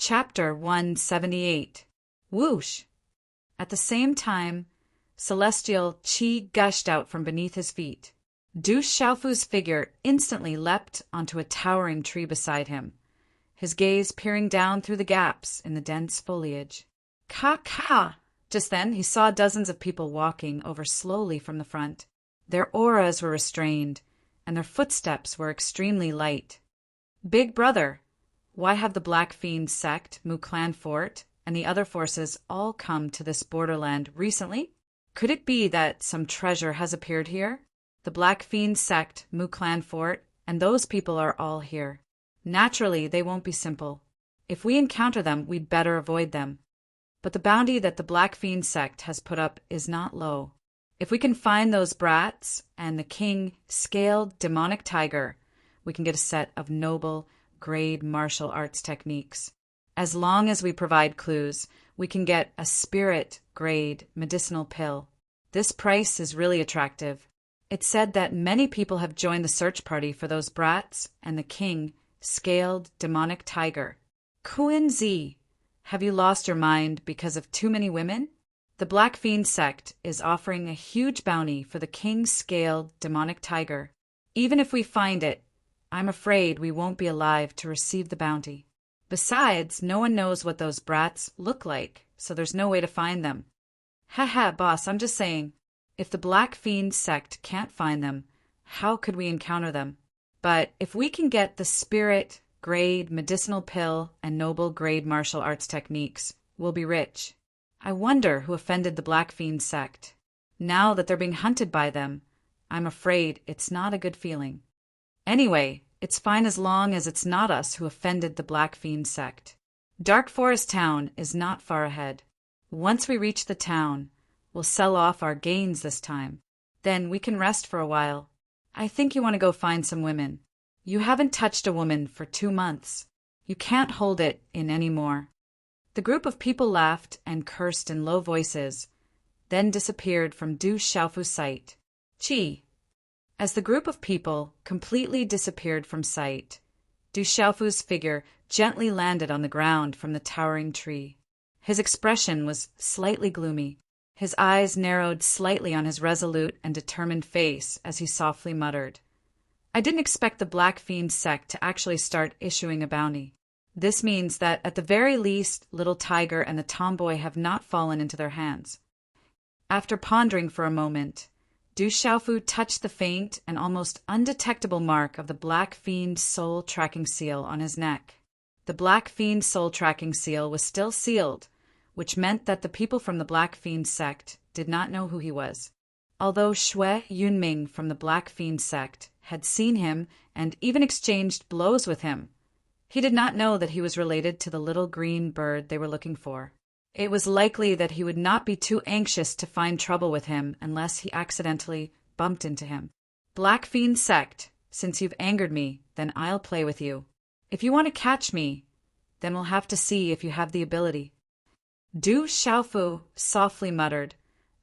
Chapter 178. Whoosh! At the same time, celestial chi gushed out from beneath his feet. Du Xiaofu's figure instantly leapt onto a towering tree beside him, his gaze peering down through the gaps in the dense foliage. Ka! Just then he saw dozens of people walking over slowly from the front. Their auras were restrained, and their footsteps were extremely light. Big brother, why have the Black Fiend sect, Mu Clan Fort, and the other forces all come to this borderland recently? Could it be that some treasure has appeared here? The Black Fiend sect, Mu Clan Fort, and those people are all here. Naturally, they won't be simple. If we encounter them, we'd better avoid them. But the bounty that the Black Fiend sect has put up is not low. If we can find those brats and the king scaled demonic tiger, we can get a set of noble, grade martial arts techniques. As long as we provide clues, we can get a spirit grade medicinal pill. This price is really attractive. It's said that many people have joined the search party for those brats and the king scaled demonic tiger. Kuan Zi, have you lost your mind because of too many women? The Black Fiend sect is offering a huge bounty for the king-scaled demonic tiger. Even if we find it, I'm afraid we won't be alive to receive the bounty. Besides, no one knows what those brats look like, so there's no way to find them. Haha, boss, I'm just saying, if the Black Fiend sect can't find them, how could we encounter them? But if we can get the spirit grade medicinal pill and noble grade martial arts techniques, we'll be rich. I wonder who offended the Black Fiend sect. Now that they're being hunted by them, I'm afraid it's not a good feeling. Anyway, it's fine as long as it's not us who offended the Black Fiend sect. Dark Forest Town is not far ahead. Once we reach the town, we'll sell off our gains this time. Then we can rest for a while. I think you want to go find some women. You haven't touched a woman for 2 months. You can't hold it in any more. The group of people laughed and cursed in low voices, then disappeared from Du Xiaofu's sight. Chi. As the group of people completely disappeared from sight, Du Xiaofu's figure gently landed on the ground from the towering tree. His expression was slightly gloomy. His eyes narrowed slightly on his resolute and determined face as he softly muttered, I didn't expect the Black Fiend sect to actually start issuing a bounty. This means that, at the very least, Little Tiger and the tomboy have not fallen into their hands. After pondering for a moment, Du Xiaofu touched the faint and almost undetectable mark of the Black Fiend soul tracking seal on his neck. The Black Fiend soul tracking seal was still sealed, which meant that the people from the Black Fiend sect did not know who he was. Although Shui Yunming from the Black Fiend sect had seen him and even exchanged blows with him, he did not know that he was related to the little green bird they were looking for. It was likely that he would not be too anxious to find trouble with him unless he accidentally bumped into him. Black Fiend sect, since you've angered me, then I'll play with you. If you want to catch me, then we'll have to see if you have the ability. Du Xiaofu softly muttered.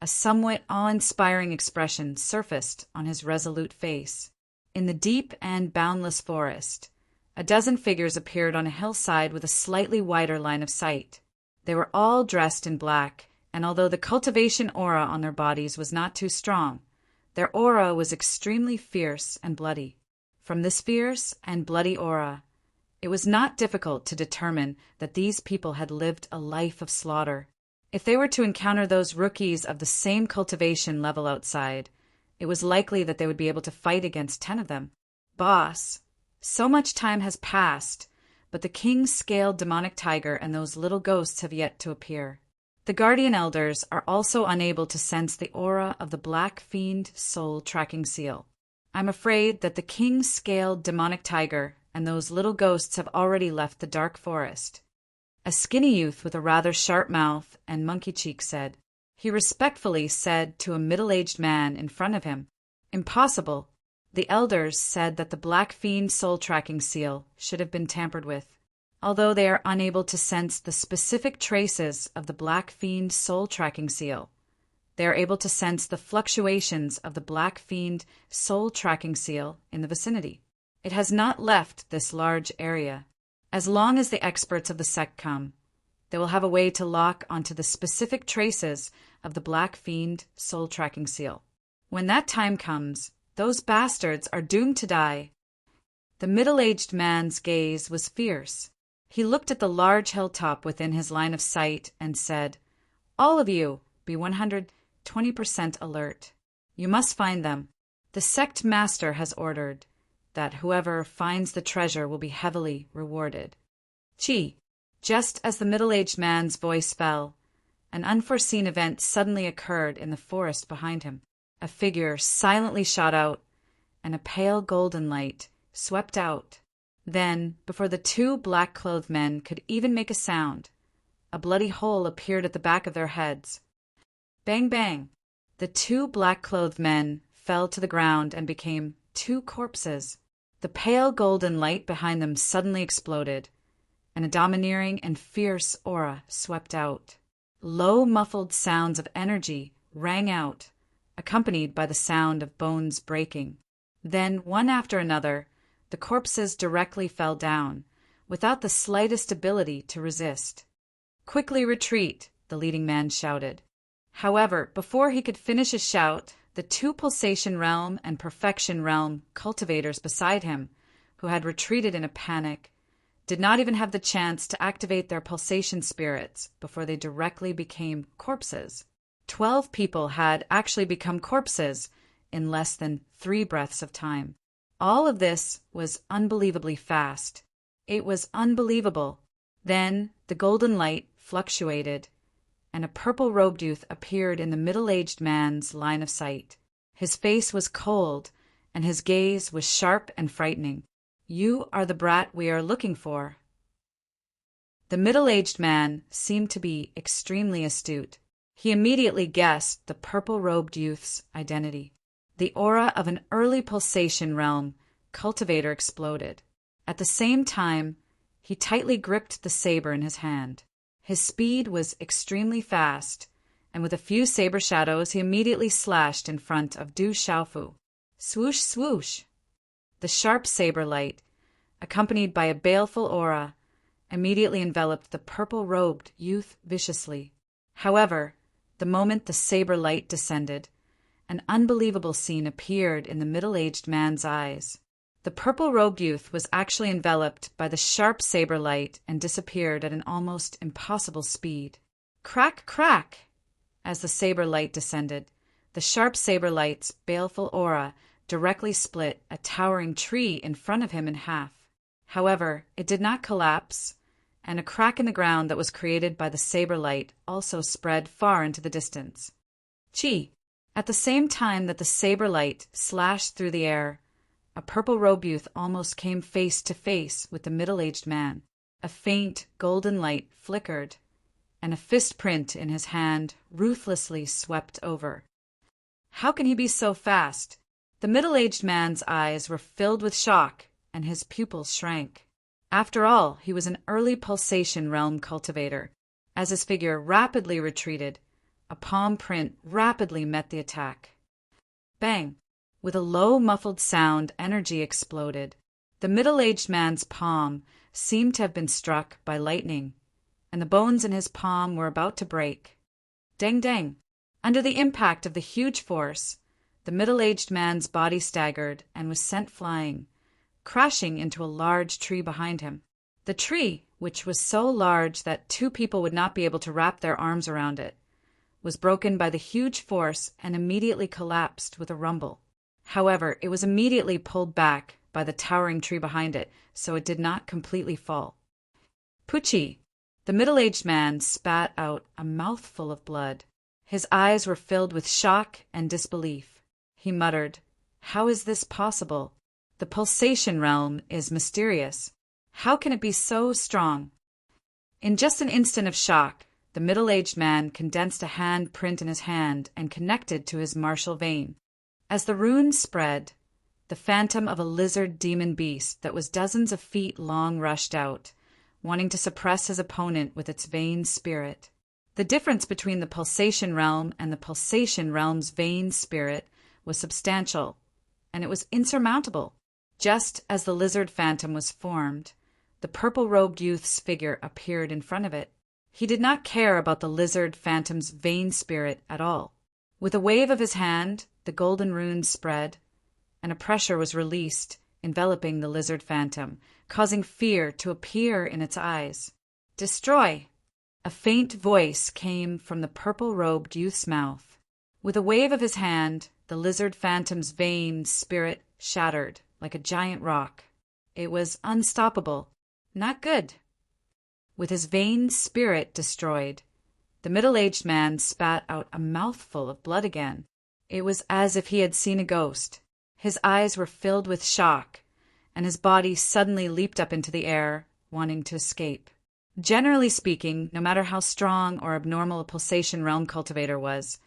A somewhat awe-inspiring expression surfaced on his resolute face. In the deep and boundless forest, a dozen figures appeared on a hillside with a slightly wider line of sight. They were all dressed in black, and although the cultivation aura on their bodies was not too strong, their aura was extremely fierce and bloody. From this fierce and bloody aura, it was not difficult to determine that these people had lived a life of slaughter. If they were to encounter those rookies of the same cultivation level outside, it was likely that they would be able to fight against 10 of them. Boss, so much time has passed, but the king-scaled demonic tiger and those little ghosts have yet to appear. The guardian elders are also unable to sense the aura of the Black Fiend soul tracking seal. I'm afraid that the king-scaled demonic tiger and those little ghosts have already left the dark forest. A skinny youth with a rather sharp mouth and monkey cheeks said. He respectfully said to a middle-aged man in front of him, Impossible. The elders said that the Black Fiend soul tracking seal should have been tampered with. Although they are unable to sense the specific traces of the Black Fiend soul tracking seal, they are able to sense the fluctuations of the Black Fiend soul tracking seal in the vicinity. It has not left this large area. As long as the experts of the sect come, they will have a way to lock onto the specific traces of the Black Fiend soul-tracking seal. When that time comes, those bastards are doomed to die. The middle-aged man's gaze was fierce. He looked at the large hilltop within his line of sight and said, "All of you, be 120% alert. You must find them. The sect master has ordered that whoever finds the treasure will be heavily rewarded." Chi. Just as the middle-aged man's voice fell, an unforeseen event suddenly occurred in the forest behind him. A figure silently shot out, and a pale golden light swept out. Then, before the two black-clothed men could even make a sound, a bloody hole appeared at the back of their heads. Bang, bang! The two black-clothed men fell to the ground and became two corpses. The pale golden light behind them suddenly exploded, and a domineering and fierce aura swept out. Low, muffled sounds of energy rang out, accompanied by the sound of bones breaking. Then, one after another, the corpses directly fell down, without the slightest ability to resist. "Quickly retreat," the leading man shouted. However, before he could finish his shout, the two Pulsation Realm and Perfection Realm cultivators beside him, who had retreated in a panic, did not even have the chance to activate their pulsation spirits before they directly became corpses. 12 people had actually become corpses in less than 3 breaths of time. All of this was unbelievably fast. It was unbelievable. Then the golden light fluctuated, and a purple-robed youth appeared in the middle-aged man's line of sight. His face was cold, and his gaze was sharp and frightening. "You are the brat we are looking for." The middle-aged man seemed to be extremely astute. He immediately guessed the purple-robed youth's identity. The aura of an early Pulsation Realm cultivator exploded. At the same time, he tightly gripped the saber in his hand. His speed was extremely fast, and with a few saber shadows he immediately slashed in front of Du Xiaofu. Swoosh, swoosh! The sharp saber light, accompanied by a baleful aura, immediately enveloped the purple-robed youth viciously. However, the moment the saber light descended, an unbelievable scene appeared in the middle-aged man's eyes. The purple-robed youth was actually enveloped by the sharp saber light and disappeared at an almost impossible speed. Crack, crack! As the saber light descended, the sharp saber light's baleful aura directly split a towering tree in front of him in half. However, it did not collapse, and a crack in the ground that was created by the saber light also spread far into the distance. Chi! At the same time that the saber light slashed through the air, a purple-robed youth almost came face to face with the middle-aged man. A faint golden light flickered, and a fist print in his hand ruthlessly swept over. How can he be so fast? The middle-aged man's eyes were filled with shock, and his pupils shrank. After all, he was an early Pulsation Realm cultivator. As his figure rapidly retreated, a palm print rapidly met the attack. Bang! With a low, muffled sound, energy exploded. The middle-aged man's palm seemed to have been struck by lightning, and the bones in his palm were about to break. Dang, dang! Under the impact of the huge force, the middle-aged man's body staggered and was sent flying, crashing into a large tree behind him. The tree, which was so large that 2 people would not be able to wrap their arms around it, was broken by the huge force and immediately collapsed with a rumble. However, it was immediately pulled back by the towering tree behind it, so it did not completely fall. Pucci! The middle-aged man spat out a mouthful of blood. His eyes were filled with shock and disbelief. He muttered, "How is this possible? The Pulsation Realm is mysterious. How can it be so strong?" In just an instant of shock, the middle-aged man condensed a hand print in his hand and connected to his martial vein. As the runes spread, the phantom of a lizard demon beast that was dozens of feet long rushed out, wanting to suppress his opponent with its vein spirit. The difference between the Pulsation Realm and the Pulsation Realm's vein spirit was substantial, and it was insurmountable. Just as the lizard phantom was formed, the purple-robed youth's figure appeared in front of it. He did not care about the lizard phantom's vain spirit at all. With a wave of his hand, the golden runes spread, and a pressure was released, enveloping the lizard phantom, causing fear to appear in its eyes. "Destroy!" A faint voice came from the purple-robed youth's mouth. With a wave of his hand, the lizard phantom's vain spirit shattered like a giant rock. It was unstoppable. Not good. With his vain spirit destroyed, the middle-aged man spat out a mouthful of blood again. It was as if he had seen a ghost. His eyes were filled with shock, and his body suddenly leaped up into the air, wanting to escape. Generally speaking, no matter how strong or abnormal a pulsation realm cultivator was,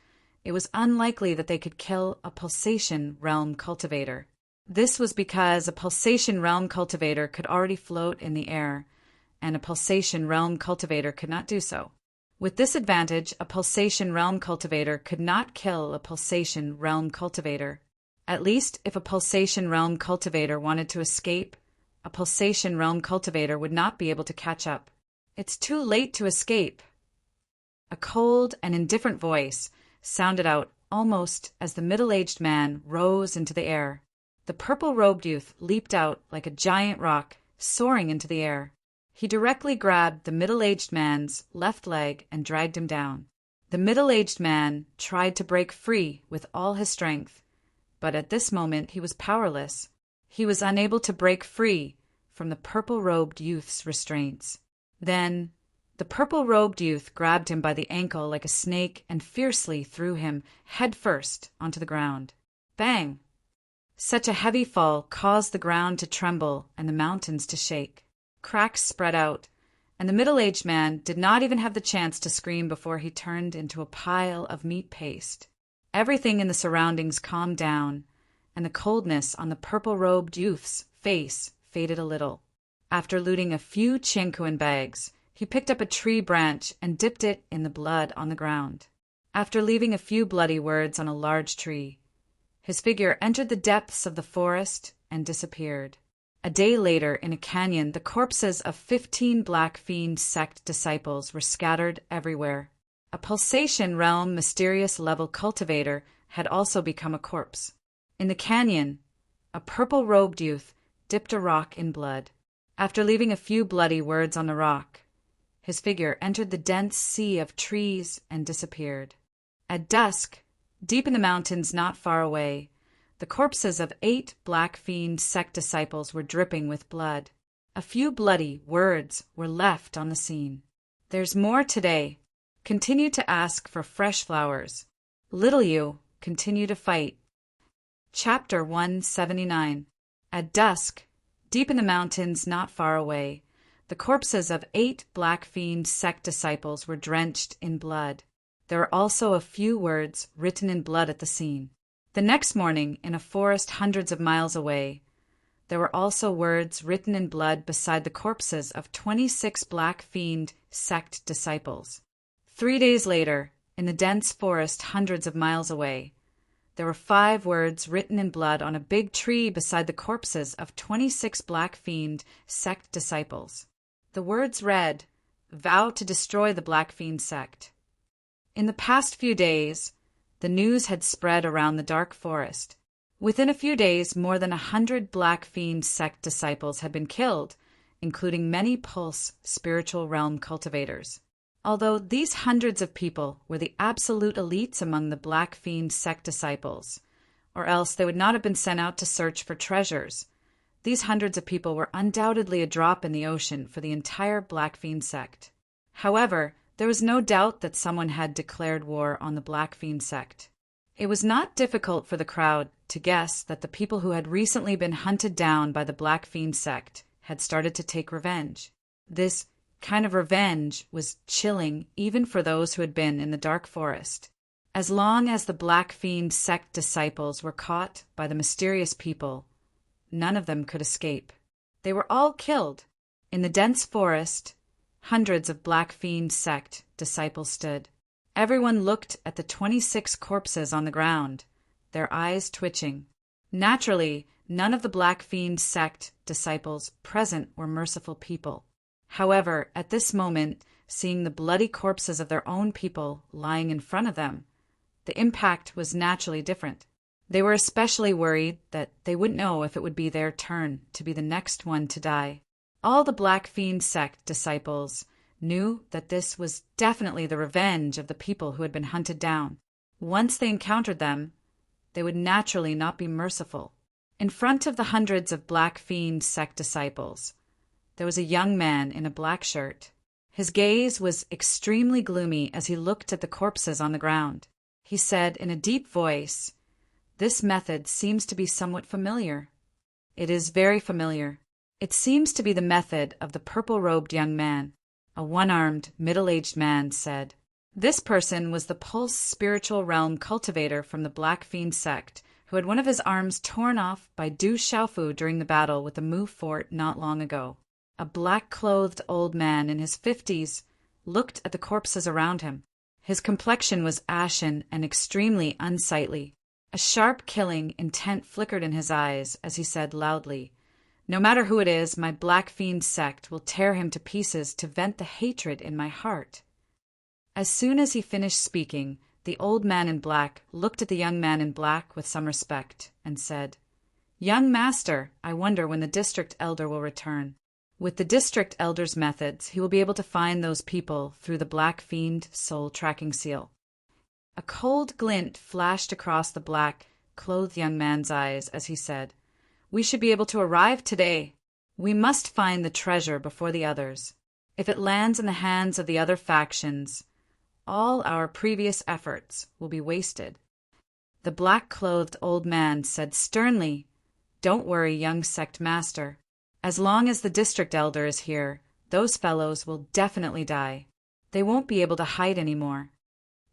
it was unlikely that they could kill a pulsation realm cultivator. This was because a pulsation realm cultivator could already float in the air, and a pulsation realm cultivator could not do so. With this advantage, a pulsation realm cultivator could not kill a pulsation realm cultivator. At least if a pulsation realm cultivator wanted to escape, a pulsation realm cultivator would not be able to catch up. "It's too late to escape." A cold and indifferent voice sounded out almost as the middle-aged man rose into the air. The purple-robed youth leaped out like a giant rock, soaring into the air. He directly grabbed the middle-aged man's left leg and dragged him down. The middle-aged man tried to break free with all his strength, but at this moment he was powerless. He was unable to break free from the purple-robed youth's restraints. Then the purple-robed youth grabbed him by the ankle like a snake and fiercely threw him headfirst onto the ground. Bang! Such a heavy fall caused the ground to tremble and the mountains to shake. Cracks spread out, and the middle-aged man did not even have the chance to scream before he turned into a pile of meat paste. Everything in the surroundings calmed down, and the coldness on the purple-robed youth's face faded a little. After looting a few chinkuan bags, he picked up a tree branch and dipped it in the blood on the ground. After leaving a few bloody words on a large tree, his figure entered the depths of the forest and disappeared. A day later, in a canyon, the corpses of 15 Black Fiend sect disciples were scattered everywhere. A pulsation realm mysterious level cultivator had also become a corpse. In the canyon, a purple-robed youth dipped a rock in blood. After leaving a few bloody words on the rock, his figure entered the dense sea of trees and disappeared. At dusk, deep in the mountains not far away, the corpses of 8 Black Fiend sect disciples were dripping with blood. A few bloody words were left on the scene. "There's more today. Continue to ask for fresh flowers. Little you, continue to fight." Chapter 179. At dusk, deep in the mountains not far away, the corpses of 8 Black Fiend sect disciples were drenched in blood. There were also a few words written in blood at the scene. The next morning, in a forest hundreds of miles away, there were also words written in blood beside the corpses of 26 Black Fiend sect disciples. 3 days later, in the dense forest hundreds of miles away, there were 5 words written in blood on a big tree beside the corpses of 26 Black Fiend sect disciples. The words read, "Vow to destroy the Black Fiend sect." In the past few days, the news had spread around the dark forest. Within a few days, more than 100 Black Fiend sect disciples had been killed, including many Pulse spiritual realm cultivators. Although these hundreds of people were the absolute elites among the Black Fiend sect disciples, or else they would not have been sent out to search for treasures, these hundreds of people were undoubtedly a drop in the ocean for the entire Black Fiend sect. However, there was no doubt that someone had declared war on the Black Fiend sect. It was not difficult for the crowd to guess that the people who had recently been hunted down by the Black Fiend sect had started to take revenge. This kind of revenge was chilling even for those who had been in the dark forest. As long as the Black Fiend sect disciples were caught by the mysterious people, none of them could escape. They were all killed. In the dense forest, hundreds of Black Fiend sect disciples stood. Everyone looked at the 26 corpses on the ground, their eyes twitching. Naturally, None of the Black Fiend sect disciples present were merciful people. However, at this moment, seeing the bloody corpses of their own people lying in front of them, the impact was naturally different. They were especially worried that they wouldn't know if it would be their turn to be the next one to die. All the Black Fiend sect disciples knew that this was definitely the revenge of the people who had been hunted down. Once they encountered them, they would naturally not be merciful. In front of the hundreds of Black Fiend sect disciples, there was a young man in a black shirt. His gaze was extremely gloomy as he looked at the corpses on the ground. He said in a deep voice, "This method seems to be somewhat familiar." "It is very familiar. It seems to be the method of the purple-robed young man," a one-armed, middle-aged man said. This person was the Pulse spiritual realm cultivator from the Black Fiend sect, who had one of his arms torn off by Du Xiaofu during the battle with the Mu fort not long ago. A black-clothed old man in his 50s looked at the corpses around him. His complexion was ashen and extremely unsightly. A sharp killing intent flickered in his eyes as he said loudly, "No matter who it is, my Black Fiend sect will tear him to pieces to vent the hatred in my heart." As soon as he finished speaking, the old man in black looked at the young man in black with some respect and said, "Young master, I wonder when the district elder will return. With the district elder's methods, he will be able to find those people through the Black Fiend soul tracking seal." A cold glint flashed across the black-clothed young man's eyes as he said, "We should be able to arrive today. We must find the treasure before the others. If it lands in the hands of the other factions, all our previous efforts will be wasted." The black-clothed old man said sternly, "Don't worry, young sect master. As long as the district elder is here, those fellows will definitely die. They won't be able to hide anymore."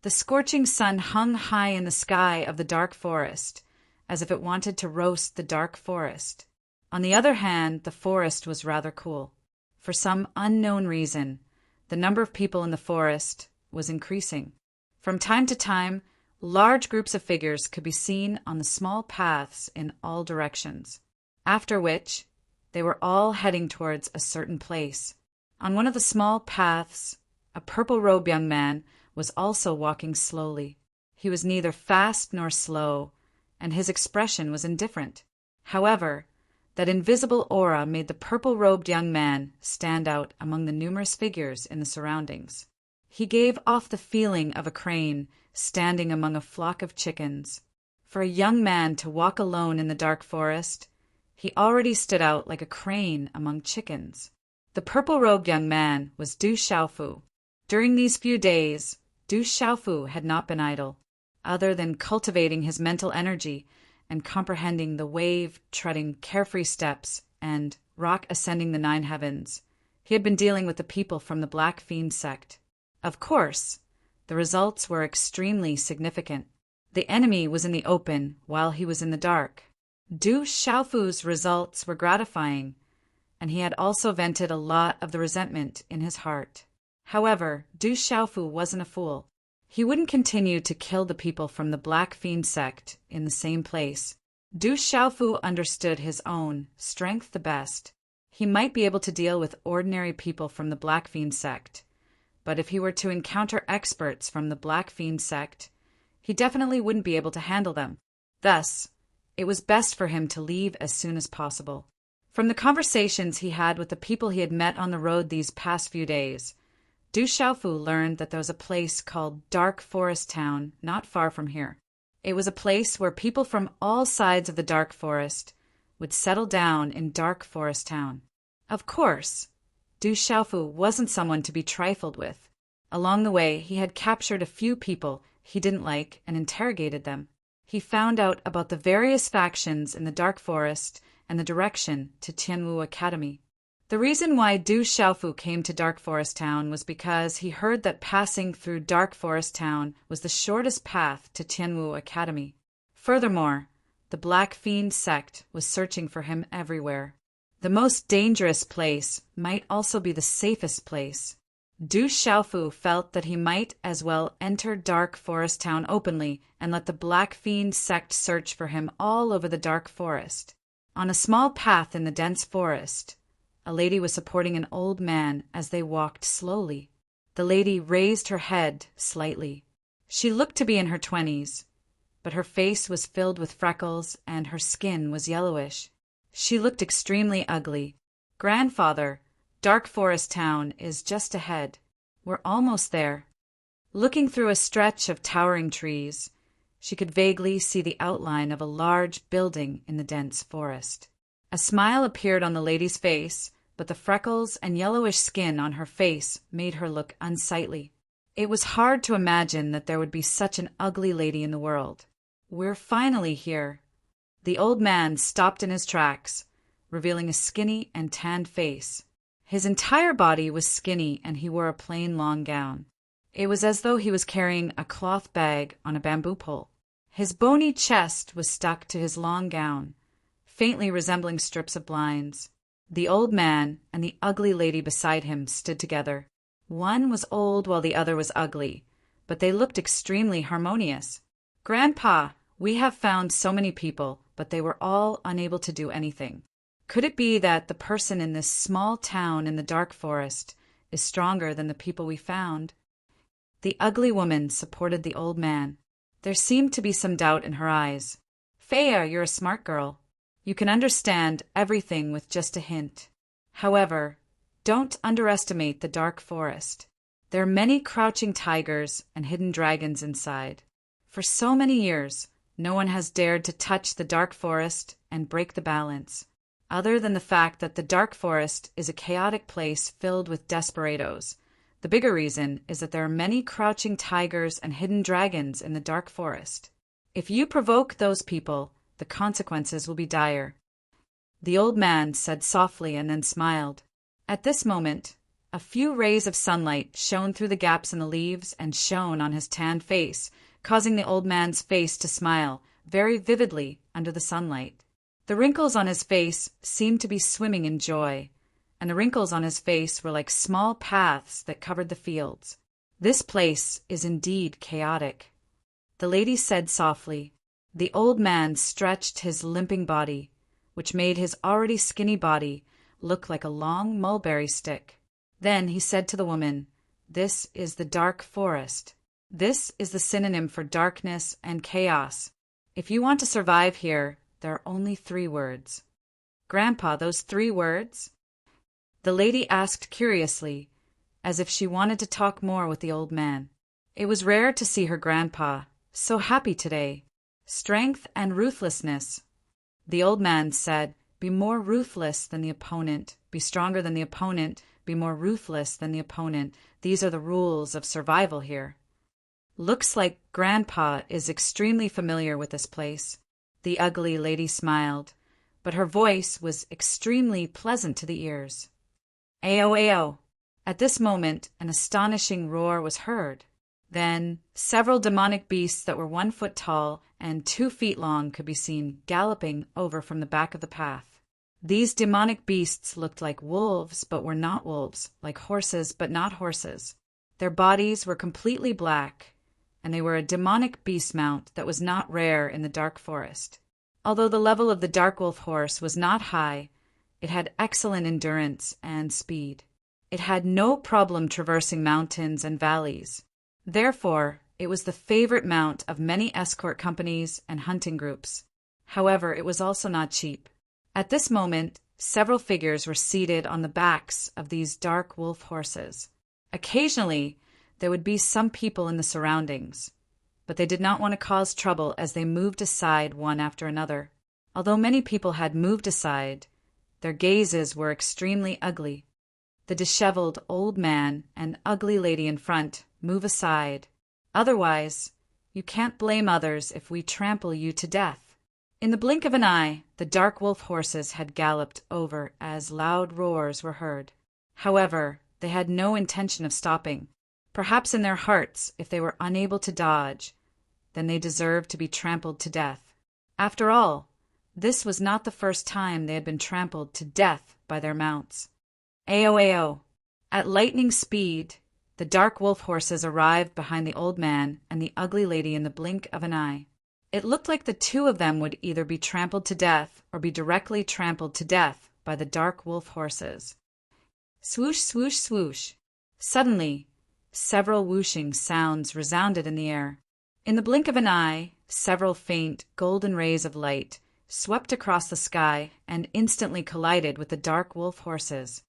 The scorching sun hung high in the sky of the dark forest, as if it wanted to roast the dark forest. On the other hand, the forest was rather cool. For some unknown reason, the number of people in the forest was increasing. From time to time, large groups of figures could be seen on the small paths in all directions, after which they were all heading towards a certain place. On one of the small paths, a purple-robed young man was also walking slowly. He was neither fast nor slow, and his expression was indifferent. However, that invisible aura made the purple-robed young man stand out among the numerous figures in the surroundings. He gave off the feeling of a crane standing among a flock of chickens. For a young man to walk alone in the dark forest, he already stood out like a crane among chickens. The purple-robed young man was Du Xiaofu. During these few days, Du Xiaofu had not been idle, other than cultivating his mental energy and comprehending the wave-treading carefree steps and rock ascending the 9 heavens. He had been dealing with the people from the Black Fiend sect. Of course, the results were extremely significant. The enemy was in the open while he was in the dark. Du Xiaofu's results were gratifying, and he had also vented a lot of the resentment in his heart. However, Du Xiaofu wasn't a fool. He wouldn't continue to kill the people from the Black Fiend sect in the same place. Du Xiaofu understood his own strength the best. He might be able to deal with ordinary people from the Black Fiend sect, but if he were to encounter experts from the Black Fiend sect, he definitely wouldn't be able to handle them. Thus, it was best for him to leave as soon as possible. From the conversations he had with the people he had met on the road these past few days, Du Xiaofu learned that there was a place called Dark Forest Town not far from here. It was a place where people from all sides of the Dark Forest would settle down in Dark Forest Town. Of course, Du Xiaofu wasn't someone to be trifled with. Along the way, he had captured a few people he didn't like and interrogated them. He found out about the various factions in the Dark Forest and the direction to Tianwu Academy. The reason why Du Xiaofu came to Dark Forest Town was because he heard that passing through Dark Forest Town was the shortest path to Tianwu Academy. Furthermore, the Black Fiend sect was searching for him everywhere. The most dangerous place might also be the safest place. Du Xiaofu felt that he might as well enter Dark Forest Town openly and let the Black Fiend sect search for him all over the Dark Forest. On a small path in the dense forest, a lady was supporting an old man as they walked slowly. The lady raised her head slightly. She looked to be in her 20s, but her face was filled with freckles and her skin was yellowish. She looked extremely ugly. "Grandfather, Dark Forest Town is just ahead. We're almost there." Looking through a stretch of towering trees, she could vaguely see the outline of a large building in the dense forest. A smile appeared on the lady's face, but the freckles and yellowish skin on her face made her look unsightly. It was hard to imagine that there would be such an ugly lady in the world. "We're finally here." The old man stopped in his tracks, revealing a skinny and tanned face. His entire body was skinny and he wore a plain long gown. It was as though he was carrying a cloth bag on a bamboo pole. His bony chest was stuck to his long gown, faintly resembling strips of blinds. The old man and the ugly lady beside him stood together. One was old while the other was ugly, but they looked extremely harmonious. "Grandpa, we have found so many people, but they were all unable to do anything. Could it be that the person in this small town in the dark forest is stronger than the people we found?" The ugly woman supported the old man. There seemed to be some doubt in her eyes. "Fea, you're a smart girl. You can understand everything with just a hint. However, don't underestimate the dark forest. There are many crouching tigers and hidden dragons inside. For so many years, no one has dared to touch the dark forest and break the balance. Other than the fact that the dark forest is a chaotic place filled with desperados, the bigger reason is that there are many crouching tigers and hidden dragons in the dark forest. If you provoke those people, the consequences will be dire." The old man said softly and then smiled. At this moment, a few rays of sunlight shone through the gaps in the leaves and shone on his tanned face, causing the old man's face to smile very vividly under the sunlight. The wrinkles on his face seemed to be swimming in joy, and the wrinkles on his face were like small paths that covered the fields. "This place is indeed chaotic," the lady said softly. The old man stretched his limping body, which made his already skinny body look like a long mulberry stick. Then he said to the woman, "This is the dark forest. This is the synonym for darkness and chaos. If you want to survive here, there are only 3 words." "Grandpa, those 3 words?" The lady asked curiously, as if she wanted to talk more with the old man. It was rare to see her grandpa so happy today. "Strength and ruthlessness." The old man said, "Be more ruthless than the opponent. Be stronger than the opponent. Be more ruthless than the opponent. These are the rules of survival here." "Looks like Grandpa is extremely familiar with this place." The ugly lady smiled, but her voice was extremely pleasant to the ears. "Ayo, ayo." At this moment, an astonishing roar was heard. Then, several demonic beasts that were 1 foot tall and 2 feet long could be seen galloping over from the back of the path. These demonic beasts looked like wolves, but were not wolves, like horses, but not horses. Their bodies were completely black, and they were a demonic beast mount that was not rare in the dark forest. Although the level of the dark wolf horse was not high, it had excellent endurance and speed. It had no problem traversing mountains and valleys. Therefore, it was the favorite mount of many escort companies and hunting groups. However, it was also not cheap. At this moment, several figures were seated on the backs of these dark wolf horses. Occasionally, there would be some people in the surroundings, but they did not want to cause trouble as they moved aside one after another. Although many people had moved aside, their gazes were extremely ugly. The disheveled old man and ugly lady in front move aside. Otherwise, you can't blame others if we trample you to death. In the blink of an eye, the dark wolf horses had galloped over as loud roars were heard. However, they had no intention of stopping. Perhaps in their hearts, if they were unable to dodge, then they deserved to be trampled to death. After all, this was not the first time they had been trampled to death by their mounts. Ayo, ayo. At lightning speed, the dark wolf horses arrived behind the old man and the ugly lady in the blink of an eye. It looked like the two of them would either be trampled to death or be directly trampled to death by the dark wolf horses. Swoosh, swoosh, swoosh. Suddenly, several whooshing sounds resounded in the air. In the blink of an eye, several faint, golden rays of light swept across the sky and instantly collided with the dark wolf horses.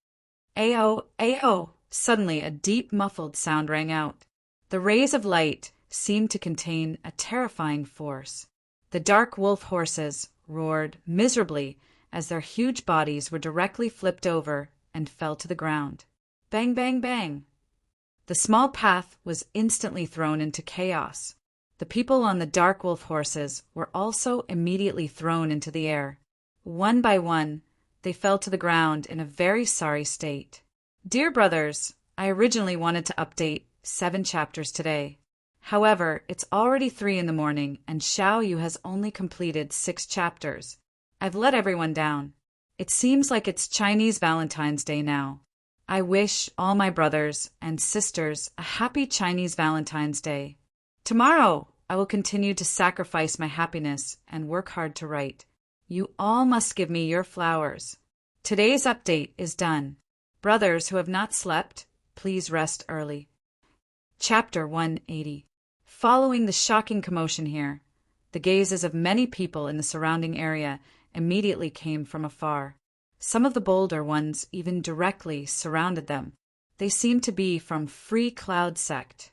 Ayo, ayo! Suddenly a deep, muffled sound rang out. The rays of light seemed to contain a terrifying force. The dark wolf horses roared miserably as their huge bodies were directly flipped over and fell to the ground. Bang, bang, bang! The small path was instantly thrown into chaos. The people on the dark wolf horses were also immediately thrown into the air. One by one, they fell to the ground in a very sorry state. Dear brothers, I originally wanted to update 7 chapters today. However, it's already 3 in the morning and Xiao Yu has only completed 6 chapters. I've let everyone down. It seems like it's Chinese Valentine's Day now. I wish all my brothers and sisters a happy Chinese Valentine's Day. Tomorrow, I will continue to sacrifice my happiness and work hard to write. You all must give me your flowers. Today's update is done. Brothers who have not slept, please rest early. Chapter 180. Following the shocking commotion here, the gazes of many people in the surrounding area immediately came from afar. Some of the bolder ones even directly surrounded them. They seemed to be from Free Cloud Sect.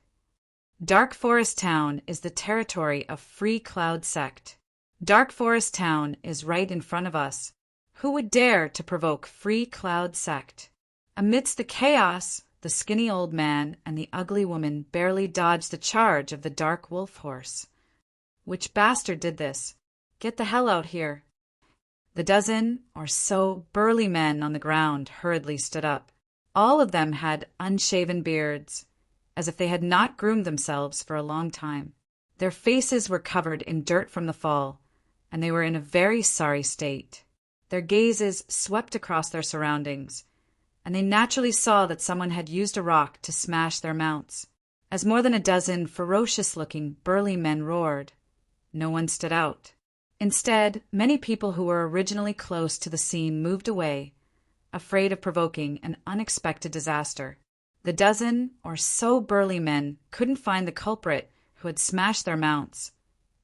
Dark Forest Town is the territory of Free Cloud Sect. Dark Forest Town is right in front of us. Who would dare to provoke Free Cloud Sect? Amidst the chaos, the skinny old man and the ugly woman barely dodged the charge of the dark wolf horse. Which bastard did this? Get the hell out here. The dozen or so burly men on the ground hurriedly stood up. All of them had unshaven beards, as if they had not groomed themselves for a long time. Their faces were covered in dirt from the fall, and they were in a very sorry state. Their gazes swept across their surroundings, and they naturally saw that someone had used a rock to smash their mounts. As more than a dozen ferocious-looking burly men roared, no one stood out. Instead, many people who were originally close to the scene moved away, afraid of provoking an unexpected disaster. The dozen or so burly men couldn't find the culprit who had smashed their mounts,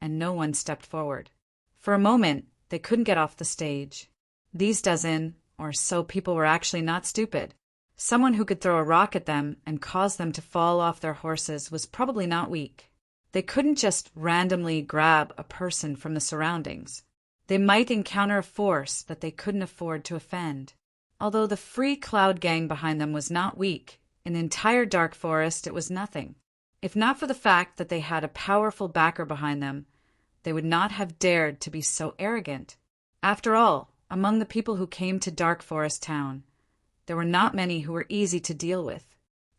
and no one stepped forward. For a moment, they couldn't get off the stage. These dozen or so people were actually not stupid. Someone who could throw a rock at them and cause them to fall off their horses was probably not weak. They couldn't just randomly grab a person from the surroundings. They might encounter a force that they couldn't afford to offend. Although the Free Cloud gang behind them was not weak, in the entire Dark Forest it was nothing. If not for the fact that they had a powerful backer behind them, they would not have dared to be so arrogant. After all, among the people who came to Dark Forest Town, there were not many who were easy to deal with.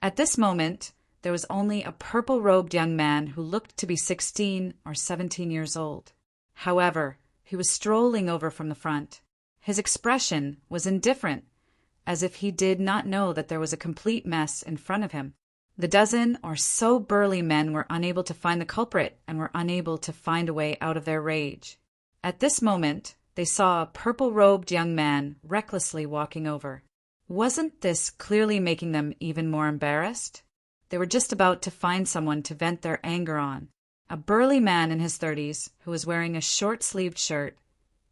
At this moment, there was only a purple-robed young man who looked to be 16 or 17 years old. However, he was strolling over from the front. His expression was indifferent, as if he did not know that there was a complete mess in front of him. The dozen or so burly men were unable to find the culprit and were unable to find a way out of their rage. At this moment, they saw a purple-robed young man recklessly walking over. Wasn't this clearly making them even more embarrassed? They were just about to find someone to vent their anger on. A burly man in his 30s, who was wearing a short-sleeved shirt,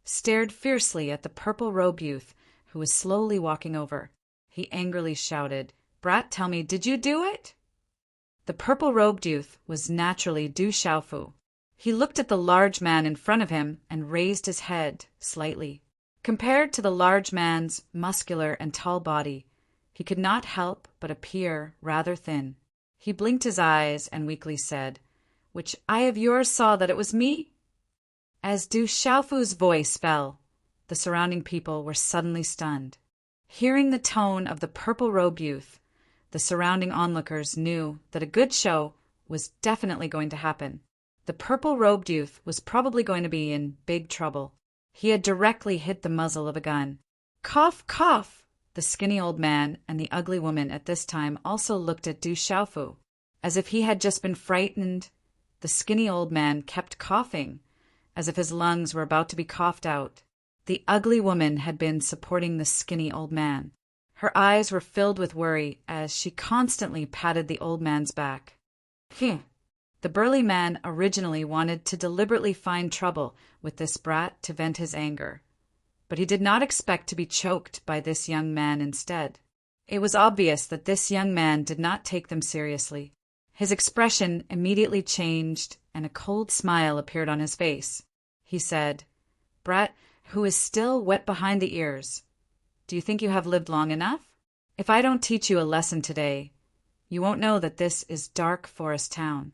stared fiercely at the purple-robed youth who was slowly walking over. He angrily shouted, "Brat, tell me, did you do it?" The purple-robed youth was naturally Du Xiaofu. He looked at the large man in front of him and raised his head slightly. Compared to the large man's muscular and tall body, he could not help but appear rather thin. He blinked his eyes and weakly said, "Which eye of yours saw that it was me?" As Du Xiaofu's voice fell, the surrounding people were suddenly stunned. Hearing the tone of the purple-robed youth, the surrounding onlookers knew that a good show was definitely going to happen. The purple-robed youth was probably going to be in big trouble. He had directly hit the muzzle of a gun. Cough, cough! The skinny old man and the ugly woman at this time also looked at Du Xiaofu. As if he had just been frightened, the skinny old man kept coughing, as if his lungs were about to be coughed out. The ugly woman had been supporting the skinny old man. Her eyes were filled with worry as she constantly patted the old man's back. The burly man originally wanted to deliberately find trouble with this brat to vent his anger, but he did not expect to be choked by this young man instead. It was obvious that this young man did not take them seriously. His expression immediately changed and a cold smile appeared on his face. He said, "Brat, who is still wet behind the ears, do you think you have lived long enough? If I don't teach you a lesson today, you won't know that this is Dark Forest Town."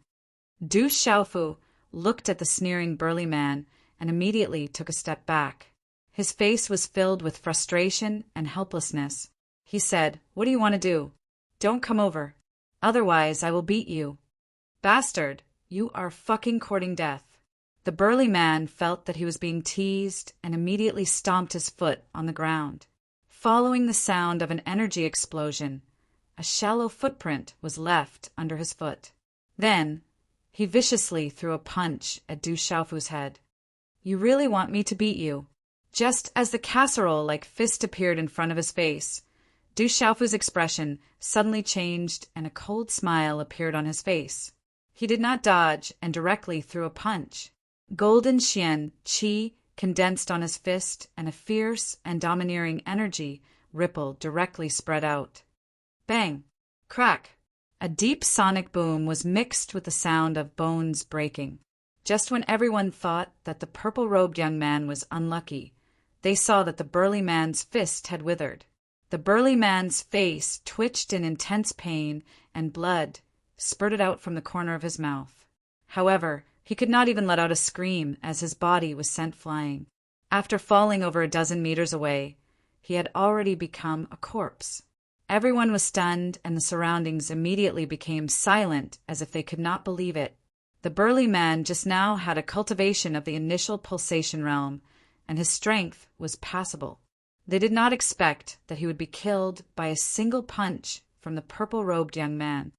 Du Xiaofu looked at the sneering burly man and immediately took a step back. His face was filled with frustration and helplessness. He said, "What do you want to do? Don't come over. Otherwise, I will beat you. Bastard, you are fucking courting death." The burly man felt that he was being teased and immediately stomped his foot on the ground. Following the sound of an energy explosion, a shallow footprint was left under his foot. Then, he viciously threw a punch at Du Xiaofu's head. "You really want me to beat you?" Just as the casserole-like fist appeared in front of his face, Du Xiaofu's expression suddenly changed and a cold smile appeared on his face. He did not dodge and directly threw a punch. Golden Xian qi condensed on his fist and a fierce and domineering energy ripple directly spread out. Bang! Crack! A deep sonic boom was mixed with the sound of bones breaking. Just when everyone thought that the purple-robed young man was unlucky, they saw that the burly man's fist had withered. The burly man's face twitched in intense pain, and blood spurted out from the corner of his mouth. However, he could not even let out a scream as his body was sent flying. After falling over a dozen meters away, he had already become a corpse. Everyone was stunned, and the surroundings immediately became silent as if they could not believe it. The burly man just now had a cultivation of the initial pulsation realm, and his strength was passable. They did not expect that he would be killed by a single punch from the purple-robed young man.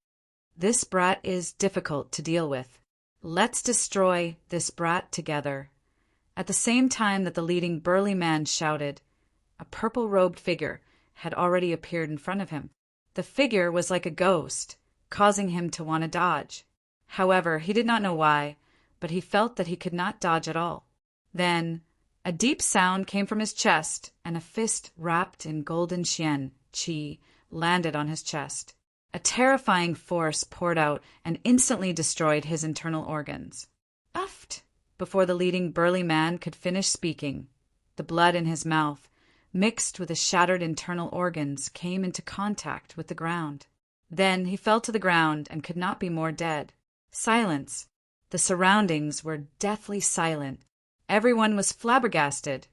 This brat is difficult to deal with. Let's destroy this brat together. At the same time that the leading burly man shouted, a purple-robed figure had already appeared in front of him. The figure was like a ghost, causing him to want to dodge. However, he did not know why, but he felt that he could not dodge at all. Then, a deep sound came from his chest, and a fist wrapped in golden xian qi landed on his chest. A terrifying force poured out and instantly destroyed his internal organs. Uft! Before the leading burly man could finish speaking, the blood in his mouth, mixed with his shattered internal organs, came into contact with the ground. Then he fell to the ground and could not be more dead. Silence. The surroundings were deathly silent. Everyone was flabbergasted,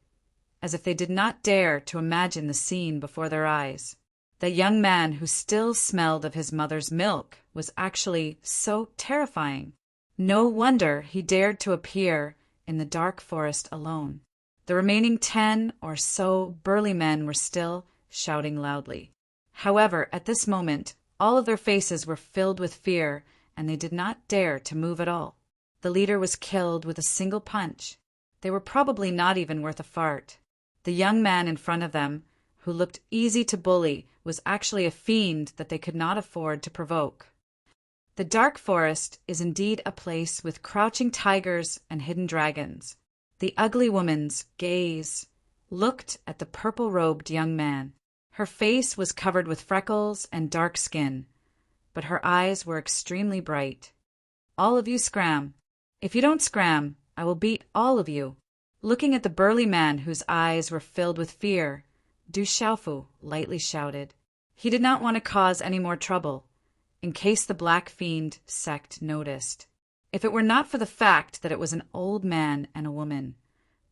as if they did not dare to imagine the scene before their eyes. The young man who still smelled of his mother's milk was actually so terrifying. No wonder he dared to appear in the dark forest alone. The remaining 10 or so burly men were still shouting loudly. However, at this moment, all of their faces were filled with fear, and they did not dare to move at all. The leader was killed with a single punch. They were probably not even worth a fart. The young man in front of them, who looked easy to bully, was actually a fiend that they could not afford to provoke. The dark forest is indeed a place with crouching tigers and hidden dragons. The ugly woman's gaze looked at the purple-robed young man. Her face was covered with freckles and dark skin, but her eyes were extremely bright. "All of you scram. If you don't scram, I will beat all of you." Looking at the burly man whose eyes were filled with fear, Du Xiaofu lightly shouted. He did not want to cause any more trouble, in case the Black Fiend sect noticed. If it were not for the fact that it was an old man and a woman,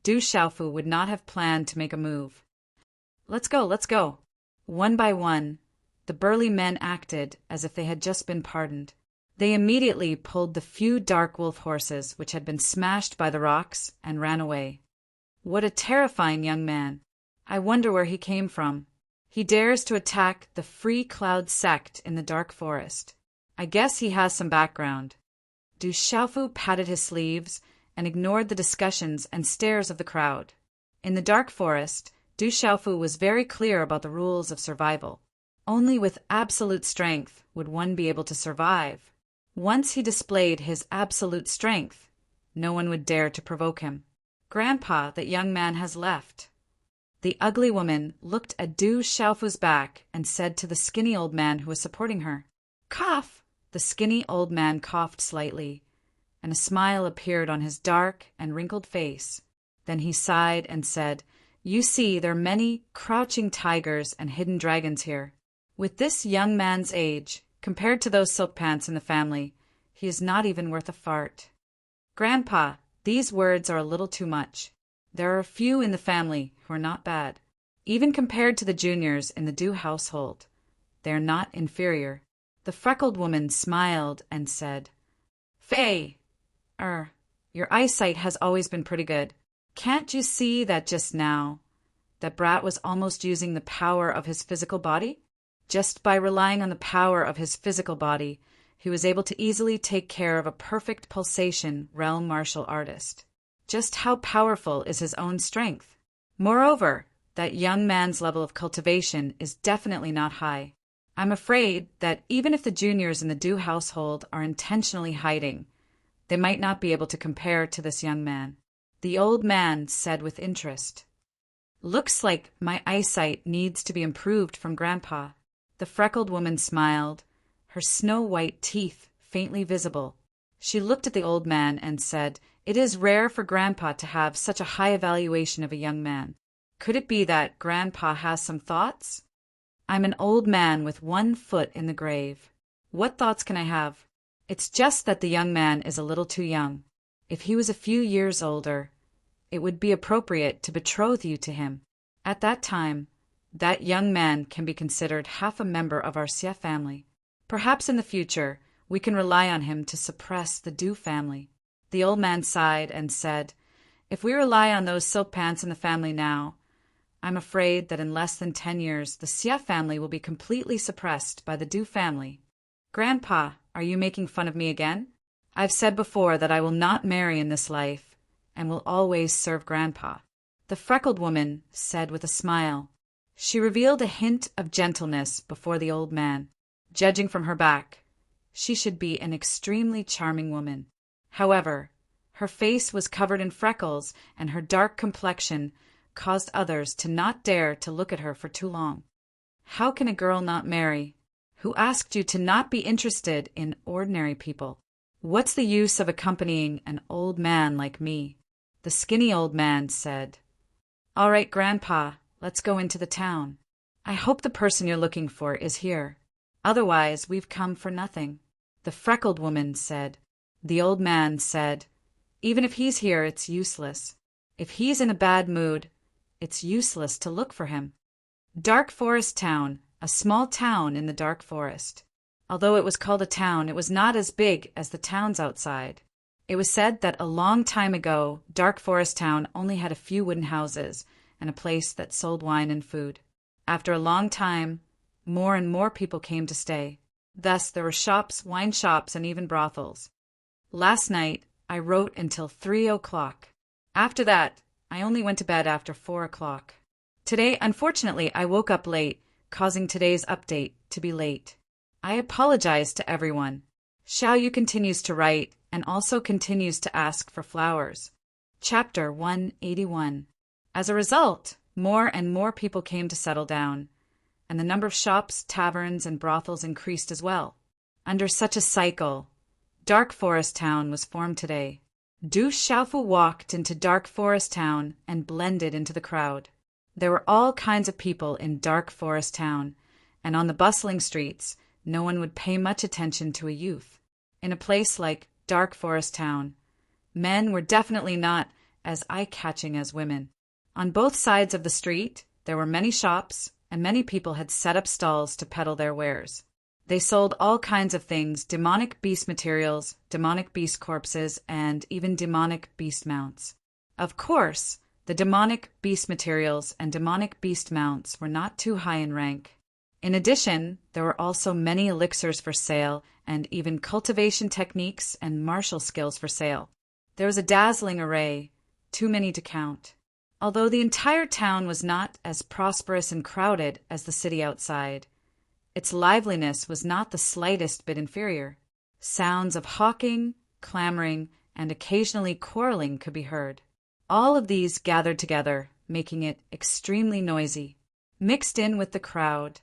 Du Xiaofu would not have planned to make a move. Let's go, let's go." One by one, the burly men acted as if they had just been pardoned. They immediately pulled the few dark wolf horses which had been smashed by the rocks and ran away. What a terrifying young man. I wonder where he came from. He dares to attack the Free Cloud sect in the dark forest. I guess he has some background. Du Xiaofu patted his sleeves and ignored the discussions and stares of the crowd. In the dark forest, Du Xiaofu was very clear about the rules of survival. Only with absolute strength would one be able to survive. Once he displayed his absolute strength, no one would dare to provoke him. "Grandpa, that young man has left." The ugly woman looked at Du Xiaofu's back and said to the skinny old man who was supporting her, "Cough!" The skinny old man coughed slightly, and a smile appeared on his dark and wrinkled face. Then he sighed and said, "You see, there are many crouching tigers and hidden dragons here. With this young man's age, compared to those silk pants in the family, he is not even worth a fart." "Grandpa, these words are a little too much. There are a few in the family who are not bad. Even compared to the juniors in the Du household, they are not inferior." The freckled woman smiled and said, "Faye, your eyesight has always been pretty good. Can't you see that just now that Brat was almost using the power of his physical body? Just by relying on the power of his physical body, he was able to easily take care of a perfect pulsation realm martial artist. Just how powerful is his own strength? Moreover, that young man's level of cultivation is definitely not high. I'm afraid that even if the juniors in the Du household are intentionally hiding, they might not be able to compare to this young man." The old man said with interest, "Looks like my eyesight needs to be improved from Grandpa." The freckled woman smiled, her snow-white teeth faintly visible. She looked at the old man and said, "It is rare for Grandpa to have such a high evaluation of a young man. Could it be that Grandpa has some thoughts? I'm an old man with one foot in the grave. What thoughts can I have? It's just that the young man is a little too young. If he was a few years older, it would be appropriate to betroth you to him. At that time, that young man can be considered half a member of our Xie family. Perhaps in the future, we can rely on him to suppress the Du family." The old man sighed and said, "If we rely on those silk pants in the family now, I'm afraid that in less than 10 years, the Xie family will be completely suppressed by the Du family." "Grandpa, are you making fun of me again? I've said before that I will not marry in this life and will always serve Grandpa," the freckled woman said with a smile. She revealed a hint of gentleness before the old man. Judging from her back, she should be an extremely charming woman. However, her face was covered in freckles, and her dark complexion caused others to not dare to look at her for too long. "How can a girl not marry? Who asked you to not be interested in ordinary people? What's the use of accompanying an old man like me?" The skinny old man said, "All right, Grandpa, let's go into the town. I hope the person you're looking for is here. Otherwise, we've come for nothing." The freckled woman said. The old man said, "Even if he's here, it's useless. If he's in a bad mood, it's useless to look for him." Dark Forest Town, a small town in the dark forest. Although it was called a town, it was not as big as the towns outside. It was said that a long time ago, Dark Forest Town only had a few wooden houses and a place that sold wine and food. After a long time, more and more people came to stay. Thus, there were shops, wine shops, and even brothels. Last night, I wrote until 3 o'clock. After that, I only went to bed after 4 o'clock. Today, unfortunately, I woke up late, causing today's update to be late. I apologize to everyone. Xiaoyu continues to write and also continues to ask for flowers. Chapter 181. As a result, more and more people came to settle down, and the number of shops, taverns, and brothels increased as well. Under such a cycle, Dark Forest Town was formed today. Du Xiaofu walked into Dark Forest Town and blended into the crowd. There were all kinds of people in Dark Forest Town, and on the bustling streets, no one would pay much attention to a youth. In a place like Dark Forest Town, men were definitely not as eye-catching as women. On both sides of the street, there were many shops, and many people had set up stalls to peddle their wares. They sold all kinds of things: demonic beast materials, demonic beast corpses, and even demonic beast mounts. Of course, the demonic beast materials and demonic beast mounts were not too high in rank. In addition, there were also many elixirs for sale and even cultivation techniques and martial skills for sale. There was a dazzling array, too many to count. Although the entire town was not as prosperous and crowded as the city outside, its liveliness was not the slightest bit inferior. Sounds of hawking, clamoring, and occasionally quarreling could be heard. All of these gathered together, making it extremely noisy. Mixed in with the crowd,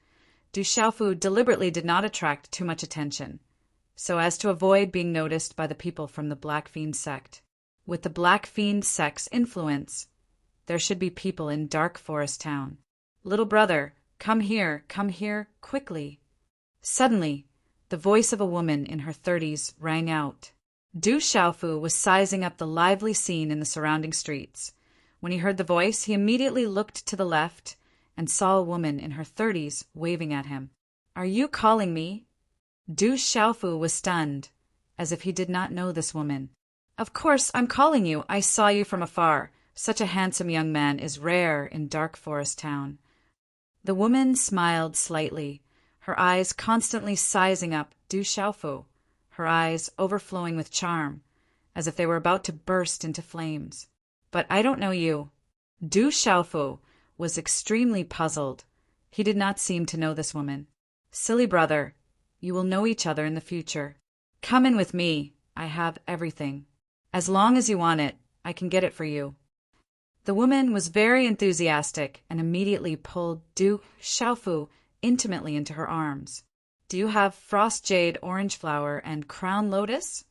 Du Xiaofu deliberately did not attract too much attention, so as to avoid being noticed by the people from the Black Fiend sect. With the Black Fiend sect's influence, there should be people in Dark Forest Town. Little brother, come here, quickly. Suddenly, the voice of a woman in her 30s rang out. Du Xiaofu was sizing up the lively scene in the surrounding streets. When he heard the voice, he immediately looked to the left and saw a woman in her 30s waving at him. Are you calling me? Du Xiaofu was stunned, as if he did not know this woman. Of course, I'm calling you. I saw you from afar. Such a handsome young man is rare in Dark Forest Town. The woman smiled slightly, her eyes constantly sizing up Du Xiaofu, her eyes overflowing with charm, as if they were about to burst into flames. But I don't know you. Du Xiaofu was extremely puzzled. He did not seem to know this woman. Silly brother, you will know each other in the future. Come in with me. I have everything. As long as you want it, I can get it for you. The woman was very enthusiastic and immediately pulled Du Xiaofu intimately into her arms. Do you have frost jade, orange flower, and crown lotus?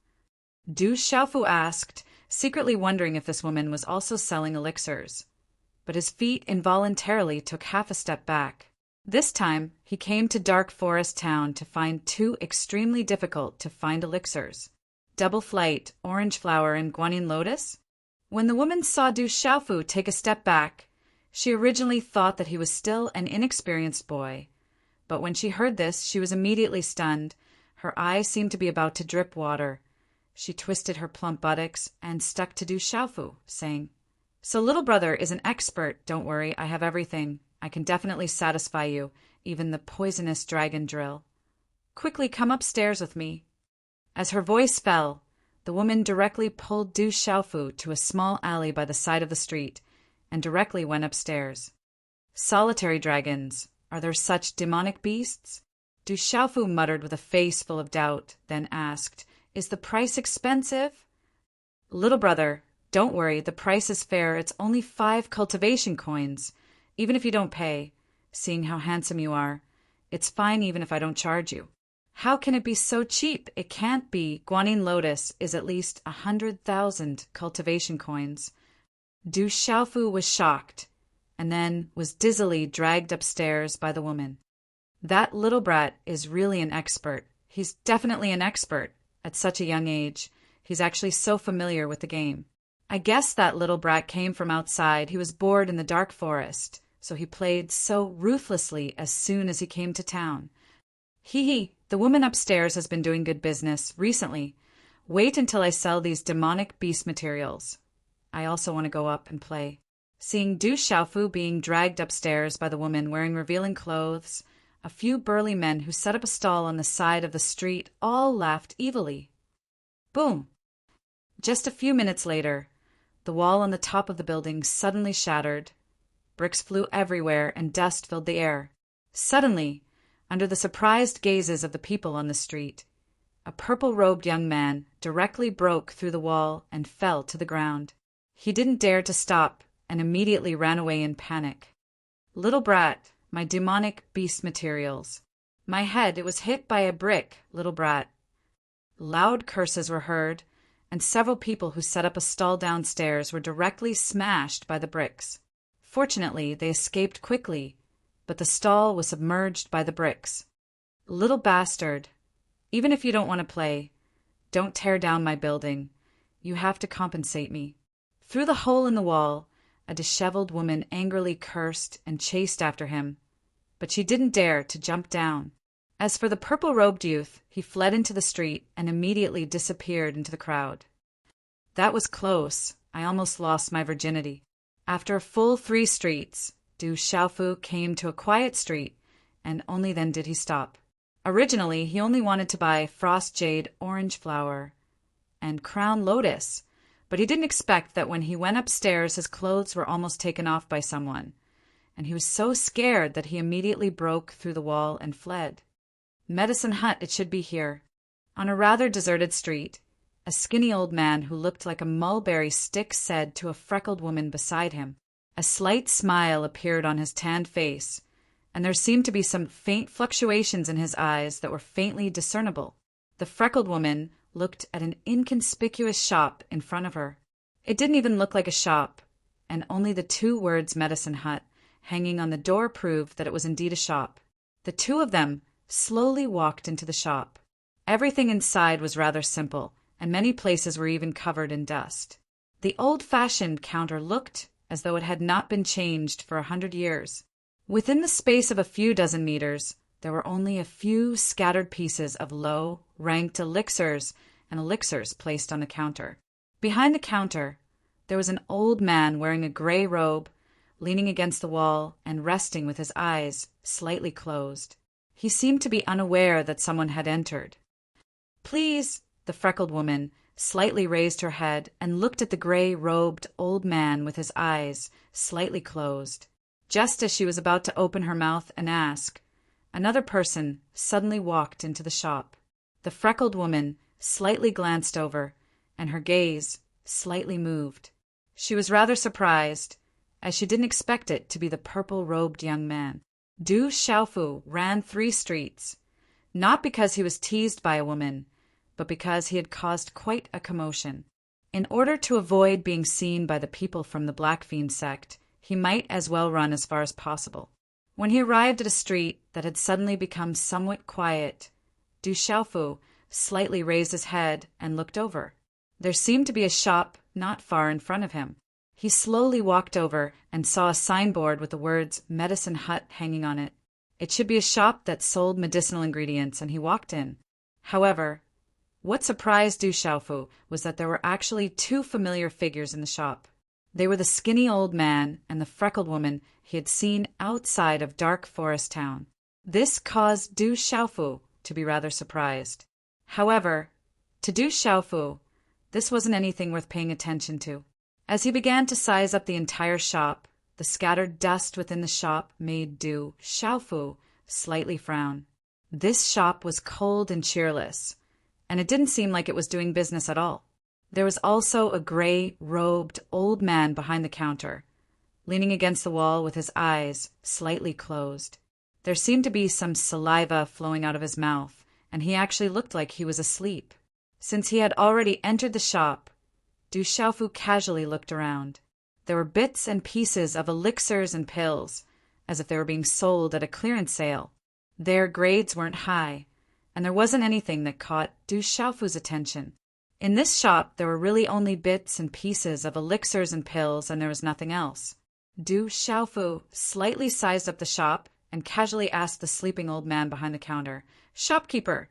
Du Xiaofu asked, secretly wondering if this woman was also selling elixirs. But his feet involuntarily took half a step back. This time, he came to Dark Forest Town to find two extremely difficult to find elixirs: Double Flight, Orange Flower, and Guanyin Lotus. When the woman saw Du Xiaofu take a step back, she originally thought that he was still an inexperienced boy. But when she heard this, she was immediately stunned. Her eyes seemed to be about to drip water. She twisted her plump buttocks and stuck to Du Xiaofu, saying, So little brother is an expert. Don't worry, I have everything. I can definitely satisfy you, even the poisonous dragon drill. Quickly come upstairs with me. As her voice fell, the woman directly pulled Du Xiaofu to a small alley by the side of the street and directly went upstairs. Solitary dragons, are there such demonic beasts? Du Xiaofu muttered with a face full of doubt, then asked, Is the price expensive? Little brother, don't worry, the price is fair. It's only 5 cultivation coins, even if you don't pay. Seeing how handsome you are, it's fine even if I don't charge you. How can it be so cheap? It can't be. Guanyin Lotus is at least 100,000 cultivation coins. Du Xiaofu was shocked, and then was dizzily dragged upstairs by the woman. That little brat is really an expert. He's definitely an expert. At such a young age, he's actually so familiar with the game. I guess that little brat came from outside. He was bored in the dark forest, so he played so ruthlessly as soon as he came to town. Hee, the woman upstairs has been doing good business recently. Wait until I sell these demonic beast materials. I also want to go up and play. Seeing Du Xiaofu being dragged upstairs by the woman wearing revealing clothes, a few burly men who set up a stall on the side of the street all laughed evilly. Boom! Just a few minutes later, the wall on the top of the building suddenly shattered. Bricks flew everywhere and dust filled the air. Suddenly, under the surprised gazes of the people on the street, a purple-robed young man directly broke through the wall and fell to the ground. He didn't dare to stop and immediately ran away in panic. Little brat, my demonic beast materials. My head, it was hit by a brick, little brat. Loud curses were heard, and several people who set up a stall downstairs were directly smashed by the bricks. Fortunately, they escaped quickly, but the stall was submerged by the bricks. Little bastard, even if you don't want to play, don't tear down my building. You have to compensate me. Through the hole in the wall, a disheveled woman angrily cursed and chased after him, but she didn't dare to jump down. As for the purple-robed youth, he fled into the street and immediately disappeared into the crowd. That was close. I almost lost my virginity. After a full 3 streets, Du Xiaofu came to a quiet street, and only then did he stop. Originally, he only wanted to buy frost jade, orange flower, and crown lotus, But he didn't expect that when he went upstairs his clothes were almost taken off by someone, and he was so scared that he immediately broke through the wall and fled. Medicine Hut, it should be here. On a rather deserted street, a skinny old man who looked like a mulberry stick said to a freckled woman beside him. A slight smile appeared on his tanned face, and there seemed to be some faint fluctuations in his eyes that were faintly discernible. The freckled woman looked at an inconspicuous shop in front of her. It didn't even look like a shop, and only the 2 words Medicine Hut hanging on the door proved that it was indeed a shop. The 2 of them slowly walked into the shop. Everything inside was rather simple, and many places were even covered in dust. The old-fashioned counter looked as though it had not been changed for 100 years. Within the space of a few dozen meters, there were only a few scattered pieces of low, ranked elixirs and elixirs placed on the counter. Behind the counter, there was an old man wearing a gray robe, leaning against the wall and resting with his eyes slightly closed. He seemed to be unaware that someone had entered. "Please," the freckled woman slightly raised her head and looked at the gray-robed old man with his eyes slightly closed. Just as she was about to open her mouth and ask, another person suddenly walked into the shop. The freckled woman slightly glanced over, and her gaze slightly moved. She was rather surprised, as she didn't expect it to be the purple-robed young man. Du Xiaofu ran 3 streets, not because he was teased by a woman, but because he had caused quite a commotion. In order to avoid being seen by the people from the Black Fiend sect, he might as well run as far as possible. When he arrived at a street that had suddenly become somewhat quiet, Du Xiaofu slightly raised his head and looked over. There seemed to be a shop not far in front of him. He slowly walked over and saw a signboard with the words Medicine Hut hanging on it. It should be a shop that sold medicinal ingredients, and he walked in. However, what surprised Du Xiaofu was that there were actually 2 familiar figures in the shop. They were the skinny old man and the freckled woman he had seen outside of Dark Forest Town. This caused Du Xiaofu to be rather surprised. However, to Du Xiaofu, this wasn't anything worth paying attention to. As he began to size up the entire shop, the scattered dust within the shop made Du Xiaofu slightly frown. This shop was cold and cheerless, and it didn't seem like it was doing business at all. There was also a gray-robed old man behind the counter, leaning against the wall with his eyes slightly closed. There seemed to be some saliva flowing out of his mouth, and he actually looked like he was asleep. Since he had already entered the shop, Du Xiaofu casually looked around. There were bits and pieces of elixirs and pills, as if they were being sold at a clearance sale. Their grades weren't high, and there wasn't anything that caught Du Xiaofu's attention. In this shop, there were really only bits and pieces of elixirs and pills, and there was nothing else. Du Xiaofu slightly sized up the shop and casually asked the sleeping old man behind the counter, "Shopkeeper,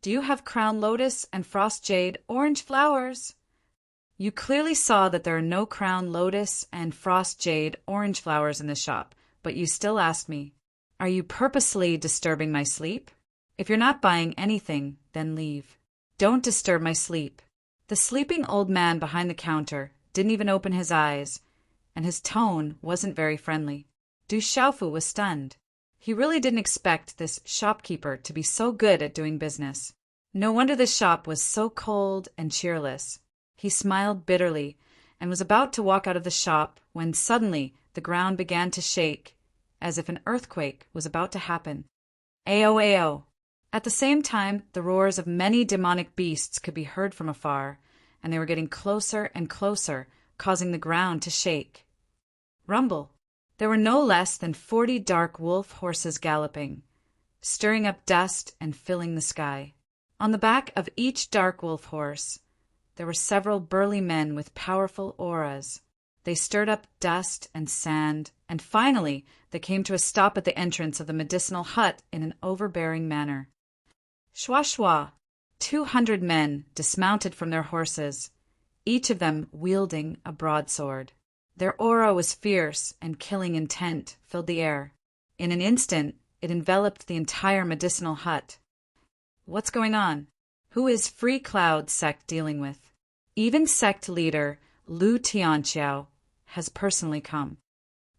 do you have crown lotus and frost jade orange flowers?" You clearly saw that there are no crown lotus and frost jade orange flowers in this shop, but you still asked me. Are you purposely disturbing my sleep? If you're not buying anything, then leave. Don't disturb my sleep. The sleeping old man behind the counter didn't even open his eyes, and his tone wasn't very friendly. Du Xiaofu was stunned. He really didn't expect this shopkeeper to be so good at doing business. No wonder this shop was so cold and cheerless. He smiled bitterly and was about to walk out of the shop when suddenly the ground began to shake, as if an earthquake was about to happen. Ao ao. At the same time, the roars of many demonic beasts could be heard from afar, and they were getting closer and closer, causing the ground to shake. Rumble. There were no less than 40 dark wolf horses galloping, stirring up dust and filling the sky. On the back of each dark wolf horse, there were several burly men with powerful auras. They stirred up dust and sand, and finally they came to a stop at the entrance of the medicinal hut in an overbearing manner. Shwa shwa. 200 men dismounted from their horses, each of them wielding a broadsword. Their aura was fierce, and killing intent filled the air. In an instant, it enveloped the entire medicinal hut. What's going on? Who is Free Cloud sect dealing with? Even sect leader Lu Tianqiao has personally come.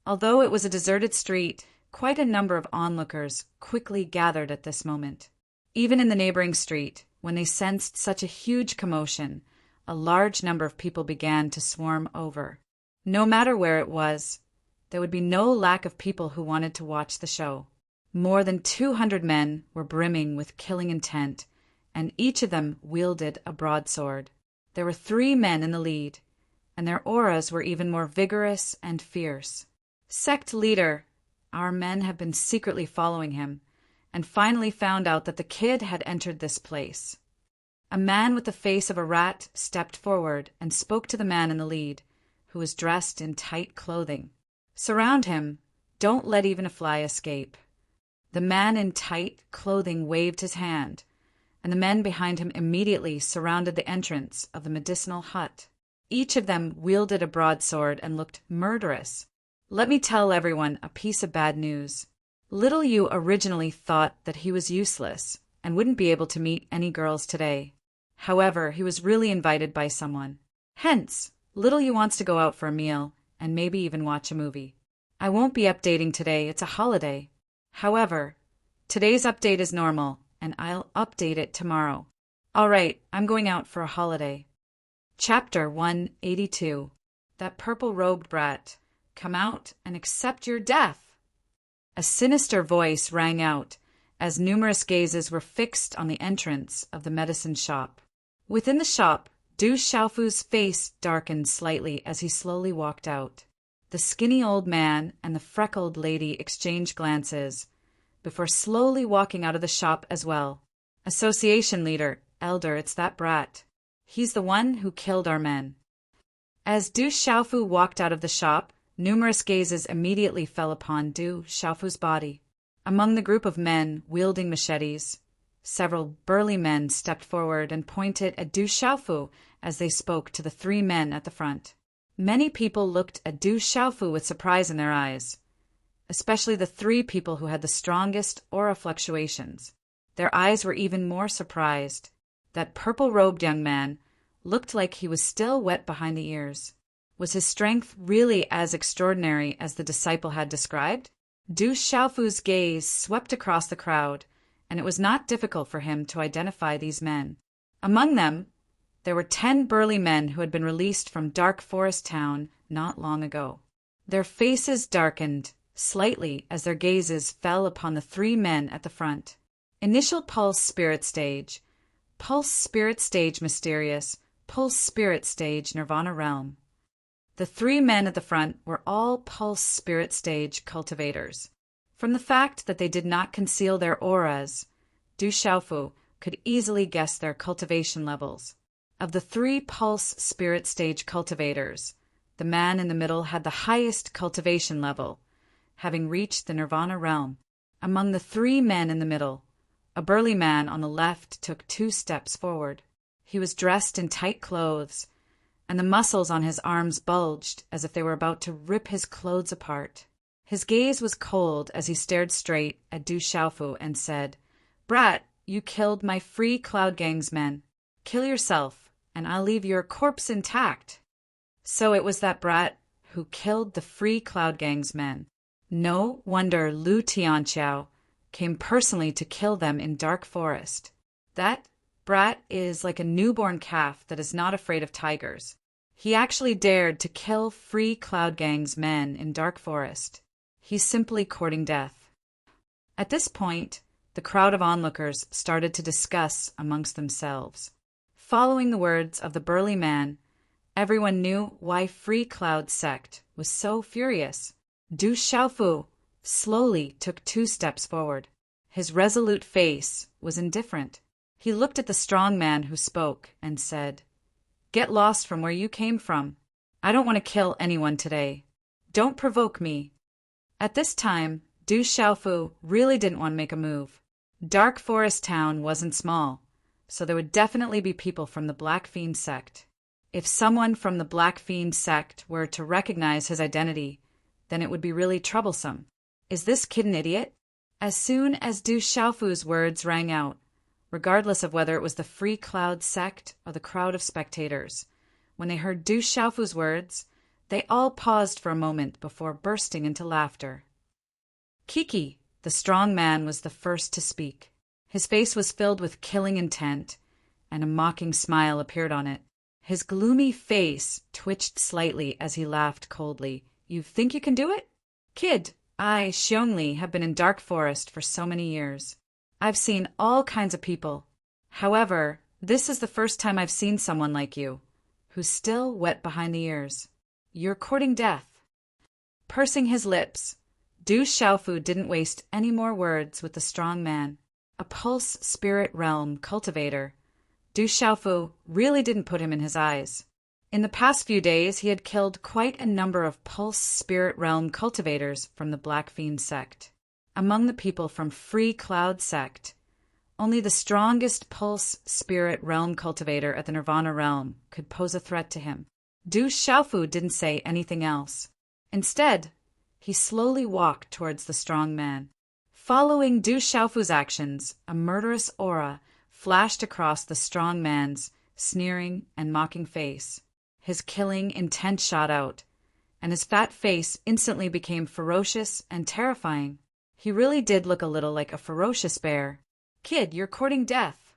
Although it was a deserted street, quite a number of onlookers quickly gathered at this moment. Even in the neighboring street, when they sensed such a huge commotion, a large number of people began to swarm over. No matter where it was, there would be no lack of people who wanted to watch the show. More than 200 men were brimming with killing intent, and each of them wielded a broadsword. There were 3 men in the lead, and their auras were even more vigorous and fierce. Sect leader, our men have been secretly following him, and finally found out that the kid had entered this place. A man with the face of a rat stepped forward and spoke to the man in the lead, who was dressed in tight clothing. Surround him. Don't let even a fly escape. The man in tight clothing waved his hand, and the men behind him immediately surrounded the entrance of the medicinal hut. Each of them wielded a broadsword and looked murderous. Let me tell everyone a piece of bad news. Little Yu originally thought that he was useless and wouldn't be able to meet any girls today. However, he was really invited by someone. Hence, Little Yu wants to go out for a meal and maybe even watch a movie. I won't be updating today, it's a holiday. However, today's update is normal, and I'll update it tomorrow. All right, I'm going out for a holiday. Chapter 182. That purple-robed brat, come out and accept your death. A sinister voice rang out as numerous gazes were fixed on the entrance of the medicine shop. Within the shop, Du Xiaofu's face darkened slightly as he slowly walked out. The skinny old man and the freckled lady exchanged glances before slowly walking out of the shop as well. Association leader, elder, it's that brat. He's the one who killed our men. As Du Xiaofu walked out of the shop, numerous gazes immediately fell upon Du Xiaofu's body. Among the group of men wielding machetes, several burly men stepped forward and pointed at Du Xiaofu as they spoke to the 3 men at the front. Many people looked at Du Xiaofu with surprise in their eyes, especially the 3 people who had the strongest aura fluctuations. Their eyes were even more surprised. That purple-robed young man looked like he was still wet behind the ears. Was his strength really as extraordinary as the disciple had described? Du Xiaofu's gaze swept across the crowd, and it was not difficult for him to identify these men. Among them, there were 10 burly men who had been released from Dark Forest Town not long ago. Their faces darkened slightly as their gazes fell upon the 3 men at the front. Initial Pulse Spirit Stage, Pulse Spirit Stage Mysterious, Pulse Spirit Stage Nirvana Realm. The 3 men at the front were all Pulse Spirit Stage cultivators. From the fact that they did not conceal their auras, Du Xiaofu could easily guess their cultivation levels. Of the 3 Pulse Spirit Stage cultivators, the man in the middle had the highest cultivation level, having reached the Nirvana Realm. Among the 3 men in the middle, a burly man on the left took 2 steps forward. He was dressed in tight clothes, and the muscles on his arms bulged as if they were about to rip his clothes apart. His gaze was cold as he stared straight at Du Xiaofu and said, "Brat, you killed my Free Cloud Gang's men. Kill yourself, and I'll leave your corpse intact." So it was that brat who killed the Free Cloud Gang's men. No wonder Lu Tianqiao came personally to kill them in Dark Forest. That brat is like a newborn calf that is not afraid of tigers. He actually dared to kill Free Cloud Gang's men in Dark Forest. He's simply courting death. At this point, the crowd of onlookers started to discuss amongst themselves. Following the words of the burly man, everyone knew why Free Cloud sect was so furious. Du Xiaofu slowly took 2 steps forward. His resolute face was indifferent. He looked at the strong man who spoke and said, "Get lost from where you came from. I don't want to kill anyone today. Don't provoke me." At this time, Du Xiaofu really didn't want to make a move. Dark Forest Town wasn't small, so there would definitely be people from the Black Fiend sect. If someone from the Black Fiend sect were to recognize his identity, then it would be really troublesome. Is this kid an idiot? As soon as Du Xiaofu's words rang out, regardless of whether it was the Free Cloud sect or the crowd of spectators, When they heard Du Xiaofu's words, they all paused for a moment before bursting into laughter. Kiki, the strong man, was the first to speak. His face was filled with killing intent, and a mocking smile appeared on it. His gloomy face twitched slightly as he laughed coldly. You think you can do it? Kid, I, Xiongli, have been in Dark Forest for so many years. I've seen all kinds of people. However, this is the first time I've seen someone like you, who's still wet behind the ears. You're courting death. Pursing his lips, Du Xiaofu didn't waste any more words with the strong man, a pulse spirit realm cultivator. Du Xiaofu really didn't put him in his eyes. In the past few days, he had killed quite a number of pulse spirit realm cultivators from the Black Fiend sect. Among the people from Free Cloud sect, only the strongest pulse spirit realm cultivator at the Nirvana realm could pose a threat to him. Du Xiaofu didn't say anything else. Instead, he slowly walked towards the strong man. Following Du Xiaofu's actions, a murderous aura flashed across the strong man's sneering and mocking face. His killing intent shot out, and his fat face instantly became ferocious and terrifying. He really did look a little like a ferocious bear. Kid, you're courting death.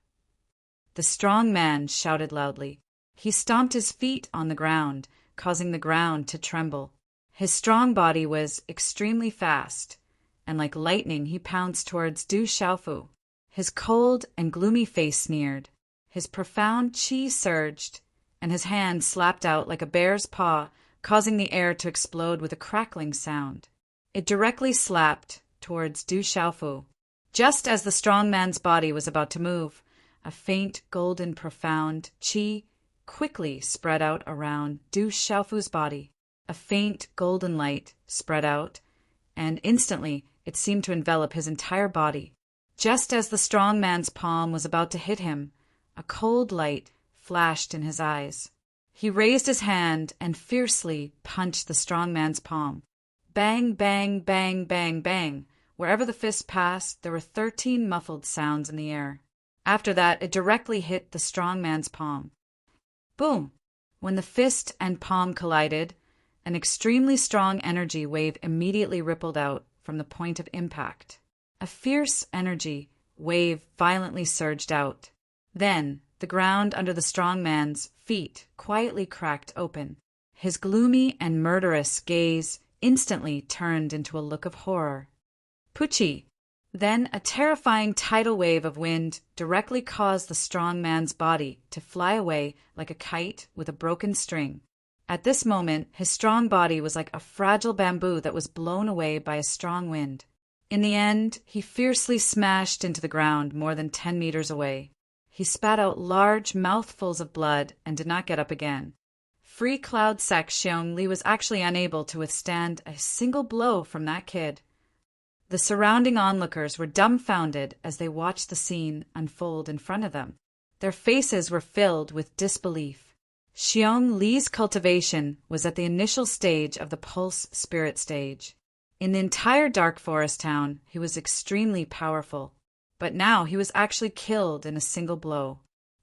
The strong man shouted loudly. He stomped his feet on the ground, causing the ground to tremble. His strong body was extremely fast, and like lightning he pounced towards Du Xiaofu. His cold and gloomy face sneered. His profound qi surged, and his hand slapped out like a bear's paw, causing the air to explode with a crackling sound. It directly slapped towards Du Xiaofu. Just as the strong man's body was about to move, a faint golden profound qi quickly spread out around Du Xiaofu's body. A faint golden light spread out, and instantly it seemed to envelop his entire body. Just as the strong man's palm was about to hit him, a cold light flashed in his eyes. He raised his hand and fiercely punched the strong man's palm. Bang, bang, bang, bang, bang. Wherever the fist passed, there were 13 muffled sounds in the air. After that, it directly hit the strong man's palm. Boom! When the fist and palm collided, an extremely strong energy wave immediately rippled out from the point of impact. A fierce energy wave violently surged out. Then, the ground under the strong man's feet quietly cracked open. His gloomy and murderous gaze instantly turned into a look of horror. Pucci! Then a terrifying tidal wave of wind directly caused the strong man's body to fly away like a kite with a broken string. At this moment, his strong body was like a fragile bamboo that was blown away by a strong wind. In the end, he fiercely smashed into the ground more than 10 meters away. He spat out large mouthfuls of blood and did not get up again. Free Cloud Sect Xiongli was actually unable to withstand a single blow from that kid. The surrounding onlookers were dumbfounded as they watched the scene unfold in front of them. Their faces were filled with disbelief. Xiong Li's cultivation was at the initial stage of the Pulse Spirit stage. In the entire Dark Forest town, he was extremely powerful, but now he was actually killed in a single blow.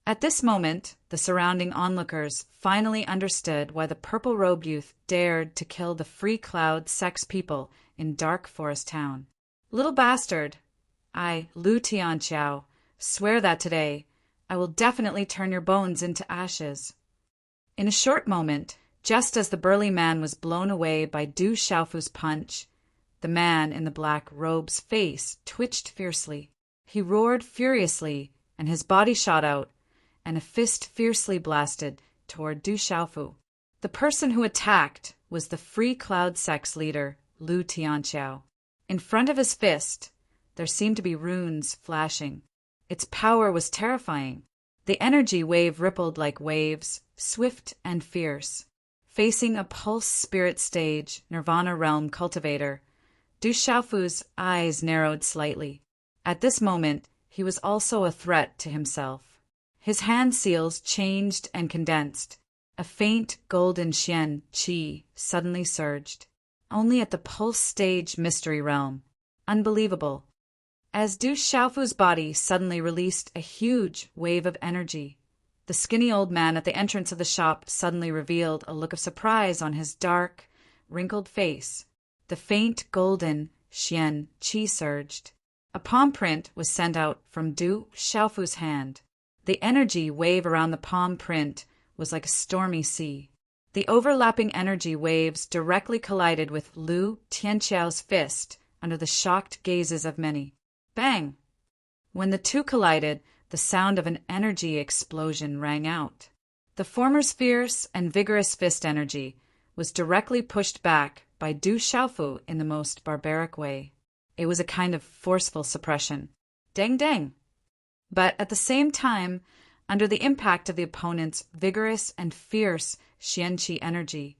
At this moment, the surrounding onlookers finally understood why the purple-robed youth dared to kill the Free Cloud Sect's people in Dark Forest town. Little bastard, I, Lu Tianqiao, swear that today I will definitely turn your bones into ashes. In a short moment, just as the burly man was blown away by Du Xiaofu's punch, the man in the black robe's face twitched fiercely. He roared furiously, and his body shot out, and a fist fiercely blasted toward Du Xiaofu. The person who attacked was the Free Cloud Sect's leader, Lu Tianqiao. In front of his fist, there seemed to be runes flashing. Its power was terrifying. The energy wave rippled like waves, swift and fierce. Facing a pulse spirit stage Nirvana realm cultivator, Du Xiaofu's eyes narrowed slightly. At this moment, he was also a threat to himself. His hand seals changed and condensed. A faint golden xian qi suddenly surged. Only at the pulse stage mystery realm. Unbelievable. As Du Xiaofu's body suddenly released a huge wave of energy, The skinny old man at the entrance of the shop suddenly revealed a look of surprise on his dark, wrinkled face. The faint golden xian qi surged. A palm print was sent out from Du Xiaofu's hand. The energy wave around the palm print was like a stormy sea. The overlapping energy waves directly collided with Lu Tianqiao's fist under the shocked gazes of many. Bang! When the two collided, the sound of an energy explosion rang out. The former's fierce and vigorous fist energy was directly pushed back by Du Xiaofu in the most barbaric way. It was a kind of forceful suppression. Dang dang! But at the same time, under the impact of the opponent's vigorous and fierce xianqi energy,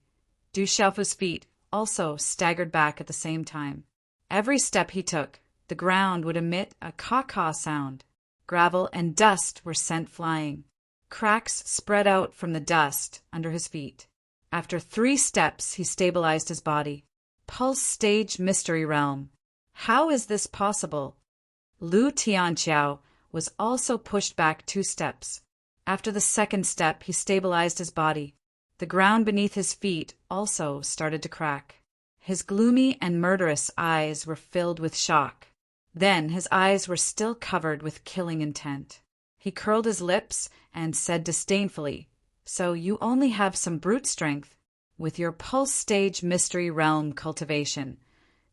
Du Xiaofu's feet also staggered back at the same time. Every step he took, the ground would emit a caw-caw sound. Gravel and dust were sent flying. Cracks spread out from the dust under his feet. After 3 steps, he stabilized his body. Pulse stage mystery realm. How is this possible? Lu Tianqiao was also pushed back 2 steps. After the 2nd step, he stabilized his body. The ground beneath his feet also started to crack. His gloomy and murderous eyes were filled with shock. Then his eyes were still covered with killing intent. He curled his lips and said disdainfully, "So you only have some brute strength? With your pulse stage mystery realm cultivation,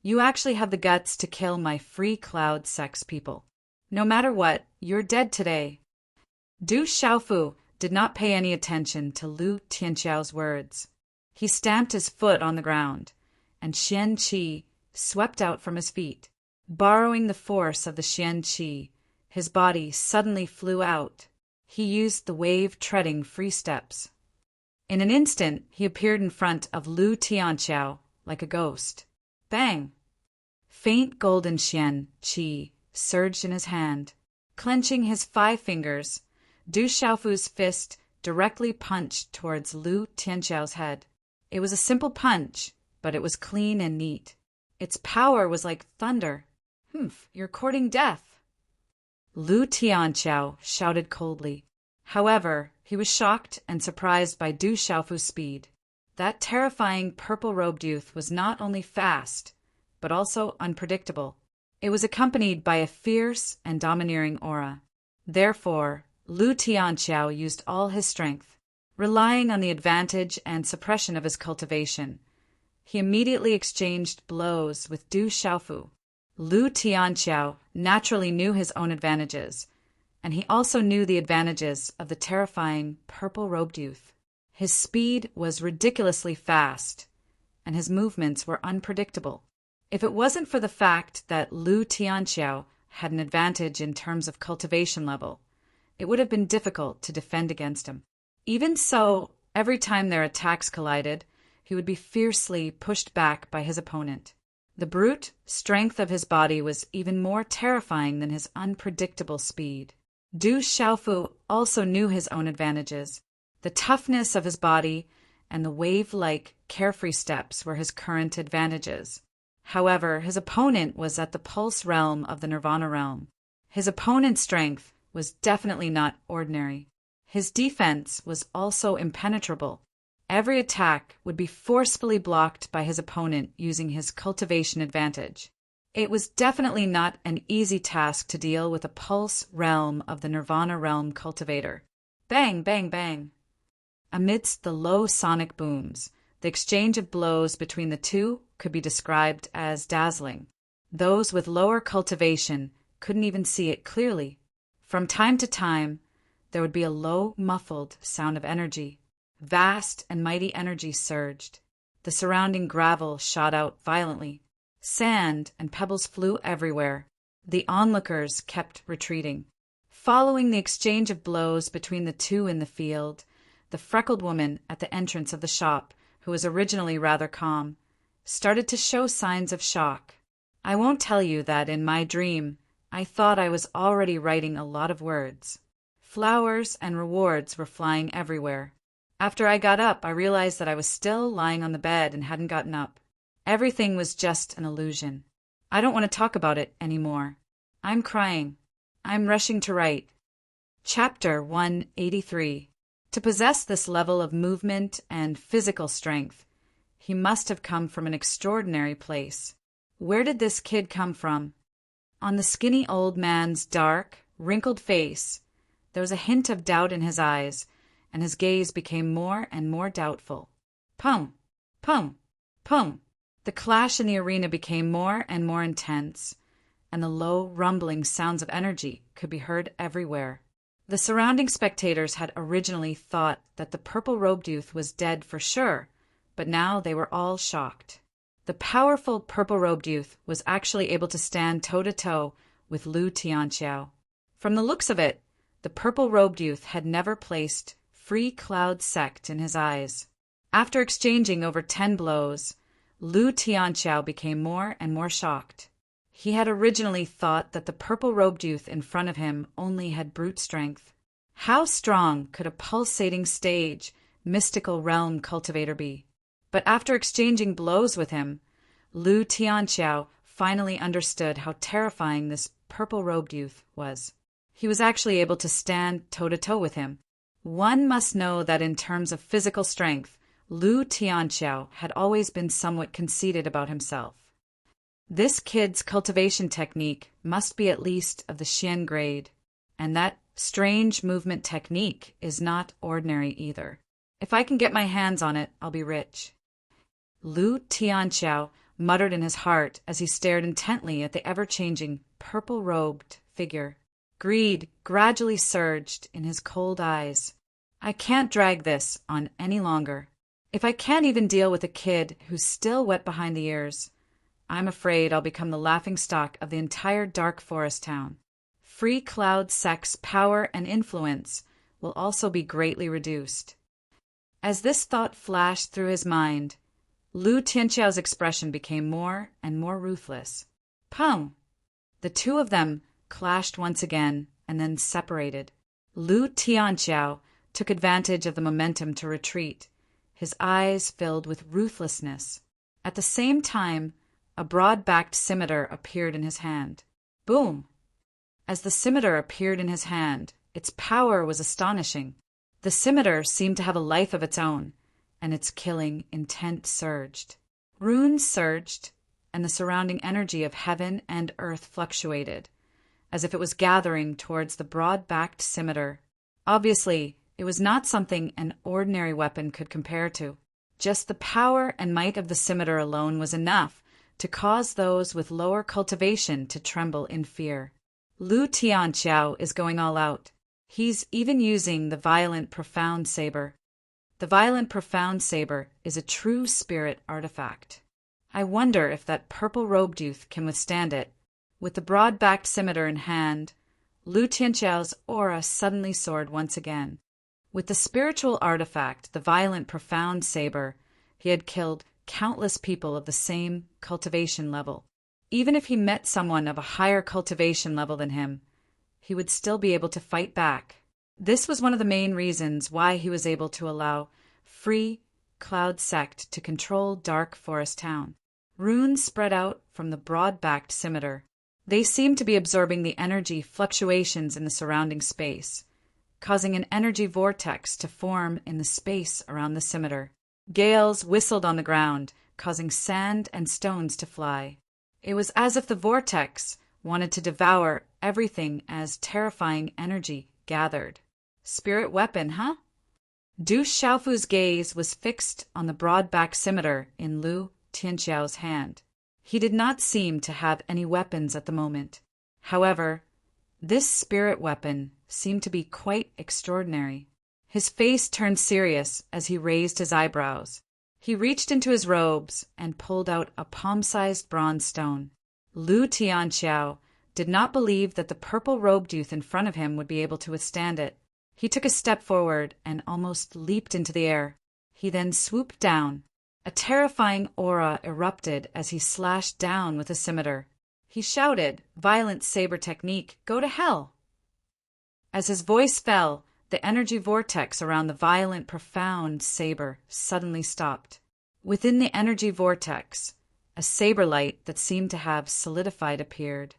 you actually have the guts to kill my free cloud sex people. No matter what, you're dead today." Du Xiaofu did not pay any attention to Lu Tianqiao's words. He stamped his foot on the ground, and xian qi swept out from his feet. Borrowing the force of the xian qi, his body suddenly flew out. He used the wave-treading free steps. In an instant, he appeared in front of Lu Tianqiao like a ghost. Bang! Faint golden xian qi surged in his hand. Clenching his 5 fingers, Du Xiaofu's fist directly punched towards Lu Tianqiao's head. It was a simple punch, but it was clean and neat. Its power was like thunder. You're courting death." Lu Tianqiao shouted coldly. However, he was shocked and surprised by Du Xiaofu's speed. That terrifying purple-robed youth was not only fast, but also unpredictable. It was accompanied by a fierce and domineering aura. Therefore, Lu Tianqiao used all his strength. Relying on the advantage and suppression of his cultivation, he immediately exchanged blows with Du Xiaofu. Lu Tianqiao naturally knew his own advantages, and he also knew the advantages of the terrifying purple-robed youth. His speed was ridiculously fast, and his movements were unpredictable. If it wasn't for the fact that Lu Tianqiao had an advantage in terms of cultivation level, it would have been difficult to defend against him. Even so, every time their attacks collided, he would be fiercely pushed back by his opponent. The brute strength of his body was even more terrifying than his unpredictable speed. Du Xiaofu also knew his own advantages. The toughness of his body and the wave-like, carefree steps were his current advantages. However, his opponent was at the pulse realm of the nirvana realm. His opponent's strength was definitely not ordinary. His defense was also impenetrable. Every attack would be forcefully blocked by his opponent using his cultivation advantage. It was definitely not an easy task to deal with a pulse realm of the nirvana realm cultivator. Bang, bang, bang. Amidst the low sonic booms, the exchange of blows between the two could be described as dazzling. Those with lower cultivation couldn't even see it clearly. From time to time, there would be a low, muffled sound of energy. Vast and mighty energy surged. The surrounding gravel shot out violently. Sand and pebbles flew everywhere. The onlookers kept retreating. Following the exchange of blows between the two in the field, the freckled woman at the entrance of the shop, who was originally rather calm, started to show signs of shock. I won't tell you that in my dream, I thought I was already writing a lot of words. Flowers and rewards were flying everywhere. After I got up, I realized that I was still lying on the bed and hadn't gotten up. Everything was just an illusion. I don't want to talk about it anymore. I'm crying. I'm rushing to write. Chapter 183. To possess this level of movement and physical strength, he must have come from an extraordinary place. Where did this kid come from? On the skinny old man's dark, wrinkled face, there was a hint of doubt in his eyes, and his gaze became more and more doubtful. Pum! Pum! Pum! The clash in the arena became more and more intense, and the low, rumbling sounds of energy could be heard everywhere. The surrounding spectators had originally thought that the purple-robed youth was dead for sure, but now they were all shocked. The powerful purple-robed youth was actually able to stand toe-to-toe with Lu Tianqiao. From the looks of it, the purple-robed youth had never placed Free Cloud Sect in his eyes. After exchanging over 10 blows, Lu Tianqiao became more and more shocked. He had originally thought that the purple-robed youth in front of him only had brute strength. How strong could a pulsating stage, mystical realm cultivator be? But after exchanging blows with him, Lu Tianqiao finally understood how terrifying this purple-robed youth was. He was actually able to stand toe-to-toe with him. One must know that in terms of physical strength, Lu Tianqiao had always been somewhat conceited about himself. This kid's cultivation technique must be at least of the Xian grade, and that strange movement technique is not ordinary either. If I can get my hands on it, I'll be rich. Lu Tianqiao muttered in his heart as he stared intently at the ever-changing, purple-robed figure. Greed gradually surged in his cold eyes. I can't drag this on any longer. If I can't even deal with a kid who's still wet behind the ears, I'm afraid I'll become the laughingstock of the entire dark forest town. Free Cloud Sect's power and influence will also be greatly reduced. As this thought flashed through his mind, Lu Tianqiao's expression became more and more ruthless. Pum! The two of them clashed once again and then separated. Lu Tianqiao took advantage of the momentum to retreat, his eyes filled with ruthlessness. At the same time, a broad-backed scimitar appeared in his hand. Boom! As the scimitar appeared in his hand, its power was astonishing. The scimitar seemed to have a life of its own, and its killing intent surged. Runes surged, and the surrounding energy of heaven and earth fluctuated, as if it was gathering towards the broad-backed scimitar. Obviously, it was not something an ordinary weapon could compare to. Just the power and might of the scimitar alone was enough to cause those with lower cultivation to tremble in fear. Lu Tianqiao is going all out. He's even using the Violent Profound Saber. The Violent Profound Saber is a true spirit artifact. I wonder if that purple-robed youth can withstand it. With the broad-backed scimitar in hand, Lu Tianqiao's aura suddenly soared once again. With the spiritual artifact, the Violent Profound Saber, he had killed countless people of the same cultivation level. Even if he met someone of a higher cultivation level than him, he would still be able to fight back. This was one of the main reasons why he was able to allow Free Cloud Sect to control Dark Forest Town. Runes spread out from the broad-backed scimitar. They seemed to be absorbing the energy fluctuations in the surrounding space, causing an energy vortex to form in the space around the scimitar. Gales whistled on the ground, causing sand and stones to fly. It was as if the vortex wanted to devour everything as terrifying energy gathered. Spirit weapon, huh? Du Xiaofu's gaze was fixed on the broad-backed scimitar in Lu Tianqiao's hand. He did not seem to have any weapons at the moment. However, this spirit weapon seemed to be quite extraordinary. His face turned serious as he raised his eyebrows. He reached into his robes and pulled out a palm-sized bronze stone. Lu Tianqiao did not believe that the purple-robed youth in front of him would be able to withstand it. He took a step forward and almost leaped into the air. He then swooped down. A terrifying aura erupted as he slashed down with a scimitar. He shouted, "Violent saber technique, go to hell!" As his voice fell, the energy vortex around the Violent Profound Saber suddenly stopped. Within the energy vortex, a saber light that seemed to have solidified appeared.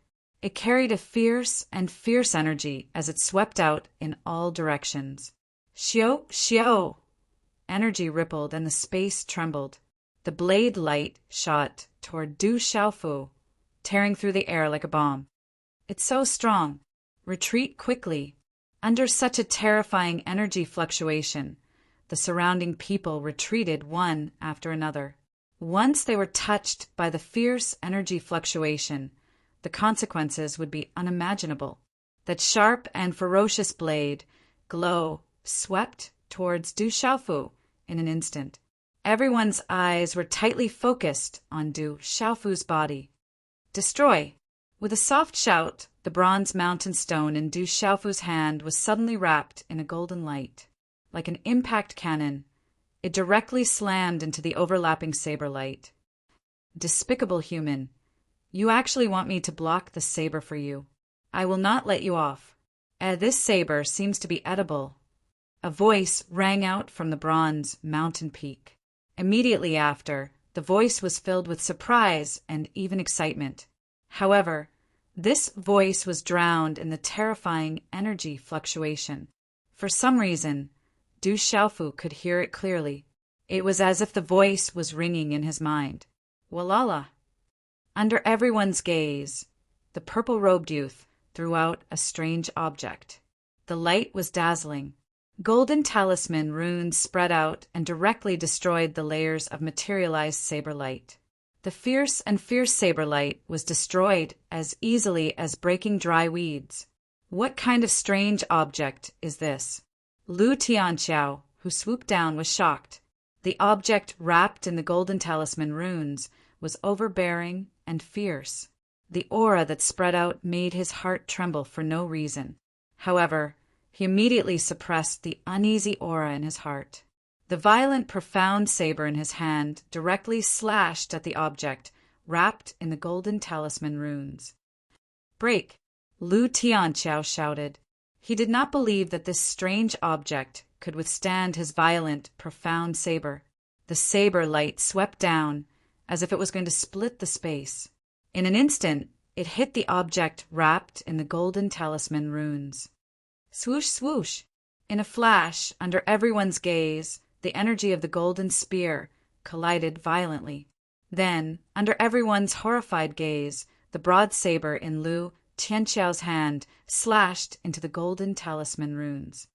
It carried a fierce energy as it swept out in all directions. Xiao, xiao! Energy rippled and the space trembled. The blade light shot toward Du Xiaofu, tearing through the air like a bomb. It's so strong. Retreat quickly. Under such a terrifying energy fluctuation, the surrounding people retreated one after another. Once they were touched by the fierce energy fluctuation, the consequences would be unimaginable. That sharp and ferocious blade, glow, swept towards Du Xiaofu in an instant. Everyone's eyes were tightly focused on Du Xiaofu's body. Destroy! With a soft shout, the bronze mountain stone in Du Xiaofu's hand was suddenly wrapped in a golden light. Like an impact cannon, it directly slammed into the overlapping saber light. Despicable human, you actually want me to block the saber for you. I will not let you off. This saber seems to be edible. A voice rang out from the bronze mountain peak. Immediately after, the voice was filled with surprise and even excitement. However, this voice was drowned in the terrifying energy fluctuation. For some reason, Du Xiaofu could hear it clearly. It was as if the voice was ringing in his mind. Walala! Under everyone's gaze, the purple-robed youth threw out a strange object. The light was dazzling. Golden talisman runes spread out and directly destroyed the layers of materialized saber light. The fierce saber light was destroyed as easily as breaking dry weeds. What kind of strange object is this? Lu Tianxiao, who swooped down, was shocked. The object wrapped in the golden talisman runes was overbearing and fierce. The aura that spread out made his heart tremble for no reason. However, he immediately suppressed the uneasy aura in his heart. The violent, profound saber in his hand directly slashed at the object wrapped in the golden talisman runes. Break! Lu Tianxiao shouted. He did not believe that this strange object could withstand his violent, profound saber. The saber light swept down as if it was going to split the space. In an instant, it hit the object wrapped in the golden talisman runes. Swoosh, swoosh! In a flash, under everyone's gaze, the energy of the golden spear collided violently. Then, under everyone's horrified gaze, the broad saber in Lu Tianxiao's hand slashed into the golden talisman runes.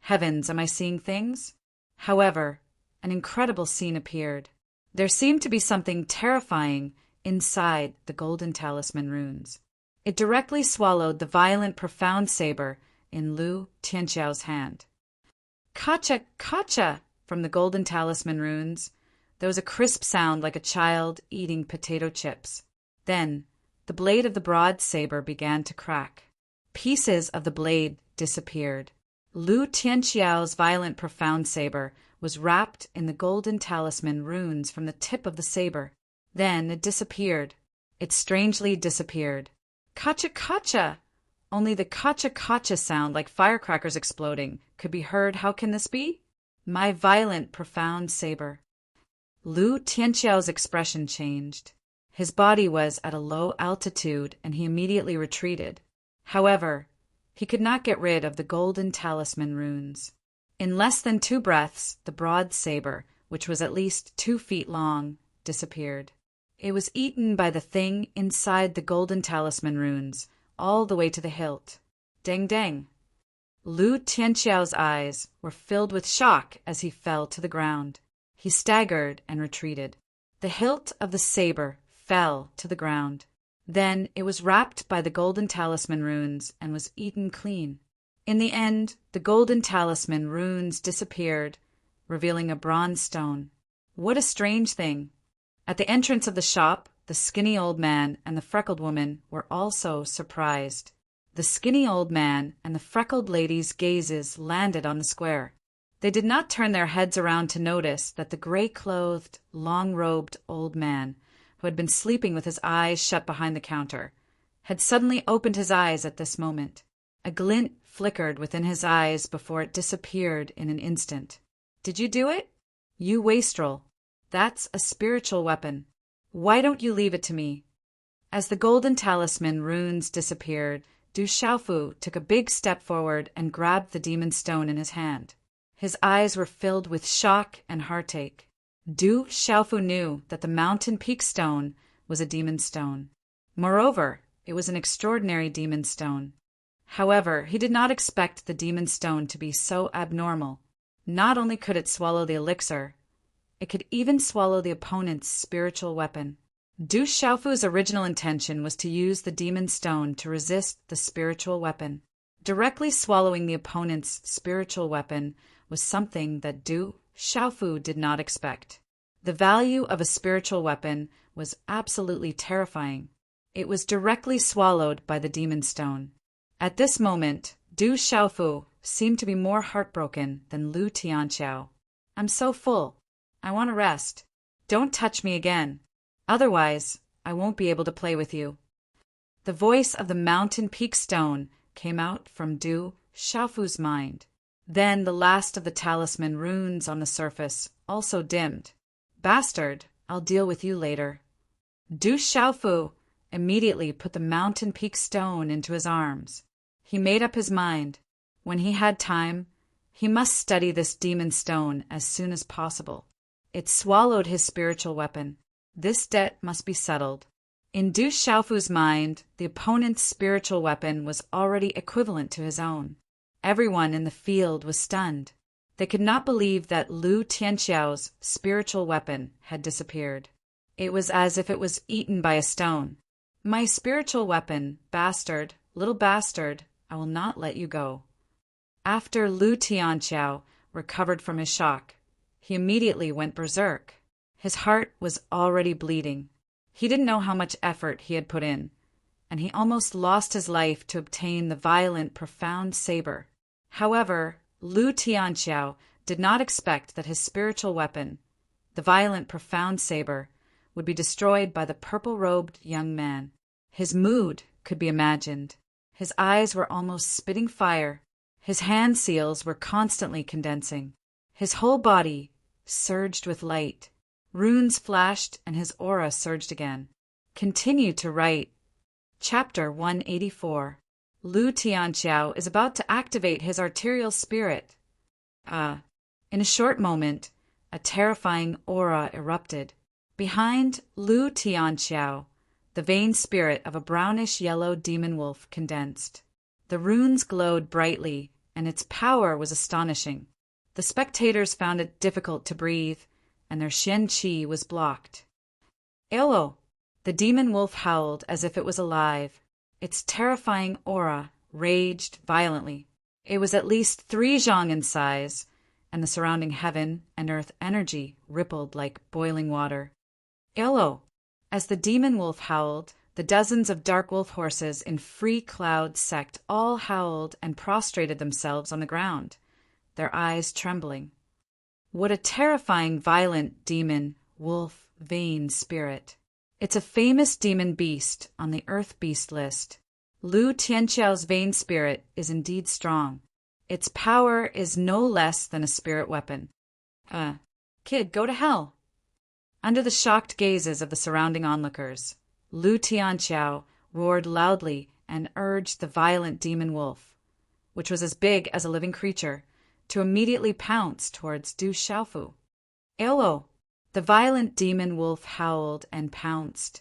Heavens, am I seeing things? However, an incredible scene appeared. There seemed to be something terrifying inside the golden talisman runes. It directly swallowed the violent, profound saber in Lu Tianxiao's hand. Kacha, kacha! From the golden talisman runes, there was a crisp sound like a child eating potato chips. Then, the blade of the broad saber began to crack. Pieces of the blade disappeared. Lu Tianxiao's violent, profound saber was wrapped in the golden talisman runes from the tip of the saber. Then it disappeared. It strangely disappeared. Kacha, kacha! Only the kacha, kacha sound, like firecrackers exploding, could be heard. How can this be? My violent, profound saber. Lu Tianxiao's expression changed. His body was at a low altitude, and he immediately retreated. However, he could not get rid of the golden talisman runes. In less than 2 breaths, the broad saber, which was at least 2 feet long, disappeared. It was eaten by the thing inside the golden talisman runes, all the way to the hilt. Dang dang! Lu Tianxiao's eyes were filled with shock as he fell to the ground. He staggered and retreated. The hilt of the saber fell to the ground. Then it was wrapped by the golden talisman runes and was eaten clean. In the end, the golden talisman runes disappeared, revealing a bronze stone. What a strange thing! At the entrance of the shop, the skinny old man and the freckled woman were also surprised. The skinny old man and the freckled lady's gazes landed on the square. They did not turn their heads around to notice that the gray-clothed, long-robed old man, who had been sleeping with his eyes shut behind the counter, had suddenly opened his eyes at this moment. A glint flickered within his eyes before it disappeared in an instant. Did you do it? You wastrel. That's a spiritual weapon. Why don't you leave it to me? As the golden talisman runes disappeared, Du Xiaofu took a big step forward and grabbed the demon stone in his hand. His eyes were filled with shock and heartache. Du Xiaofu knew that the mountain peak stone was a demon stone. Moreover, it was an extraordinary demon stone. However, he did not expect the demon stone to be so abnormal. Not only could it swallow the elixir, it could even swallow the opponent's spiritual weapon. Du Xiaofu's original intention was to use the demon stone to resist the spiritual weapon. Directly swallowing the opponent's spiritual weapon was something that Du Xiaofu did not expect. The value of a spiritual weapon was absolutely terrifying. It was directly swallowed by the demon stone. At this moment, Du Xiaofu seemed to be more heartbroken than Lu Tianxiao. "I'm so full. I want to rest. Don't touch me again. Otherwise, I won't be able to play with you." The voice of the mountain peak stone came out from Du Xiaofu's mind. Then the last of the talisman runes on the surface also dimmed. "Bastard, I'll deal with you later." Du Xiaofu immediately put the mountain peak stone into his arms. He made up his mind. When he had time, he must study this demon stone as soon as possible. It swallowed his spiritual weapon. This debt must be settled. In Du Xiaofu's mind, the opponent's spiritual weapon was already equivalent to his own. Everyone in the field was stunned. They could not believe that Lu Tianxiao's spiritual weapon had disappeared. It was as if it was eaten by a stone. "My spiritual weapon, bastard, little bastard, I will not let you go." After Lu Tianxiao recovered from his shock, he immediately went berserk. His heart was already bleeding. He didn't know how much effort he had put in, and he almost lost his life to obtain the violent, profound saber. However, Lu Tianxiao did not expect that his spiritual weapon, the violent, profound saber, would be destroyed by the purple-robed young man. His mood could be imagined. His eyes were almost spitting fire. His hand seals were constantly condensing. His whole body surged with light. Runes flashed and his aura surged again. Continue to write. Chapter 184. Lu Tianxiao is about to activate his arterial spirit. In a short moment, a terrifying aura erupted. Behind Lu Tianxiao, the vain spirit of a brownish-yellow demon wolf condensed. The runes glowed brightly, and its power was astonishing. The spectators found it difficult to breathe, and their Shen Qi was blocked. "Elo!" The demon wolf howled as if it was alive. Its terrifying aura raged violently. It was at least 3 zhang in size, and the surrounding heaven and earth energy rippled like boiling water. "Elo!" As the demon wolf howled, the dozens of dark wolf horses in Free Cloud sect all howled and prostrated themselves on the ground, their eyes trembling. What a terrifying, violent demon, wolf, vain spirit. It's a famous demon beast on the Earth Beast list. Lu Tianxiao's vain spirit is indeed strong. Its power is no less than a spirit weapon. Kid, go to hell. Under the shocked gazes of the surrounding onlookers, Lu Tianxiao roared loudly and urged the violent demon wolf, which was as big as a living creature, to immediately pounce towards Du Xiaofu. "Elo!" The violent demon wolf howled and pounced,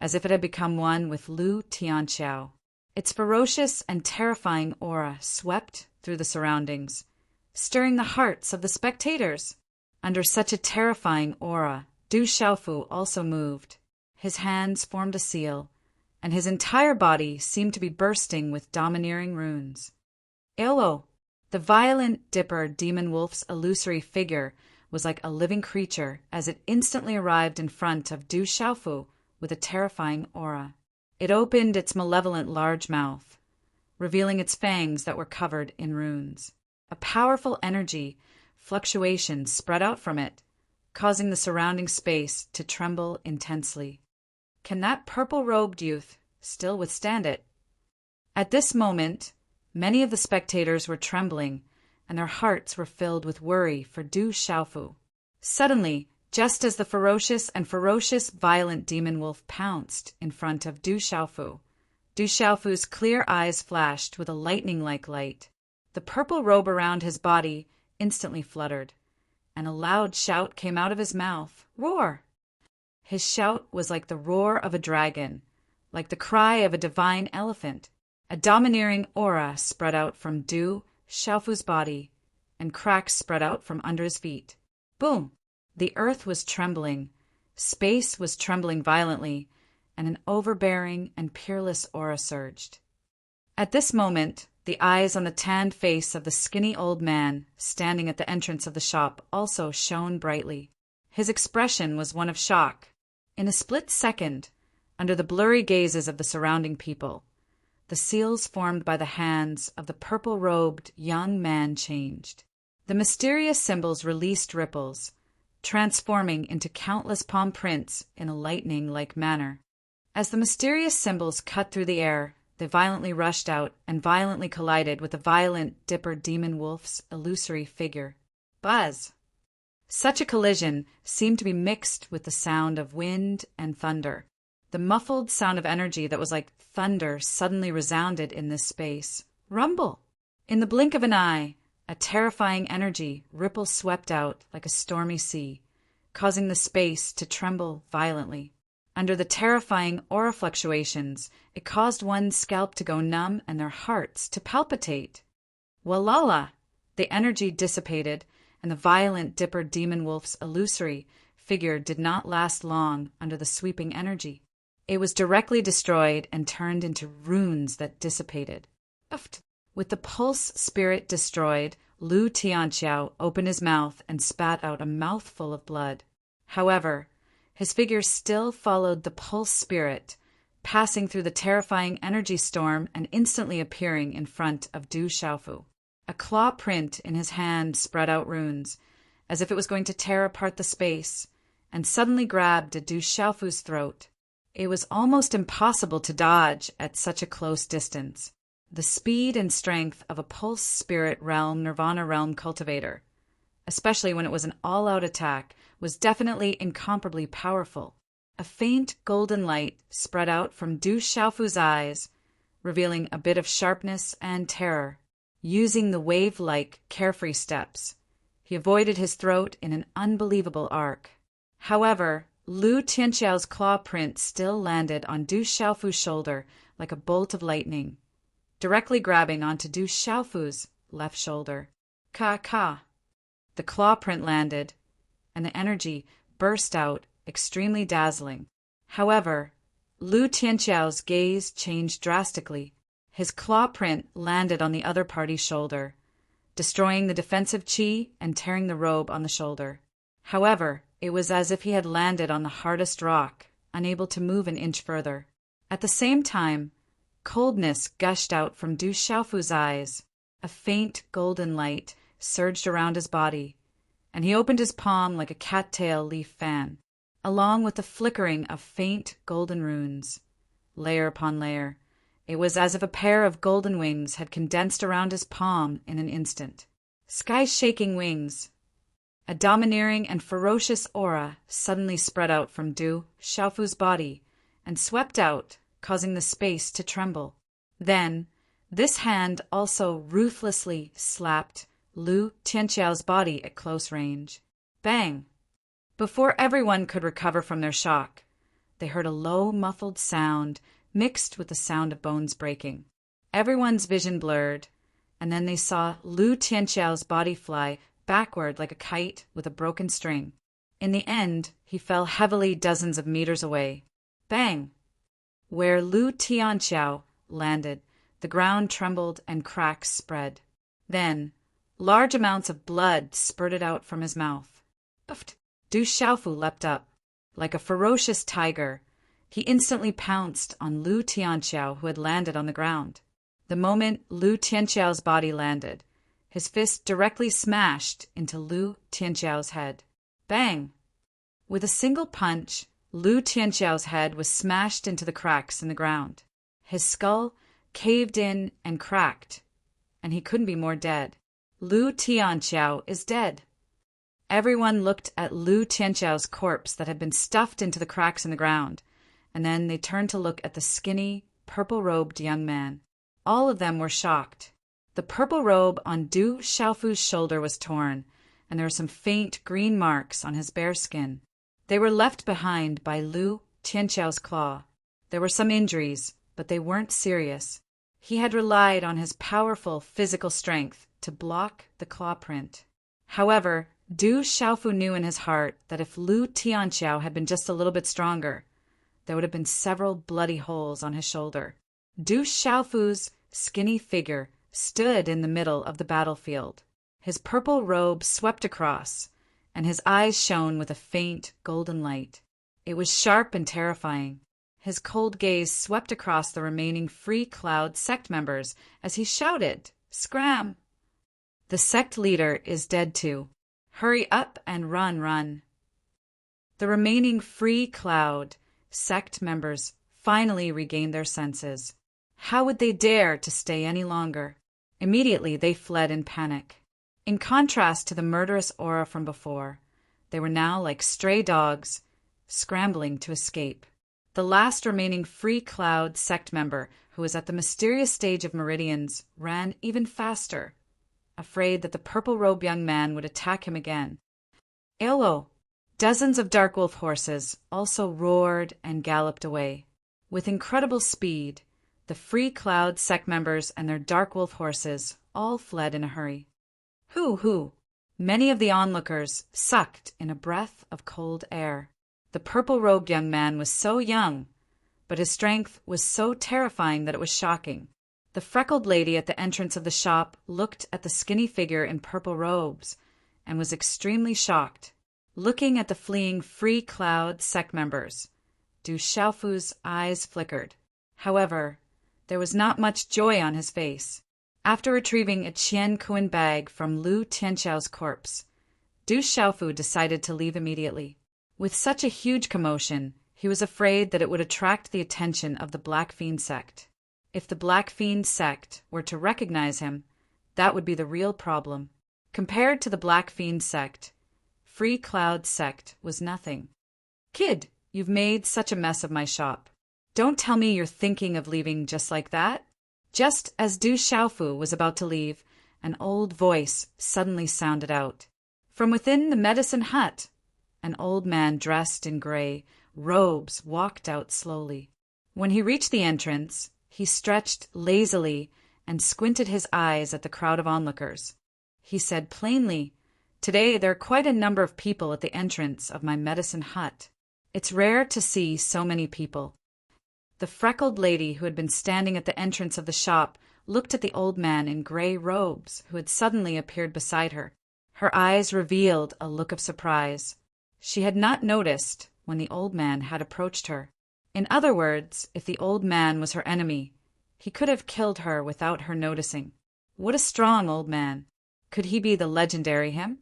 as if it had become one with Lu Tianxiao. Its ferocious and terrifying aura swept through the surroundings, stirring the hearts of the spectators. Under such a terrifying aura, Du Xiaofu also moved. His hands formed a seal, and his entire body seemed to be bursting with domineering runes. "Elo!" The violent dipper demon wolf's illusory figure was like a living creature as it instantly arrived in front of Du Xiaofu with a terrifying aura. It opened its malevolent large mouth, revealing its fangs that were covered in runes. A powerful energy fluctuation spread out from it, causing the surrounding space to tremble intensely. Can that purple-robed youth still withstand it? At this moment, many of the spectators were trembling, and their hearts were filled with worry for Du Xiaofu. Suddenly, just as the ferocious violent demon wolf pounced in front of Du Xiaofu. Du Xiaofu's clear eyes flashed with a lightning-like light. The purple robe around his body instantly fluttered, and a loud shout came out of his mouth. Roar! His shout was like the roar of a dragon, like the cry of a divine elephant. A domineering aura spread out from Du Xiaofu's body, and cracks spread out from under his feet. Boom! The earth was trembling, space was trembling violently, and an overbearing and peerless aura surged. At this moment, the eyes on the tanned face of the skinny old man standing at the entrance of the shop also shone brightly. His expression was one of shock. In a split second, under the blurry gazes of the surrounding people, the seals formed by the hands of the purple-robed young man changed. The mysterious symbols released ripples, transforming into countless palm prints in a lightning-like manner. As the mysterious symbols cut through the air, they violently rushed out and violently collided with the violent Dipper Demon Wolf's illusory figure. Buzz! Such a collision seemed to be mixed with the sound of wind and thunder. The muffled sound of energy that was like thunder suddenly resounded in this space. Rumble! In the blink of an eye, a terrifying energy ripple swept out like a stormy sea, causing the space to tremble violently. Under the terrifying aura fluctuations, it caused one's scalp to go numb and their hearts to palpitate. Walala! The energy dissipated, and the violent Dipper Demon Wolf's illusory figure did not last long under the sweeping energy. It was directly destroyed and turned into runes that dissipated. With the pulse spirit destroyed, Lu Tianqiao opened his mouth and spat out a mouthful of blood. However, his figure still followed the pulse spirit, passing through the terrifying energy storm and instantly appearing in front of Du Xiaofu. A claw print in his hand spread out runes, as if it was going to tear apart the space, and suddenly grabbed at Du Xiaofu's throat. It was almost impossible to dodge at such a close distance. The speed and strength of a pulse spirit realm Nirvana realm cultivator, especially when it was an all-out attack, was definitely incomparably powerful. A faint golden light spread out from Du Xiaofu's eyes, revealing a bit of sharpness and terror. Using the wave-like, carefree steps, he avoided his throat in an unbelievable arc. However, Lu Tianqiao's claw print still landed on Du Xiaofu's shoulder like a bolt of lightning, directly grabbing onto Du Xiaofu's left shoulder. Ka. The claw print landed, and the energy burst out, extremely dazzling. However, Lu Tianqiao's gaze changed drastically. His claw print landed on the other party's shoulder, destroying the defensive qi and tearing the robe on the shoulder. However, it was as if he had landed on the hardest rock, unable to move an inch further. At the same time, coldness gushed out from Du Xiaofu's eyes. A faint golden light surged around his body, and he opened his palm like a cattail leaf fan, along with the flickering of faint golden runes, layer upon layer. It was as if a pair of golden wings had condensed around his palm in an instant. Sky-shaking wings. A domineering and ferocious aura suddenly spread out from Du Xiaofu's body and swept out, causing the space to tremble. Then, this hand also ruthlessly slapped Lu Tianqiao's body at close range. Bang! Before everyone could recover from their shock, they heard a low, muffled sound mixed with the sound of bones breaking. Everyone's vision blurred, and then they saw Lu Tianqiao's body fly backward like a kite with a broken string. In the end, he fell heavily dozens of meters away. Bang! Where Lu Tianqiao landed, the ground trembled and cracks spread. Then, large amounts of blood spurted out from his mouth. Du Xiaofu leapt up. Like a ferocious tiger, he instantly pounced on Lu Tianqiao, who had landed on the ground. The moment Lu Tianqiao's body landed, his fist directly smashed into Lu Tianqiao's head. Bang! With a single punch, Lu Tianqiao's head was smashed into the cracks in the ground. His skull caved in and cracked, and he couldn't be more dead. Lu Tianqiao is dead. Everyone looked at Lu Tianqiao's corpse that had been stuffed into the cracks in the ground, and then they turned to look at the skinny, purple-robed young man. All of them were shocked. The purple robe on Du Xiaofu's shoulder was torn, and there were some faint green marks on his bare skin. They were left behind by Lu Tianqiao's claw. There were some injuries, but they weren't serious. He had relied on his powerful physical strength to block the claw print. However, Du Xiaofu knew in his heart that if Lu Tianqiao had been just a little bit stronger, there would have been several bloody holes on his shoulder. Du Xiaofu's skinny figure stood in the middle of the battlefield. His purple robe swept across, and his eyes shone with a faint golden light. It was sharp and terrifying. His cold gaze swept across the remaining Free Cloud sect members as he shouted, "Scram! The sect leader is dead too. Hurry up and run." The remaining Free Cloud sect members finally regained their senses. How would they dare to stay any longer? Immediately they fled in panic. In contrast to the murderous aura from before, they were now like stray dogs, scrambling to escape. The last remaining Free Cloud sect member, who was at the mysterious stage of meridians, ran even faster, afraid that the purple-robed young man would attack him again. Elo! Dozens of dark wolf horses also roared and galloped away. With incredible speed, the Free Cloud sect members and their dark wolf horses all fled in a hurry. Hoo! Many of the onlookers sucked in a breath of cold air. The purple-robed young man was so young, but his strength was so terrifying that it was shocking. The freckled lady at the entrance of the shop looked at the skinny figure in purple robes and was extremely shocked. Looking at the fleeing Free Cloud sect members, Du Xiaofu's eyes flickered. However, there was not much joy on his face. After retrieving a Qian Kuan bag from Lu Tianqiao's corpse, Du Xiaofu decided to leave immediately. With such a huge commotion, he was afraid that it would attract the attention of the Black Fiend sect. If the Black Fiend sect were to recognize him, that would be the real problem. Compared to the Black Fiend sect, Free Cloud sect was nothing. Kid, you've made such a mess of my shop. Don't tell me you're thinking of leaving just like that? Just as Du Xiaofu was about to leave, an old voice suddenly sounded out. From within the medicine hut, an old man dressed in gray robes walked out slowly. When he reached the entrance, he stretched lazily and squinted his eyes at the crowd of onlookers. He said plainly, "Today there are quite a number of people at the entrance of my medicine hut. It's rare to see so many people." The freckled lady who had been standing at the entrance of the shop looked at the old man in gray robes who had suddenly appeared beside her. Her eyes revealed a look of surprise. She had not noticed when the old man had approached her. In other words, if the old man was her enemy, he could have killed her without her noticing. What a strong old man! Could he be the legendary him?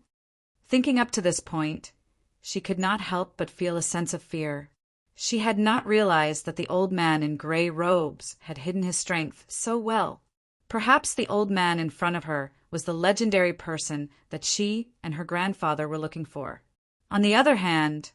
Thinking up to this point, she could not help but feel a sense of fear. She had not realized that the old man in gray robes had hidden his strength so well. Perhaps the old man in front of her was the legendary person that she and her grandfather were looking for. On the other hand,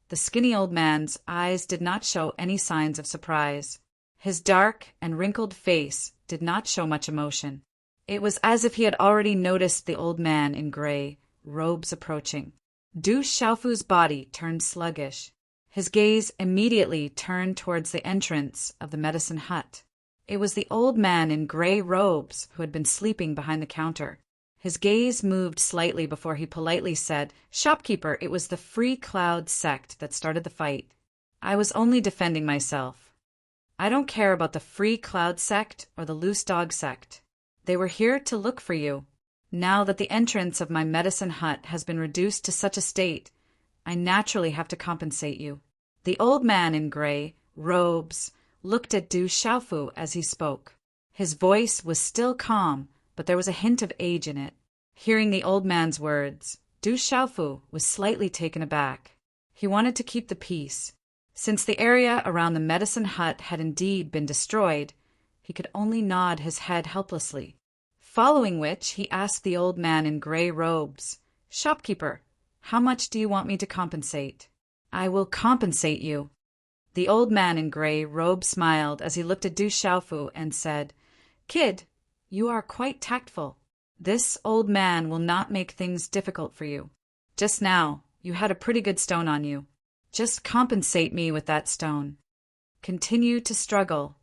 the skinny old man's eyes did not show any signs of surprise. His dark and wrinkled face did not show much emotion. It was as if he had already noticed the old man in gray robes approaching. Du Xiaofu's body turned sluggish. His gaze immediately turned towards the entrance of the medicine hut. It was the old man in gray robes who had been sleeping behind the counter. His gaze moved slightly before he politely said, "Shopkeeper, it was the Free Cloud sect that started the fight. I was only defending myself. I don't care about the Free Cloud sect or the Loose Dog sect. They were here to look for you. Now that the entrance of my medicine hut has been reduced to such a state, I naturally have to compensate you." The old man in gray robes looked at Du Xiaofu as he spoke. His voice was still calm, but there was a hint of age in it. Hearing the old man's words, Du Xiaofu was slightly taken aback. He wanted to keep the peace. Since the area around the medicine hut had indeed been destroyed, he could only nod his head helplessly. Following which, he asked the old man in gray robes, "Shopkeeper, How much do you want me to compensate?" "I will compensate you." The old man in gray robe smiled as he looked at Du Xiaofu and said, "Kid, you are quite tactful. This old man will not make things difficult for you. Just now, you had a pretty good stone on you. Just compensate me with that stone. Continue to struggle."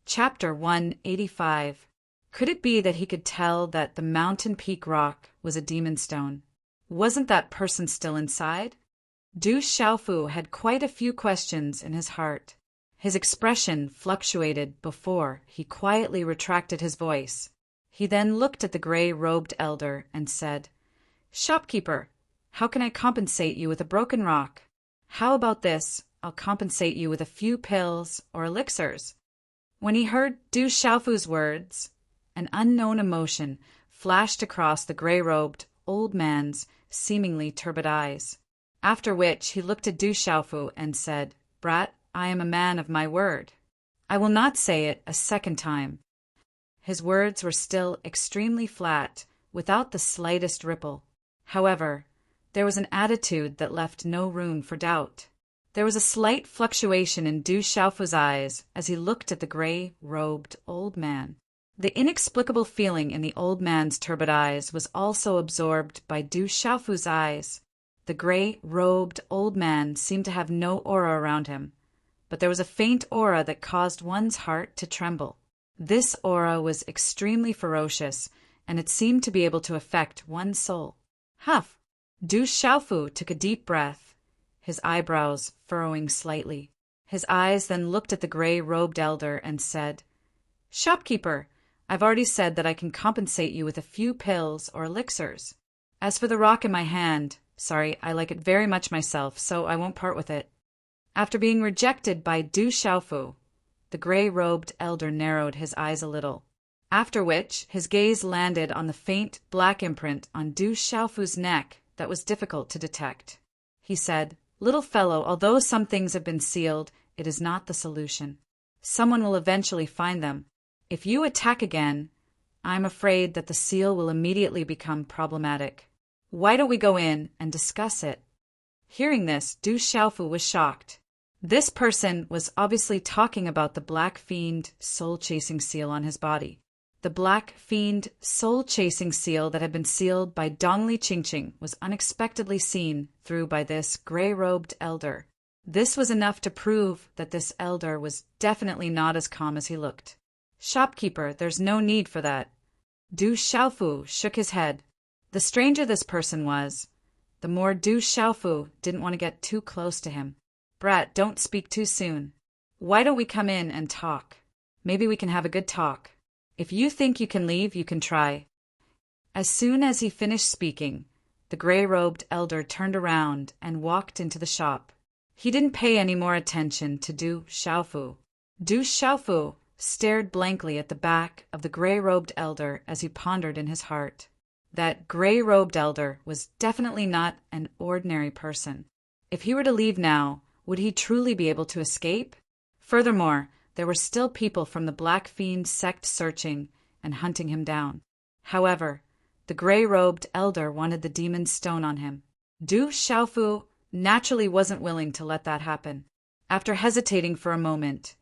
Chapter 185. Could it be that he could tell that the mountain peak rock was a demon stone? Wasn't that person still inside? Du Xiaofu had quite a few questions in his heart. His expression fluctuated before he quietly retracted his voice. He then looked at the gray-robed elder and said, "Shopkeeper, how can I compensate you with a broken rock? How about this? I'll compensate you with a few pills or elixirs." When he heard Du Xiaofu's words, an unknown emotion flashed across the gray-robed old man's seemingly turbid eyes. After which he looked at Du Xiaofu and said, "Brat, I am a man of my word. I will not say it a second time." His words were still extremely flat, without the slightest ripple. However, there was an attitude that left no room for doubt. There was a slight fluctuation in Du Xiaofu's eyes as he looked at the gray-robed old man. The inexplicable feeling in the old man's turbid eyes was also absorbed by Du Xiaofu's eyes. The gray-robed old man seemed to have no aura around him, but there was a faint aura that caused one's heart to tremble. This aura was extremely ferocious, and it seemed to be able to affect one's soul. Huff! Du Xiaofu took a deep breath, his eyebrows furrowing slightly. His eyes then looked at the gray-robed elder and said, "Shopkeeper, I've already said that I can compensate you with a few pills or elixirs. As for the rock in my hand, sorry, I like it very much myself, so I won't part with it." After being rejected by Du Xiaofu, the gray-robed elder narrowed his eyes a little, after which his gaze landed on the faint black imprint on Du Xiaofu's neck that was difficult to detect. He said, "Little fellow, although some things have been sealed, it is not the solution. Someone will eventually find them. If you attack again, I'm afraid that the seal will immediately become problematic. Why don't we go in and discuss it?" Hearing this, Du Xiaofu was shocked. This person was obviously talking about the Black Fiend soul-chasing seal on his body. The Black Fiend soul-chasing seal that had been sealed by Dongli Qingqing was unexpectedly seen through by this gray-robed elder. This was enough to prove that this elder was definitely not as calm as he looked. "Shopkeeper, there's no need for that." Du Xiaofu shook his head. The stranger this person was, the more Du Xiaofu didn't want to get too close to him. "Brat, don't speak too soon. Why don't we come in and talk? Maybe we can have a good talk. If you think you can leave, you can try." As soon as he finished speaking, the gray-robed elder turned around and walked into the shop. He didn't pay any more attention to Du Xiaofu. Du Xiaofu stared blankly at the back of the gray-robed elder as he pondered in his heart. That gray-robed elder was definitely not an ordinary person. If he were to leave now, would he truly be able to escape? Furthermore, there were still people from the Black Fiend sect searching and hunting him down. However, the gray-robed elder wanted the demon's stone on him. Du Xiaofu naturally wasn't willing to let that happen. After hesitating for a moment,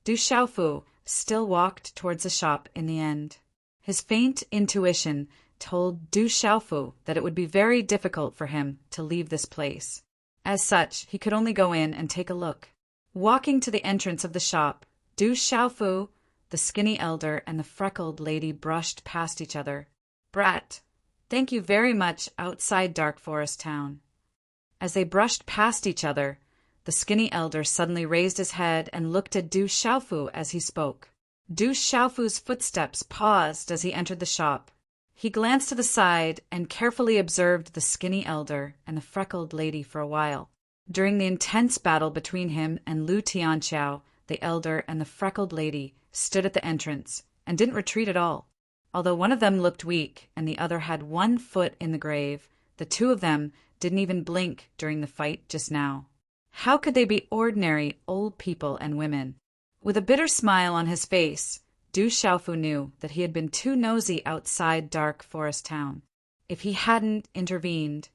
Du Xiaofu still walked towards the shop in the end. His faint intuition told Du Xiaofu that it would be very difficult for him to leave this place. As such, he could only go in and take a look. Walking to the entrance of the shop, Du Xiaofu, the skinny elder, and the freckled lady brushed past each other. "Brat, thank you very much outside Dark Forest Town." As they brushed past each other, the skinny elder suddenly raised his head and looked at Du Xiaofu as he spoke. Du Xiaofu's footsteps paused as he entered the shop. He glanced to the side and carefully observed the skinny elder and the freckled lady for a while. During the intense battle between him and Lu Tianqiao, the elder and the freckled lady stood at the entrance and didn't retreat at all. Although one of them looked weak and the other had one foot in the grave, the two of them didn't even blink during the fight just now. How could they be ordinary old people and women? With a bitter smile on his face, Du Xiaofu knew that he had been too nosy outside Dark Forest Town. If he hadn't intervened,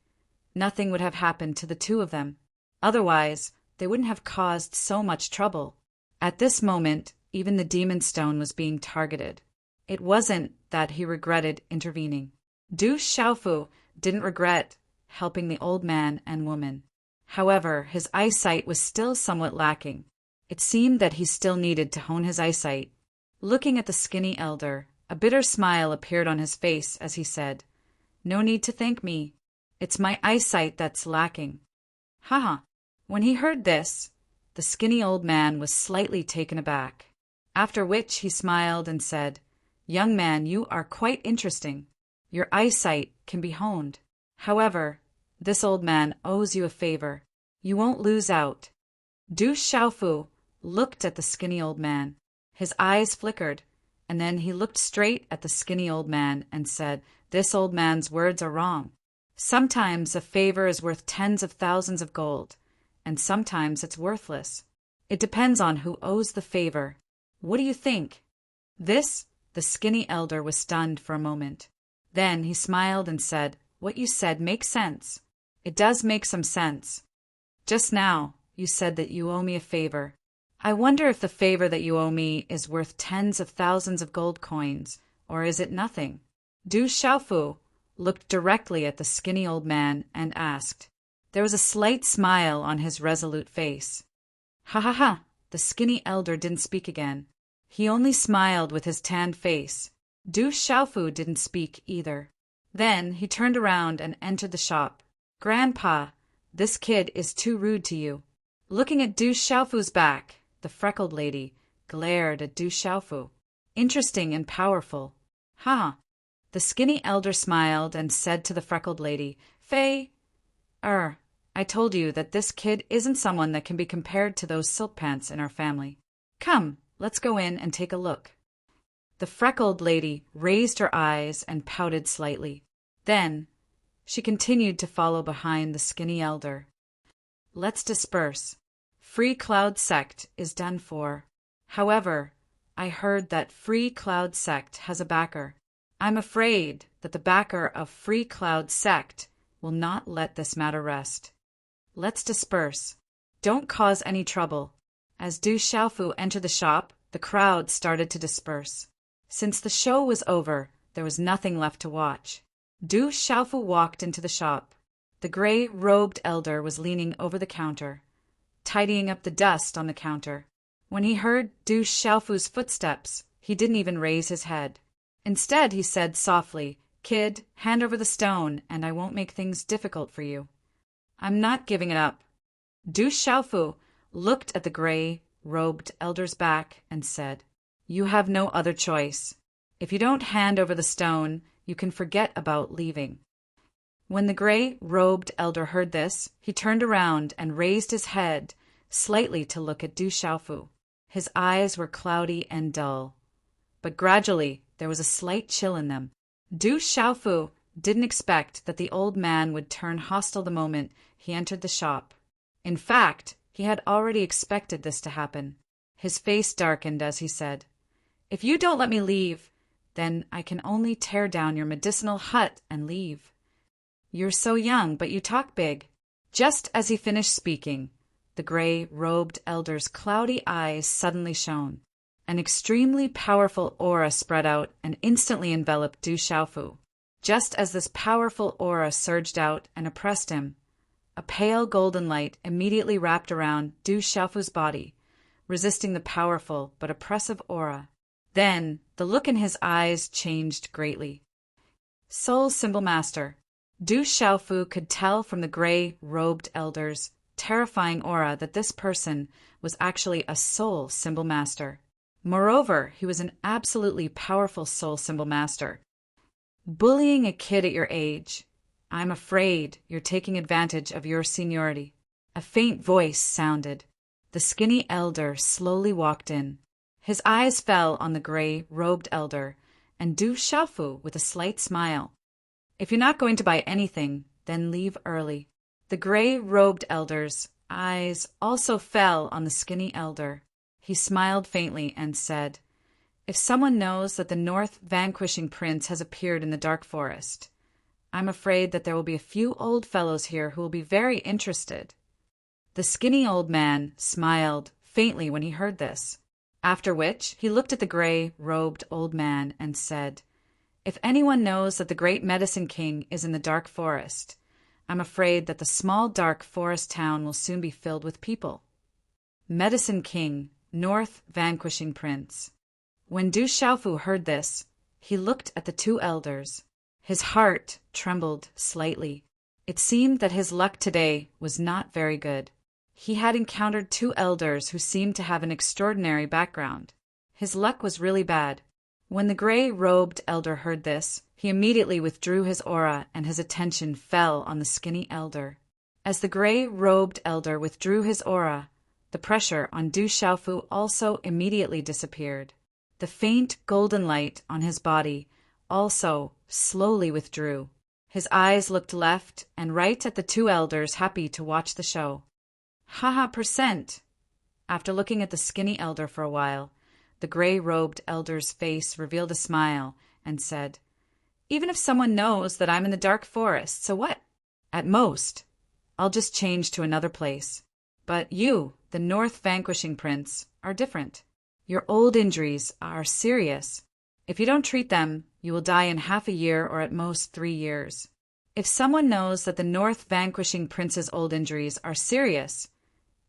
nothing would have happened to the two of them. Otherwise, they wouldn't have caused so much trouble. At this moment, even the demon stone was being targeted. It wasn't that he regretted intervening. Du Xiaofu didn't regret helping the old man and woman. However, his eyesight was still somewhat lacking. It seemed that he still needed to hone his eyesight. Looking at the skinny elder, a bitter smile appeared on his face as he said, "No need to thank me. It's my eyesight that's lacking." Haha. When he heard this, the skinny old man was slightly taken aback, after which he smiled and said, "Young man, you are quite interesting. Your eyesight can be honed. However, this old man owes you a favor. You won't lose out." Du Xiaofu looked at the skinny old man. His eyes flickered, and then he looked straight at the skinny old man and said, "This old man's words are wrong. Sometimes a favor is worth tens of thousands of gold, and sometimes it's worthless. It depends on who owes the favor. What do you think?" The skinny elder was stunned for a moment. Then he smiled and said, "What you said makes sense. It does make some sense. Just now, you said that you owe me a favor. I wonder if the favor that you owe me is worth tens of thousands of gold coins, or is it nothing?" Du Xiaofu looked directly at the skinny old man and asked. There was a slight smile on his resolute face. "Ha ha ha!" The skinny elder didn't speak again. He only smiled with his tanned face. Du Xiaofu didn't speak either. Then he turned around and entered the shop. "Grandpa, this kid is too rude to you." Looking at Du Xiaofu's back, the freckled lady glared at Du Xiaofu. Interesting and powerful. Ha! The skinny elder smiled and said to the freckled lady, I told you that this kid isn't someone that can be compared to those silk pants in our family. Come, let's go in and take a look." The freckled lady raised her eyes and pouted slightly. Then she continued to follow behind the skinny elder. "Let's disperse. Free Cloud Sect is done for. However, I heard that Free Cloud Sect has a backer. I'm afraid that the backer of Free Cloud Sect will not let this matter rest. Let's disperse. Don't cause any trouble." As Du Xiaofu entered the shop, the crowd started to disperse. Since the show was over, there was nothing left to watch. Du Xiaofu walked into the shop. The gray-robed elder was leaning over the counter, tidying up the dust on the counter. When he heard Du Xiaofu's footsteps, he didn't even raise his head. Instead, he said softly, "Kid, hand over the stone, and I won't make things difficult for you. I'm not giving it up." Du Xiaofu looked at the gray-robed elder's back and said, "You have no other choice. If you don't hand over the stone, you can forget about leaving." When the gray-robed elder heard this, he turned around and raised his head slightly to look at Du Xiaofu. His eyes were cloudy and dull, but gradually there was a slight chill in them. Du Xiaofu didn't expect that the old man would turn hostile the moment he entered the shop. In fact, he had already expected this to happen. His face darkened as he said, "If you don't let me leave, then I can only tear down your medicinal hut and leave. You're so young, but you talk big." Just as he finished speaking, the gray-robed elder's cloudy eyes suddenly shone. An extremely powerful aura spread out and instantly enveloped Du Xiaofu. Just as this powerful aura surged out and oppressed him, a pale golden light immediately wrapped around Du Xiaofu's body, resisting the powerful but oppressive aura. Then the look in his eyes changed greatly. Soul Symbol Master. Du Xiaofu could tell from the gray-robed elder's terrifying aura that this person was actually a soul symbol master. Moreover, he was an absolutely powerful soul symbol master. Bullying a kid at your age. I'm afraid you're taking advantage of your seniority. A faint voice sounded. The skinny elder slowly walked in. His eyes fell on the gray-robed elder and Du Xiaofu with a slight smile. "If you're not going to buy anything, then leave early." The gray-robed elder's eyes also fell on the skinny elder. He smiled faintly and said, "If someone knows that the North Vanquishing Prince has appeared in the Dark Forest, I'm afraid that there will be a few old fellows here who will be very interested." The skinny old man smiled faintly when he heard this, after which he looked at the gray-robed old man and said, "If anyone knows that the great Medicine King is in the dark forest, I'm afraid that the small dark forest town will soon be filled with people." Medicine King, North Vanquishing Prince. When Du Xiaofu heard this, he looked at the two elders. His heart trembled slightly. It seemed that his luck today was not very good. He had encountered two elders who seemed to have an extraordinary background. His luck was really bad. When the gray-robed elder heard this, he immediately withdrew his aura and his attention fell on the skinny elder. As the gray-robed elder withdrew his aura, the pressure on Du Xiaofu also immediately disappeared. The faint golden light on his body also slowly withdrew. His eyes looked left and right at the two elders, happy to watch the show. "Haha, percent." After looking at the skinny elder for a while, the gray-robed elder's face revealed a smile and said, "Even if someone knows that I'm in the dark forest, so what? At most, I'll just change to another place. But you, the North Vanquishing Prince, are different. Your old injuries are serious. If you don't treat them, you will die in half a year or at most 3 years. If someone knows that the North Vanquishing Prince's old injuries are serious,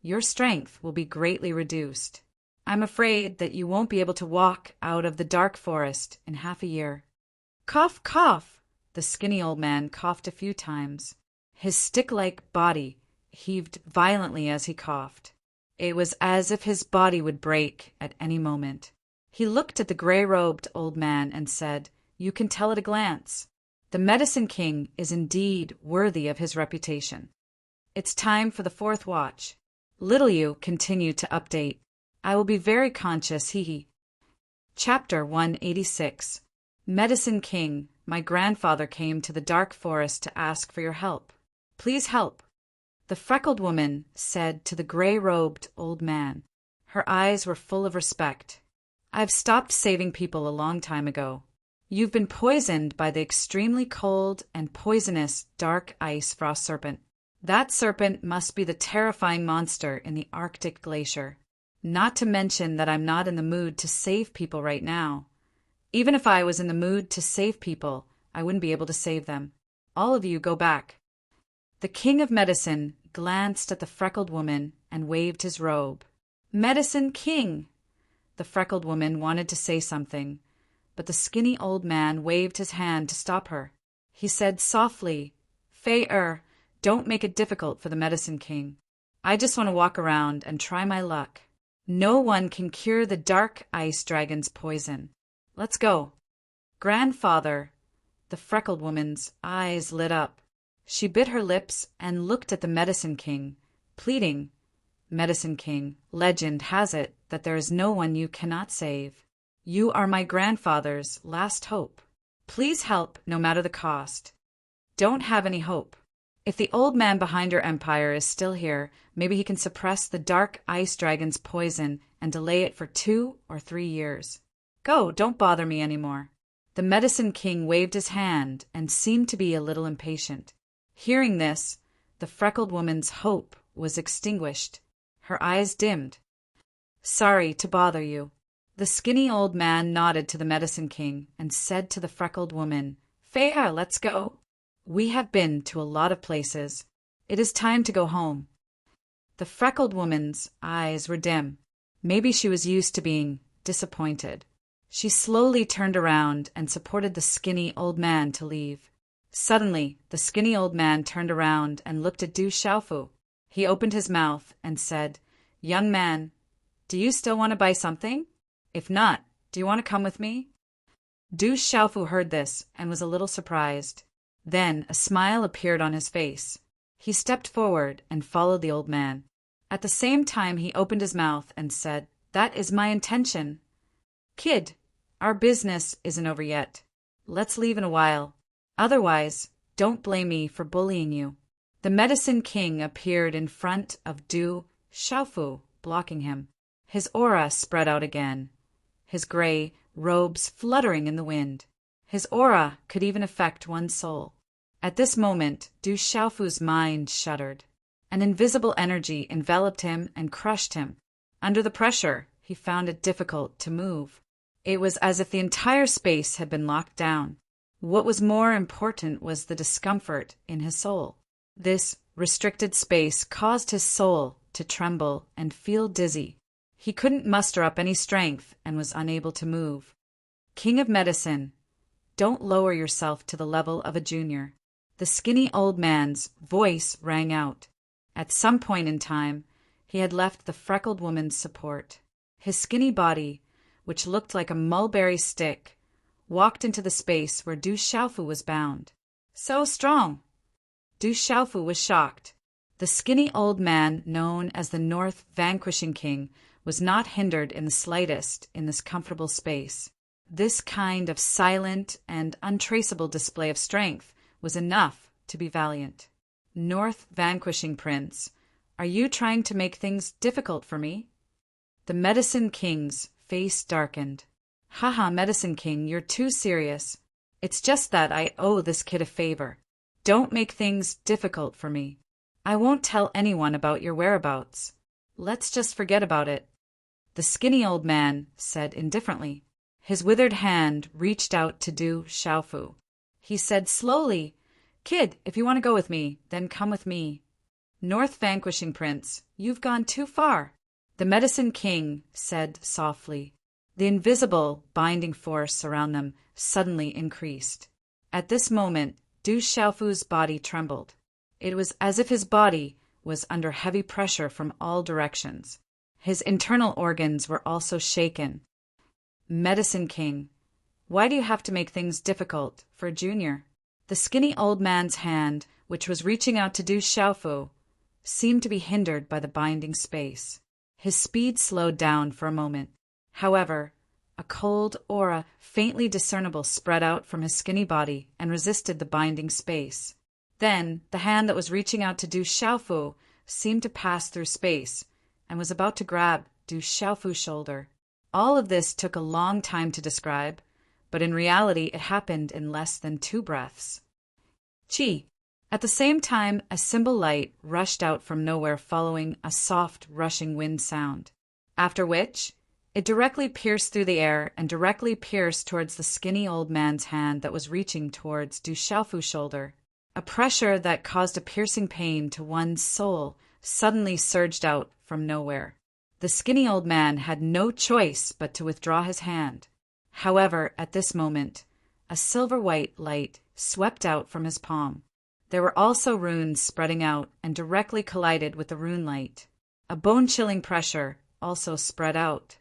your strength will be greatly reduced. I'm afraid that you won't be able to walk out of the dark forest in half a year." Cough, cough! The skinny old man coughed a few times. His stick-like body heaved violently as he coughed. It was as if his body would break at any moment. He looked at the gray-robed old man and said, "You can tell at a glance. The Medicine King is indeed worthy of his reputation. It's time for the fourth watch. Little you continue to update. I will be very conscious, hee. Chapter 186. Medicine King, my grandfather came to the dark forest to ask for your help. Please help." The freckled woman said to the gray-robed old man. Her eyes were full of respect. "I've stopped saving people a long time ago. You've been poisoned by the extremely cold and poisonous dark ice frost serpent. That serpent must be the terrifying monster in the Arctic glacier. Not to mention that I'm not in the mood to save people right now. Even if I was in the mood to save people, I wouldn't be able to save them. All of you go back." The King of Medicine glanced at the freckled woman and waved his robe. "Medicine King!" The freckled woman wanted to say something, but the skinny old man waved his hand to stop her. He said softly, "Fei-er, don't make it difficult for the Medicine King. I just want to walk around and try my luck. No one can cure the dark ice dragon's poison. Let's go." "Grandfather," the freckled woman's eyes lit up. She bit her lips and looked at the Medicine King, pleading, "Medicine King, legend has it that there is no one you cannot save. You are my grandfather's last hope. Please help no matter the cost." "Don't have any hope. If the old man behind your empire is still here, maybe he can suppress the dark ice dragon's poison and delay it for 2 or 3 years. Go, don't bother me anymore." The Medicine King waved his hand and seemed to be a little impatient. Hearing this, the freckled woman's hope was extinguished. Her eyes dimmed. "Sorry to bother you." The skinny old man nodded to the Medicine King and said to the freckled woman, "Feiha, let's go. We have been to a lot of places. It is time to go home." The freckled woman's eyes were dim. Maybe she was used to being disappointed. She slowly turned around and supported the skinny old man to leave. Suddenly, the skinny old man turned around and looked at Du Xiaofu. He opened his mouth and said, "Young man, do you still want to buy something? If not, do you want to come with me?" Du Xiaofu heard this and was a little surprised. Then a smile appeared on his face. He stepped forward and followed the old man. At the same time, he opened his mouth and said, "That is my intention. Kid, our business isn't over yet. Let's leave in a while. Otherwise, don't blame me for bullying you." The Medicine King appeared in front of Du Xiaofu, blocking him. His aura spread out again, his gray robes fluttering in the wind. His aura could even affect one's soul. At this moment, Du Xiaofu's mind shuddered. An invisible energy enveloped him and crushed him. Under the pressure, he found it difficult to move. It was as if the entire space had been locked down. What was more important was the discomfort in his soul. This restricted space caused his soul to tremble and feel dizzy. He couldn't muster up any strength and was unable to move. King of Medicine, don't lower yourself to the level of a junior. The skinny old man's voice rang out. At some point in time, he had left the freckled woman's support. His skinny body, which looked like a mulberry stick, walked into the space where Du Xiaofu was bound. So strong! Du Xiaofu was shocked. The skinny old man, known as the North Vanquishing King, was not hindered in the slightest in this comfortable space. This kind of silent and untraceable display of strength was enough to be valiant. North Vanquishing Prince, are you trying to make things difficult for me? The Medicine King's face darkened. Haha, Medicine King, you're too serious. It's just that I owe this kid a favor. Don't make things difficult for me. I won't tell anyone about your whereabouts. Let's just forget about it. The skinny old man said indifferently. His withered hand reached out to Du Xiaofu. He said slowly, Kid, if you want to go with me, then come with me. North Vanquishing Prince, you've gone too far. The Medicine King said softly. The invisible binding force around them suddenly increased. At this moment, Du Xiaofu's body trembled. It was as if his body was under heavy pressure from all directions. His internal organs were also shaken. Medicine King, why do you have to make things difficult for a junior? The skinny old man's hand, which was reaching out to Du Xiaofu, seemed to be hindered by the binding space. His speed slowed down for a moment. However, a cold aura, faintly discernible, spread out from his skinny body and resisted the binding space. Then, the hand that was reaching out to Du Xiaofu seemed to pass through space and was about to grab Du Xiaofu's shoulder. All of this took a long time to describe, but in reality it happened in less than 2 breaths. Chi. At the same time, a symbol light rushed out from nowhere following a soft, rushing wind sound. After which, it directly pierced through the air and directly pierced towards the skinny old man's hand that was reaching towards Du Xiaofu's shoulder. A pressure that caused a piercing pain to one's soul suddenly surged out from nowhere. The skinny old man had no choice but to withdraw his hand. However, at this moment, a silver-white light swept out from his palm. There were also runes spreading out and directly collided with the rune light. A bone-chilling pressure also spread out.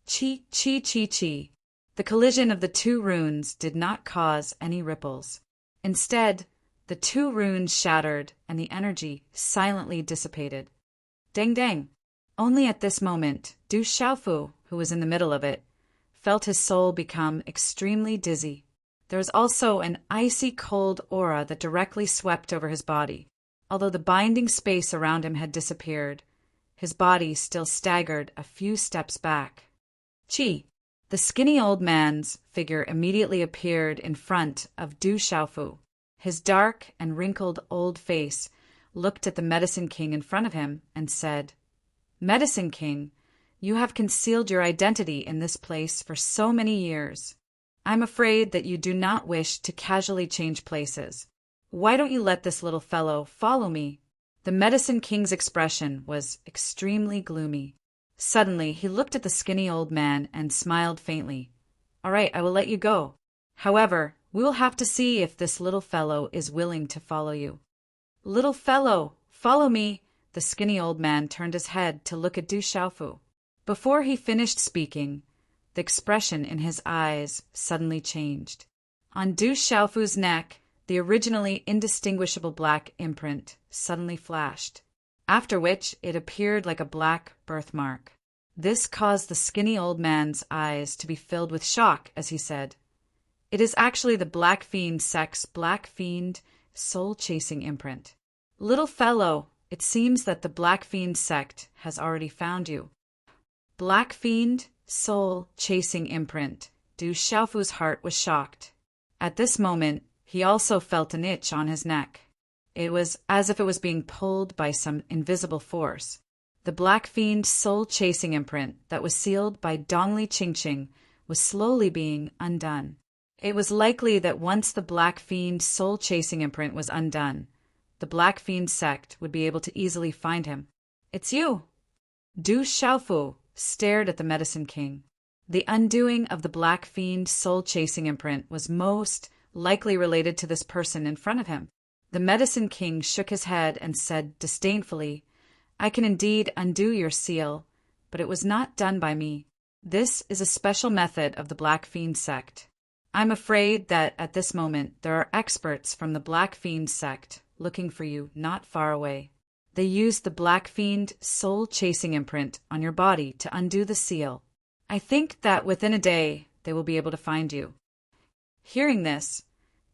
Chi, chi, chi, chi. The collision of the 2 runes did not cause any ripples. Instead, the 2 runes shattered and the energy silently dissipated. Dang dang. Only at this moment, Du Xiaofu, who was in the middle of it, felt his soul become extremely dizzy. There was also an icy cold aura that directly swept over his body. Although the binding space around him had disappeared, his body still staggered a few steps back. Chi. The skinny old man's figure immediately appeared in front of Du Xiaofu. His dark and wrinkled old face looked at the Medicine King in front of him and said, Medicine King, you have concealed your identity in this place for so many years. I'm afraid that you do not wish to casually change places. Why don't you let this little fellow follow me? The Medicine King's expression was extremely gloomy. Suddenly, he looked at the skinny old man and smiled faintly. All right, I will let you go. However, we will have to see if this little fellow is willing to follow you. Little fellow, follow me. The skinny old man turned his head to look at Du Xiaofu. Before he finished speaking, the expression in his eyes suddenly changed. On Du Xiaofu's neck, the originally indistinguishable black imprint suddenly flashed, after which it appeared like a black birthmark. This caused the skinny old man's eyes to be filled with shock as he said, It is actually the Black Fiend sect's Black Fiend soul-chasing imprint. Little fellow, it seems that the Black Fiend sect has already found you. Black Fiend soul-chasing imprint. Du Xiaofu's heart was shocked. At this moment, He also felt an itch on his neck. It was as if it was being pulled by some invisible force. The Black Fiend's soul-chasing imprint that was sealed by Dongli Chingching was slowly being undone. It was likely that once the Black Fiend's soul-chasing imprint was undone, the Black Fiend sect would be able to easily find him. "It's you!" Du Xiaofu stared at the Medicine King. The undoing of the Black Fiend's soul-chasing imprint was most likely related to this person in front of him. The Medicine King shook his head and said disdainfully, "I can indeed undo your seal, but it was not done by me. This is a special method of the Black Fiend sect. I'm afraid that at this moment there are experts from the Black Fiend sect looking for you not far away. They used the Black Fiend soul-chasing imprint on your body to undo the seal. I think that within a day they will be able to find you." Hearing this,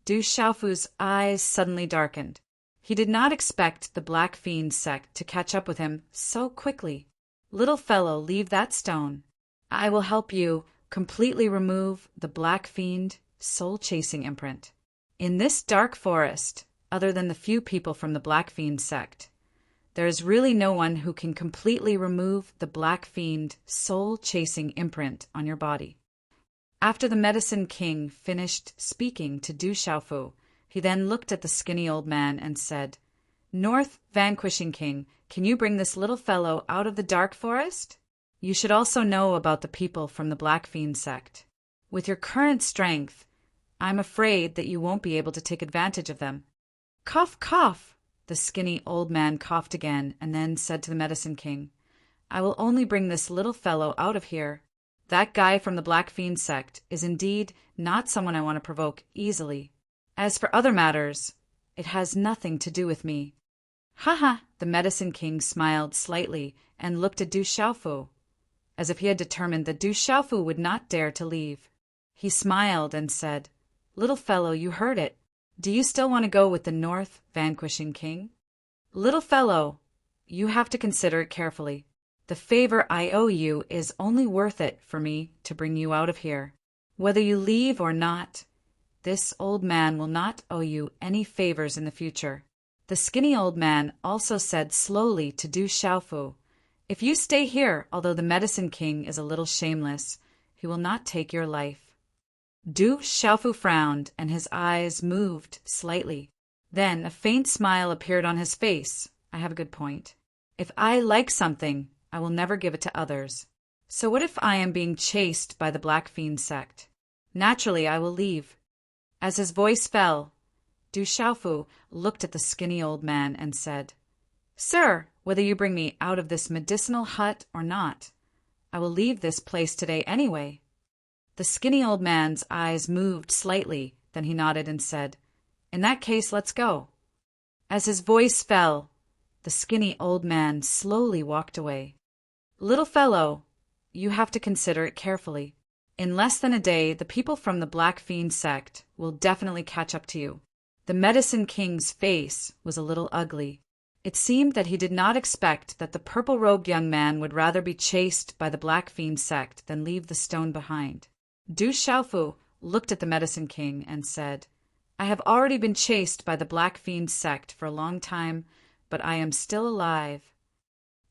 Du Xiaofu's eyes suddenly darkened. He did not expect the Black Fiend sect to catch up with him so quickly. "Little fellow, leave that stone. I will help you completely remove the Black Fiend soul-chasing imprint. In this dark forest, other than the few people from the Black Fiend sect, there is really no one who can completely remove the Black Fiend soul-chasing imprint on your body." After the Medicine King finished speaking to Du Xiaofu, he then looked at the skinny old man and said, "North Vanquishing King, can you bring this little fellow out of the dark forest? You should also know about the people from the Black Fiend sect. With your current strength, I'm afraid that you won't be able to take advantage of them." "Cough, cough!" The skinny old man coughed again and then said to the Medicine King, "I will only bring this little fellow out of here. That guy from the Black Fiend sect is indeed not someone I want to provoke easily. As for other matters, it has nothing to do with me." "Ha ha!" The Medicine King smiled slightly and looked at Du Xiaofu, as if he had determined that Du Xiaofu would not dare to leave. He smiled and said, "Little fellow, you heard it. Do you still want to go with the North Vanquishing King? Little fellow, you have to consider it carefully. The favor I owe you is only worth it for me to bring you out of here. Whether you leave or not, this old man will not owe you any favors in the future." The skinny old man also said slowly to Du Xiaofu, "If you stay here, although the Medicine King is a little shameless, he will not take your life." Du Xiaofu frowned and his eyes moved slightly. Then a faint smile appeared on his face. "I have a good point. If I like something, I will never give it to others. So what if I am being chased by the Black Fiend sect? Naturally, I will leave." As his voice fell, Du Xiaofu looked at the skinny old man and said, "Sir, whether you bring me out of this medicinal hut or not, I will leave this place today anyway." The skinny old man's eyes moved slightly, then he nodded and said, "In that case, let's go." As his voice fell, the skinny old man slowly walked away. "Little fellow, you have to consider it carefully. In less than a day, the people from the Black Fiend sect will definitely catch up to you." The Medicine King's face was a little ugly. It seemed that he did not expect that the purple-robed young man would rather be chased by the Black Fiend sect than leave the stone behind. Du Xiaofu looked at the Medicine King and said, "I have already been chased by the Black Fiend sect for a long time, but I am still alive."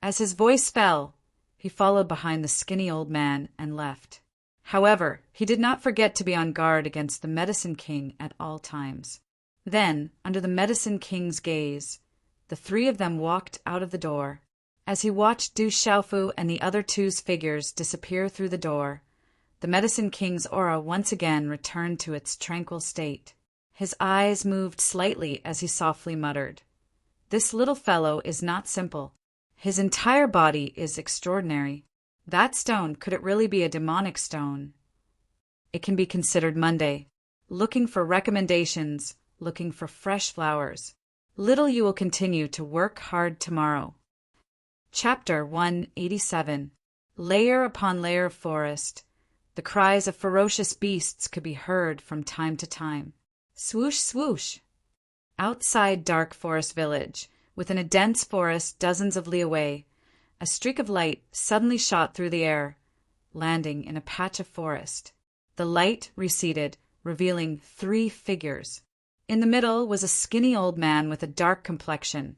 As his voice fell, he followed behind the skinny old man and left. However, he did not forget to be on guard against the Medicine King at all times. Then, under the Medicine King's gaze, the three of them walked out of the door. As he watched Du Xiaofu and the other two's figures disappear through the door, the Medicine King's aura once again returned to its tranquil state. His eyes moved slightly as he softly muttered, "This little fellow is not simple. His entire body is extraordinary. That stone, could it really be a demonic stone? It can be considered Monday, looking for recommendations, looking for fresh flowers. Little you will continue to work hard tomorrow." Chapter 187. Layer upon layer of forest. The cries of ferocious beasts could be heard from time to time. Swoosh, swoosh. Outside Dark Forest Village, within a dense forest dozens of li away, a streak of light suddenly shot through the air, landing in a patch of forest. The light receded, revealing 3 figures. In the middle was a skinny old man with a dark complexion.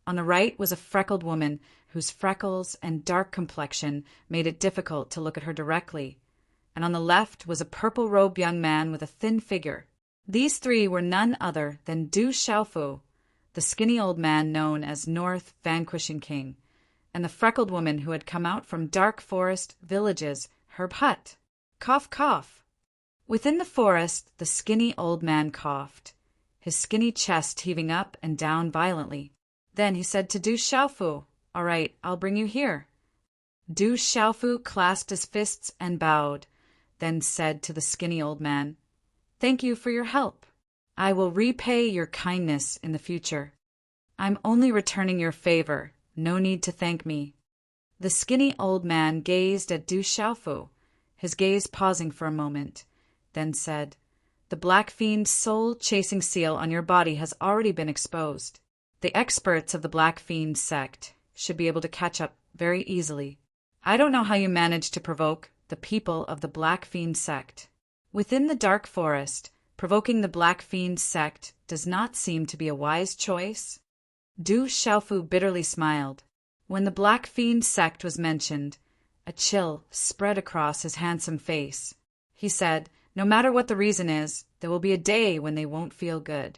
On the right was a freckled woman whose freckles and dark complexion made it difficult to look at her directly, and on the left was a purple-robed young man with a thin figure. These three were none other than Du Xiaofu, the skinny old man known as North Vanquishing King, and the freckled woman who had come out from Dark Forest Village's herb hut. Cough, cough. Within the forest, the skinny old man coughed, his skinny chest heaving up and down violently. Then he said to Du Xiaofu, "All right, I'll bring you here." Du Xiaofu clasped his fists and bowed, then said to the skinny old man, "Thank you for your help. I will repay your kindness in the future. I'm only returning your favor. No need to thank me." The skinny old man gazed at Du Xiaofu, his gaze pausing for a moment, then said, "The black fiend's soul-chasing seal on your body has already been exposed. The experts of the Black Fiend sect should be able to catch up very easily. I don't know how you managed to provoke the people of the Black Fiend sect. Within the dark forest, provoking the Black Fiend sect does not seem to be a wise choice." Du Xiaofu bitterly smiled. When the Black Fiend sect was mentioned, a chill spread across his handsome face. He said, "No matter what the reason is, there will be a day when they won't feel good.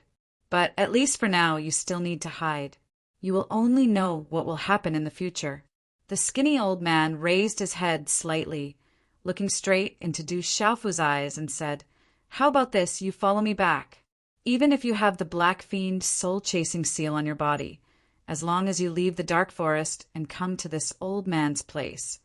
But at least for now, you still need to hide. You will only know what will happen in the future." The skinny old man raised his head slightly, looking straight into Du Xiaofu's eyes, and said, "How about this, you follow me back? Even if you have the Black Fiend soul-chasing seal on your body, as long as you leave the dark forest and come to this old man's place,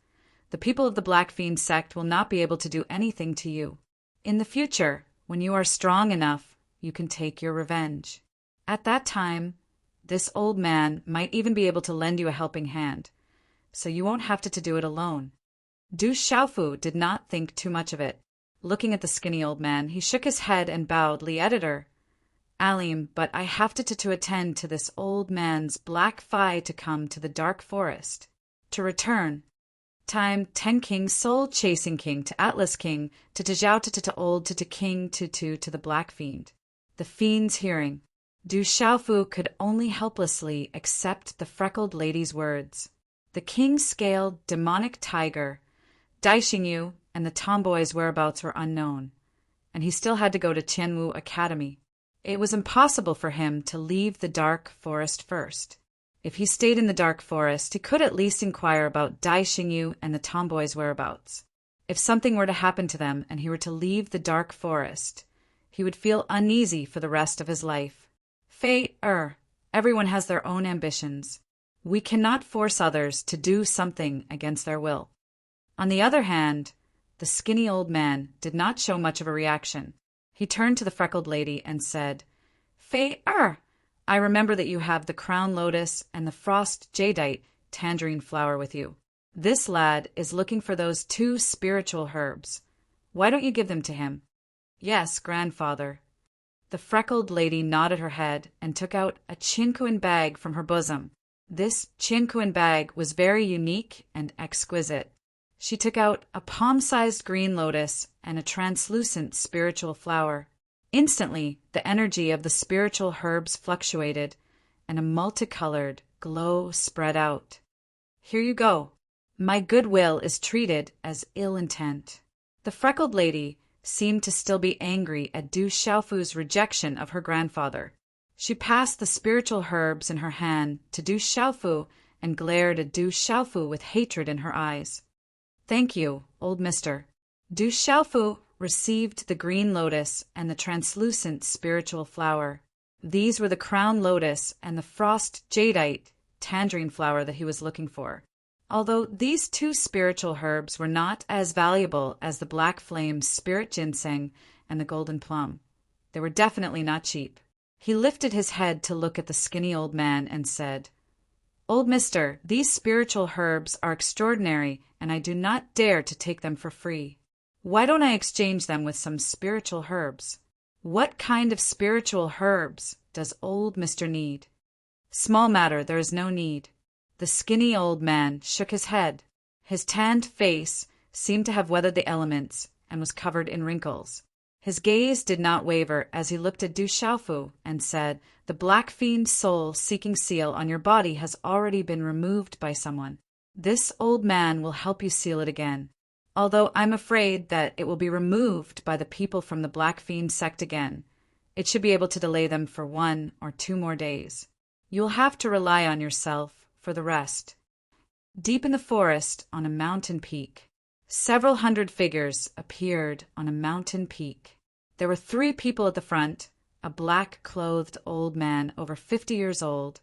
the people of the Black Fiend sect will not be able to do anything to you. In the future, when you are strong enough, you can take your revenge. At that time, this old man might even be able to lend you a helping hand, so you won't have to do it alone." Du Xiaofu did not think too much of it. Looking at the skinny old man, he shook his head and bowed. "The editor, Alim, but I have to attend to this old man's black fi to come to the dark forest. To return. Time 10 King, Soul Chasing King, to Atlas King, to Zhao to Old to King to the Black Fiend." The fiend's hearing. Du Xiaofu could only helplessly accept the freckled lady's words. The king-scaled demonic tiger, Daixingyu, and the tomboy's whereabouts were unknown, and he still had to go to Qianwu Academy. It was impossible for him to leave the dark forest first. If he stayed in the dark forest, he could at least inquire about Daixingyu and the tomboy's whereabouts. If something were to happen to them and he were to leave the dark forest, he would feel uneasy for the rest of his life. Fate, everyone has their own ambitions. We cannot force others to do something against their will. On the other hand, the skinny old man did not show much of a reaction. He turned to the freckled lady and said, "Fei, I remember that you have the crown lotus and the frost jadeite tangerine flower with you. This lad is looking for those 2 spiritual herbs. Why don't you give them to him?" "Yes, grandfather." The freckled lady nodded her head and took out a chinquin bag from her bosom. This chinquin bag was very unique and exquisite. She took out a palm-sized green lotus and a translucent spiritual flower. Instantly, the energy of the spiritual herbs fluctuated, and a multicolored glow spread out. "Here you go. My goodwill is treated as ill intent." The freckled lady seemed to still be angry at Du Xiaofu's rejection of her grandfather. She passed the spiritual herbs in her hand to Du Xiaofu and glared at Du Xiaofu with hatred in her eyes. "Thank you, old mister." Du Xiaofu received the green lotus and the translucent spiritual flower. These were the crown lotus and the frost jadeite tangerine flower that he was looking for. Although these 2 spiritual herbs were not as valuable as the black flame spirit ginseng and the golden plum, they were definitely not cheap. He lifted his head to look at the skinny old man and said, "Old mister, these spiritual herbs are extraordinary, and I do not dare to take them for free. Why don't I exchange them with some spiritual herbs?" "What kind of spiritual herbs does old mister need?" "Small matter, there is no need." The skinny old man shook his head. His tanned face seemed to have weathered the elements and was covered in wrinkles. His gaze did not waver as he looked at Du Xiaofu and said, "The black fiend soul-seeking seal on your body has already been removed by someone. This old man will help you seal it again. Although I'm afraid that it will be removed by the people from the black fiend sect again. It should be able to delay them for 1 or 2 more days. You will have to rely on yourself for the rest." Deep in the forest, on a mountain peak, several hundred figures appeared on a mountain peak. There were 3 people at the front, a black-clothed old man over 50 years old,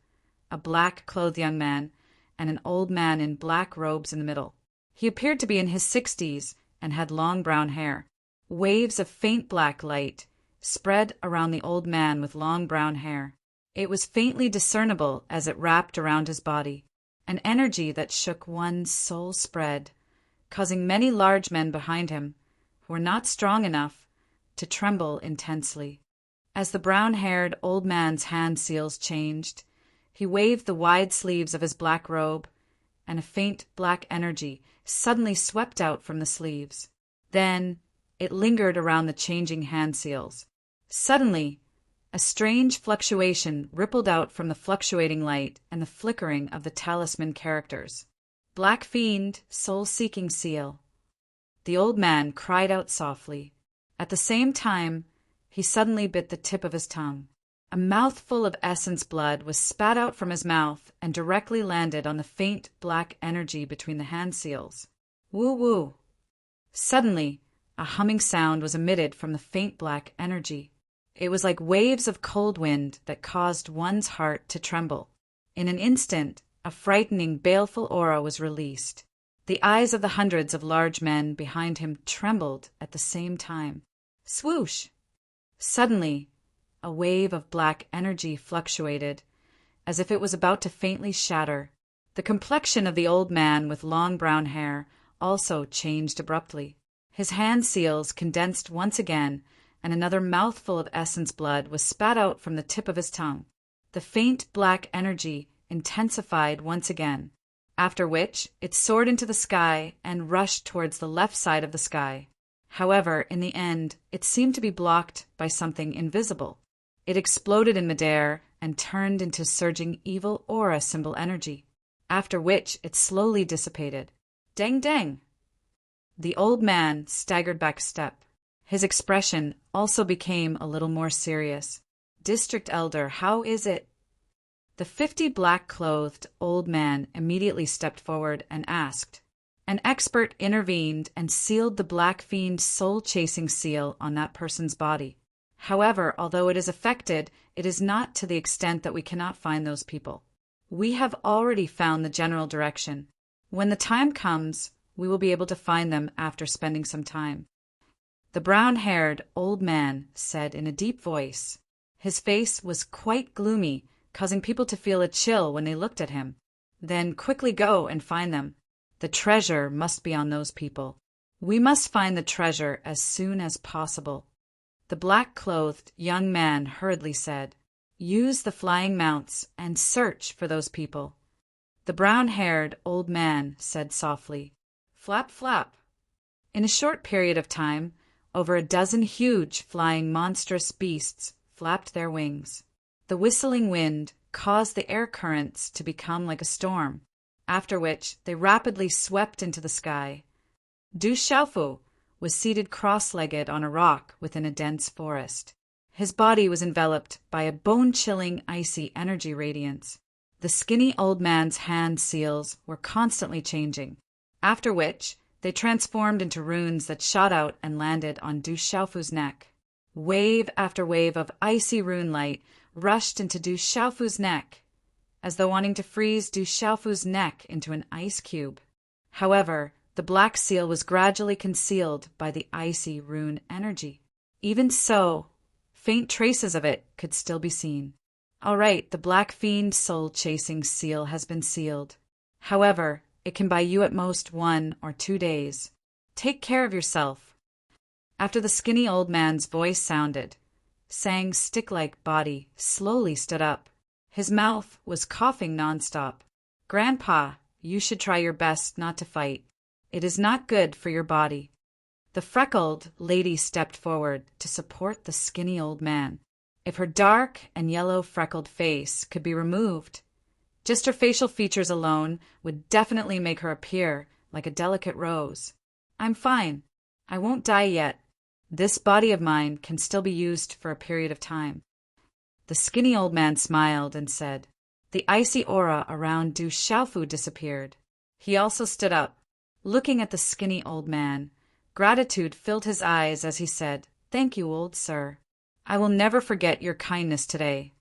a black-clothed young man, and an old man in black robes in the middle. He appeared to be in his 60s and had long brown hair. Waves of faint black light spread around the old man with long brown hair. It was faintly discernible as it wrapped around his body. An energy that shook one's soul spread, causing many large men behind him, who were not strong enough, to tremble intensely. As the brown-haired old man's hand seals changed, he waved the wide sleeves of his black robe, and a faint black energy suddenly swept out from the sleeves. Then it lingered around the changing hand seals. Suddenly, a strange fluctuation rippled out from the fluctuating light and the flickering of the talisman characters. "Black fiend, soul-seeking seal." The old man cried out softly. At the same time, he suddenly bit the tip of his tongue. A mouthful of essence blood was spat out from his mouth and directly landed on the faint black energy between the hand seals. Woo-woo! Suddenly, a humming sound was emitted from the faint black energy. It was like waves of cold wind that caused one's heart to tremble. In an instant, a frightening, baleful aura was released. The eyes of the hundreds of large men behind him trembled at the same time. Swoosh! Suddenly, a wave of black energy fluctuated, as if it was about to faintly shatter. The complexion of the old man with long brown hair also changed abruptly. His hand seals condensed once again, and another mouthful of essence blood was spat out from the tip of his tongue. The faint black energy intensified once again, after which it soared into the sky and rushed towards the left side of the sky. However, in the end, it seemed to be blocked by something invisible. It exploded in midair and turned into surging evil aura symbol energy, after which it slowly dissipated. Dang dang! The old man staggered back a step. His expression also became a little more serious. "District Elder, how is it?" The 50 black-clothed old man immediately stepped forward and asked. An expert intervened and sealed the black fiend soul-chasing seal on that person's body. However, although it is affected, it is not to the extent that we cannot find those people. We have already found the general direction. When the time comes, we will be able to find them after spending some time. The brown-haired old man said in a deep voice. His face was quite gloomy, causing people to feel a chill when they looked at him. "Then quickly go and find them. The treasure must be on those people. We must find the treasure as soon as possible." The black-clothed young man hurriedly said, "Use the flying mounts and search for those people." The brown-haired old man said softly, "Flap, flap." In a short period of time, over a dozen huge, flying, monstrous beasts flapped their wings. The whistling wind caused the air currents to become like a storm, after which they rapidly swept into the sky. Du Xiaofu was seated cross-legged on a rock within a dense forest. His body was enveloped by a bone-chilling, icy energy radiance. The skinny old man's hand seals were constantly changing, after which they transformed into runes that shot out and landed on Du Xiaofu's neck. Wave after wave of icy rune light rushed into Du Xiaofu's neck, as though wanting to freeze Du Xiaofu's neck into an ice cube. However, the black seal was gradually concealed by the icy rune energy. Even so, faint traces of it could still be seen. All right, the black fiend soul-chasing seal has been sealed. However, it can buy you at most 1 or 2 days. Take care of yourself. After the skinny old man's voice sounded, Sang's stick-like body slowly stood up. His mouth was coughing nonstop. "Grandpa, you should try your best not to fight. It is not good for your body." The freckled lady stepped forward to support the skinny old man. If her dark and yellow freckled face could be removed, just her facial features alone would definitely make her appear like a delicate rose. I'm fine. I won't die yet. This body of mine can still be used for a period of time. The skinny old man smiled and said. The icy aura around Du Xiaofu disappeared. He also stood up. Looking at the skinny old man, gratitude filled his eyes as he said, Thank you, old sir. I will never forget your kindness today.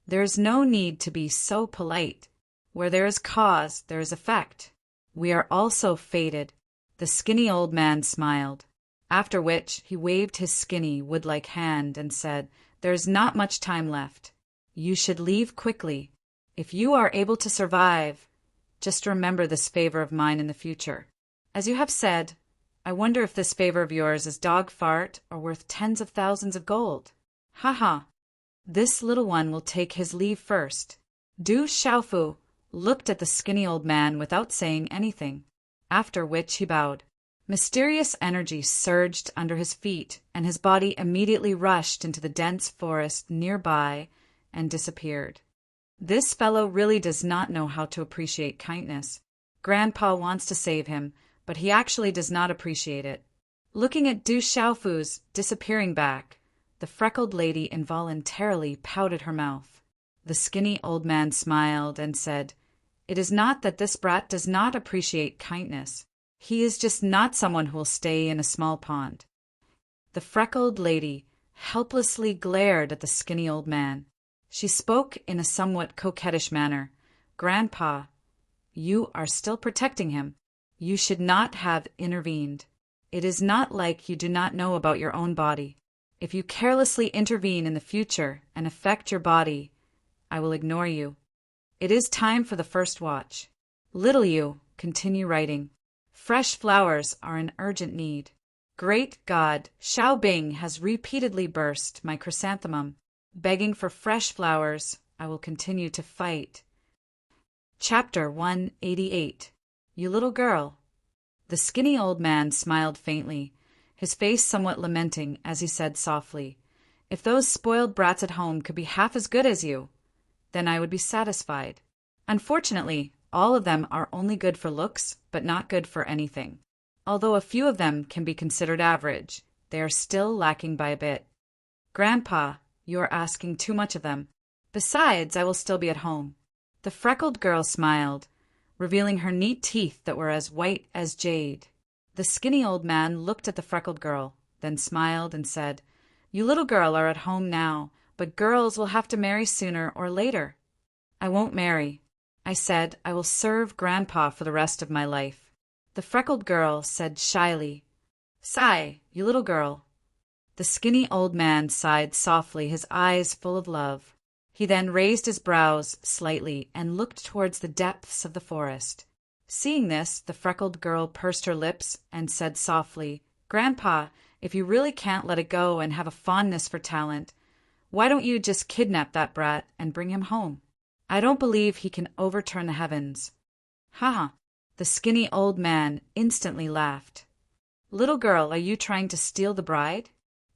There is no need to be so polite. Where there is cause, there is effect. We are also fated. The skinny old man smiled, after which he waved his skinny wood-like hand and said, There is not much time left. You should leave quickly. If you are able to survive, just remember this favor of mine in the future. As you have said, I wonder if this favor of yours is dog fart or worth tens of thousands of gold. Ha. This little one will take his leave first. Du Xiaofu looked at the skinny old man without saying anything, after which he bowed. Mysterious energy surged under his feet, and his body immediately rushed into the dense forest nearby and disappeared. This fellow really does not know how to appreciate kindness. Grandpa wants to save him, but he actually does not appreciate it. Looking at Du Xiaofu's disappearing back, the freckled lady involuntarily pouted her mouth. The skinny old man smiled and said, It is not that this brat does not appreciate kindness. He is just not someone who will stay in a small pond. The freckled lady helplessly glared at the skinny old man. She spoke in a somewhat coquettish manner. Grandpa, you are still protecting him. You should not have intervened. It is not like you do not know about your own body. If you carelessly intervene in the future and affect your body, I will ignore you. It is time for the first watch. Little you, continue writing. Fresh flowers are in urgent need. Great God, Xiao Bing has repeatedly burst my chrysanthemum. Begging for fresh flowers, I will continue to fight. Chapter 188. You little girl. The skinny old man smiled faintly, his face somewhat lamenting as he said softly, If those spoiled brats at home could be half as good as you, then I would be satisfied. Unfortunately, all of them are only good for looks, but not good for anything. Although a few of them can be considered average, they are still lacking by a bit. Grandpa, you are asking too much of them. Besides, I will still be at home. The freckled girl smiled, revealing her neat teeth that were as white as jade. The skinny old man looked at the freckled girl, then smiled and said, You little girl are at home now, but girls will have to marry sooner or later. I won't marry. I said I will serve Grandpa for the rest of my life. The freckled girl said shyly, Sigh, you little girl. The skinny old man sighed softly, his eyes full of love. He then raised his brows slightly and looked towards the depths of the forest. Seeing this, the freckled girl pursed her lips and said softly, Grandpa, if you really can't let it go and have a fondness for talent, why don't you just kidnap that brat and bring him home? I don't believe he can overturn the heavens. Ha! The skinny old man instantly laughed. Little girl, are you trying to steal the bride?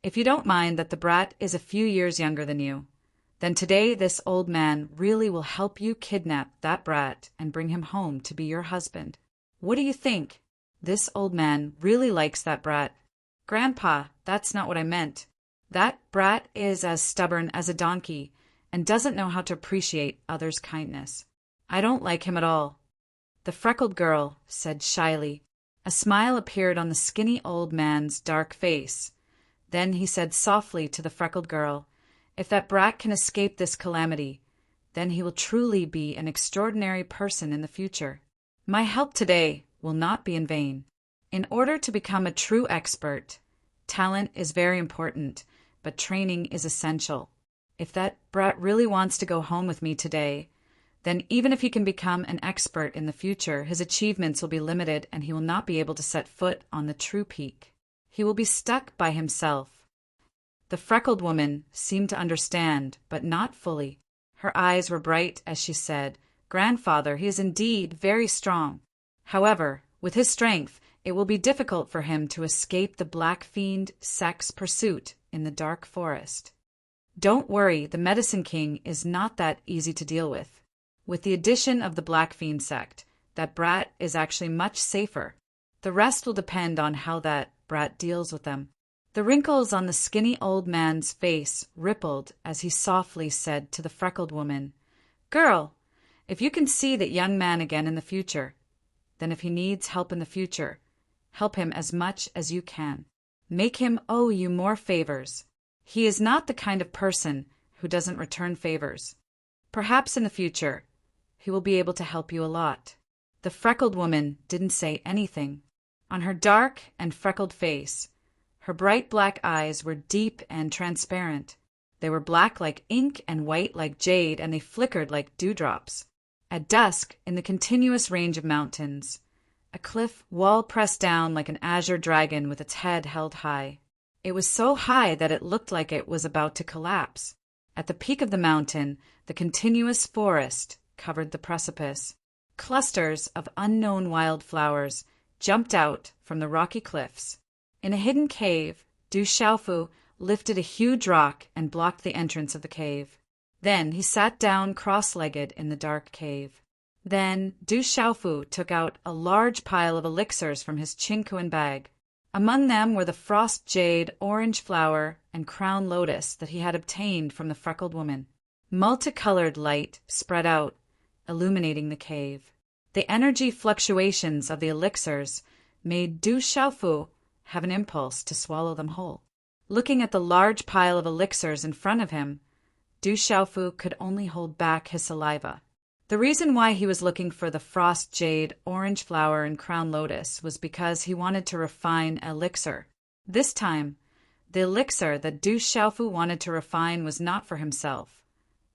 If you don't mind that the brat is a few years younger than you, then today this old man really will help you kidnap that brat and bring him home to be your husband. What do you think? This old man really likes that brat. Grandpa, that's not what I meant. That brat is as stubborn as a donkey and doesn't know how to appreciate others' kindness. I don't like him at all. The freckled girl said shyly. A smile appeared on the skinny old man's dark face. Then he said softly to the freckled girl, If that brat can escape this calamity, then he will truly be an extraordinary person in the future. My help today will not be in vain. In order to become a true expert, talent is very important, but training is essential. If that brat really wants to go home with me today, then even if he can become an expert in the future, his achievements will be limited and he will not be able to set foot on the true peak. He will be stuck by himself. The freckled woman seemed to understand, but not fully. Her eyes were bright as she said, Grandfather, he is indeed very strong. However, with his strength, It will be difficult for him to escape the Black Fiend sect's pursuit in the dark forest. Don't worry, the Medicine King is not that easy to deal with. With the addition of the Black Fiend sect, that brat is actually much safer. The rest will depend on how that brat deals with them. The wrinkles on the skinny old man's face rippled as he softly said to the freckled woman, "Girl, if you can see that young man again in the future, then if he needs help in the future, help him as much as you can. Make him owe you more favors. He is not the kind of person who doesn't return favors. Perhaps in the future, he will be able to help you a lot." The freckled woman didn't say anything. On her dark and freckled face, her bright black eyes were deep and transparent. They were black like ink and white like jade, and they flickered like dewdrops. At dusk, in the continuous range of mountains, a cliff wall pressed down like an azure dragon with its head held high. It was so high that it looked like it was about to collapse. At the peak of the mountain, the continuous forest covered the precipice. Clusters of unknown wildflowers jumped out from the rocky cliffs. In a hidden cave, Du Xiaofu lifted a huge rock and blocked the entrance of the cave. Then he sat down cross-legged in the dark cave. Then Du Xiaofu took out a large pile of elixirs from his Qingkuan bag. Among them were the frost jade, orange flower, and crown lotus that he had obtained from the freckled woman. Multicolored light spread out, illuminating the cave. The energy fluctuations of the elixirs made Du Xiaofu have an impulse to swallow them whole. Looking at the large pile of elixirs in front of him, Du Xiaofu could only hold back his saliva. The reason why he was looking for the frost jade, orange flower, and crown lotus was because he wanted to refine elixir. This time, the elixir that Du Xiaofu wanted to refine was not for himself,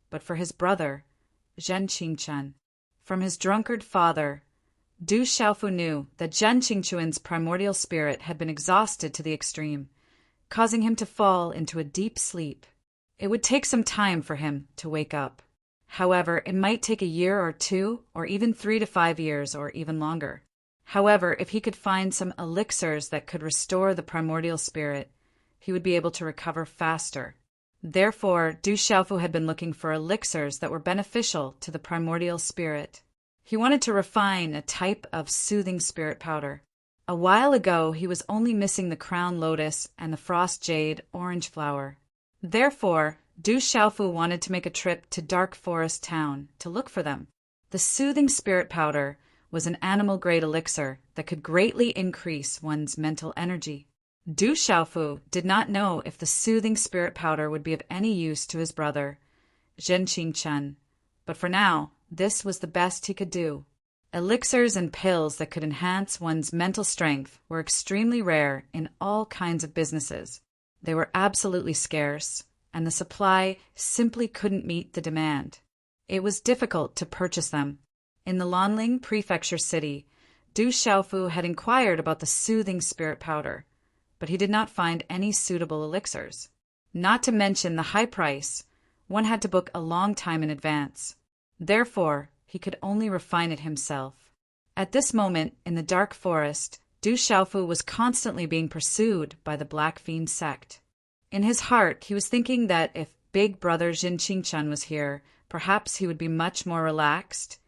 but for his brother, Zhen Qingchen. From his drunkard father, Du Xiaofu knew that Zhen Qingchuan's primordial spirit had been exhausted to the extreme, causing him to fall into a deep sleep. It would take some time for him to wake up. However, it might take a year or two, or even 3 to 5 years, or even longer. However, if he could find some elixirs that could restore the primordial spirit, he would be able to recover faster. Therefore, Du Xiaofu had been looking for elixirs that were beneficial to the primordial spirit. He wanted to refine a type of soothing spirit powder. A while ago, he was only missing the crown lotus and the frost jade orange flower. Therefore, Du Xiaofu wanted to make a trip to Dark Forest Town to look for them. The soothing spirit powder was an animal-grade elixir that could greatly increase one's mental energy. Du Xiaofu did not know if the soothing spirit powder would be of any use to his brother, Zhen Qingchen, but for now, this was the best he could do. Elixirs and pills that could enhance one's mental strength were extremely rare in all kinds of businesses. They were absolutely scarce, and the supply simply couldn't meet the demand. It was difficult to purchase them. In the Lanling Prefecture city, Du Xiaofu had inquired about the soothing spirit powder, but he did not find any suitable elixirs. Not to mention the high price, one had to book a long time in advance. Therefore, he could only refine it himself. At this moment, in the dark forest, Du Xiaofu was constantly being pursued by the Black Fiend sect. In his heart, he was thinking that if big brother Zhen Qingchen was here, perhaps he would be much more relaxed,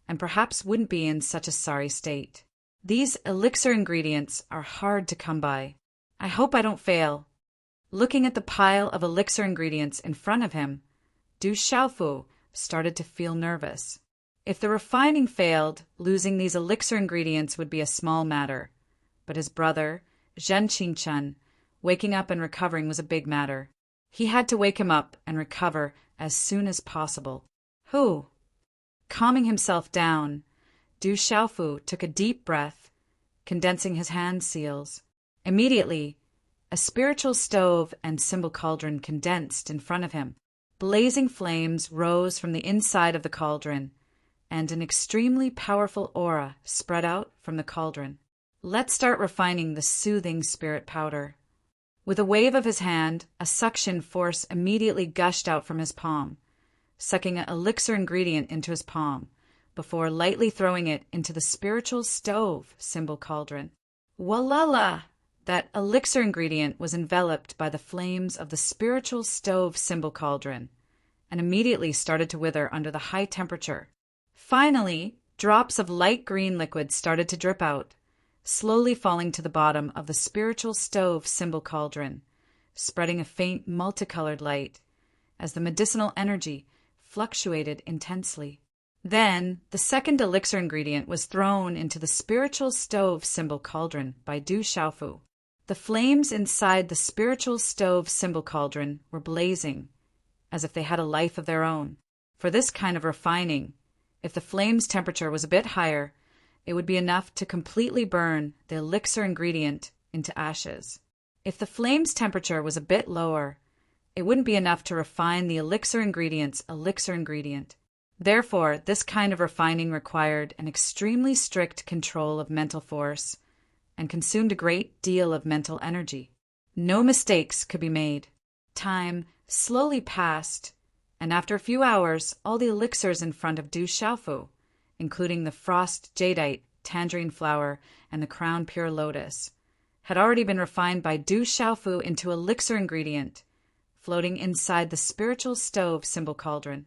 and perhaps wouldn't be in such a sorry state. These elixir ingredients are hard to come by. I hope I don't fail. Looking at the pile of elixir ingredients in front of him, Du Xiaofu started to feel nervous. If the refining failed, losing these elixir ingredients would be a small matter. But his brother, Zhen Qingchen, waking up and recovering was a big matter. He had to wake him up and recover as soon as possible. Who? Calming himself down, Du Xiaofu took a deep breath, condensing his hand seals. Immediately, a spiritual stove and symbol cauldron condensed in front of him. Blazing flames rose from the inside of the cauldron, and an extremely powerful aura spread out from the cauldron. Let's start refining the soothing spirit powder. With a wave of his hand, a suction force immediately gushed out from his palm, sucking an elixir ingredient into his palm, before lightly throwing it into the spiritual stove symbol cauldron. Walala! That elixir ingredient was enveloped by the flames of the spiritual stove symbol cauldron and immediately started to wither under the high temperature. Finally, drops of light green liquid started to drip out, slowly falling to the bottom of the spiritual stove symbol cauldron, spreading a faint multicolored light as the medicinal energy fluctuated intensely. Then, the second elixir ingredient was thrown into the spiritual stove symbol cauldron by Du Xiaofu. The flames inside the spiritual stove symbol cauldron were blazing, as if they had a life of their own. For this kind of refining, if the flame's temperature was a bit higher, it would be enough to completely burn the elixir ingredient into ashes. If the flame's temperature was a bit lower, it wouldn't be enough to refine the elixir ingredient. Therefore, this kind of refining required an extremely strict control of mental force and consumed a great deal of mental energy. No mistakes could be made. Time slowly passed, and after a few hours, all the elixirs in front of Du Xiaofu, including the frost jadeite, tangerine flower, and the crown pure lotus, had already been refined by Du Xiaofu into elixir ingredient, floating inside the spiritual stove symbol cauldron.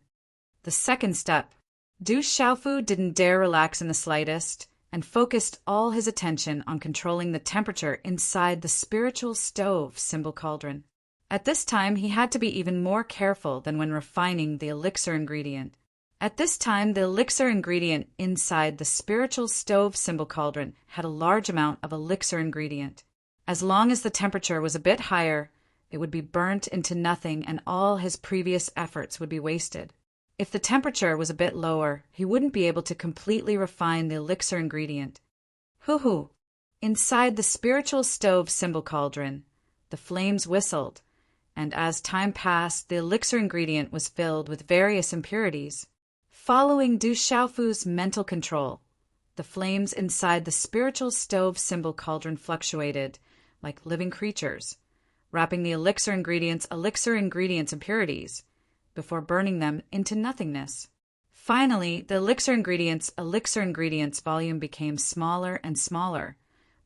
The second step. Du Xiaofu didn't dare relax in the slightest and focused all his attention on controlling the temperature inside the spiritual stove symbol cauldron. At this time, he had to be even more careful than when refining the elixir ingredient. At this time, the elixir ingredient inside the spiritual stove symbol cauldron had a large amount of elixir ingredient. As long as the temperature was a bit higher, it would be burnt into nothing and all his previous efforts would be wasted. If the temperature was a bit lower, he wouldn't be able to completely refine the elixir ingredient. Hoo-hoo! Inside the spiritual stove symbol cauldron, the flames whistled, and as time passed, the elixir ingredient was filled with various impurities. Following Du Xiaofu's mental control, the flames inside the spiritual stove symbol cauldron fluctuated like living creatures, wrapping the elixir ingredients impurities, before burning them into nothingness. Finally, the elixir ingredients volume became smaller and smaller,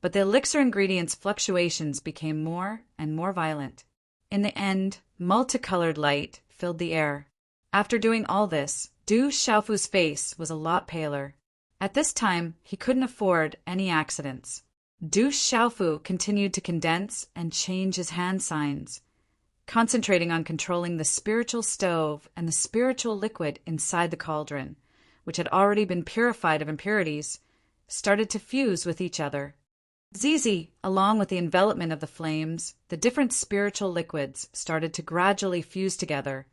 but the elixir ingredients fluctuations became more and more violent. In the end, multicolored light filled the air. After doing all this, Du Xiaofu's face was a lot paler. At this time, he couldn't afford any accidents. Du Xiaofu continued to condense and change his hand signs, concentrating on controlling the spiritual stove and the spiritual liquid inside the cauldron, which had already been purified of impurities, started to fuse with each other. Zizi, along with the envelopment of the flames, the different spiritual liquids started to gradually fuse together,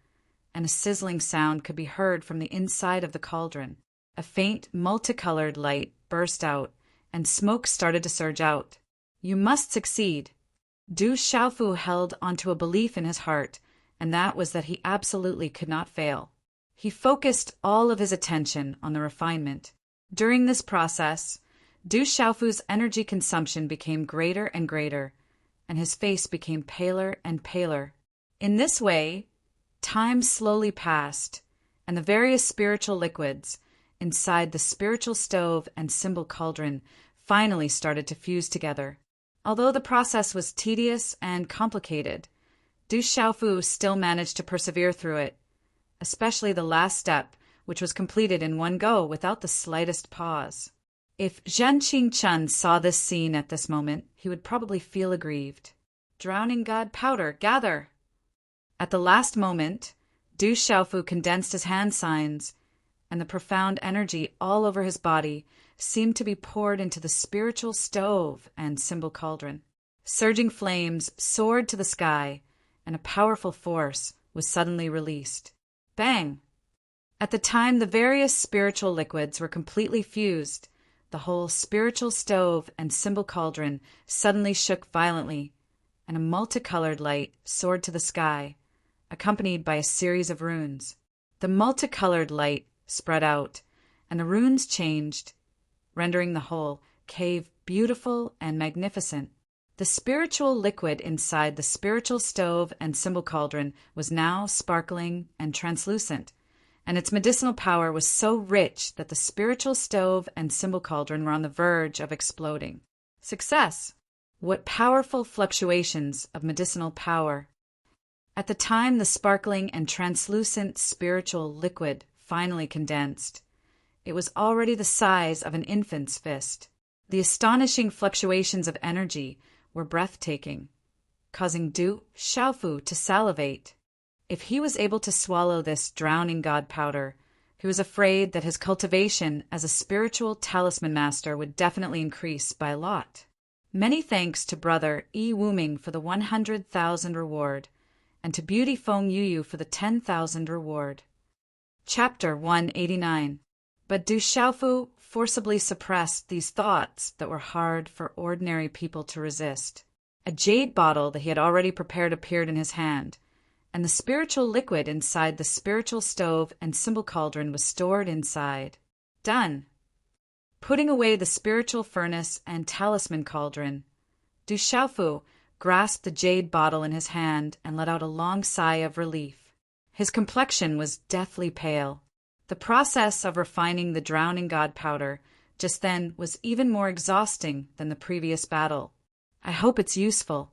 and a sizzling sound could be heard from the inside of the cauldron. A faint, multicolored light burst out, and smoke started to surge out. You must succeed. Du Xiaofu held onto a belief in his heart, and that was that he absolutely could not fail. He focused all of his attention on the refinement. During this process, Du Xiaofu's energy consumption became greater and greater, and his face became paler and paler. In this way, time slowly passed, and the various spiritual liquids inside the spiritual stove and symbol cauldron finally started to fuse together. Although the process was tedious and complicated, Du Xiaofu still managed to persevere through it, especially the last step, which was completed in one go without the slightest pause. If Zhen Qingchun saw this scene at this moment, he would probably feel aggrieved. Drowning God powder, gather! At the last moment, Du Xiaofu condensed his hand signs, and the profound energy all over his body seemed to be poured into the spiritual stove and symbol cauldron. Surging flames soared to the sky, and a powerful force was suddenly released. Bang! At the time the various spiritual liquids were completely fused, the whole spiritual stove and symbol cauldron suddenly shook violently, and a multicolored light soared to the sky, accompanied by a series of runes. The multicolored light spread out, and the runes changed, rendering the whole cave beautiful and magnificent. The spiritual liquid inside the spiritual stove and symbol cauldron was now sparkling and translucent, and its medicinal power was so rich that the spiritual stove and symbol cauldron were on the verge of exploding. Success! What powerful fluctuations of medicinal power! At the time the sparkling and translucent spiritual liquid finally condensed, it was already the size of an infant's fist. The astonishing fluctuations of energy were breathtaking, causing Du Xiaofu to salivate. If he was able to swallow this drowning god powder, he was afraid that his cultivation as a spiritual talisman master would definitely increase by a lot. Many thanks to brother Yi Wuming for the 100,000 reward, and to Beauty Feng Yuyu for the 10,000 reward. Chapter 189. But Du Xiaofu forcibly suppressed these thoughts that were hard for ordinary people to resist. A jade bottle that he had already prepared appeared in his hand, and the spiritual liquid inside the spiritual stove and symbol cauldron was stored inside. Done. Putting away the spiritual furnace and talisman cauldron, Du Xiaofu grasped the jade bottle in his hand and let out a long sigh of relief. His complexion was deathly pale. The process of refining the drowning god powder just then was even more exhausting than the previous battle. I hope it's useful.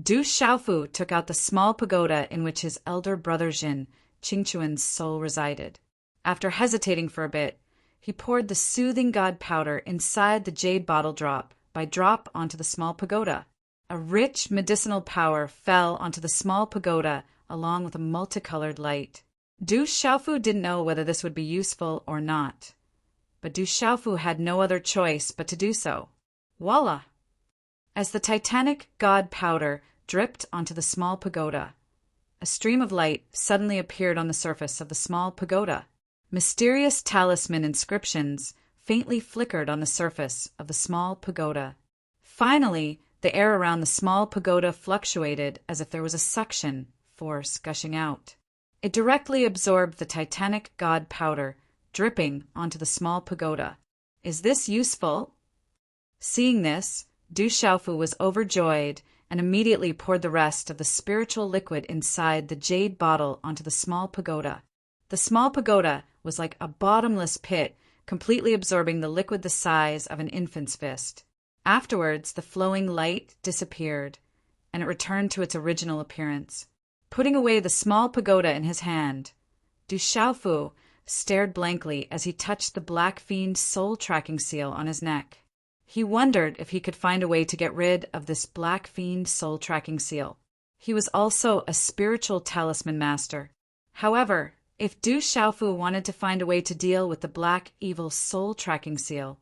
Du Xiaofu took out the small pagoda in which his elder brother Jin, Qingquan's soul, resided. After hesitating for a bit, he poured the soothing god powder inside the jade bottle drop by drop onto the small pagoda. A rich medicinal power fell onto the small pagoda along with a multicolored light. Du Xiaofu didn't know whether this would be useful or not, but Du Xiaofu had no other choice but to do so. Voila! As the titanic god powder dripped onto the small pagoda, a stream of light suddenly appeared on the surface of the small pagoda. Mysterious talisman inscriptions faintly flickered on the surface of the small pagoda. Finally, the air around the small pagoda fluctuated as if there was a suction force gushing out. It directly absorbed the titanic god powder, dripping onto the small pagoda. Is this useful? Seeing this, Du Xiaofu was overjoyed and immediately poured the rest of the spiritual liquid inside the jade bottle onto the small pagoda. The small pagoda was like a bottomless pit, completely absorbing the liquid the size of an infant's fist. Afterwards, the flowing light disappeared, and it returned to its original appearance. Putting away the small pagoda in his hand, Du Xiaofu stared blankly as he touched the Black Fiend soul tracking seal on his neck. He wondered if he could find a way to get rid of this Black Fiend soul tracking seal. He was also a spiritual talisman master. However, if Du Xiaofu wanted to find a way to deal with the Black Evil soul tracking seal,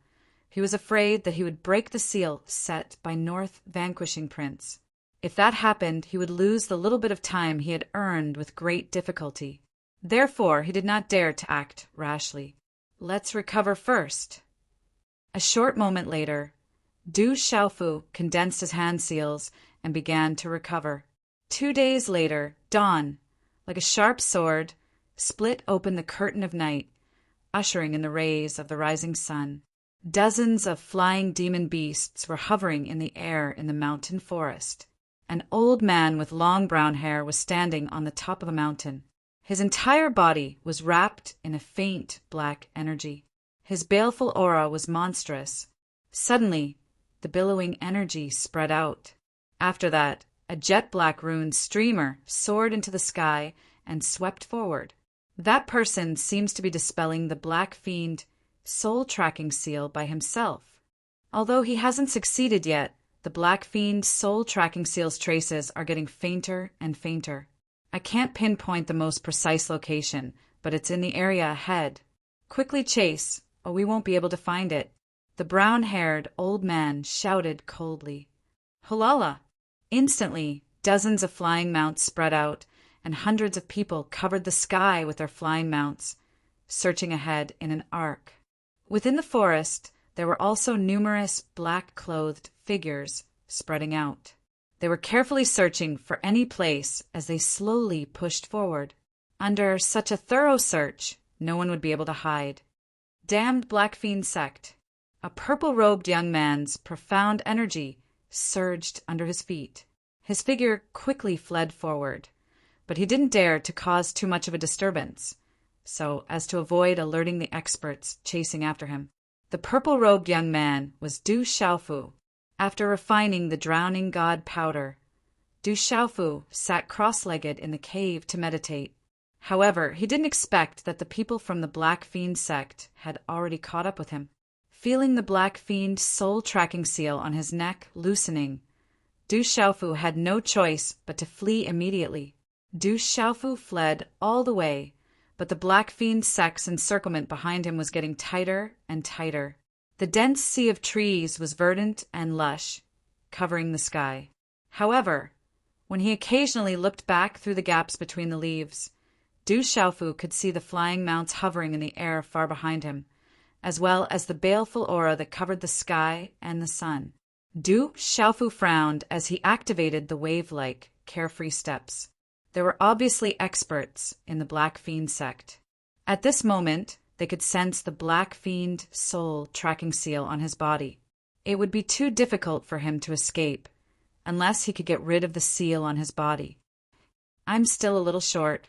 he was afraid that he would break the seal set by North Vanquishing Prince. If that happened, he would lose the little bit of time he had earned with great difficulty. Therefore, he did not dare to act rashly. Let's recover first. A short moment later, Du Xiaofu condensed his hand seals and began to recover. 2 days later, dawn, like a sharp sword, split open the curtain of night, ushering in the rays of the rising sun. Dozens of flying demon beasts were hovering in the air in the mountain forest. An old man with long brown hair was standing on the top of a mountain. His entire body was wrapped in a faint black energy. His baleful aura was monstrous. Suddenly, the billowing energy spread out. After that, a jet-black rune streamer soared into the sky and swept forward. That person seems to be dispelling the Black Fiend soul tracking seal by himself. Although he hasn't succeeded yet, the Black Fiend soul tracking seal's traces are getting fainter and fainter. I can't pinpoint the most precise location, but it's in the area ahead. Quickly chase, or we won't be able to find it. The brown-haired old man shouted coldly. Halala! Instantly, dozens of flying mounts spread out, and hundreds of people covered the sky with their flying mounts, searching ahead in an arc. Within the forest, there were also numerous black-clothed figures spreading out. They were carefully searching for any place as they slowly pushed forward. Under such a thorough search, no one would be able to hide. Damned Black Fiend sect! A purple-robed young man's profound energy surged under his feet. His figure quickly fled forward, but he didn't dare to cause too much of a disturbance, so as to avoid alerting the experts chasing after him. The purple-robed young man was Du Xiaofu. After refining the drowning god powder, Du Xiaofu sat cross-legged in the cave to meditate. However, he didn't expect that the people from the Black Fiend sect had already caught up with him. Feeling the Black Fiend soul tracking seal on his neck loosening, Du Xiaofu had no choice but to flee immediately. Du Xiaofu fled all the way, but the Black Fiend sect's encirclement behind him was getting tighter and tighter. The dense sea of trees was verdant and lush, covering the sky. However, when he occasionally looked back through the gaps between the leaves, Du Xiaofu could see the flying mounts hovering in the air far behind him, as well as the baleful aura that covered the sky and the sun. Du Xiaofu frowned as he activated the wave-like, carefree steps. There were obviously experts in the Black Fiend sect. At this moment, they could sense the Black Fiend soul tracking seal on his body. It would be too difficult for him to escape, unless he could get rid of the seal on his body. I'm still a little short.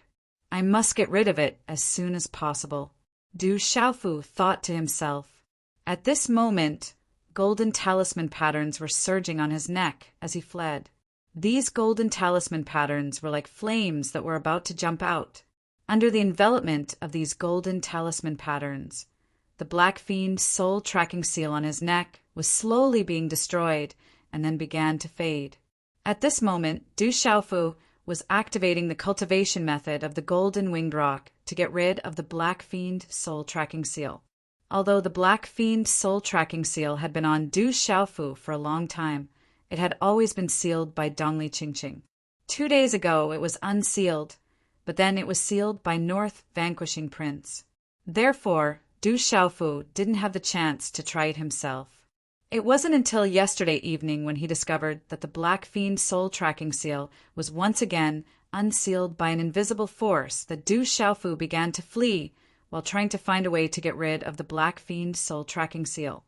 I must get rid of it as soon as possible, Du Xiaofu thought to himself. At this moment, golden talisman patterns were surging on his neck as he fled. These golden talisman patterns were like flames that were about to jump out. Under the envelopment of these golden talisman patterns, the Black Fiend soul tracking seal on his neck was slowly being destroyed and then began to fade. At this moment, Du Xiaofu was activating the cultivation method of the golden winged rock to get rid of the Black Fiend soul tracking seal. Although the Black Fiend soul tracking seal had been on Du Xiaofu for a long time, it had always been sealed by Dongli Qingqing. 2 days ago it was unsealed, but then it was sealed by North Vanquishing Prince. Therefore, Du Xiaofu didn't have the chance to try it himself. It wasn't until yesterday evening when he discovered that the Black Fiend soul tracking seal was once again unsealed by an invisible force that Du Xiaofu began to flee while trying to find a way to get rid of the Black Fiend soul tracking seal.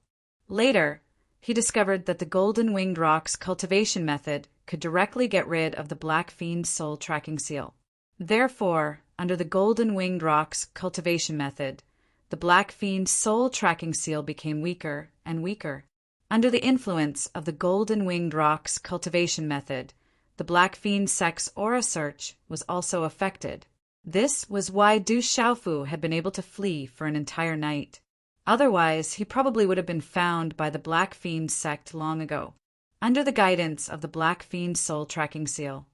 Later, he discovered that the Golden Winged Rock's cultivation method could directly get rid of the Black Fiend soul tracking seal. Therefore, under the Golden Winged Rock's cultivation method, the Black Fiend soul tracking seal became weaker and weaker. Under the influence of the Golden Winged Rock's cultivation method, the Black Fiend sect's aura search was also affected. This was why Du Xiaofu had been able to flee for an entire night. Otherwise, he probably would have been found by the Black Fiend sect long ago. Under the guidance of the Black Fiend soul tracking seal,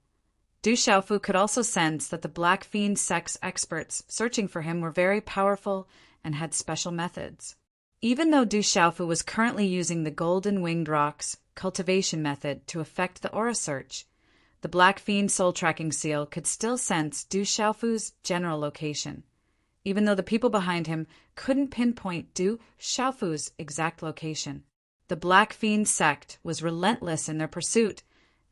Du Xiaofu could also sense that the Black Fiend sect's experts searching for him were very powerful and had special methods. Even though Du Xiaofu was currently using the Golden Winged Rock's cultivation method to effect the aura search, the Black Fiend soul tracking seal could still sense Du Xiaofu's general location, even though the people behind him couldn't pinpoint Du Xiaofu's exact location. The Black Fiend sect was relentless in their pursuit,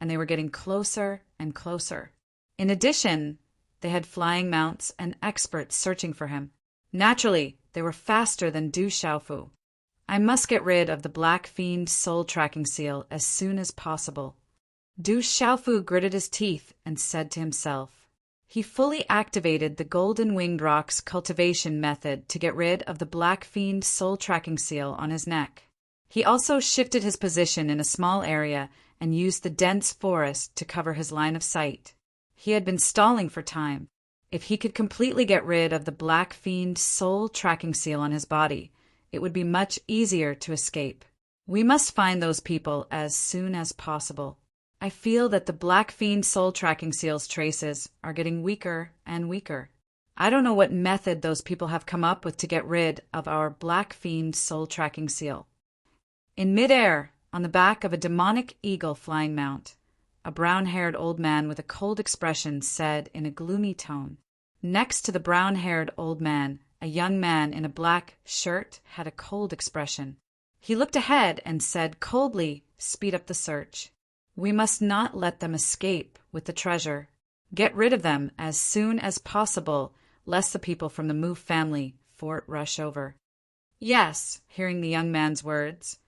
and they were getting closer and closer. In addition, they had flying mounts and experts searching for him. Naturally, they were faster than Du Xiaofu. I must get rid of the Black Fiend soul tracking seal as soon as possible. Du Xiaofu gritted his teeth and said to himself. He fully activated the Golden Winged Rock's cultivation method to get rid of the Black Fiend soul tracking seal on his neck. He also shifted his position in a small area and used the dense forest to cover his line of sight. He had been stalling for time. If he could completely get rid of the Black Fiend soul tracking seal on his body, it would be much easier to escape. We must find those people as soon as possible. I feel that the Black Fiend soul tracking seal's traces are getting weaker and weaker. I don't know what method those people have come up with to get rid of our Black Fiend soul tracking seal. In midair, on the back of a demonic eagle flying mount, a brown-haired old man with a cold expression said in a gloomy tone. Next to the brown-haired old man, a young man in a black shirt had a cold expression. He looked ahead and said coldly, "Speed up the search. We must not let them escape with the treasure. Get rid of them as soon as possible, lest the people from the Mu family fort rush over." Yes, hearing the young man's words,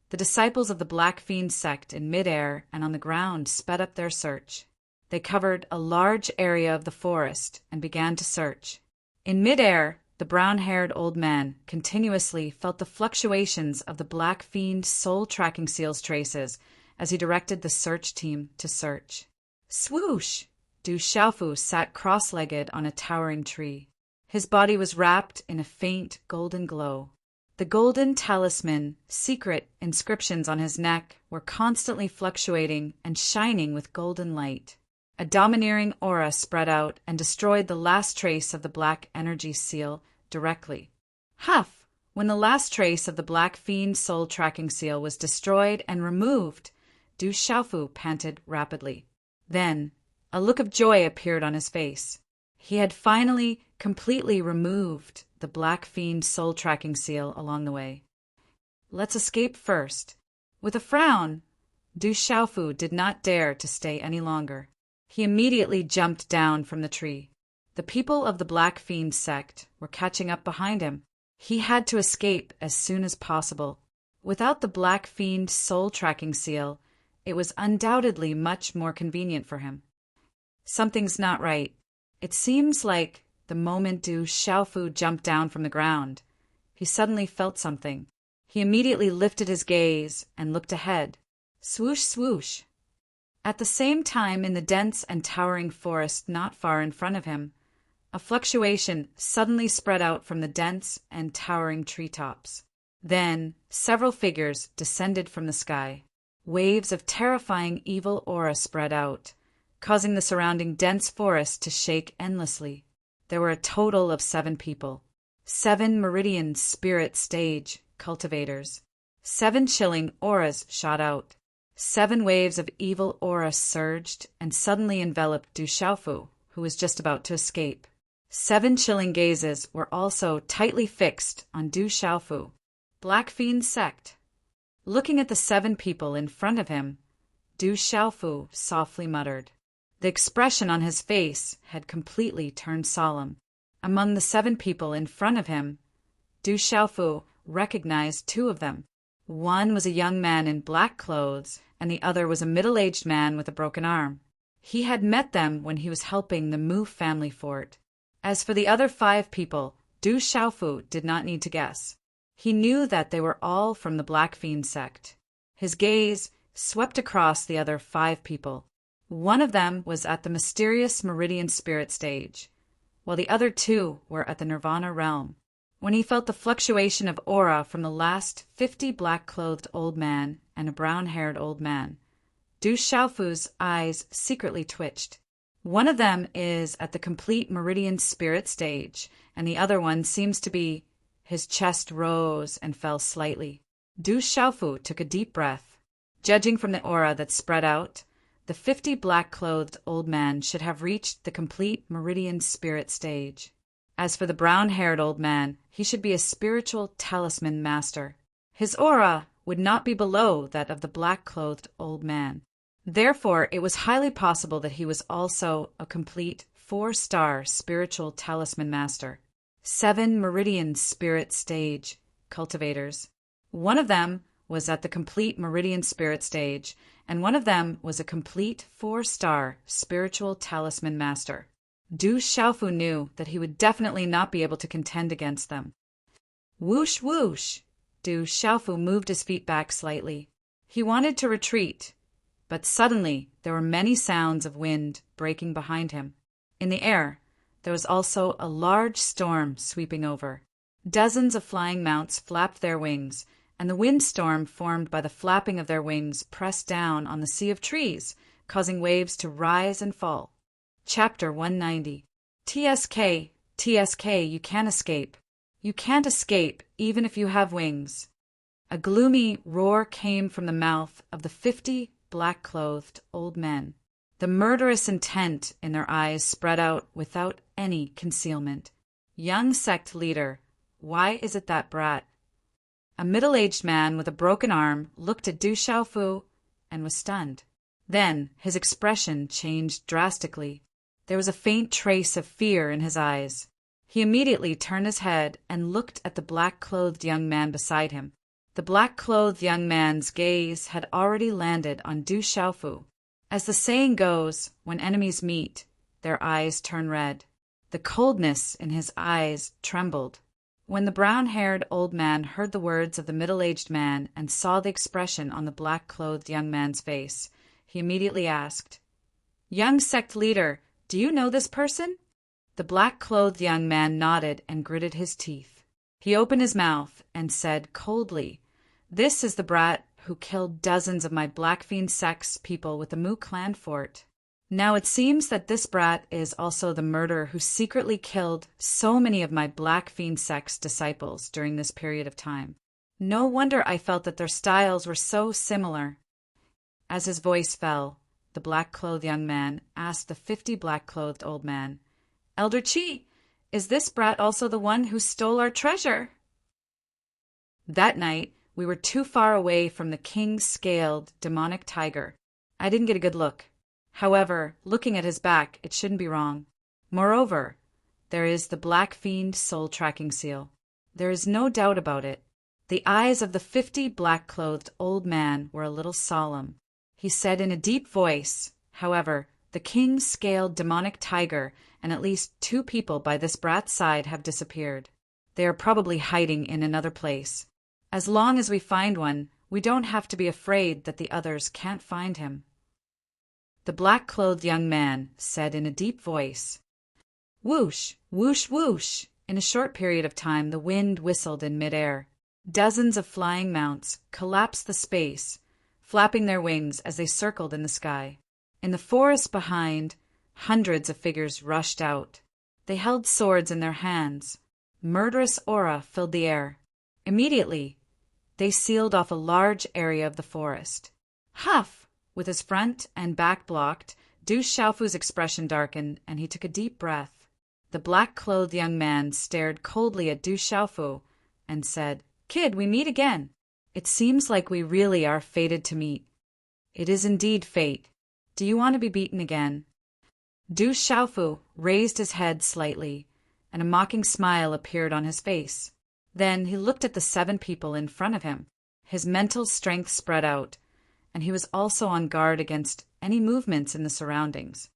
the disciples of the Black Fiend sect in midair and on the ground sped up their search. They covered a large area of the forest and began to search. In midair, the brown-haired old man continuously felt the fluctuations of the Black Fiend soul-tracking seal's traces as he directed the search team to search. Swoosh! Du Xiaofu sat cross-legged on a towering tree. His body was wrapped in a faint golden glow. The golden talisman, secret inscriptions on his neck were constantly fluctuating and shining with golden light. A domineering aura spread out and destroyed the last trace of the black energy seal directly. Huff! When the last trace of the Black Fiend soul-tracking seal was destroyed and removed, Du Xiaofu panted rapidly. Then, a look of joy appeared on his face. He had finally completely removed the Black Fiend soul-tracking seal along the way. Let's escape first. With a frown, Du Xiaofu did not dare to stay any longer. He immediately jumped down from the tree. The people of the Black Fiend sect were catching up behind him. He had to escape as soon as possible. Without the Black Fiend soul-tracking seal, it was undoubtedly much more convenient for him. Something's not right. It seems like the moment Du Xiaofu jumped down from the ground, he suddenly felt something. He immediately lifted his gaze and looked ahead. Swoosh, swoosh. At the same time, in the dense and towering forest not far in front of him, a fluctuation suddenly spread out from the dense and towering treetops. Then, several figures descended from the sky. Waves of terrifying evil aura spread out, causing the surrounding dense forest to shake endlessly. There were a total of 7 people. 7 Meridian Spirit Stage cultivators. 7 chilling auras shot out. 7 waves of evil aura surged and suddenly enveloped Du Xiaofu, who was just about to escape. 7 chilling gazes were also tightly fixed on Du Xiaofu. Black Fiend sect. Looking at the 7 people in front of him, Du Xiaofu softly muttered. The expression on his face had completely turned solemn. Among the 7 people in front of him, Du Xiaofu recognized 2 of them. One was a young man in black clothes, and the other was a middle-aged man with a broken arm. He had met them when he was helping the Mu family fort. As for the other 5 people, Du Xiaofu did not need to guess. He knew that they were all from the Black Fiend sect. His gaze swept across the other 5 people. One of them was at the mysterious Meridian Spirit Stage, while the other 2 were at the Nirvana realm. When he felt the fluctuation of aura from the last 50 black-clothed old man and a brown-haired old man, Du Xiaofu's eyes secretly twitched. One of them is at the complete Meridian Spirit Stage, and the other one seems to be... His chest rose and fell slightly. Du Xiaofu took a deep breath. Judging from the aura that spread out, the 50 black-clothed old man should have reached the complete Meridian Spirit Stage. As for the brown-haired old man, he should be a spiritual talisman master. His aura would not be below that of the black-clothed old man. Therefore, it was highly possible that he was also a complete 4-star spiritual talisman master. 7 Meridian Spirit Stage cultivators. One of them was at the complete Meridian Spirit Stage, and one of them was a complete 4-star spiritual talisman master. Du Xiaofu knew that he would definitely not be able to contend against them. Whoosh, whoosh! Du Xiaofu moved his feet back slightly. He wanted to retreat, but suddenly there were many sounds of wind breaking behind him. In the air, there was also a large storm sweeping over. Dozens of flying mounts flapped their wings, and the windstorm formed by the flapping of their wings pressed down on the sea of trees, causing waves to rise and fall. Chapter 190. TSK, TSK, you can't escape. You can't escape even if you have wings. A gloomy roar came from the mouth of the 50 black-clothed old men. The murderous intent in their eyes spread out without any concealment. Young sect leader, why is it that brat? A middle-aged man with a broken arm looked at Du Xiaofu and was stunned. Then his expression changed drastically. There was a faint trace of fear in his eyes. He immediately turned his head and looked at the black-clothed young man beside him. The black-clothed young man's gaze had already landed on Du Xiaofu. As the saying goes, when enemies meet, their eyes turn red. The coldness in his eyes trembled. When the brown-haired old man heard the words of the middle-aged man and saw the expression on the black-clothed young man's face, he immediately asked, "Young sect leader, do you know this person?" The black-clothed young man nodded and gritted his teeth. He opened his mouth and said coldly, "This is the brat who killed dozens of my Black Fiend sect's people with the Moo clan fort. Now it seems that this brat is also the murderer who secretly killed so many of my Black Fiend sect's disciples during this period of time. No wonder I felt that their styles were so similar." As his voice fell, the black-clothed young man asked the 50 black-clothed old man, "Elder Chi, is this brat also the one who stole our treasure?" That night, we were too far away from the king-scaled demonic tiger. I didn't get a good look. However, looking at his back, it shouldn't be wrong. Moreover, there is the Black Fiend soul-tracking seal. There is no doubt about it. The eyes of the 50 black-clothed old man were a little solemn. He said in a deep voice, "However, the king-scaled demonic tiger and at least 2 people by this brat's side have disappeared. They are probably hiding in another place. As long as we find one, we don't have to be afraid that the others can't find him." The black-clothed young man said in a deep voice, "Whoosh, whoosh, whoosh." In a short period of time, the wind whistled in midair. Dozens of flying mounts collapsed the space, flapping their wings as they circled in the sky. In the forest behind, hundreds of figures rushed out. They held swords in their hands. Murderous aura filled the air. Immediately, they sealed off a large area of the forest. Huff! With his front and back blocked, Du Xiaofu's expression darkened, and he took a deep breath. The black-clothed young man stared coldly at Du Xiaofu and said, "Kid, we meet again. It seems like we really are fated to meet." "It is indeed fate. Do you want to be beaten again?" Du Xiaofu raised his head slightly, and a mocking smile appeared on his face. Then he looked at the 7 people in front of him. His mental strength spread out, and he was also on guard against any movements in the surroundings.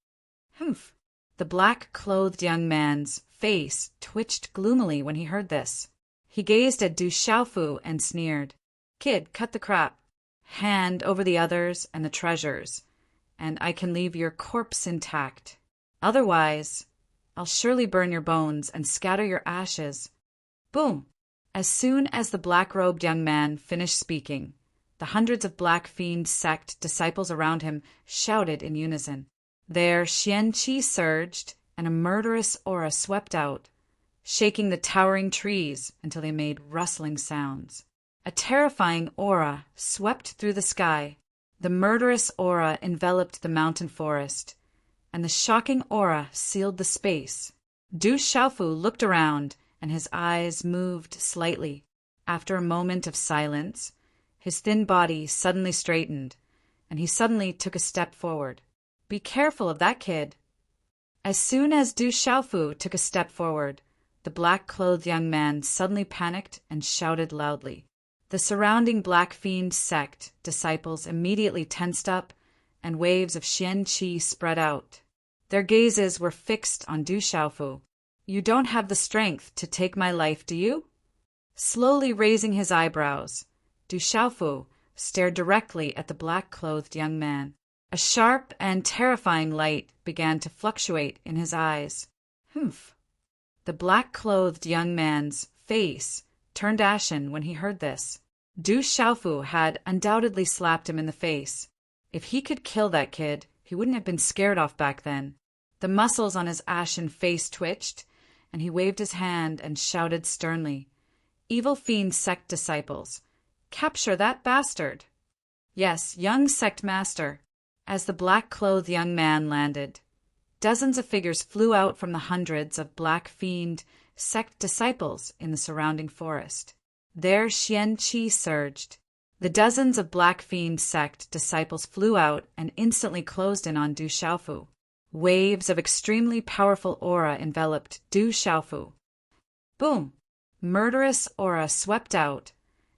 Humph! The black-clothed young man's face twitched gloomily when he heard this. He gazed at Du Xiaofu and sneered, "Kid, cut the crap. Hand over the others and the treasures, and I can leave your corpse intact. Otherwise, I'll surely burn your bones and scatter your ashes." Boom! As soon as the black-robed young man finished speaking, the hundreds of Black Fiend sect disciples around him shouted in unison. Their xian qi surged, and a murderous aura swept out, shaking the towering trees until they made rustling sounds. A terrifying aura swept through the sky. The murderous aura enveloped the mountain forest, and the shocking aura sealed the space. Du Xiaofu looked around, and his eyes moved slightly. After a moment of silence, his thin body suddenly straightened, and he suddenly took a step forward. "Be careful of that kid." As soon as Du Xiaofu took a step forward, the black-clothed young man suddenly panicked and shouted loudly. The surrounding Black Fiend sect disciples immediately tensed up, and waves of xian qi spread out. Their gazes were fixed on Du Xiaofu. "You don't have the strength to take my life, do you?" Slowly raising his eyebrows, Du Xiaofu stared directly at the black-clothed young man. A sharp and terrifying light began to fluctuate in his eyes. Humph! The black-clothed young man's face turned ashen when he heard this. Du Xiaofu had undoubtedly slapped him in the face. If he could kill that kid, he wouldn't have been scared off back then. The muscles on his ashen face twitched, and he waved his hand and shouted sternly, "Evil Fiend sect disciples, capture that bastard!" "Yes, young sect master." As the black-clothed young man landed, dozens of figures flew out from the hundreds of Black Fiend sect disciples in the surrounding forest. Their xian qi surged. The dozens of Black Fiend sect disciples flew out and instantly closed in on Du Xiaofu. Waves of extremely powerful aura enveloped Du Xiaofu. Boom! Murderous aura swept out,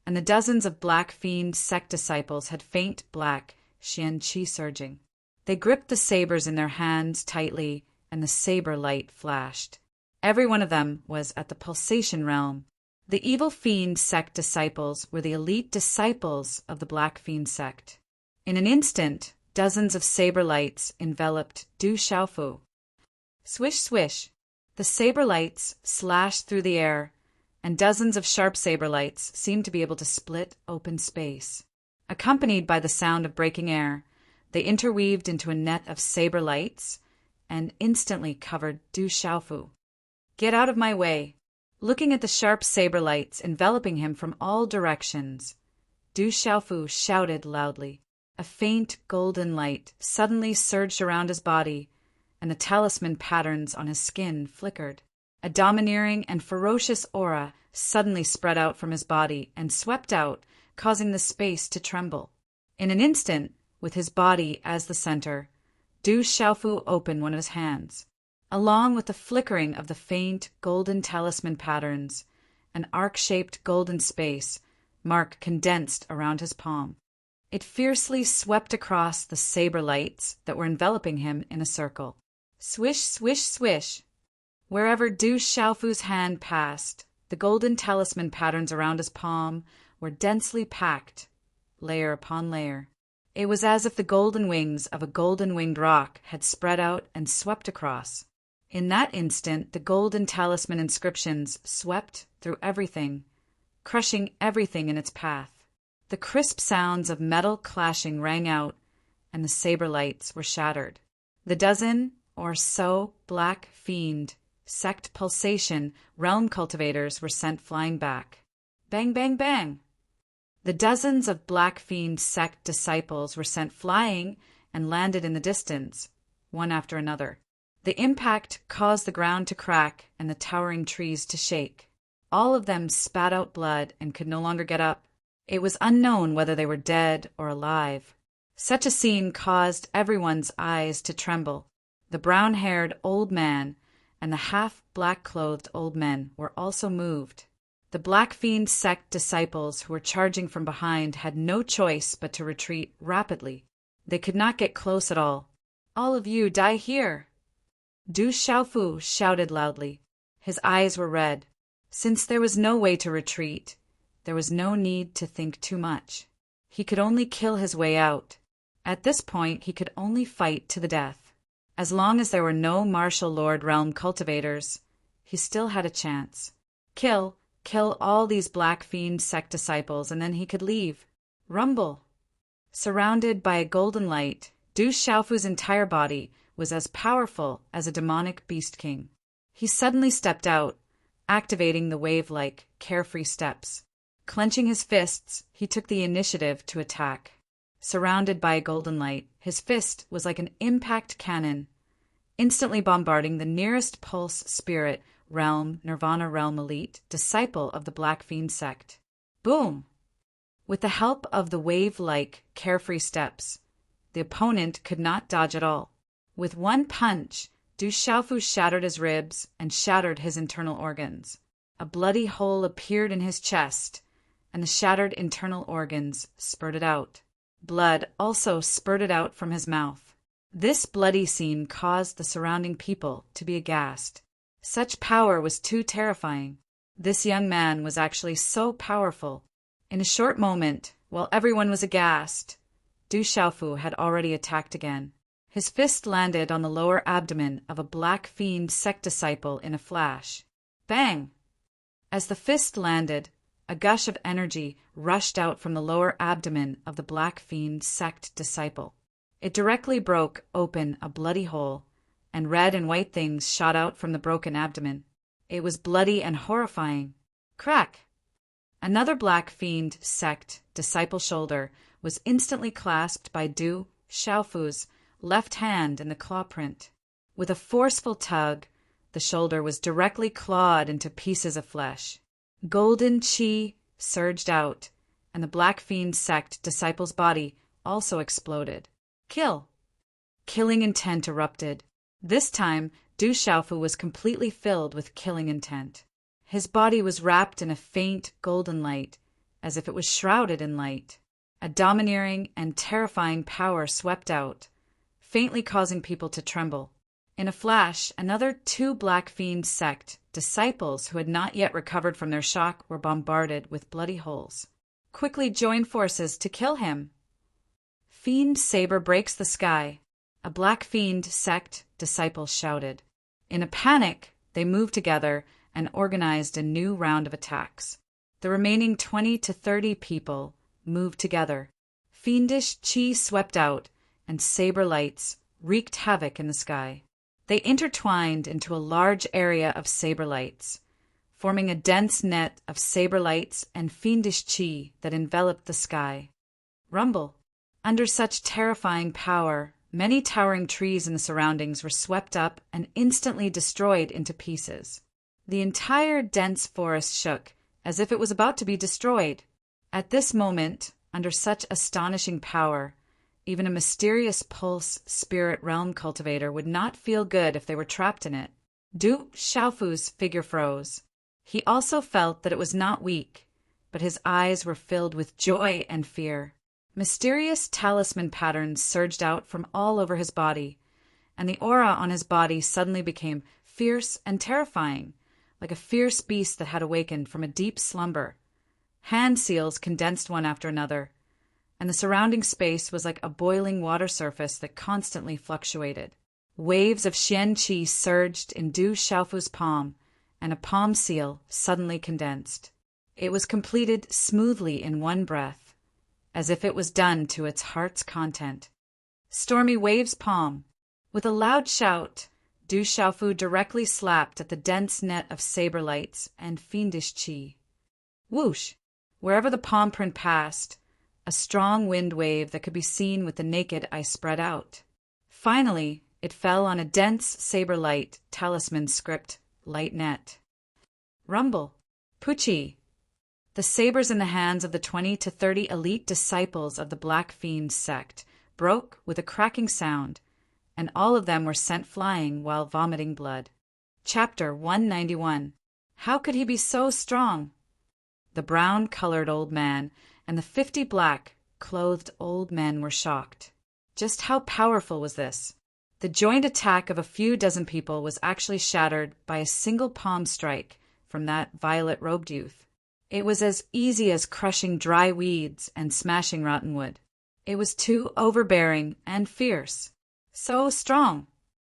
and the dozens of Black Fiend sect disciples had faint black xian qi surging. They gripped the sabers in their hands tightly, and the saber light flashed. Every one of them was at the pulsation realm. The evil fiend sect disciples were the elite disciples of the Black Fiend sect. In an instant, dozens of saber lights enveloped Du Xiaofu. Swish, swish. The saber lights slashed through the air, and dozens of sharp saber lights seemed to be able to split open space. Accompanied by the sound of breaking air, they interweaved into a net of saber lights and instantly covered Du Xiaofu. Get out of my way! Looking at the sharp saber lights enveloping him from all directions, Du Xiaofu shouted loudly. A faint golden light suddenly surged around his body, and the talisman patterns on his skin flickered. A domineering and ferocious aura suddenly spread out from his body and swept out, causing the space to tremble. In an instant, with his body as the center, Du Xiaofu opened one of his hands. Along with the flickering of the faint golden talisman patterns, an arc-shaped golden space mark condensed around his palm. It fiercely swept across the saber lights that were enveloping him in a circle. Swish, swish, swish. Wherever Du Xiaofu's hand passed, the golden talisman patterns around his palm were densely packed, layer upon layer. It was as if the golden wings of a golden-winged rock had spread out and swept across. In that instant, the golden talisman inscriptions swept through everything, crushing everything in its path. The crisp sounds of metal clashing rang out, and the saber lights were shattered. The dozen or so Black Fiend sect pulsation realm cultivators were sent flying back. Bang, bang, bang! The dozens of Black Fiend sect disciples were sent flying and landed in the distance, one after another. The impact caused the ground to crack and the towering trees to shake. All of them spat out blood and could no longer get up. It was unknown whether they were dead or alive. Such a scene caused everyone's eyes to tremble. The brown-haired old man and the half-black-clothed old men were also moved. The Black Fiend sect disciples who were charging from behind had no choice but to retreat rapidly. They could not get close at all. All of you die here! Du Xiaofu shouted loudly. His eyes were red. Since there was no way to retreat, there was no need to think too much. He could only kill his way out. At this point, he could only fight to the death. As long as there were no martial lord realm cultivators, he still had a chance. Kill all these Black Fiend sect disciples, and then he could leave. Rumble! Surrounded by a golden light, Du Xiaofu's entire body was as powerful as a demonic beast king. He suddenly stepped out, activating the wave-like, carefree steps. Clenching his fists, he took the initiative to attack. Surrounded by a golden light, his fist was like an impact cannon, instantly bombarding the nearest pulse spirit realm, Nirvana realm elite, disciple of the Black Fiend sect. Boom! With the help of the wave-like, carefree steps, the opponent could not dodge at all. With one punch, Du Xiaofu shattered his ribs and shattered his internal organs. A bloody hole appeared in his chest, and the shattered internal organs spurted out. Blood also spurted out from his mouth. This bloody scene caused the surrounding people to be aghast. Such power was too terrifying. This young man was actually so powerful. In a short moment, while everyone was aghast, Du Xiaofu had already attacked again. His fist landed on the lower abdomen of a Black Fiend sect disciple in a flash. Bang! As the fist landed, a gush of energy rushed out from the lower abdomen of the Black Fiend sect disciple. It directly broke open a bloody hole, and red and white things shot out from the broken abdomen. It was bloody and horrifying. Crack! Another Black Fiend sect disciple shoulder was instantly clasped by Du Xiaofu's left hand in the claw print. With a forceful tug, the shoulder was directly clawed into pieces of flesh. Golden chi surged out, and the Black Fiend sect disciple's body also exploded. Kill! Killing intent erupted. This time, Du Xiaofu was completely filled with killing intent. His body was wrapped in a faint golden light, as if it was shrouded in light. A domineering and terrifying power swept out, faintly causing people to tremble. In a flash, another 2 Black Fiend sect disciples who had not yet recovered from their shock were bombarded with bloody holes. Quickly join forces to kill him. Fiend saber breaks the sky. A Black Fiend sect disciple shouted. In a panic, they moved together and organized a new round of attacks. The remaining 20 to 30 people moved together. Fiendish chi swept out, and saber lights wreaked havoc in the sky. They intertwined into a large area of saber lights, forming a dense net of saber lights and fiendish chi that enveloped the sky. Rumble. Under such terrifying power, many towering trees in the surroundings were swept up and instantly destroyed into pieces. The entire dense forest shook, as if it was about to be destroyed. At this moment, under such astonishing power, even a mysterious pulse spirit realm cultivator would not feel good if they were trapped in it. Du Xiaofu's figure froze. He also felt that it was not weak, but his eyes were filled with joy and fear. Mysterious talisman patterns surged out from all over his body, and the aura on his body suddenly became fierce and terrifying, like a fierce beast that had awakened from a deep slumber. Hand seals condensed one after another, and the surrounding space was like a boiling water surface that constantly fluctuated. Waves of Xian Qi surged in Du Xiaofu's palm, and a palm seal suddenly condensed. It was completed smoothly in one breath, as if it was done to its heart's content. Stormy Wave's palm. With a loud shout, Du Xiaofu directly slapped at the dense net of saber lights and fiendish chi. Whoosh! Wherever the palm print passed, a strong wind wave that could be seen with the naked eye spread out. Finally, it fell on a dense saber light talisman script light net. Rumble. Puchi. The sabers in the hands of the 20 to 30 elite disciples of the Black Fiend sect broke with a cracking sound, and all of them were sent flying while vomiting blood. Chapter 191. How could he be so strong? The brown-colored old man and the 50 black-clothed old men were shocked. Just how powerful was this? The joint attack of a few dozen people was actually shattered by a single palm strike from that violet-robed youth. It was as easy as crushing dry weeds and smashing rotten wood. It was too overbearing and fierce. So strong.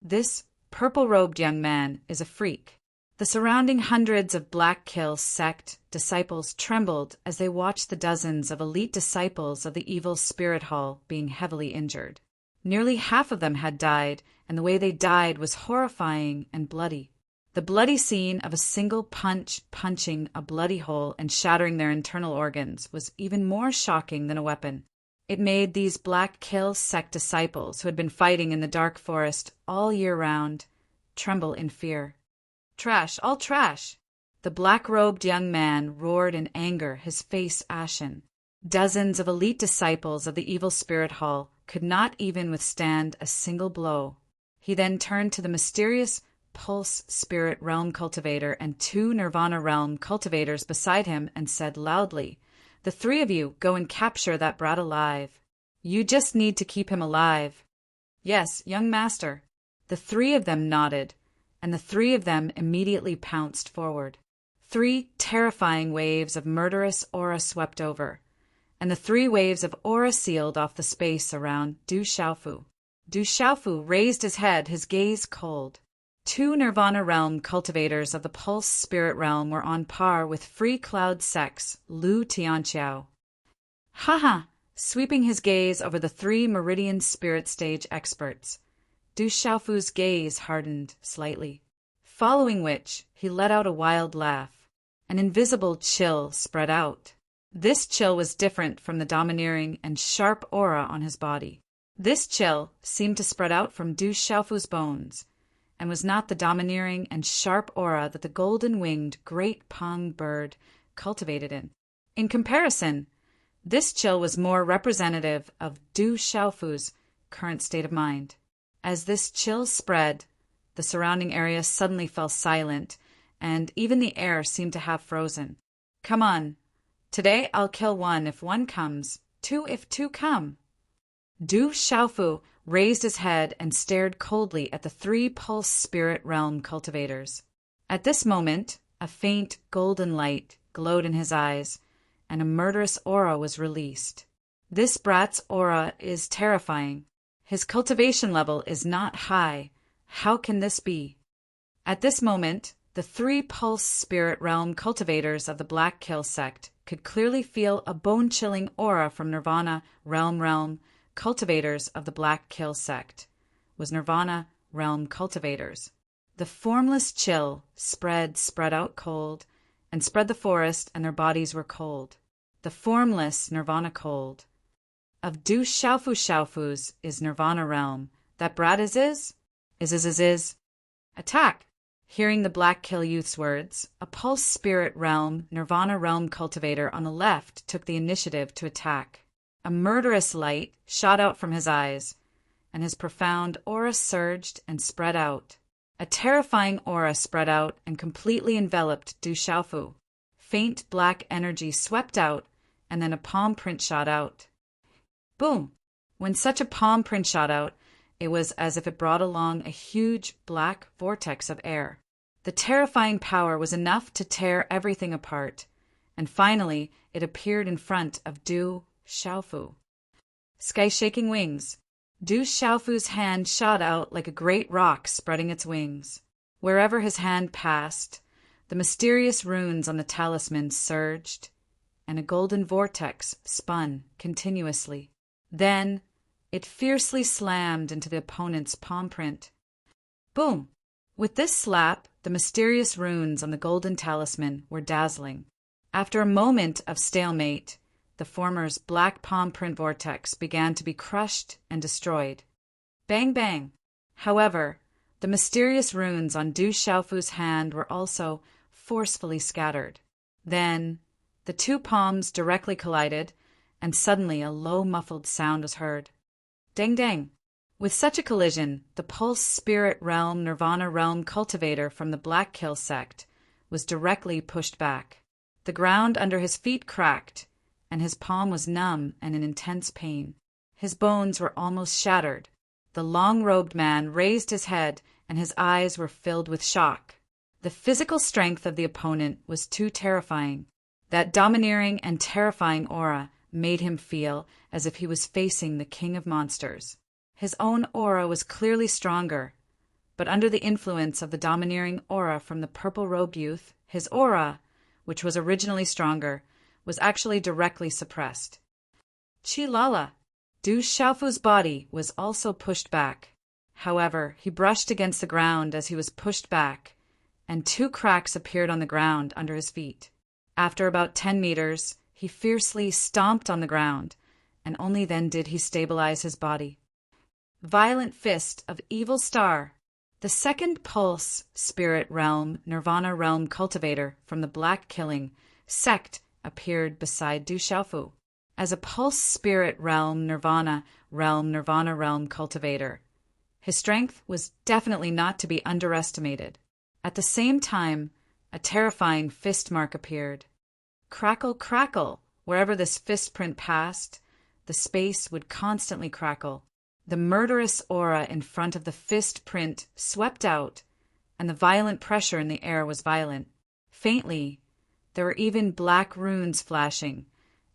This purple-robed young man is a freak. The surrounding hundreds of Black Kill sect disciples trembled as they watched the dozens of elite disciples of the evil spirit hall being heavily injured. Nearly half of them had died, and the way they died was horrifying and bloody. The bloody scene of a single punch punching a bloody hole and shattering their internal organs was even more shocking than a weapon. It made these Black Kill sect disciples who had been fighting in the dark forest all year round tremble in fear. Trash, all trash! The black-robed young man roared in anger, his face ashen. Dozens of elite disciples of the evil spirit hall could not even withstand a single blow. He then turned to the mysterious Pulse Spirit Realm cultivator and 2 Nirvana Realm cultivators beside him and said loudly, "The 3 of you go and capture that brat alive. You just need to keep him alive." "Yes, young master." The 3 of them nodded, and the 3 of them immediately pounced forward. 3 terrifying waves of murderous aura swept over, and the 3 waves of aura sealed off the space around Du Xiaofu. Du Xiaofu raised his head, his gaze cold. 2 Nirvana Realm cultivators of the Pulse Spirit Realm were on par with Free Cloud sects Lu Tianqiao. Ha! Sweeping his gaze over the 3 Meridian Spirit Stage experts, Du Xiaofu's gaze hardened slightly, following which he let out a wild laugh. An invisible chill spread out. This chill was different from the domineering and sharp aura on his body. This chill seemed to spread out from Du Xiaofu's bones, and was not the domineering and sharp aura that the golden-winged great Peng bird cultivated in. In comparison, this chill was more representative of Du Xiaofu's current state of mind. As this chill spread, the surrounding area suddenly fell silent, and even the air seemed to have frozen. "Come on. Today I'll kill 1 if 1 comes, 2 if 2 come." Du Xiaofu raised his head and stared coldly at the three Pulse Spirit Realm cultivators. At this moment, a faint golden light glowed in his eyes, and a murderous aura was released. This brat's aura is terrifying. His cultivation level is not high. How can this be? At this moment, the three Pulse Spirit Realm cultivators of the Black Kill sect could clearly feel a bone-chilling aura from Nirvana Realm cultivators of the Black Kill sect. Was Nirvana Realm cultivators. The formless chill spread out cold, and spread the forest, and their bodies were cold. The formless Nirvana cold. Of Du Xiaofu's is Nirvana Realm. That brat is. Attack! Hearing the Black Kill youth's words, a Pulse Spirit Realm, Nirvana Realm cultivator on the left took the initiative to attack. A murderous light shot out from his eyes, and his profound aura surged and spread out. A terrifying aura spread out and completely enveloped Du Xiaofu. Faint black energy swept out, and then a palm print shot out. Boom! When such a palm print shot out, it was as if it brought along a huge black vortex of air. The terrifying power was enough to tear everything apart, and finally it appeared in front of Du Xiaofu. Sky-shaking wings. Du Xiaofu's hand shot out like a great rock spreading its wings. Wherever his hand passed, the mysterious runes on the talisman surged, and a golden vortex spun continuously. Then it fiercely slammed into the opponent's palm print. Boom! With this slap, the mysterious runes on the golden talisman were dazzling. After a moment of stalemate, the former's black palm print vortex began to be crushed and destroyed. Bang, bang! However, the mysterious runes on Du Xiaofu's hand were also forcefully scattered. Then, the two palms directly collided, and suddenly a low muffled sound was heard. Dang, dang! With such a collision, the Pulse Spirit Realm Nirvana Realm cultivator from the Black Kill sect was directly pushed back. The ground under his feet cracked, and his palm was numb and in intense pain. His bones were almost shattered. The long-robed man raised his head, and his eyes were filled with shock. The physical strength of the opponent was too terrifying. That domineering and terrifying aura made him feel as if he was facing the king of monsters. His own aura was clearly stronger, but under the influence of the domineering aura from the purple-robed youth, his aura, which was originally stronger, was actually directly suppressed. Chi-lala! Du Xiaofu's body was also pushed back. However, he brushed against the ground as he was pushed back, and two cracks appeared on the ground under his feet. After about 10 meters, he fiercely stomped on the ground, and only then did he stabilize his body. Violent Fist of Evil Star. The second Pulse Spirit Realm Nirvana Realm cultivator from the Black Killing sect appeared beside Du Xiaofu. As a Pulse Spirit Realm Nirvana Realm cultivator, his strength was definitely not to be underestimated. At the same time, a terrifying fist mark appeared. Crackle, crackle! Wherever this fist print passed, the space would constantly crackle. The murderous aura in front of the fist print swept out, and the violent pressure in the air was violent. Faintly, there were even black runes flashing,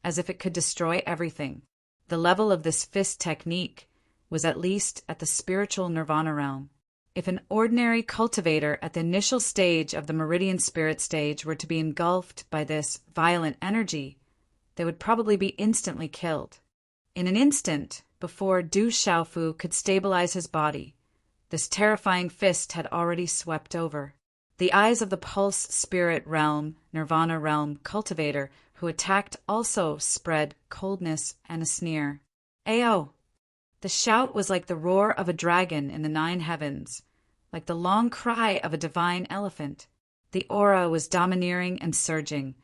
as if it could destroy everything. The level of this fist technique was at least at the spiritual nirvana realm. If an ordinary cultivator at the initial stage of the meridian spirit stage were to be engulfed by this violent energy, they would probably be instantly killed. In an instant, before Du Xiaofu could stabilize his body, this terrifying fist had already swept over. The eyes of the Pulse Spirit Realm, Nirvana Realm cultivator who attacked also spread coldness and a sneer. Ayo! The shout was like the roar of a dragon in the 9 heavens, like the long cry of a divine elephant. The aura was domineering and surging,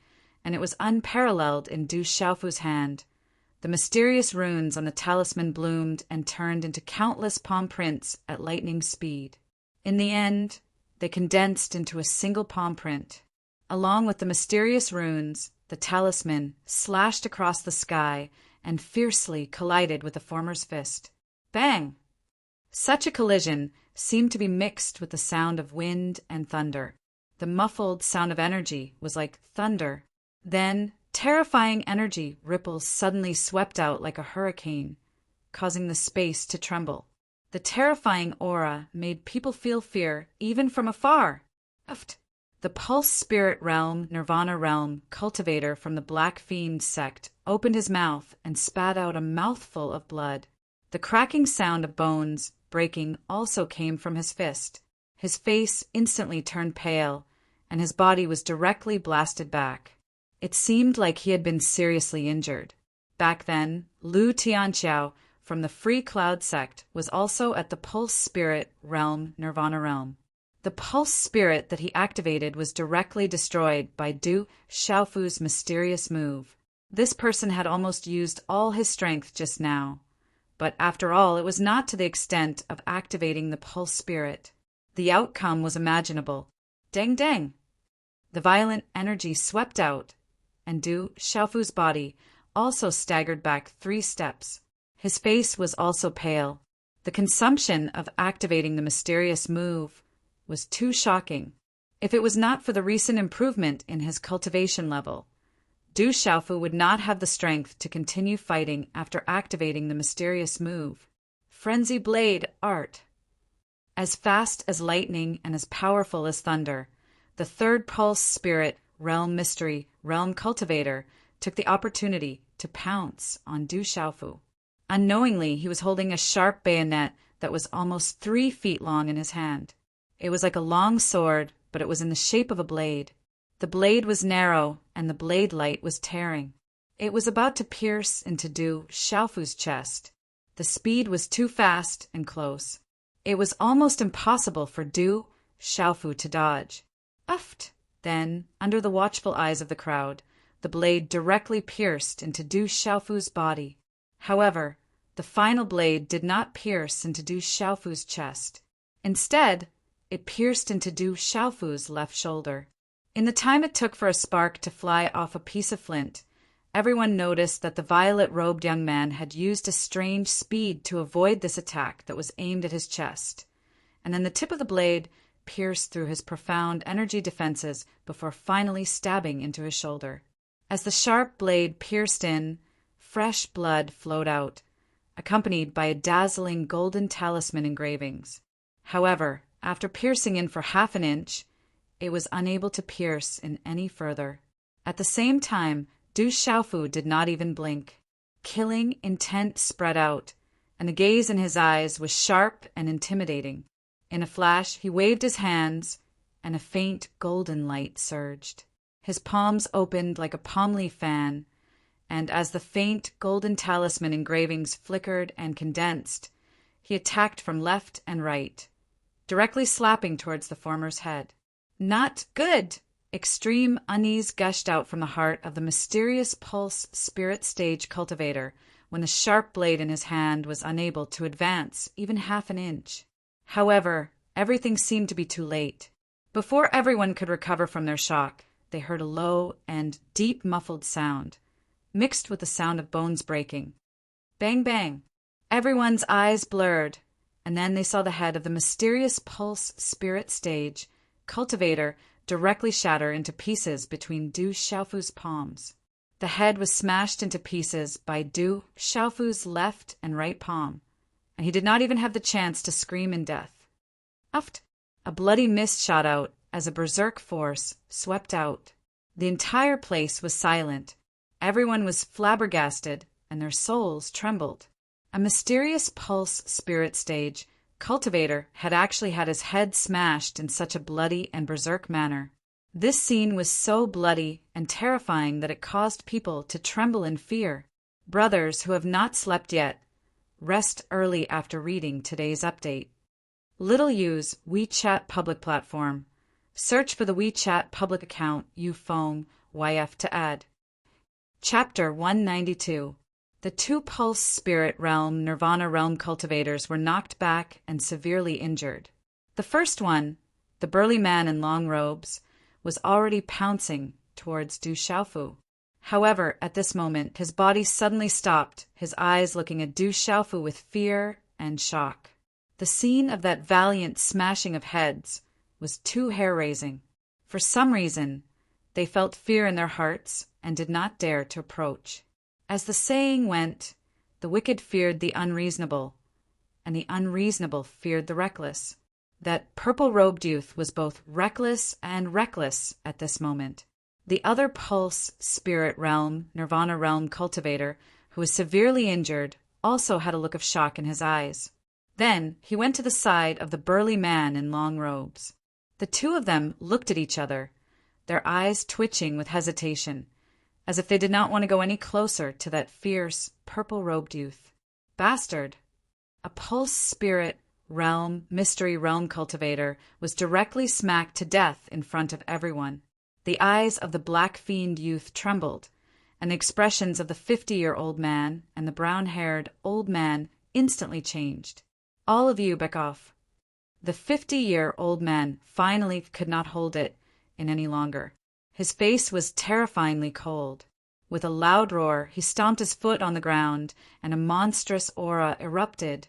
and it was unparalleled in Du Xiaofu's hand. The mysterious runes on the talisman bloomed and turned into countless palm prints at lightning speed. In the end, they condensed into a single palm print. Along with the mysterious runes, the talisman slashed across the sky and fiercely collided with the former's fist. Bang! Such a collision seemed to be mixed with the sound of wind and thunder. The muffled sound of energy was like thunder. Then, terrifying energy ripples suddenly swept out like a hurricane, causing the space to tremble. The terrifying aura made people feel fear even from afar. The Pulse Spirit Realm, Nirvana Realm cultivator from the Black Fiend sect opened his mouth and spat out a mouthful of blood. The cracking sound of bones breaking also came from his fist. His face instantly turned pale, and his body was directly blasted back. It seemed like he had been seriously injured. Back then, Lu Tianqiao from the Free Cloud sect was also at the Pulse Spirit Realm, Nirvana Realm. The Pulse Spirit that he activated was directly destroyed by Du Xiaofu's mysterious move. This person had almost used all his strength just now. But after all, it was not to the extent of activating the Pulse Spirit. The outcome was imaginable. Dang dang! The violent energy swept out, and Du Xiaofu's body also staggered back 3 steps. His face was also pale. The consumption of activating the mysterious move was too shocking. If it was not for the recent improvement in his cultivation level, Du Xiaofu would not have the strength to continue fighting after activating the mysterious move. Frenzy Blade Art. As fast as lightning and as powerful as thunder, the third Pulse Spirit Realm Mystery Realm Cultivator took the opportunity to pounce on Du Xiaofu. Unknowingly, he was holding a sharp bayonet that was almost 3 feet long in his hand. It was like a long sword, but it was in the shape of a blade. The blade was narrow, and the blade light was tearing. It was about to pierce into Du Xiaofu's chest. The speed was too fast and close. It was almost impossible for Du Xiaofu to dodge. Then, under the watchful eyes of the crowd, the blade directly pierced into Du Xiaofu's body. However, the final blade did not pierce into Du Xiaofu's chest. Instead, it pierced into Du Xiaofu's left shoulder. In the time it took for a spark to fly off a piece of flint, everyone noticed that the violet-robed young man had used a strange speed to avoid this attack that was aimed at his chest, and then the tip of the blade pierced through his profound energy defenses before finally stabbing into his shoulder. As the sharp blade pierced in, fresh blood flowed out, accompanied by a dazzling golden talisman engravings. However, after piercing in for half an inch, it was unable to pierce in any further. At the same time, Du Xiaofu did not even blink. Killing intent spread out, and the gaze in his eyes was sharp and intimidating. In a flash, he waved his hands, and a faint golden light surged. His palms opened like a palm leaf fan, and as the faint golden talisman engravings flickered and condensed, he attacked from left and right, directly slapping towards the former's head. Not good! Extreme unease gushed out from the heart of the mysterious Pulse Spirit Stage cultivator when the sharp blade in his hand was unable to advance even half an inch. However, everything seemed to be too late. Before everyone could recover from their shock, they heard a low and deep muffled sound, mixed with the sound of bones breaking. Bang, bang. Everyone's eyes blurred, and then they saw the head of the mysterious Pulse Spirit Stage cultivator directly shatter into pieces between Du Xiaofu's palms. The head was smashed into pieces by Du Xiaofu's left and right palm, and he did not even have the chance to scream in death. A bloody mist shot out as a berserk force swept out. The entire place was silent. Everyone was flabbergasted, and their souls trembled. A mysterious Pulse Spirit Stage cultivator had actually had his head smashed in such a bloody and berserk manner. This scene was so bloody and terrifying that it caused people to tremble in fear. Brothers who have not slept yet, rest early after reading today's update. Little use WeChat public platform. Search for the WeChat public account Yufeng YF to add. Chapter 192. The 2 Pulse Spirit Realm Nirvana Realm cultivators were knocked back and severely injured. The first one, the burly man in long robes, was already pouncing towards Du Xiaofu. However, at this moment, his body suddenly stopped, his eyes looking at Du Xiaofu with fear and shock. The scene of that valiant smashing of heads was too hair-raising. For some reason, they felt fear in their hearts and did not dare to approach. As the saying went, the wicked feared the unreasonable, and the unreasonable feared the reckless. That purple-robed youth was both reckless and reckless at this moment. The other pulse spirit realm, nirvana realm cultivator, who was severely injured, also had a look of shock in his eyes. Then he went to the side of the burly man in long robes. The two of them looked at each other, their eyes twitching with hesitation, as if they did not want to go any closer to that fierce, purple-robed youth. Bastard! A pulse spirit realm, mystery realm cultivator was directly smacked to death in front of everyone. The eyes of the black fiend youth trembled, and the expressions of the 50-year-old man and the brown-haired old man instantly changed. All of you back off. The 50-year-old man finally could not hold it in any longer. His face was terrifyingly cold. With a loud roar, he stomped his foot on the ground, and a monstrous aura erupted,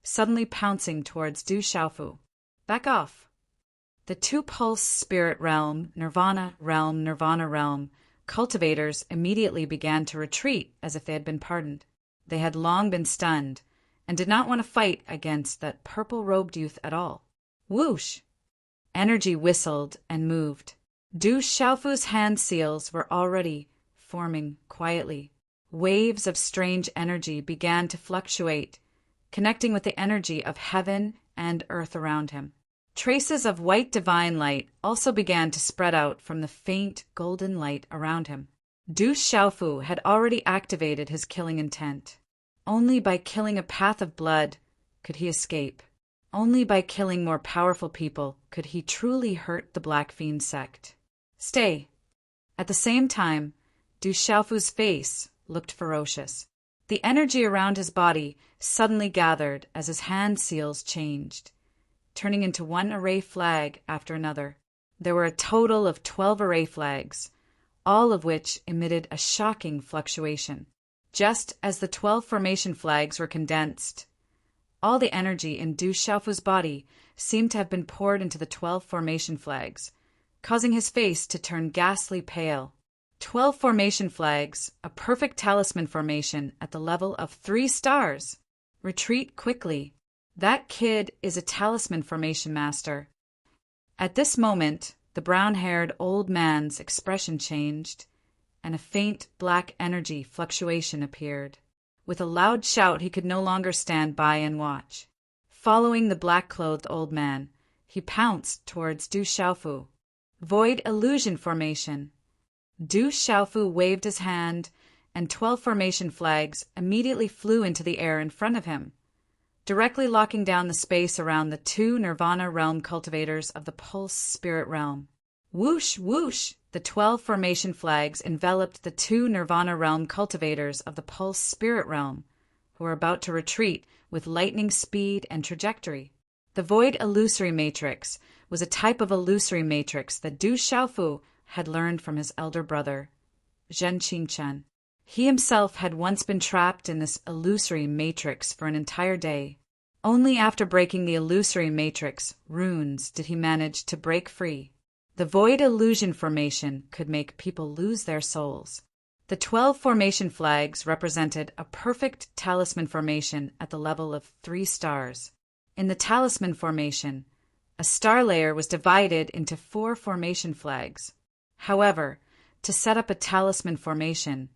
suddenly pouncing towards Du Xiaofu. Back off. The two pulse spirit realm, nirvana realm, cultivators immediately began to retreat as if they had been pardoned. They had long been stunned, and did not want to fight against that purple-robed youth at all. Whoosh! Energy whistled and moved. Du Xiaofu's hand seals were already forming quietly. Waves of strange energy began to fluctuate, connecting with the energy of heaven and earth around him. Traces of white divine light also began to spread out from the faint golden light around him. Du Xiaofu had already activated his killing intent. Only by killing a path of blood could he escape. Only by killing more powerful people could he truly hurt the Black Fiend sect. Stay. At the same time, Du Xiaofu's face looked ferocious. The energy around his body suddenly gathered as his hand seals changed, turning into one array flag after another. There were a total of 12 array flags, all of which emitted a shocking fluctuation. Just as the 12 formation flags were condensed, all the energy in Du Xiaofu's body seemed to have been poured into the 12 formation flags, causing his face to turn ghastly pale. 12 formation flags, a perfect talisman formation at the level of 3 stars. Retreat quickly. That kid is a talisman formation master. At this moment, the brown-haired old man's expression changed, and a faint black energy fluctuation appeared. With a loud shout, he could no longer stand by and watch. Following the black-clothed old man, he pounced towards Du Xiaofu. Void illusion formation. Du Xiaofu waved his hand, and 12 formation flags immediately flew into the air in front of him, directly locking down the space around the 2 Nirvana realm cultivators of the Pulse Spirit realm. Whoosh, whoosh! The 12 formation flags enveloped the 2 Nirvana realm cultivators of the Pulse Spirit realm, who were about to retreat with lightning speed and trajectory. The Void Illusory Matrix was a type of illusory matrix that Du Xiaofu had learned from his elder brother, Zhen Qingchen. He himself had once been trapped in this illusory matrix for an entire day. Only after breaking the illusory matrix runes did he manage to break free. The void illusion formation could make people lose their souls. The 12 formation flags represented a perfect talisman formation at the level of 3 stars. In the talisman formation, a star layer was divided into 4 formation flags. However, to set up a talisman formation,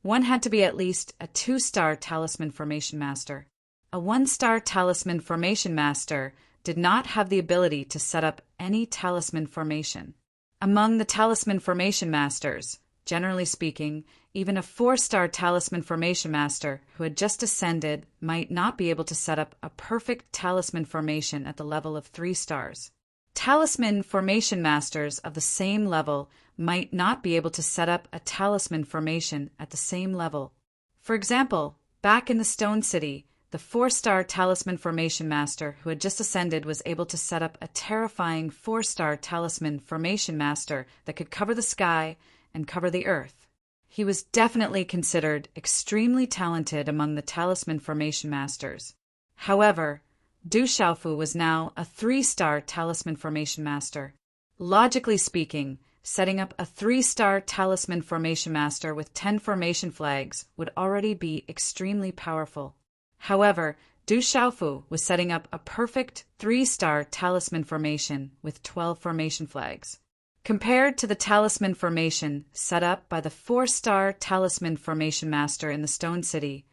one had to be at least a 2-star talisman formation master. A 1-star talisman formation master did not have the ability to set up any talisman formation. Among the talisman formation masters, generally speaking, even a 4-star talisman formation master who had just ascended might not be able to set up a perfect talisman formation at the level of 3 stars. Talisman formation masters of the same level might not be able to set up a talisman formation at the same level. For example, back in the Stone City, the 4-star talisman formation master who had just ascended was able to set up a terrifying 4-star talisman formation master that could cover the sky and cover the earth. He was definitely considered extremely talented among the talisman formation masters. However, Du Xiaofu was now a 3-star talisman formation master. Logically speaking, setting up a 3-star talisman formation master with 10 formation flags would already be extremely powerful. However, Du Xiaofu was setting up a perfect 3-star talisman formation with 12 formation flags. Compared to the talisman formation set up by the 4-star talisman formation master in the Stone City,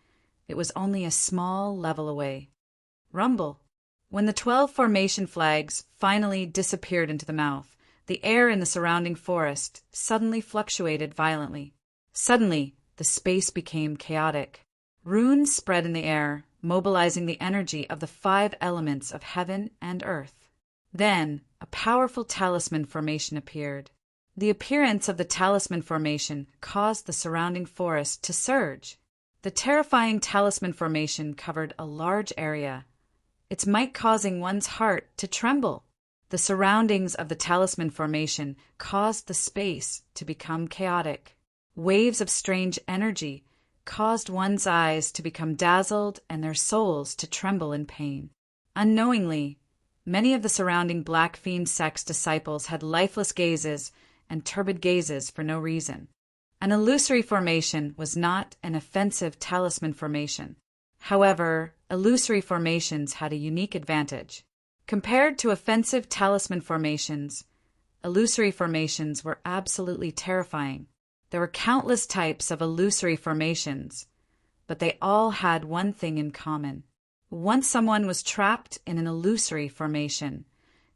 it was only a small level away. Rumble. When the 12 formation flags finally disappeared into the mouth, the air in the surrounding forest suddenly fluctuated violently. Suddenly, the space became chaotic. Runes spread in the air, mobilizing the energy of the 5 elements of heaven and earth. Then, a powerful talisman formation appeared. The appearance of the talisman formation caused the surrounding forest to surge. The terrifying talisman formation covered a large area, its might causing one's heart to tremble. The surroundings of the talisman formation caused the space to become chaotic. Waves of strange energy caused one's eyes to become dazzled and their souls to tremble in pain. Unknowingly, many of the surrounding Black Fiend sect's disciples had lifeless gazes and turbid gazes for no reason. An illusory formation was not an offensive talisman formation. However, illusory formations had a unique advantage. Compared to offensive talisman formations, illusory formations were absolutely terrifying. There were countless types of illusory formations, but they all had one thing in common. Once someone was trapped in an illusory formation,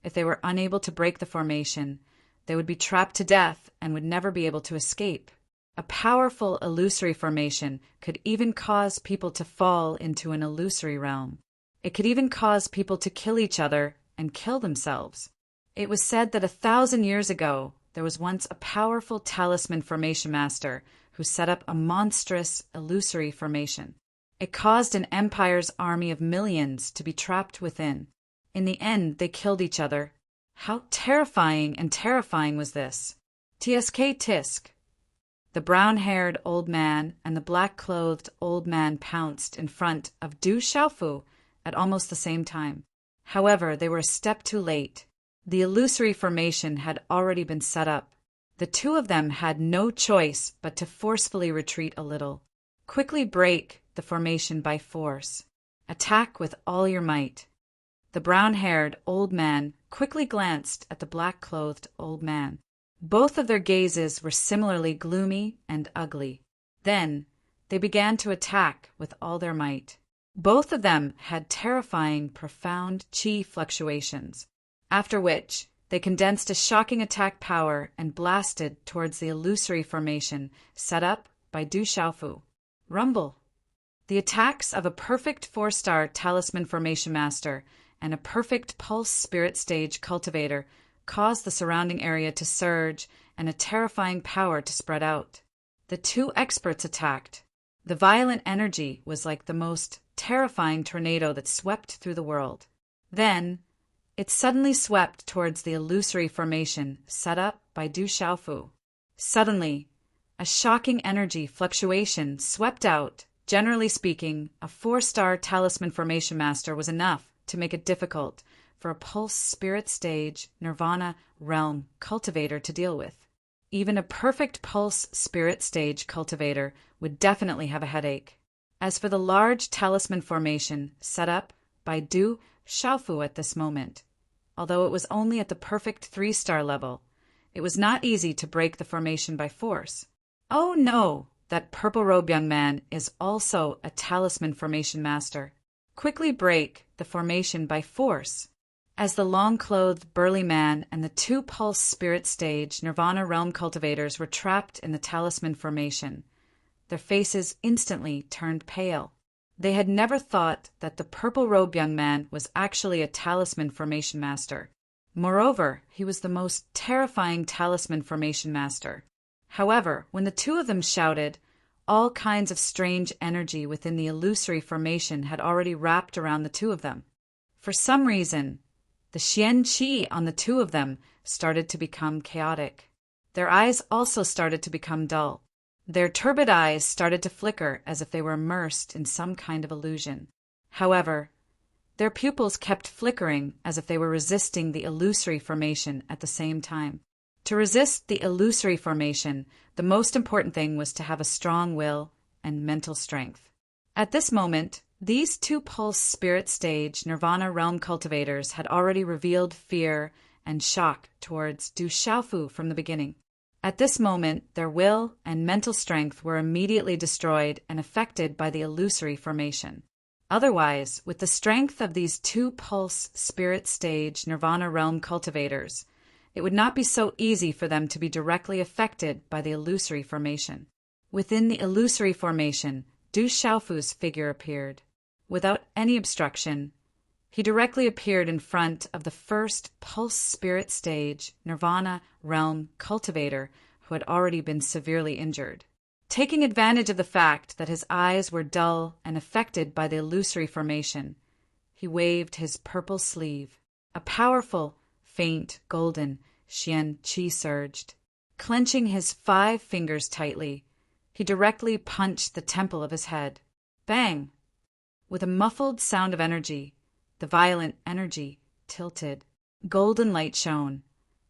if they were unable to break the formation, they would be trapped to death and would never be able to escape. A powerful illusory formation could even cause people to fall into an illusory realm. It could even cause people to kill each other and kill themselves. It was said that 1,000 years ago, there was once a powerful talisman formation master who set up a monstrous illusory formation. It caused an empire's army of millions to be trapped within. In the end, they killed each other. How terrifying was this? Tsk tisk. The brown-haired old man and the black-clothed old man pounced in front of Du Xiaofu at almost the same time. However, they were a step too late. The illusory formation had already been set up. The two of them had no choice but to forcefully retreat a little. Quickly break the formation by force. Attack with all your might. The brown-haired old man quickly glanced at the black-clothed old man. Both of their gazes were similarly gloomy and ugly. Then they began to attack with all their might. Both of them had terrifying, profound chi fluctuations, after which they condensed a shocking attack power and blasted towards the illusory formation set up by Du Xiaofu. Rumble. The attacks of a perfect 4-star talisman formation master and a perfect pulse spirit stage cultivator caused the surrounding area to surge and a terrifying power to spread out. The two experts attacked. The violent energy was like the most terrifying tornado that swept through the world. Then, it suddenly swept towards the illusory formation set up by Du Xiaofu. Suddenly, a shocking energy fluctuation swept out. Generally speaking, a 4-star talisman formation master was enough to make it difficult for a pulse spirit stage nirvana realm cultivator to deal with. Even a perfect pulse spirit stage cultivator would definitely have a headache. As for the large talisman formation set up by Du Xiaofu at this moment, although it was only at the perfect 3-star level, it was not easy to break the formation by force. Oh no, that purple-robed young man is also a talisman formation master. Quickly break the formation by force. As the long-clothed burly man and the 2 pulse spirit stage nirvana realm cultivators were trapped in the talisman formation, their faces instantly turned pale. They had never thought that the purple-robed young man was actually a talisman formation master. Moreover, he was the most terrifying talisman formation master. However, when the two of them shouted, all kinds of strange energy within the illusory formation had already wrapped around the two of them. For some reason, the Xian Qi on the two of them started to become chaotic. Their eyes also started to become dull. Their turbid eyes started to flicker as if they were immersed in some kind of illusion. However, Their pupils kept flickering as if they were resisting the illusory formation at the same time. To resist the illusory formation, the most important thing was to have a strong will and mental strength. At this moment, these two pulse spirit stage nirvana realm cultivators had already revealed fear and shock towards Du Xiaofu from the beginning. At this moment, their will and mental strength were immediately destroyed and affected by the illusory formation. Otherwise, with the strength of these two pulse spirit stage nirvana realm cultivators, it would not be so easy for them to be directly affected by the illusory formation. Within the illusory formation, Du Xiaofu's figure appeared. Without any obstruction, he directly appeared in front of the first pulse spirit stage nirvana realm cultivator who had already been severely injured. Taking advantage of the fact that his eyes were dull and affected by the illusory formation, he waved his purple sleeve. A powerful, faint, golden Xian Qi surged. Clenching his 5 fingers tightly, he directly punched the temple of his head. Bang! With a muffled sound of energy, the violent energy tilted. Golden light shone,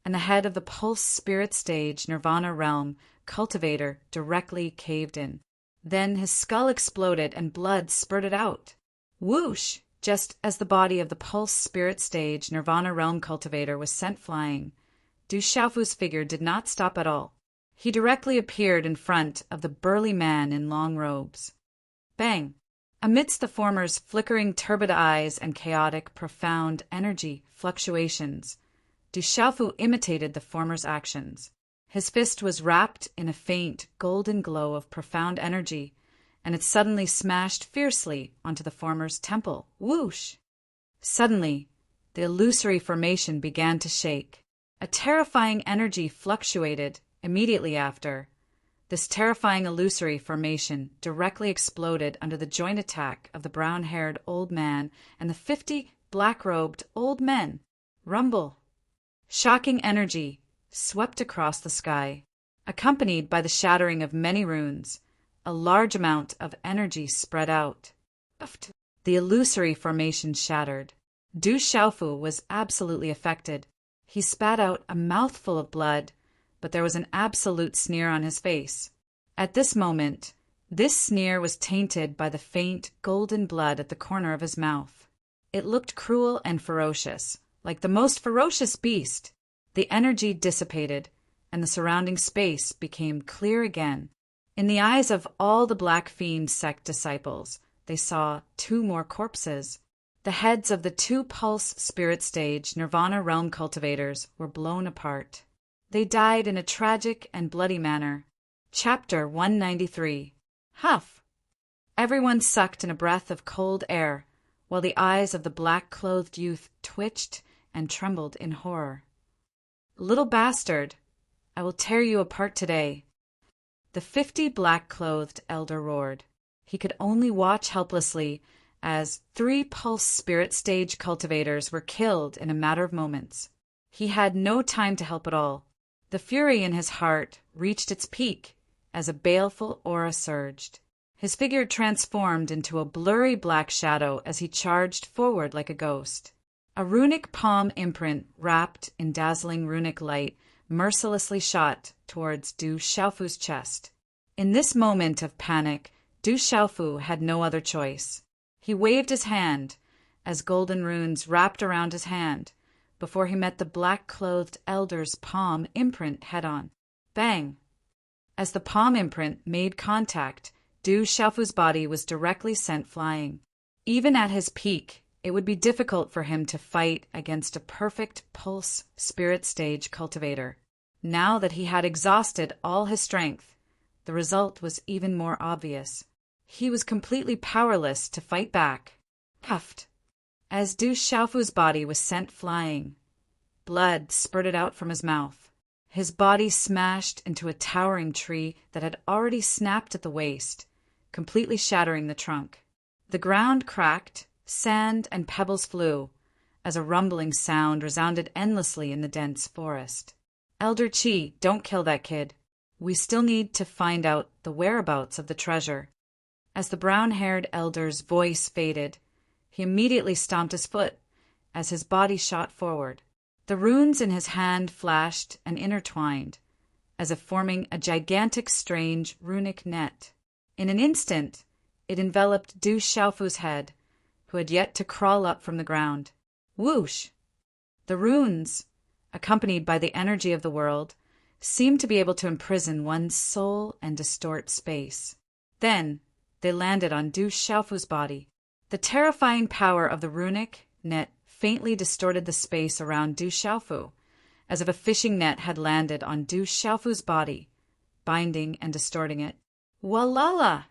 and the head of the pulse spirit stage nirvana realm cultivator directly caved in. Then his skull exploded and blood spurted out. Whoosh! Just as the body of the pulse spirit stage nirvana realm cultivator was sent flying, Du Xiaofu's figure did not stop at all. He directly appeared in front of the burly man in long robes. Bang! Amidst the former's flickering turbid eyes and chaotic, profound energy fluctuations, Du Xiaofu imitated the former's actions. His fist was wrapped in a faint, golden glow of profound energy, and it suddenly smashed fiercely onto the former's temple. Whoosh! Suddenly, the illusory formation began to shake. A terrifying energy fluctuated immediately after. This terrifying illusory formation directly exploded under the joint attack of the brown-haired old man and the 50 black-robed old men. Rumble! Shocking energy swept across the sky. Accompanied by the shattering of many runes, a large amount of energy spread out. The illusory formation shattered. Du Xiaofu was absolutely affected. He spat out a mouthful of blood, but there was an absolute sneer on his face. At this moment, this sneer was tainted by the faint golden blood at the corner of his mouth. It looked cruel and ferocious, like the most ferocious beast. The energy dissipated, and the surrounding space became clear again. In the eyes of all the Black Fiend sect disciples, they saw 2 more corpses. The heads of the 2 pulse spirit stage nirvana realm cultivators were blown apart. They died in a tragic and bloody manner. Chapter 193. Huff! Everyone sucked in a breath of cold air, while the eyes of the black-clothed youth twitched and trembled in horror. Little bastard, I will tear you apart today. The 50 black-clothed elder roared. He could only watch helplessly as 3 pulse spirit stage cultivators were killed in a matter of moments. He had no time to help at all. The fury in his heart reached its peak as a baleful aura surged. His figure transformed into a blurry black shadow as he charged forward like a ghost. A runic palm imprint wrapped in dazzling runic light mercilessly shot towards Du Xiaofu's chest. In this moment of panic, Du Xiaofu had no other choice. He waved his hand as golden runes wrapped around his hand before he met the black-clothed elder's palm imprint head-on. Bang! As the palm imprint made contact, Du Xiaofu's body was directly sent flying. Even at his peak, it would be difficult for him to fight against a perfect pulse spirit stage cultivator. Now that he had exhausted all his strength, the result was even more obvious. He was completely powerless to fight back. Puffed! As Du Xiaofu's body was sent flying, blood spurted out from his mouth. His body smashed into a towering tree that had already snapped at the waist, completely shattering the trunk. The ground cracked, sand and pebbles flew, as a rumbling sound resounded endlessly in the dense forest. Elder Qi, don't kill that kid. We still need to find out the whereabouts of the treasure. As the brown-haired elder's voice faded, He immediately stomped his foot as his body shot forward. The runes in his hand flashed and intertwined, as if forming a gigantic, strange, runic net. In an instant, it enveloped Du Xiaofu's head, who had yet to crawl up from the ground. Whoosh! The runes, accompanied by the energy of the world, seemed to be able to imprison one's soul and distort space. Then they landed on Du Xiaofu's body. The terrifying power of the runic net faintly distorted the space around Du Xiaofu, as if a fishing net had landed on Du Xiaofu's body, binding and distorting it. Walala!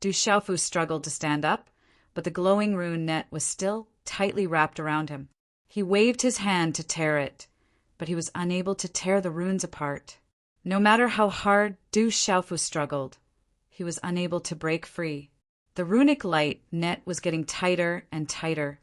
Du Xiaofu struggled to stand up, but the glowing rune net was still tightly wrapped around him. He waved his hand to tear it, but he was unable to tear the runes apart. No matter how hard Du Xiaofu struggled, he was unable to break free. The runic light net was getting tighter and tighter.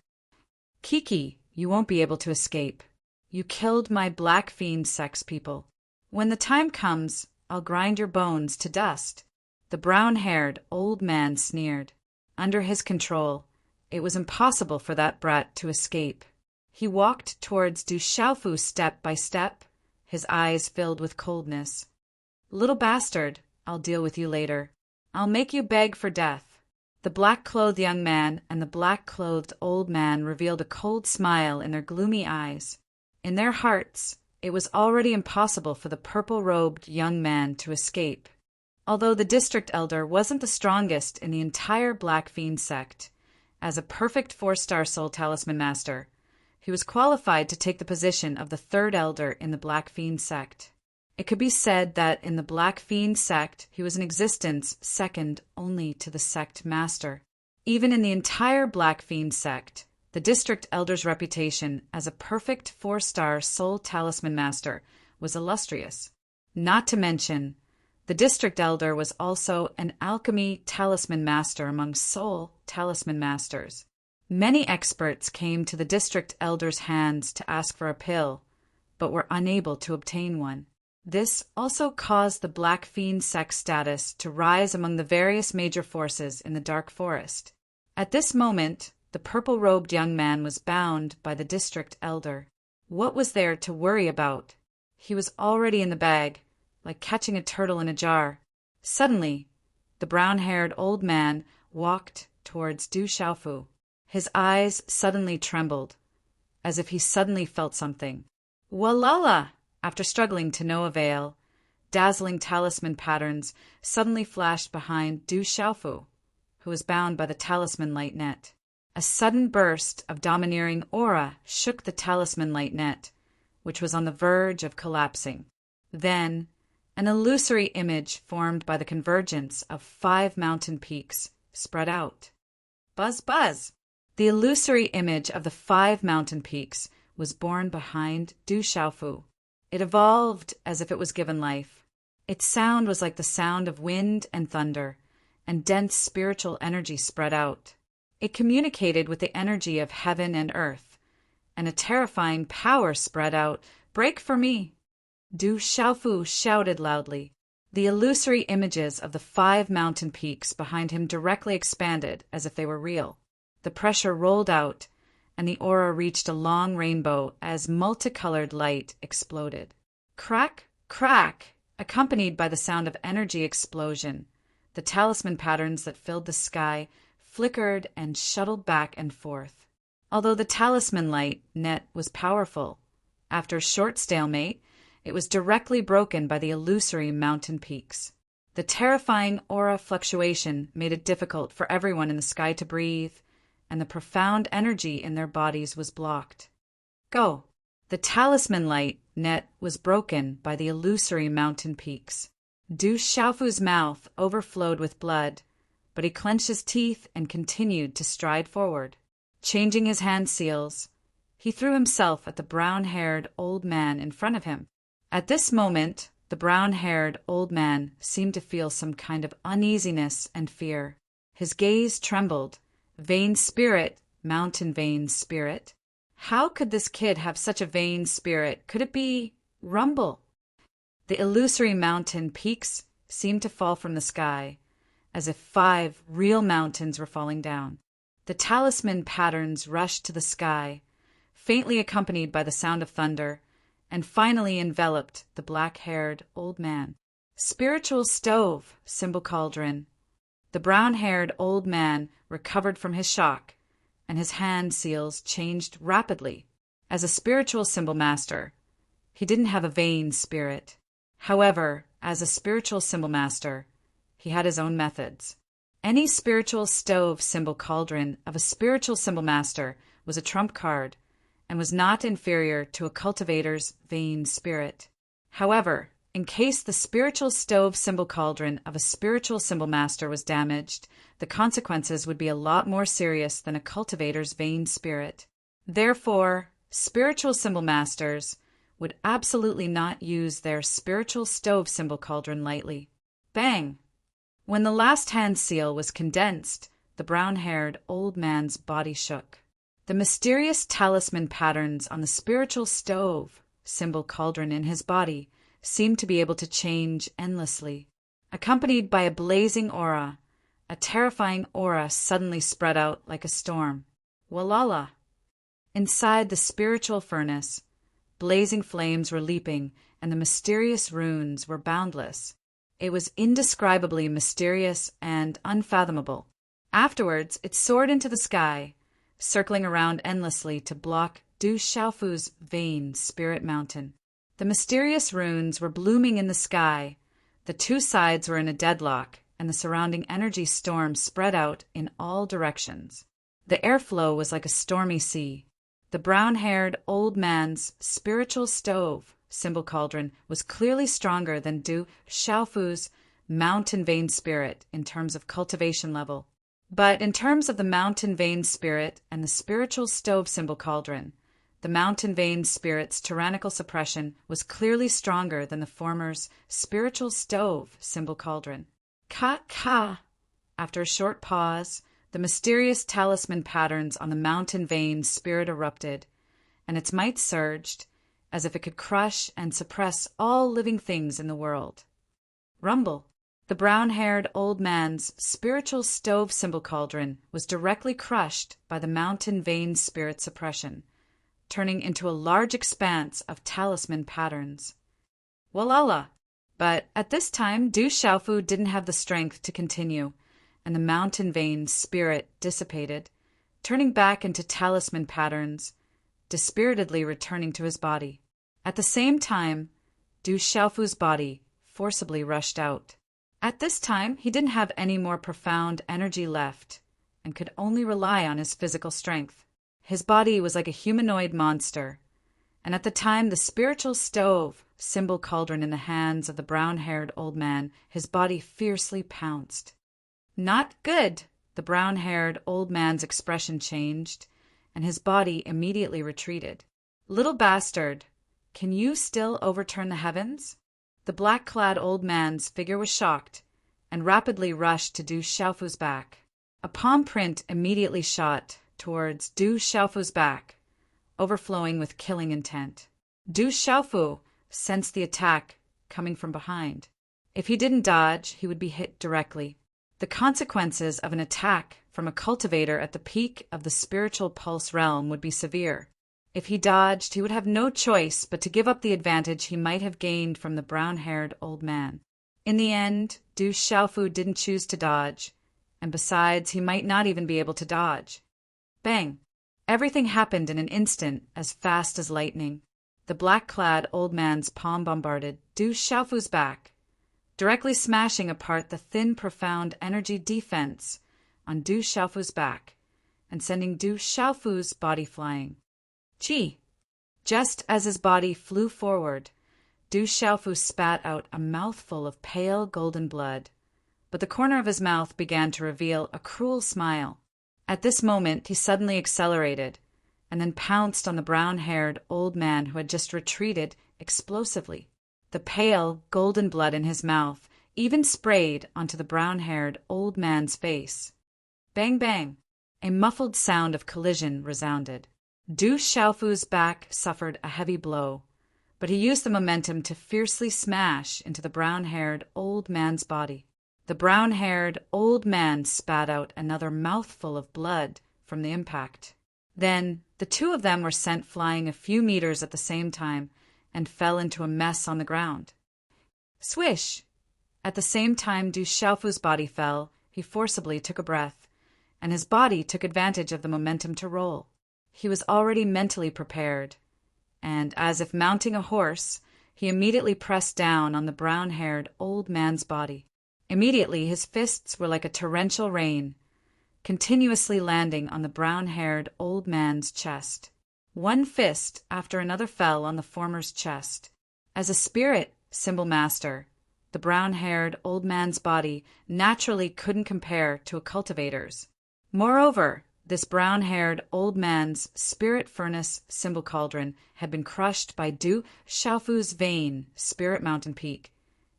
Kiki, you won't be able to escape. You killed my black fiend sex people. When the time comes, I'll grind your bones to dust. The brown-haired old man sneered. Under his control, it was impossible for that brat to escape. He walked towards Du Xiaofu step by step, his eyes filled with coldness. Little bastard, I'll deal with you later. I'll make you beg for death. The black-clothed young man and the black-clothed old man revealed a cold smile in their gloomy eyes. In their hearts, it was already impossible for the purple-robed young man to escape. Although the district elder wasn't the strongest in the entire Black Fiend sect, as a perfect 4-star soul talisman master, he was qualified to take the position of the third elder in the Black Fiend sect. It could be said that in the Black Fiend sect, he was in existence second only to the sect master. Even in the entire Black Fiend sect, the district elder's reputation as a perfect 4-star soul talisman master was illustrious. Not to mention, the district elder was also an alchemy talisman master among soul talisman masters. Many experts came to the district elder's hands to ask for a pill, but were unable to obtain one. This also caused the Black Fiend sect status to rise among the various major forces in the Dark Forest. At this moment, the purple-robed young man was bound by the district elder. What was there to worry about? He was already in the bag, like catching a turtle in a jar. Suddenly, the brown-haired old man walked towards Du Xiaofu. His eyes suddenly trembled, as if he suddenly felt something. Walala! After struggling to no avail, dazzling talisman patterns suddenly flashed behind Du Xiaofu, who was bound by the talisman light net. A sudden burst of domineering aura shook the talisman light net, which was on the verge of collapsing. Then, an illusory image formed by the convergence of 5 mountain peaks spread out. Buzz, buzz! The illusory image of the 5 mountain peaks was born behind Du Xiaofu. It evolved as if it was given life. Its sound was like the sound of wind and thunder, and dense spiritual energy spread out. It communicated with the energy of heaven and earth, and a terrifying power spread out. Break for me! Du Xiaofu shouted loudly. The illusory images of the 5 mountain peaks behind him directly expanded as if they were real. The pressure rolled out, and the aura reached a long rainbow as multicolored light exploded. Crack, crack, accompanied by the sound of energy explosion. The talisman patterns that filled the sky flickered and shuttled back and forth. Although the talisman light net was powerful, after a short stalemate, it was directly broken by the illusory mountain peaks. The terrifying aura fluctuation made it difficult for everyone in the sky to breathe, and the profound energy in their bodies was blocked. Go! The talisman light net was broken by the illusory mountain peaks. Du Xiaofu's mouth overflowed with blood, but he clenched his teeth and continued to stride forward. Changing his hand seals, he threw himself at the brown-haired old man in front of him. At this moment, the brown-haired old man seemed to feel some kind of uneasiness and fear. His gaze trembled. Vain spirit, mountain vain spirit. How could this kid have such a vain spirit? Could it be Rumble? The illusory mountain peaks seemed to fall from the sky, as if 5 real mountains were falling down. The talisman patterns rushed to the sky, faintly accompanied by the sound of thunder, and finally enveloped the black-haired old man. Spiritual stove, symbol cauldron. The brown-haired old man recovered from his shock, and his hand seals changed rapidly. As a spiritual symbol master, he didn't have a vain spirit. However, as a spiritual symbol master, he had his own methods. Any spiritual stove symbol cauldron of a spiritual symbol master was a trump card and was not inferior to a cultivator's vain spirit. However, in case the spiritual stove symbol cauldron of a spiritual symbol master was damaged, the consequences would be a lot more serious than a cultivator's vain spirit. Therefore, spiritual symbol masters would absolutely not use their spiritual stove symbol cauldron lightly. Bang! When the last hand seal was condensed, the brown-haired old man's body shook. The mysterious talisman patterns on the spiritual stove symbol cauldron in his body seemed to be able to change endlessly. Accompanied by a blazing aura, a terrifying aura suddenly spread out like a storm. Walala! Inside the spiritual furnace, blazing flames were leaping, and the mysterious runes were boundless. It was indescribably mysterious and unfathomable. Afterwards, it soared into the sky, circling around endlessly to block Du Xiaofu's vain spirit mountain. The mysterious runes were blooming in the sky, the two sides were in a deadlock, and the surrounding energy storm spread out in all directions. The airflow was like a stormy sea. The brown-haired old man's spiritual stove symbol cauldron was clearly stronger than Du Xiaofu's mountain vein spirit in terms of cultivation level. But in terms of the mountain vein spirit and the spiritual stove symbol cauldron, the mountain vein spirit's tyrannical suppression was clearly stronger than the former's spiritual stove symbol cauldron. Ka! After a short pause, the mysterious talisman patterns on the mountain vein spirit erupted, and its might surged, as if it could crush and suppress all living things in the world. Rumble! The brown-haired old man's spiritual stove symbol cauldron was directly crushed by the mountain vein spirit suppression, turning into a large expanse of talisman patterns. Walala! But at this time, Du Xiaofu didn't have the strength to continue, and the mountain vein spirit dissipated, turning back into talisman patterns, dispiritedly returning to his body. At the same time, Du Xiaofu's body forcibly rushed out. At this time, he didn't have any more profound energy left and could only rely on his physical strength. His body was like a humanoid monster, and at the time the spiritual stove symbol cauldron in the hands of the brown-haired old man, his body fiercely pounced. Not good! The brown-haired old man's expression changed, and his body immediately retreated. Little bastard, can you still overturn the heavens? The black-clad old man's figure was shocked and rapidly rushed to Du Xiaofu's back. A palm print immediately shot towards Du Xiaofu's back, overflowing with killing intent. Du Xiaofu sensed the attack coming from behind. If he didn't dodge, he would be hit directly. The consequences of an attack from a cultivator at the peak of the spiritual pulse realm would be severe. If he dodged, he would have no choice but to give up the advantage he might have gained from the brown-haired old man. In the end, Du Xiaofu didn't choose to dodge, and besides, he might not even be able to dodge. Bang! Everything happened in an instant, as fast as lightning. The black-clad old man's palm bombarded Du Xiaofu's back, directly smashing apart the thin, profound energy defense on Du Xiaofu's back and sending Du Xiaofu's body flying. Chi! Just as his body flew forward, Du Xiaofu spat out a mouthful of pale golden blood, but the corner of his mouth began to reveal a cruel smile. At this moment, he suddenly accelerated and then pounced on the brown-haired old man who had just retreated explosively. The pale, golden blood in his mouth even sprayed onto the brown-haired old man's face. Bang, bang! A muffled sound of collision resounded. Du Xiaofu's back suffered a heavy blow, but he used the momentum to fiercely smash into the brown-haired old man's body. The brown-haired old man spat out another mouthful of blood from the impact. Then, the two of them were sent flying a few meters at the same time and fell into a mess on the ground. Swish! At the same time Du Xiaofu's body fell, he forcibly took a breath, and his body took advantage of the momentum to roll. He was already mentally prepared, and, as if mounting a horse, he immediately pressed down on the brown-haired old man's body. Immediately his fists were like a torrential rain, continuously landing on the brown-haired old man's chest. One fist after another fell on the former's chest. As a spirit symbol master, the brown-haired old man's body naturally couldn't compare to a cultivator's. Moreover, this brown-haired old man's spirit furnace symbol cauldron had been crushed by Du Xiaofu's vain spirit mountain peak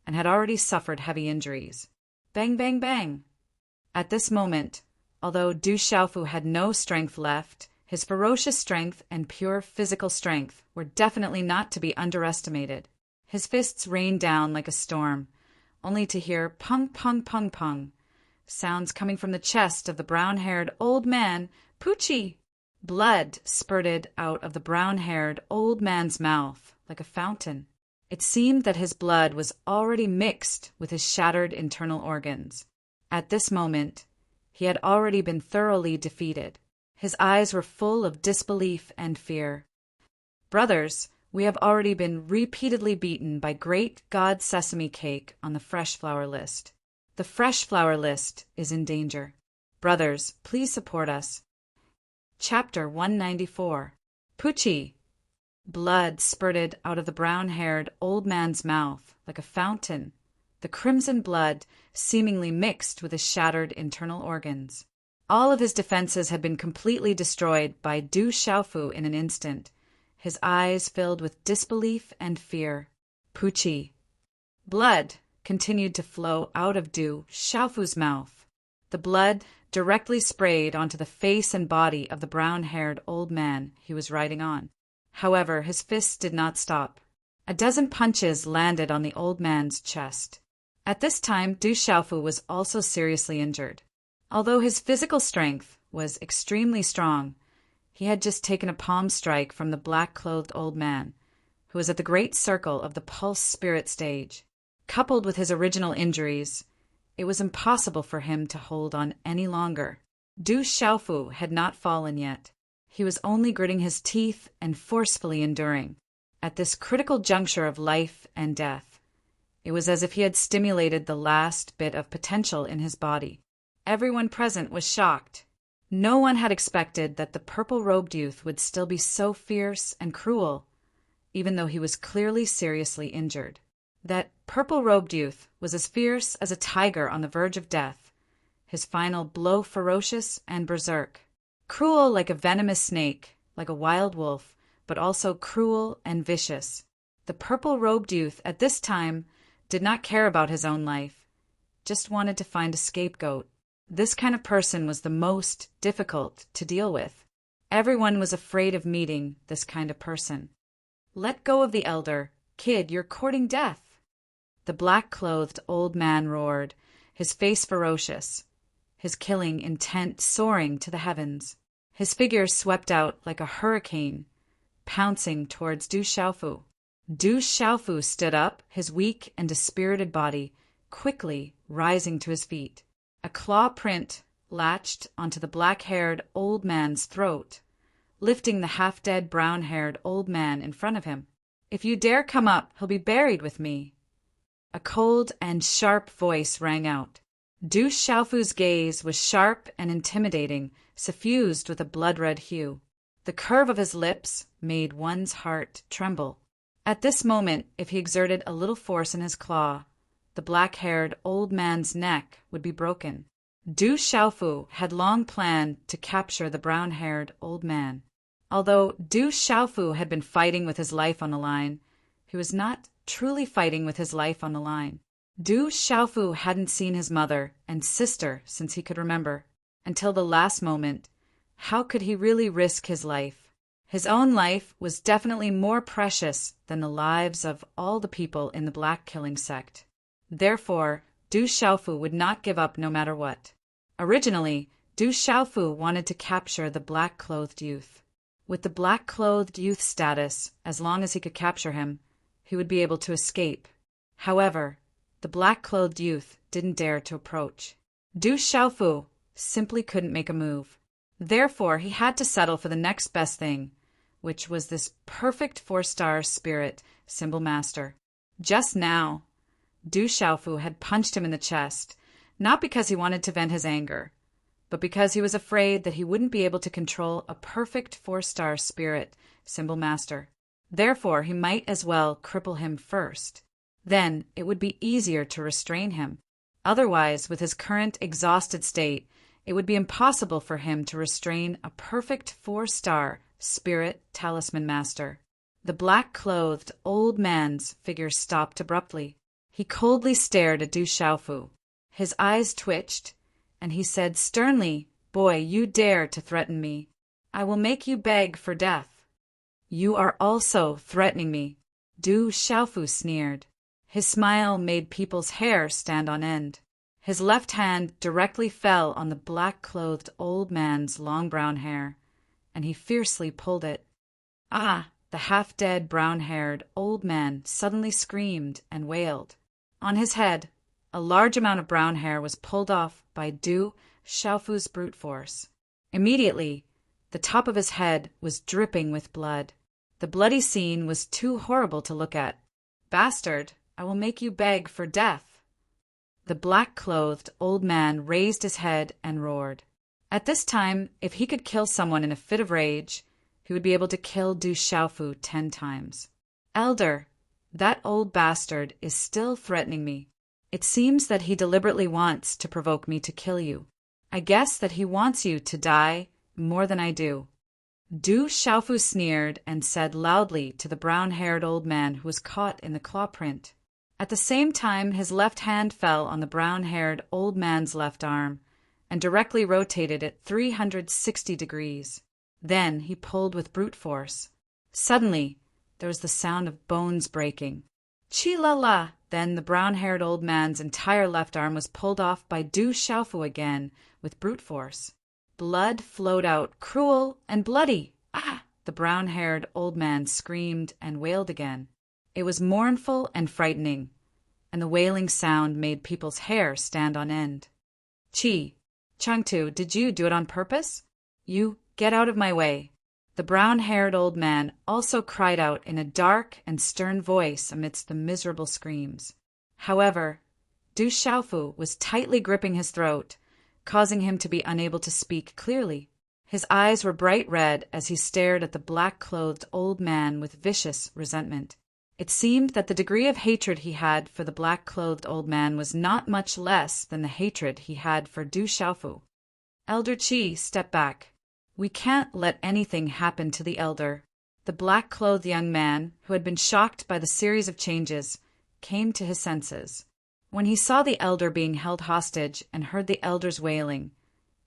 and had already suffered heavy injuries. Bang, bang, bang! At this moment, although Du Xiaofu had no strength left, his ferocious strength and pure physical strength were definitely not to be underestimated. His fists rained down like a storm, only to hear pung, pung, pung, pung, sounds coming from the chest of the brown-haired old man, Poochie. Blood spurted out of the brown-haired old man's mouth like a fountain. It seemed that his blood was already mixed with his shattered internal organs. At this moment, he had already been thoroughly defeated. His eyes were full of disbelief and fear. Brothers, we have already been repeatedly beaten by great God Sesame Cake on the fresh flower list. The fresh flower list is in danger. Brothers, please support us. Chapter 194. Poochie. Blood spurted out of the brown-haired old man's mouth like a fountain, the crimson blood seemingly mixed with his shattered internal organs. All of his defenses had been completely destroyed by Du Xiaofu in an instant, his eyes filled with disbelief and fear. Poochie. Blood continued to flow out of Du Xiaofu's mouth. The blood directly sprayed onto the face and body of the brown-haired old man he was riding on. However, his fists did not stop. A dozen punches landed on the old man's chest. At this time, Du Xiaofu was also seriously injured. Although his physical strength was extremely strong, he had just taken a palm strike from the black-clothed old man, who was at the great circle of the pulse spirit stage. Coupled with his original injuries, it was impossible for him to hold on any longer. Du Xiaofu had not fallen yet. He was only gritting his teeth and forcefully enduring. At this critical juncture of life and death, it was as if he had stimulated the last bit of potential in his body. Everyone present was shocked. No one had expected that the purple-robed youth would still be so fierce and cruel, even though he was clearly seriously injured. That purple-robed youth was as fierce as a tiger on the verge of death, his final blow ferocious and berserk. Cruel like a venomous snake, like a wild wolf, but also cruel and vicious. The purple-robed youth at this time did not care about his own life, just wanted to find a scapegoat. This kind of person was the most difficult to deal with. Everyone was afraid of meeting this kind of person. Let go of the elder. Kid, you're courting death. The black-clothed old man roared, his face ferocious, his killing intent soaring to the heavens. His figure swept out like a hurricane, pouncing towards Du Xiaofu. Du Xiaofu stood up, his weak and dispirited body quickly rising to his feet. A claw print latched onto the black-haired old man's throat, lifting the half-dead brown-haired old man in front of him. If you dare come up, he'll be buried with me. A cold and sharp voice rang out. Du Xiaofu's gaze was sharp and intimidating, suffused with a blood-red hue. The curve of his lips made one's heart tremble. At this moment, if he exerted a little force in his claw, the black-haired old man's neck would be broken. Du Xiaofu had long planned to capture the brown-haired old man. Although Du Xiaofu had been fighting with his life on the line, he was not truly fighting with his life on the line. Du Xiaofu hadn't seen his mother and sister since he could remember. Until the last moment, how could he really risk his life? His own life was definitely more precious than the lives of all the people in the black killing sect. Therefore, Du Xiaofu would not give up no matter what. Originally, Du Xiaofu wanted to capture the black-clothed youth. With the black-clothed youth status, as long as he could capture him, he would be able to escape. However, the black-clothed youth didn't dare to approach. Du Xiaofu simply couldn't make a move. Therefore, he had to settle for the next best thing, which was this perfect 4-star spirit symbol master. Just now, Du Xiaofu had punched him in the chest, not because he wanted to vent his anger, but because he was afraid that he wouldn't be able to control a perfect 4-star spirit symbol master. Therefore, he might as well cripple him first. Then it would be easier to restrain him. Otherwise, with his current exhausted state, it would be impossible for him to restrain a perfect 4-star spirit talisman master. The black-clothed old man's figure stopped abruptly. He coldly stared at Du Xiaofu. His eyes twitched, and he said sternly, "Boy, you dare to threaten me. I will make you beg for death." "You are also threatening me," Du Xiaofu sneered. His smile made people's hair stand on end. His left hand directly fell on the black-clothed old man's long brown hair, and he fiercely pulled it. Ah! The half-dead brown-haired old man suddenly screamed and wailed. On his head, a large amount of brown hair was pulled off by Du Xiaofu's brute force. Immediately, the top of his head was dripping with blood. The bloody scene was too horrible to look at. "Bastard, I will make you beg for death." The black-clothed old man raised his head and roared. At this time, if he could kill someone in a fit of rage, he would be able to kill Du Xiaofu 10 times. "Elder, that old bastard is still threatening me. It seems that he deliberately wants to provoke me to kill you. I guess that he wants you to die more than I do." Du Xiaofu sneered and said loudly to the brown-haired old man who was caught in the claw print. At the same time, his left hand fell on the brown-haired old man's left arm and directly rotated it 360 degrees. Then he pulled with brute force. Suddenly, there was the sound of bones breaking. Chi-la-la! Then the brown-haired old man's entire left arm was pulled off by Du Xiaofu again with brute force. Blood flowed out, cruel and bloody. Ah! The brown-haired old man screamed and wailed again. It was mournful and frightening, and the wailing sound made people's hair stand on end. Chengtu, did you do it on purpose? You get out of my way." The brown-haired old man also cried out in a dark and stern voice amidst the miserable screams. However, Du Xiaofu was tightly gripping his throat, causing him to be unable to speak clearly. His eyes were bright red as he stared at the black-clothed old man with vicious resentment. It seemed that the degree of hatred he had for the black-clothed old man was not much less than the hatred he had for Du Xiaofu. "Elder Qi, step back. We can't let anything happen to the elder." The black-clothed young man, who had been shocked by the series of changes, came to his senses. When he saw the elder being held hostage and heard the elder's wailing,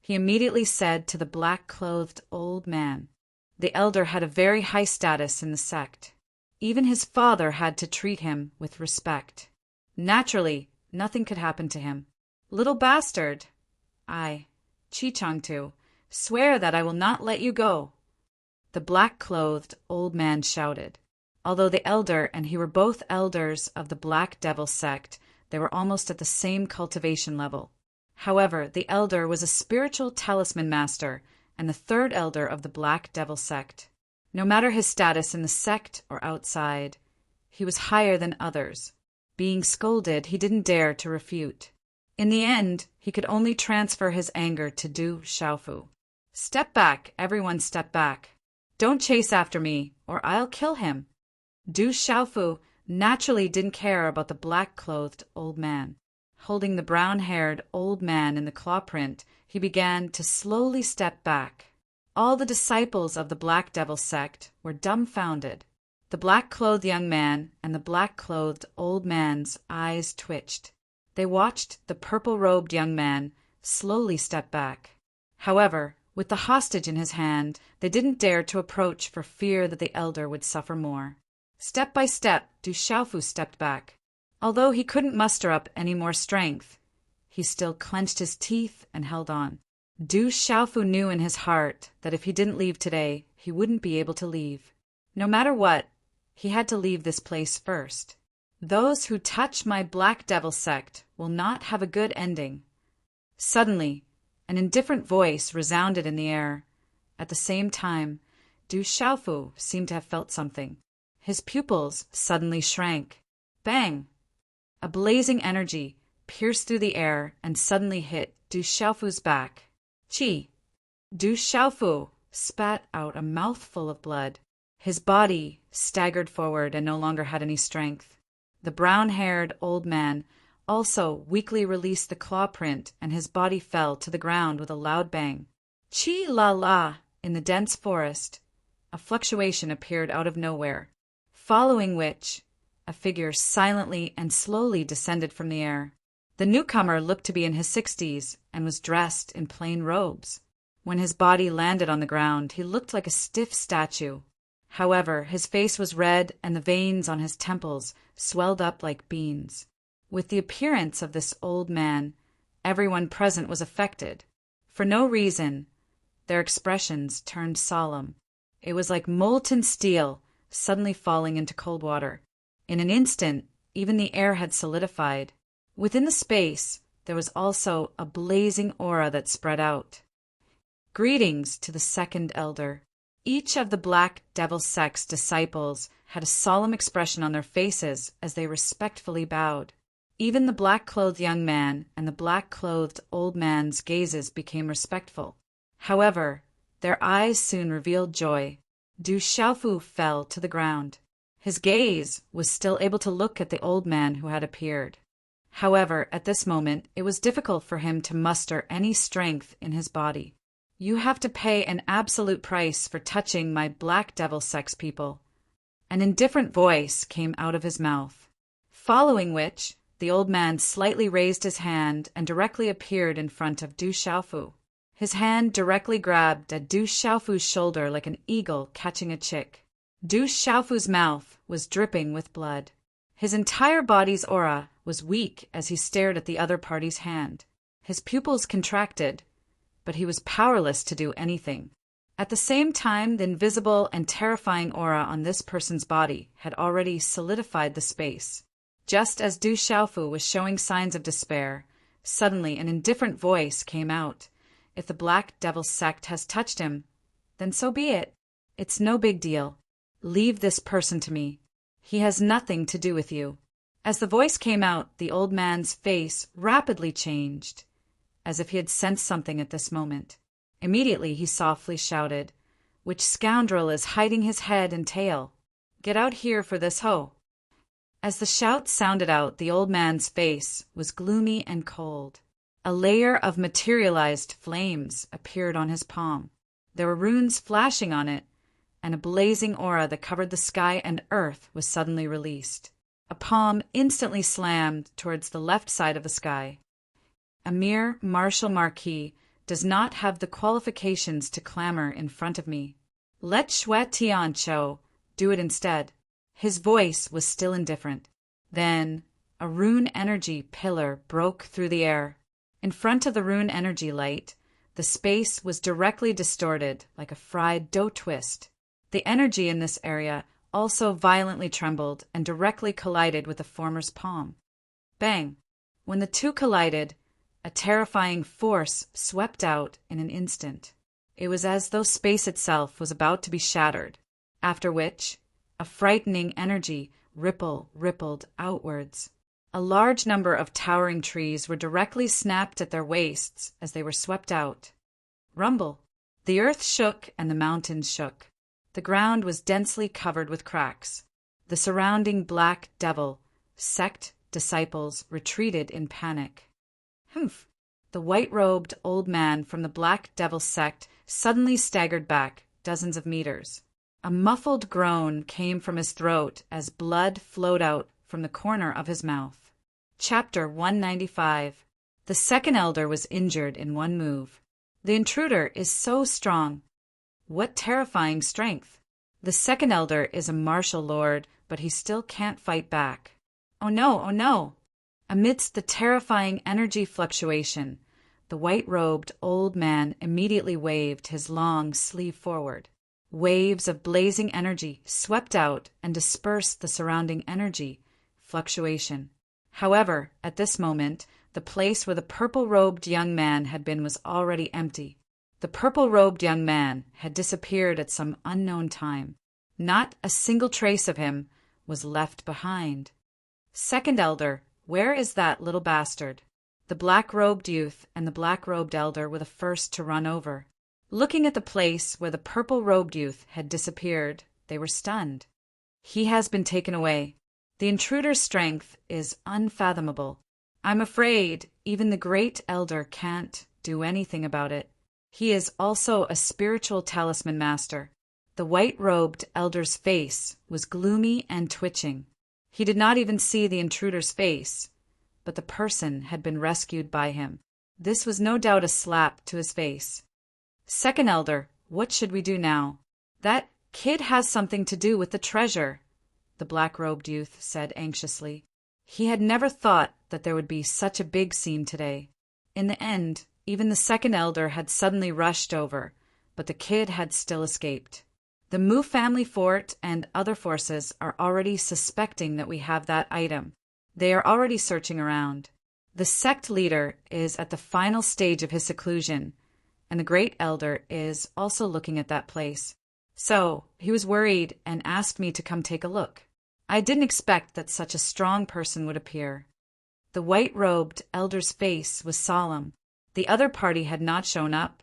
he immediately said to the black-clothed old man, the elder had a very high status in the sect. Even his father had to treat him with respect. Naturally, nothing could happen to him. "Little bastard! I, Chengtu, swear that I will not let you go," the black-clothed old man shouted. Although the elder and he were both elders of the Black Devil sect, they were almost at the same cultivation level. However, the elder was a spiritual talisman master and the third elder of the Black Devil sect. No matter his status in the sect or outside, he was higher than others. Being scolded, he didn't dare to refute. In the end, he could only transfer his anger to Du Xiaofu. "Step back, everyone step back. Don't chase after me, or I'll kill him." Du Xiaofu naturally didn't care about the black-clothed old man. Holding the brown-haired old man in the claw print, he began to slowly step back. All the disciples of the Black Devil sect were dumbfounded. The black-clothed young man and the black-clothed old man's eyes twitched. They watched the purple-robed young man slowly step back. However, with the hostage in his hand, they didn't dare to approach for fear that the elder would suffer more. Step by step, Du Xiaofu stepped back. Although he couldn't muster up any more strength, he still clenched his teeth and held on. Du Xiaofu knew in his heart that if he didn't leave today, he wouldn't be able to leave. No matter what, he had to leave this place first. Those who touch my Black Devil sect will not have a good ending. Suddenly, an indifferent voice resounded in the air. At the same time, Du Xiaofu seemed to have felt something. His pupils suddenly shrank. Bang! A blazing energy pierced through the air and suddenly hit Du Xiaofu's back. Qi! Du Xiaofu spat out a mouthful of blood. His body staggered forward and no longer had any strength. The brown-haired old man also weakly released the claw print, and his body fell to the ground with a loud bang. Chi la la! In the dense forest, a fluctuation appeared out of nowhere, following which a figure silently and slowly descended from the air. The newcomer looked to be in his 60s and was dressed in plain robes. When his body landed on the ground, he looked like a stiff statue. However, his face was red and the veins on his temples swelled up like beans. With the appearance of this old man, everyone present was affected. For no reason, their expressions turned solemn. It was like molten steel suddenly falling into cold water. In an instant, even the air had solidified. Within the space, there was also a blazing aura that spread out. Greetings to the second elder. Each of the Black Devil sect's disciples had a solemn expression on their faces as they respectfully bowed. Even the black-clothed young man and the black-clothed old man's gazes became respectful. However, their eyes soon revealed joy. Du Xiaofu fell to the ground. His gaze was still able to look at the old man who had appeared. However, at this moment, it was difficult for him to muster any strength in his body. You have to pay an absolute price for touching my Black Devil sex people. An indifferent voice came out of his mouth, following which the old man slightly raised his hand and directly appeared in front of Du Xiaofu. His hand directly grabbed at Du Xiaofu's shoulder like an eagle catching a chick. Du Xiaofu's mouth was dripping with blood. His entire body's aura was weak as he stared at the other party's hand. His pupils contracted, but he was powerless to do anything. At the same time, the invisible and terrifying aura on this person's body had already solidified the space. Just as Du Xiaofu was showing signs of despair, suddenly an indifferent voice came out. If the Black Devil sect has touched him, then so be it. It's no big deal. Leave this person to me. He has nothing to do with you. As the voice came out, the old man's face rapidly changed, as if he had sensed something at this moment. Immediately he softly shouted, "Which scoundrel is hiding his head and tail? Get out here for this hoe." As the shout sounded out, the old man's face was gloomy and cold. A layer of materialized flames appeared on his palm. There were runes flashing on it, and a blazing aura that covered the sky and earth was suddenly released. A palm instantly slammed towards the left side of the sky. A mere martial marquis does not have the qualifications to clamor in front of me. Let Xue Tianqiu do it instead. His voice was still indifferent. Then a rune energy pillar broke through the air. In front of the rune energy light, the space was directly distorted like a fried dough twist. The energy in this area also violently trembled and directly collided with the former's palm. Bang! When the two collided, a terrifying force swept out in an instant. It was as though space itself was about to be shattered, after which a frightening energy rippled outwards. A large number of towering trees were directly snapped at their waists as they were swept out. Rumble! The earth shook and the mountains shook. The ground was densely covered with cracks. The surrounding Black Devil sect disciples retreated in panic. Humph! The white-robed old man from the Black Devil sect suddenly staggered back dozens of meters. A muffled groan came from his throat as blood flowed out from the corner of his mouth. Chapter 195. The second elder was injured in one move. The intruder is so strong. What terrifying strength! The second elder is a martial lord, but he still can't fight back. Oh no, oh no! Amidst the terrifying energy fluctuation, the white-robed old man immediately waved his long sleeve forward. Waves of blazing energy swept out and dispersed the surrounding energy fluctuation. However, at this moment, the place where the purple-robed young man had been was already empty. The purple-robed young man had disappeared at some unknown time. Not a single trace of him was left behind. Second elder, where is that little bastard? The black-robed youth and the black-robed elder were the first to run over. Looking at the place where the purple-robed youth had disappeared, they were stunned. He has been taken away. The intruder's strength is unfathomable. I'm afraid even the great elder can't do anything about it. He is also a spiritual talisman master. The white-robed elder's face was gloomy and twitching. He did not even see the intruder's face, but the person had been rescued by him. This was no doubt a slap to his face. Second elder, what should we do now? That kid has something to do with the treasure, the black-robed youth said anxiously. He had never thought that there would be such a big scene today. In the end, even the second elder had suddenly rushed over, but the kid had still escaped. The Mu family fort and other forces are already suspecting that we have that item. They are already searching around. The sect leader is at the final stage of his seclusion, and the great elder is also looking at that place. So, he was worried and asked me to come take a look. I didn't expect that such a strong person would appear. The white-robed elder's face was solemn. The other party had not shown up,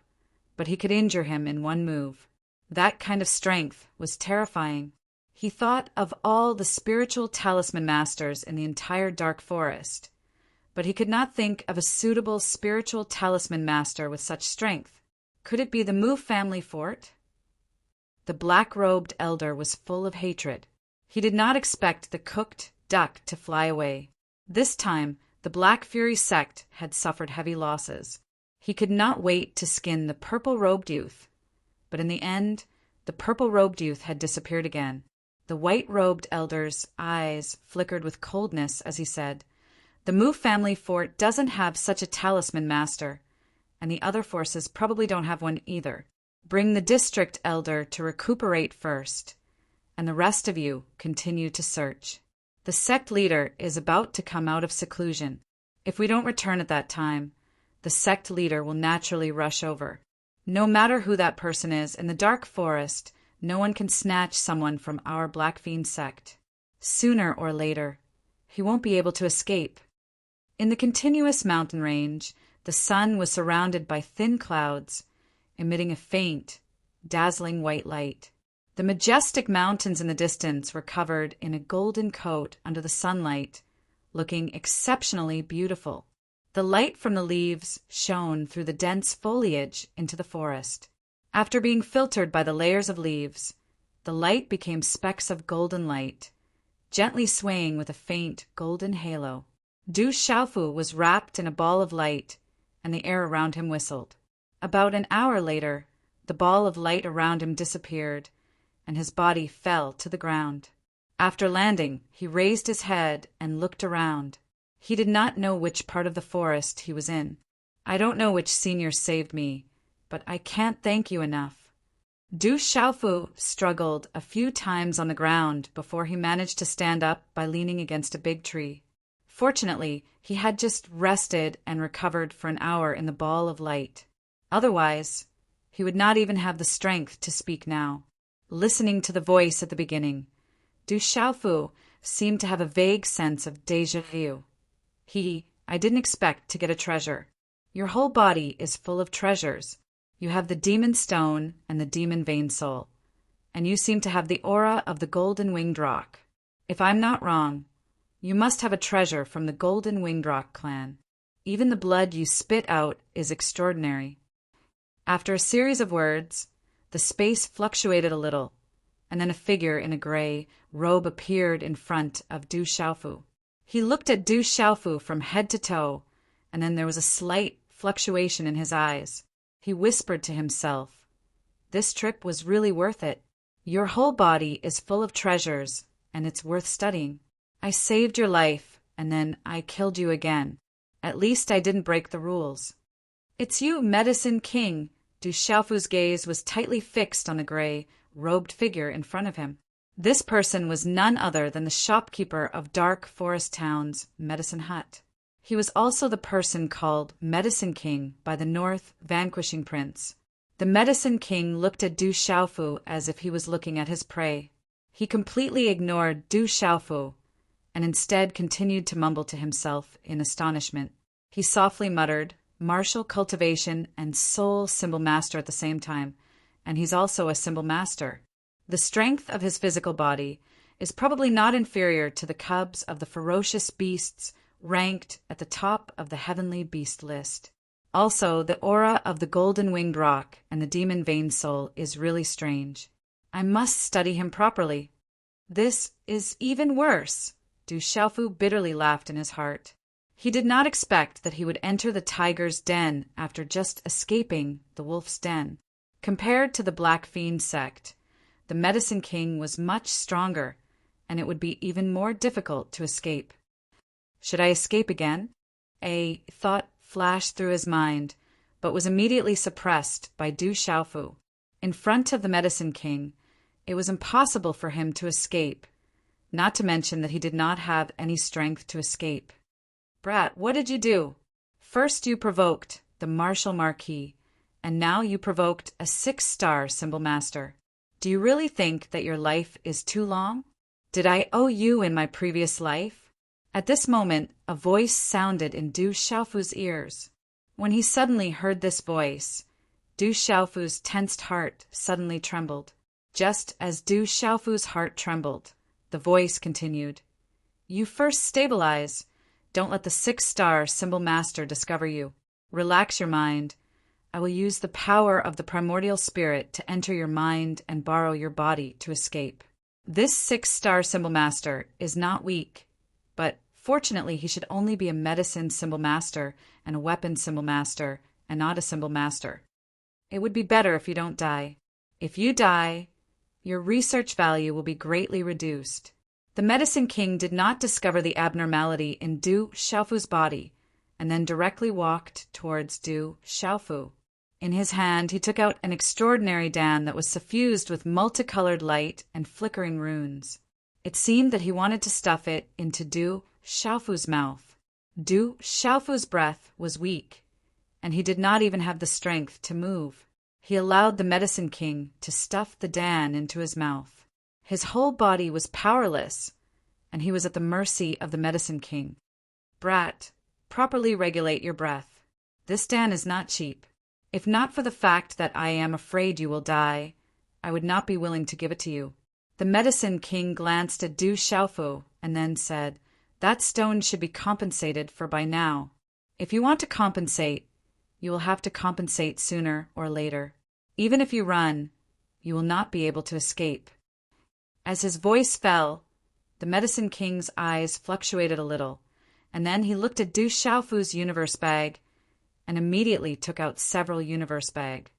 but he could injure him in one move. That kind of strength was terrifying. He thought of all the spiritual talisman masters in the entire dark forest, but he could not think of a suitable spiritual talisman master with such strength. Could it be the Mu family fort? The black-robed elder was full of hatred. He did not expect the cooked duck to fly away. This time, the Black Fury sect had suffered heavy losses. He could not wait to skin the purple-robed youth, but in the end, the purple-robed youth had disappeared again. The white-robed elder's eyes flickered with coldness as he said, "The Mu family fort doesn't have such a talisman master, and the other forces probably don't have one either. Bring the district elder to recuperate first, and the rest of you continue to search. The sect leader is about to come out of seclusion. If we don't return at that time, the sect leader will naturally rush over. No matter who that person is, in the dark forest, no one can snatch someone from our Black Fiend sect. Sooner or later, he won't be able to escape." In the continuous mountain range, the sun was surrounded by thin clouds, emitting a faint, dazzling white light. The majestic mountains in the distance were covered in a golden coat under the sunlight, looking exceptionally beautiful. The light from the leaves shone through the dense foliage into the forest. After being filtered by the layers of leaves, the light became specks of golden light, gently swaying with a faint golden halo. Du Xiaofu was wrapped in a ball of light, and the air around him whistled. About an hour later, the ball of light around him disappeared, and his body fell to the ground. After landing, he raised his head and looked around. He did not know which part of the forest he was in. "I don't know which senior saved me, but I can't thank you enough." Du Xiaofu struggled a few times on the ground before he managed to stand up by leaning against a big tree. Fortunately, he had just rested and recovered for an hour in the ball of light. Otherwise, he would not even have the strength to speak now. Listening to the voice at the beginning, Du Xiaofu seemed to have a vague sense of déjà vu. I didn't expect to get a treasure. Your whole body is full of treasures. You have the demon stone and the demon vein soul, and you seem to have the aura of the golden winged rock. If I'm not wrong, you must have a treasure from the golden winged rock clan. Even the blood you spit out is extraordinary." After a series of words, the space fluctuated a little, and then a figure in a gray robe appeared in front of Du Xiaofu. He looked at Du Xiaofu from head to toe, and then there was a slight fluctuation in his eyes. He whispered to himself, "This trip was really worth it. Your whole body is full of treasures, and it's worth studying. I saved your life, and then I killed you again. At least I didn't break the rules." It's you, Medicine King. Du Xiaofu's gaze was tightly fixed on the gray, robed figure in front of him. This person was none other than the shopkeeper of Dark Forest Town's Medicine Hut. He was also the person called Medicine King by the North Vanquishing Prince. The Medicine King looked at Du Xiaofu as if he was looking at his prey. He completely ignored Du Xiaofu and instead continued to mumble to himself in astonishment. He softly muttered, "Martial cultivation and soul symbol master at the same time, and he's also a symbol master." The strength of his physical body is probably not inferior to the cubs of the ferocious beasts ranked at the top of the heavenly beast list. Also, the aura of the golden-winged rock and the demon-veined soul is really strange. I must study him properly. This is even worse. Du Xiaofu bitterly laughed in his heart. He did not expect that he would enter the tiger's den after just escaping the wolf's den. Compared to the Black Fiend sect, the Medicine King was much stronger, and it would be even more difficult to escape. Should I escape again? A thought flashed through his mind, but was immediately suppressed by Du Xiaofu. In front of the Medicine King, it was impossible for him to escape, not to mention that he did not have any strength to escape. Brat, what did you do? First you provoked the Martial Marquis, and now you provoked a 6-star symbol master. Do you really think that your life is too long? Did I owe you in my previous life? At this moment, a voice sounded in Du Xiaofu's ears. When he suddenly heard this voice, Du Xiaofu's tensed heart suddenly trembled. Just as Du Xiaofu's heart trembled, the voice continued, "You first stabilize. Don't let the 6-star symbol master discover you. Relax your mind. I will use the power of the primordial spirit to enter your mind and borrow your body to escape. This 6-star symbol master is not weak, but fortunately he should only be a medicine symbol master and a weapon symbol master and not a symbol master. It would be better if you don't die. If you die, your research value will be greatly reduced." The Medicine King did not discover the abnormality in Du Xiaofu's body and then directly walked towards Du Xiaofu. In his hand, he took out an extraordinary dan that was suffused with multicolored light and flickering runes. It seemed that he wanted to stuff it into Du Xiaofu's mouth. Du Xiaofu's breath was weak, and he did not even have the strength to move. He allowed the Medicine King to stuff the dan into his mouth. His whole body was powerless, and he was at the mercy of the Medicine King. Brat, properly regulate your breath. This dan is not cheap. If not for the fact that I am afraid you will die, I would not be willing to give it to you. The Medicine King glanced at Du Xiaofu and then said, "That stone should be compensated for by now. If you want to compensate, you will have to compensate sooner or later. Even if you run, you will not be able to escape." As his voice fell, the Medicine King's eyes fluctuated a little, and then he looked at Du Xiaofu's universe bag and immediately took out several universe bag.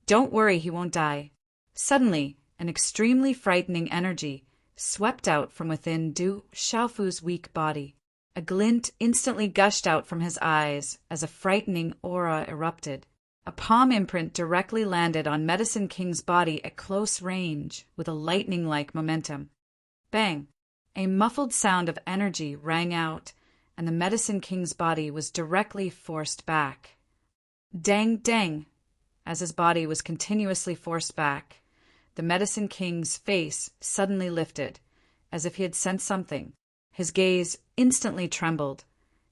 "Don't worry, he won't die." Suddenly, an extremely frightening energy swept out from within Du Xiaofu's weak body. A glint instantly gushed out from his eyes as a frightening aura erupted. A palm imprint directly landed on Medicine King's body at close range with a lightning-like momentum. Bang! A muffled sound of energy rang out, and the Medicine King's body was directly forced back. Dang, dang! As his body was continuously forced back, the Medicine King's face suddenly lifted, as if he had sensed something. His gaze instantly trembled,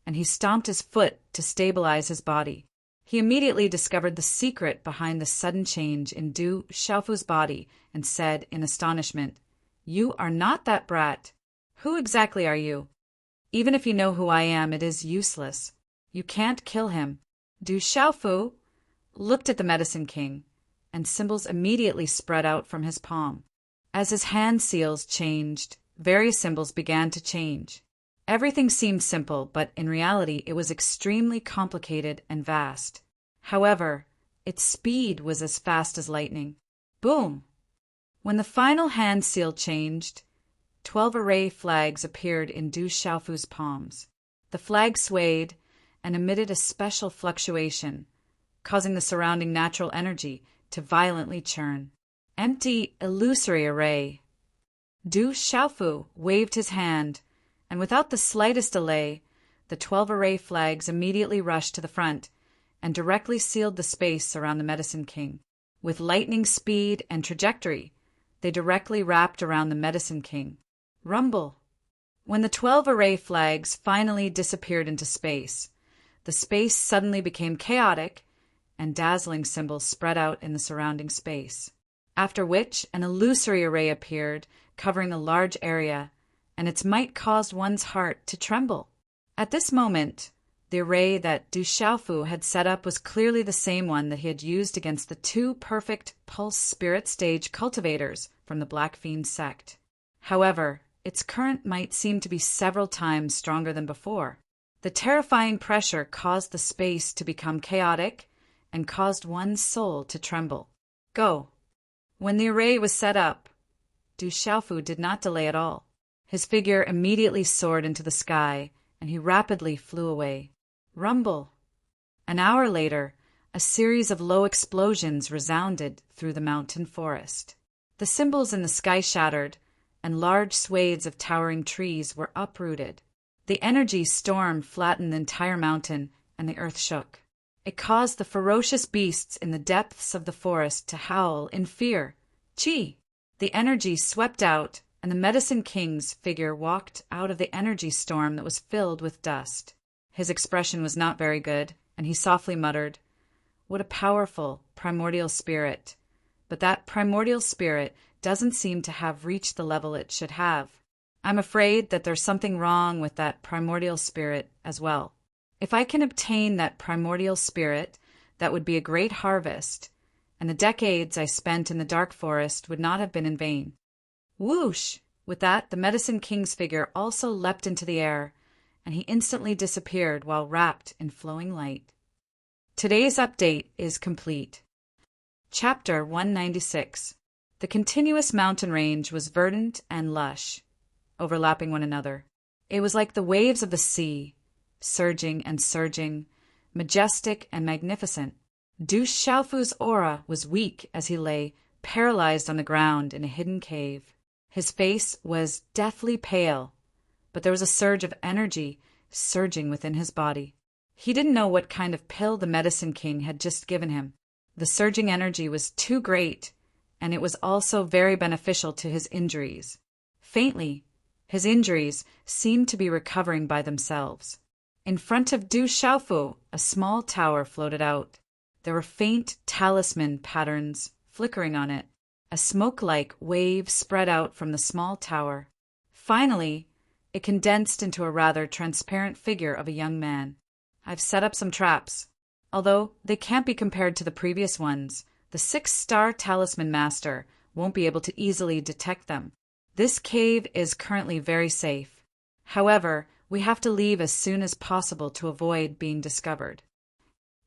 and he stomped his foot to stabilize his body. He immediately discovered the secret behind the sudden change in Du Xiaofu's body and said in astonishment, "You are not that brat. Who exactly are you? Even if you know who I am, it is useless. You can't kill him." Du Xiaofu looked at the Medicine King, and symbols immediately spread out from his palm. As his hand seals changed, various symbols began to change. Everything seemed simple, but in reality it was extremely complicated and vast. However, its speed was as fast as lightning. Boom! When the final hand seal changed, 12 array flags appeared in Du Xiaofu's palms. The flag swayed and emitted a special fluctuation, causing the surrounding natural energy to violently churn. Empty, illusory array. Du Xiaofu waved his hand, and without the slightest delay, the 12 array flags immediately rushed to the front and directly sealed the space around the Medicine King. With lightning speed and trajectory, they directly wrapped around the Medicine King. Rumble! When the 12 array flags finally disappeared into space, the space suddenly became chaotic and dazzling symbols spread out in the surrounding space. After which, an illusory array appeared, covering a large area, and its might caused one's heart to tremble. At this moment, the array that Du Xiaofu had set up was clearly the same one that he had used against the 2 perfect pulse spirit stage cultivators from the Black Fiend sect. However, its current might seemed to be several times stronger than before. The terrifying pressure caused the space to become chaotic and caused one's soul to tremble. Go! When the array was set up, Du Xiaofu did not delay at all. His figure immediately soared into the sky, and he rapidly flew away. Rumble! An hour later, a series of low explosions resounded through the mountain forest. The symbols in the sky shattered, and large swathes of towering trees were uprooted. The energy storm flattened the entire mountain, and the earth shook. It caused the ferocious beasts in the depths of the forest to howl in fear. Chi! The energy swept out, and the Medicine King's figure walked out of the energy storm that was filled with dust. His expression was not very good, and he softly muttered, "What a powerful, primordial spirit. But that primordial spirit doesn't seem to have reached the level it should have. I'm afraid that there's something wrong with that primordial spirit as well. If I can obtain that primordial spirit, that would be a great harvest, and the decades I spent in the dark forest would not have been in vain." Whoosh! With that, the Medicine King's figure also leapt into the air, and he instantly disappeared while wrapped in flowing light. Today's update is complete. Chapter 196. The continuous mountain range was verdant and lush, overlapping one another. It was like the waves of the sea, surging and surging, majestic and magnificent. Du Xiaofu's aura was weak as he lay, paralyzed on the ground in a hidden cave. His face was deathly pale, but there was a surge of energy surging within his body. He didn't know what kind of pill the Medicine King had just given him. The surging energy was too great, and it was also very beneficial to his injuries. Faintly, his injuries seemed to be recovering by themselves. In front of Du Xiaofu, a small tower floated out. There were faint talisman patterns flickering on it. A smoke-like wave spread out from the small tower. Finally, it condensed into a rather transparent figure of a young man. "I've set up some traps. Although they can't be compared to the previous ones, the 6-star talisman master won't be able to easily detect them. This cave is currently very safe. However, we have to leave as soon as possible to avoid being discovered."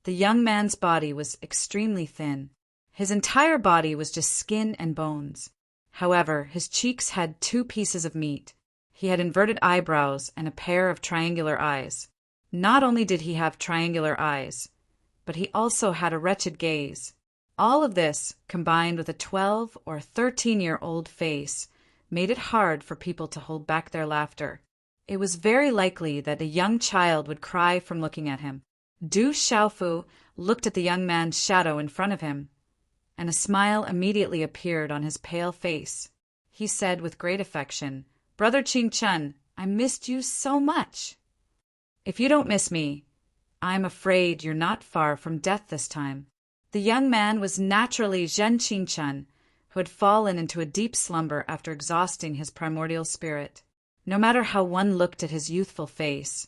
The young man's body was extremely thin. His entire body was just skin and bones. However, his cheeks had 2 pieces of meat. He had inverted eyebrows and a pair of triangular eyes. Not only did he have triangular eyes, but he also had a wretched gaze. All of this, combined with a 12 or 13-year-old face, made it hard for people to hold back their laughter. It was very likely that a young child would cry from looking at him. Du Xiaofu looked at the young man's shadow in front of him, and a smile immediately appeared on his pale face. He said with great affection, "Brother Ching-chun, I missed you so much." "If you don't miss me, I'm afraid you're not far from death this time." The young man was naturally Zhen Ching-chun, who had fallen into a deep slumber after exhausting his primordial spirit. No matter how one looked at his youthful face,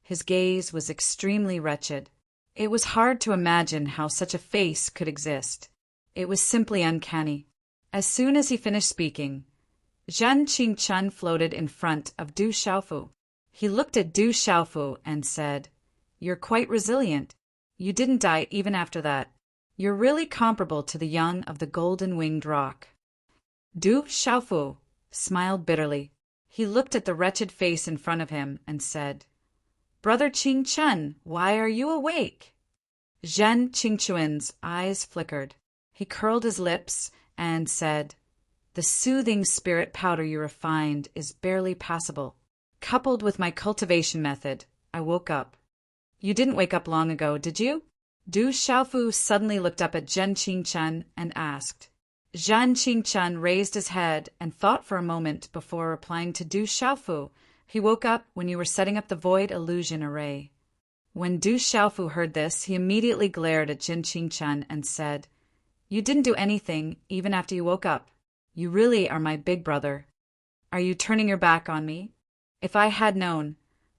his gaze was extremely wretched. It was hard to imagine how such a face could exist. It was simply uncanny. As soon as he finished speaking, Zhen Ching-chun floated in front of Du Xiaofu. He looked at Du Xiaofu and said, "You're quite resilient. You didn't die even after that. You're really comparable to the young of the golden-winged rock." Du Xiaofu smiled bitterly. He looked at the wretched face in front of him and said, "Brother Ching-chun, why are you awake?" Zhen Qingquan's eyes flickered. He curled his lips and said, "The soothing spirit powder you refined is barely passable. Coupled with my cultivation method, I woke up." "You didn't wake up long ago, did you?" Du Xiaofu suddenly looked up at Zhen Qingquan and asked. Zhen Qingquan raised his head and thought for a moment before replying to Du Xiaofu. "He woke up when you were setting up the void illusion array." When Du Xiaofu heard this, he immediately glared at Zhen Qingquan and said, "You didn't do anything even after you woke up. You really are my big brother. Are you turning your back on me? If I had known,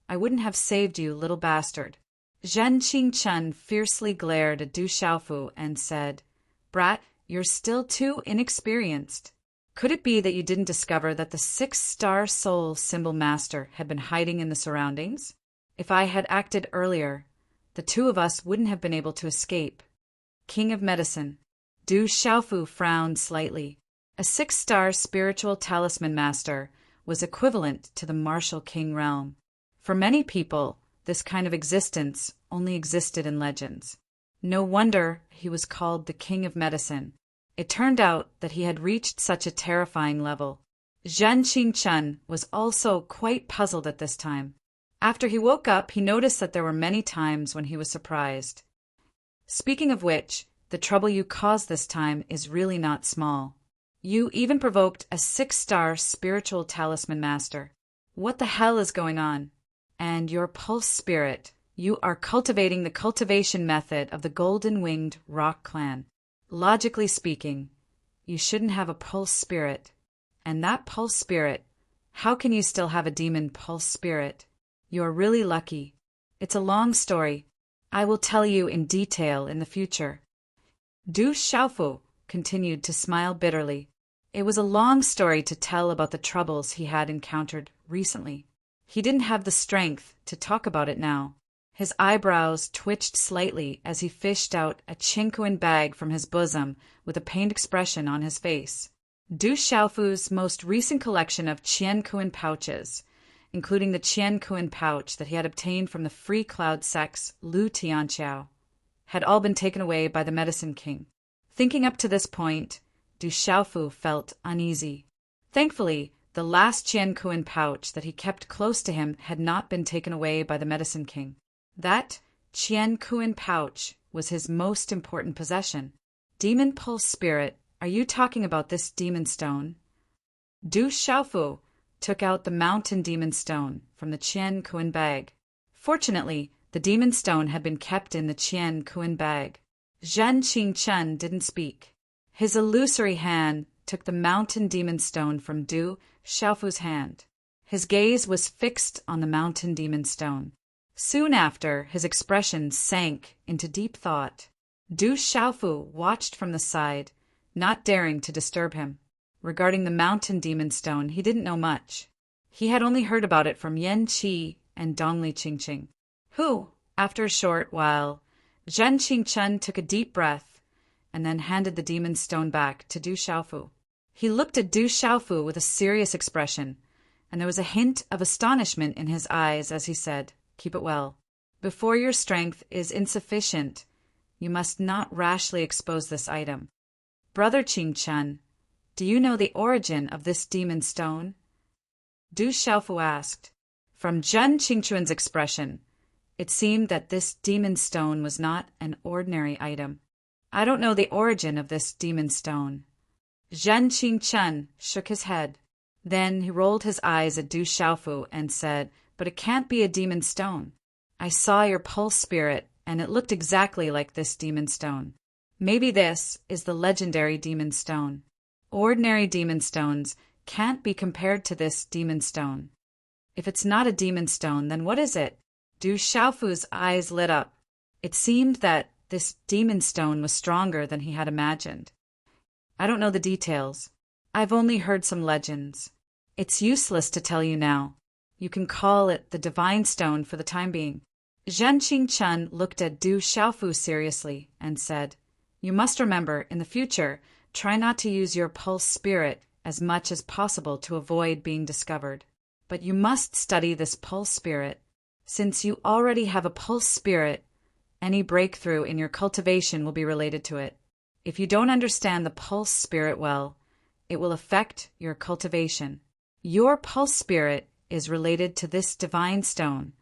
I wouldn't have saved you, little bastard." Zhen Qingquan fiercely glared at Du Xiaofu and said, "Brat, you're still too inexperienced. Could it be that you didn't discover that the 6-star soul symbol master had been hiding in the surroundings? If I had acted earlier, the two of us wouldn't have been able to escape." King of Medicine. Du Xiaofu frowned slightly. A 6-star spiritual talisman master was equivalent to the martial king realm. For many people, this kind of existence only existed in legends. No wonder he was called the King of Medicine. It turned out that he had reached such a terrifying level. Zhen Qingquan was also quite puzzled at this time. After he woke up, he noticed that there were many times when he was surprised. "Speaking of which, the trouble you caused this time is really not small. You even provoked a 6-star spiritual talisman master. What the hell is going on? And your pulse spirit. You are cultivating the cultivation method of the golden-winged rock clan. Logically speaking, you shouldn't have a pulse spirit. And that pulse spirit, how can you still have a demon pulse spirit? You're really lucky. It's a long story. I will tell you in detail in the future." Du Xiaofu continued to smile bitterly. It was a long story to tell about the troubles he had encountered recently. He didn't have the strength to talk about it now. His eyebrows twitched slightly as he fished out a Qiankuan bag from his bosom with a pained expression on his face. Du Xiaofu's most recent collection of Qiankuan pouches, including the Qiankuan pouch that he had obtained from the Free Cloud sect's Lu Tianqiao, had all been taken away by the Medicine King. Thinking up to this point, Du Xiaofu felt uneasy. Thankfully, the last Qiankuan pouch that he kept close to him had not been taken away by the Medicine King. That Qiankuan pouch was his most important possession. "Demon Pulse Spirit, are you talking about this demon stone?" Du Xiaofu took out the Mountain Demon Stone from the Qiankuan bag. Fortunately, the demon stone had been kept in the Qiankuan bag. Zhen Qingquan didn't speak. His illusory hand took the Mountain Demon Stone from Du Xiaofu's hand. His gaze was fixed on the Mountain Demon Stone. Soon after, his expression sank into deep thought. Du Xiaofu watched from the side, not daring to disturb him. Regarding the Mountain Demon Stone, he didn't know much. He had only heard about it from Yan Qi and Dongli Qingqing, who, after a short while, Zhen Qingquan took a deep breath and then handed the demon stone back to Du Xiaofu. He looked at Du Xiaofu with a serious expression, and there was a hint of astonishment in his eyes as he said, "Keep it well. Before your strength is insufficient, you must not rashly expose this item. Brother Qingquan, do you know the origin of this demon stone?" Du Xiaofu asked. From Zhen Qingquan's expression, it seemed that this demon stone was not an ordinary item. "I don't know the origin of this demon stone." Zhen Qingquan shook his head. Then he rolled his eyes at Du Xiaofu and said, "But it can't be a demon stone. I saw your pulse spirit, and it looked exactly like this demon stone. Maybe this is the legendary demon stone. Ordinary demon stones can't be compared to this demon stone. If it's not a demon stone, then what is it?" Du Xiaofu's eyes lit up. It seemed that this demon stone was stronger than he had imagined. "I don't know the details. I've only heard some legends. It's useless to tell you now. You can call it the Divine Stone for the time being." Zhen Qingquan looked at Du Xiaofu seriously and said, "You must remember, in the future, try not to use your pulse spirit as much as possible to avoid being discovered. But you must study this pulse spirit. Since you already have a pulse spirit, Any breakthrough in your cultivation will be related to it. If you don't understand the pulse spirit well, it will affect your cultivation. Your pulse spirit is related to this divine stone,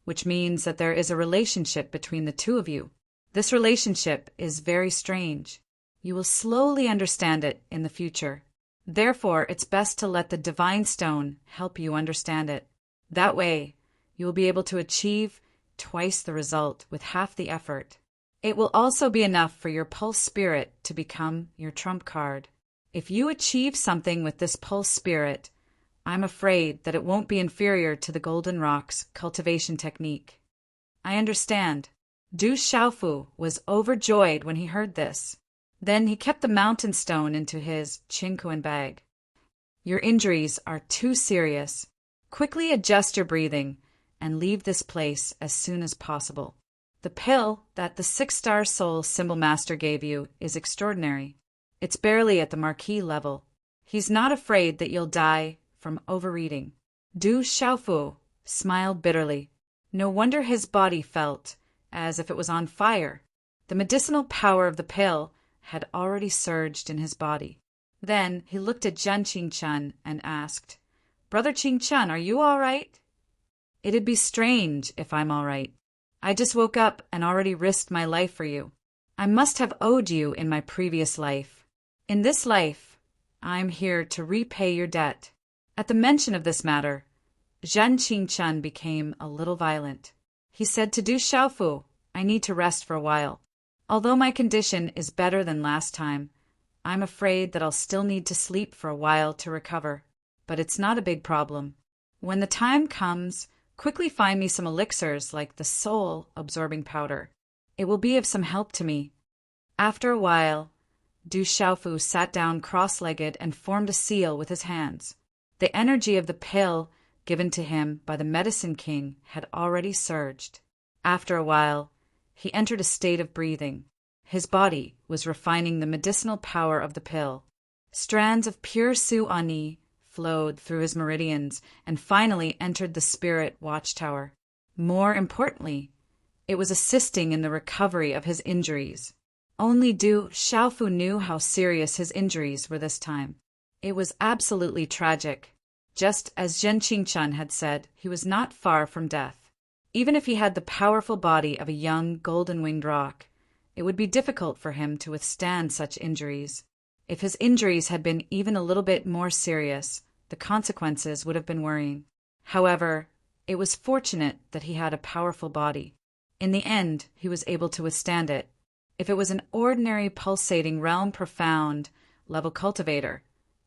which means that there is a relationship between the two of you. This relationship is very strange. You will slowly understand it in the future. Therefore, it's best to let the divine stone help you understand it. That way, you will be able to achieve twice the result with half the effort. It will also be enough for your pulse spirit to become your trump card. If you achieve something with this pulse spirit, I'm afraid that it won't be inferior to the Golden Rock's cultivation technique. I understand. Du Xiaofu was overjoyed when he heard this. Then he kept the mountain stone into his Qingquan bag. Your injuries are too serious. Quickly adjust your breathing and leave this place as soon as possible. The pill that the 6-star soul symbol master gave you is extraordinary. It's barely at the marquis level. He's not afraid that you'll die from overeating. Du Xiaofu smiled bitterly. No wonder his body felt as if it was on fire. The medicinal power of the pill had already surged in his body. Then he looked at Zhen Qingchen and asked, "Brother Qingchen, are you all right?" "It'd be strange if I'm all right. I just woke up and already risked my life for you. I must have owed you in my previous life. In this life, I'm here to repay your debt." At the mention of this matter, Zhen Qingchen became a little violent. He said to Du Xiaofu, "I need to rest for a while. Although my condition is better than last time, I'm afraid that I'll still need to sleep for a while to recover. But it's not a big problem. When the time comes, quickly find me some elixirs like the soul-absorbing powder. It will be of some help to me." After a while, Du Xiaofu sat down cross-legged and formed a seal with his hands. The energy of the pill given to him by the Medicine King had already surged. After a while, he entered a state of breathing. His body was refining the medicinal power of the pill. Strands of pure Su Ani flowed through his meridians and finally entered the spirit watchtower. More importantly, it was assisting in the recovery of his injuries. Only Du Xiaofu knew how serious his injuries were this time. It was absolutely tragic. Just as Zhen Qingchen had said, he was not far from death. Even if he had the powerful body of a young golden-winged roc, it would be difficult for him to withstand such injuries. If his injuries had been even a little bit more serious, the consequences would have been worrying. However, it was fortunate that he had a powerful body. In the end, he was able to withstand it. If it was an ordinary pulsating realm profound level cultivator,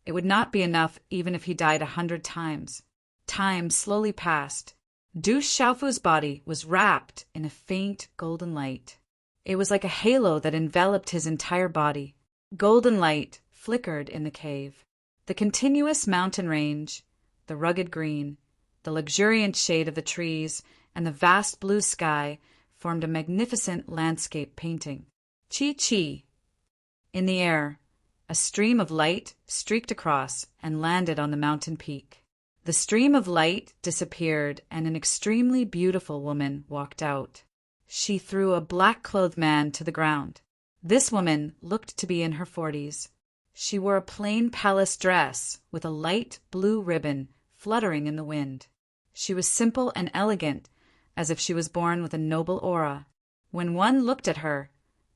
it would not be enough even if he died 100 times. Time slowly passed. Du Xiaofu's body was wrapped in a faint golden light. It was like a halo that enveloped his entire body. Golden light flickered in the cave. The continuous mountain range, the rugged green, the luxuriant shade of the trees, and the vast blue sky formed a magnificent landscape painting. Chi-chi. In the air, a stream of light streaked across and landed on the mountain peak. The stream of light disappeared and an extremely beautiful woman walked out. She threw a black-clothed man to the ground. This woman looked to be in her 40s. She wore a plain palace dress with a light blue ribbon fluttering in the wind. She was simple and elegant, as if she was born with a noble aura. When one looked at her,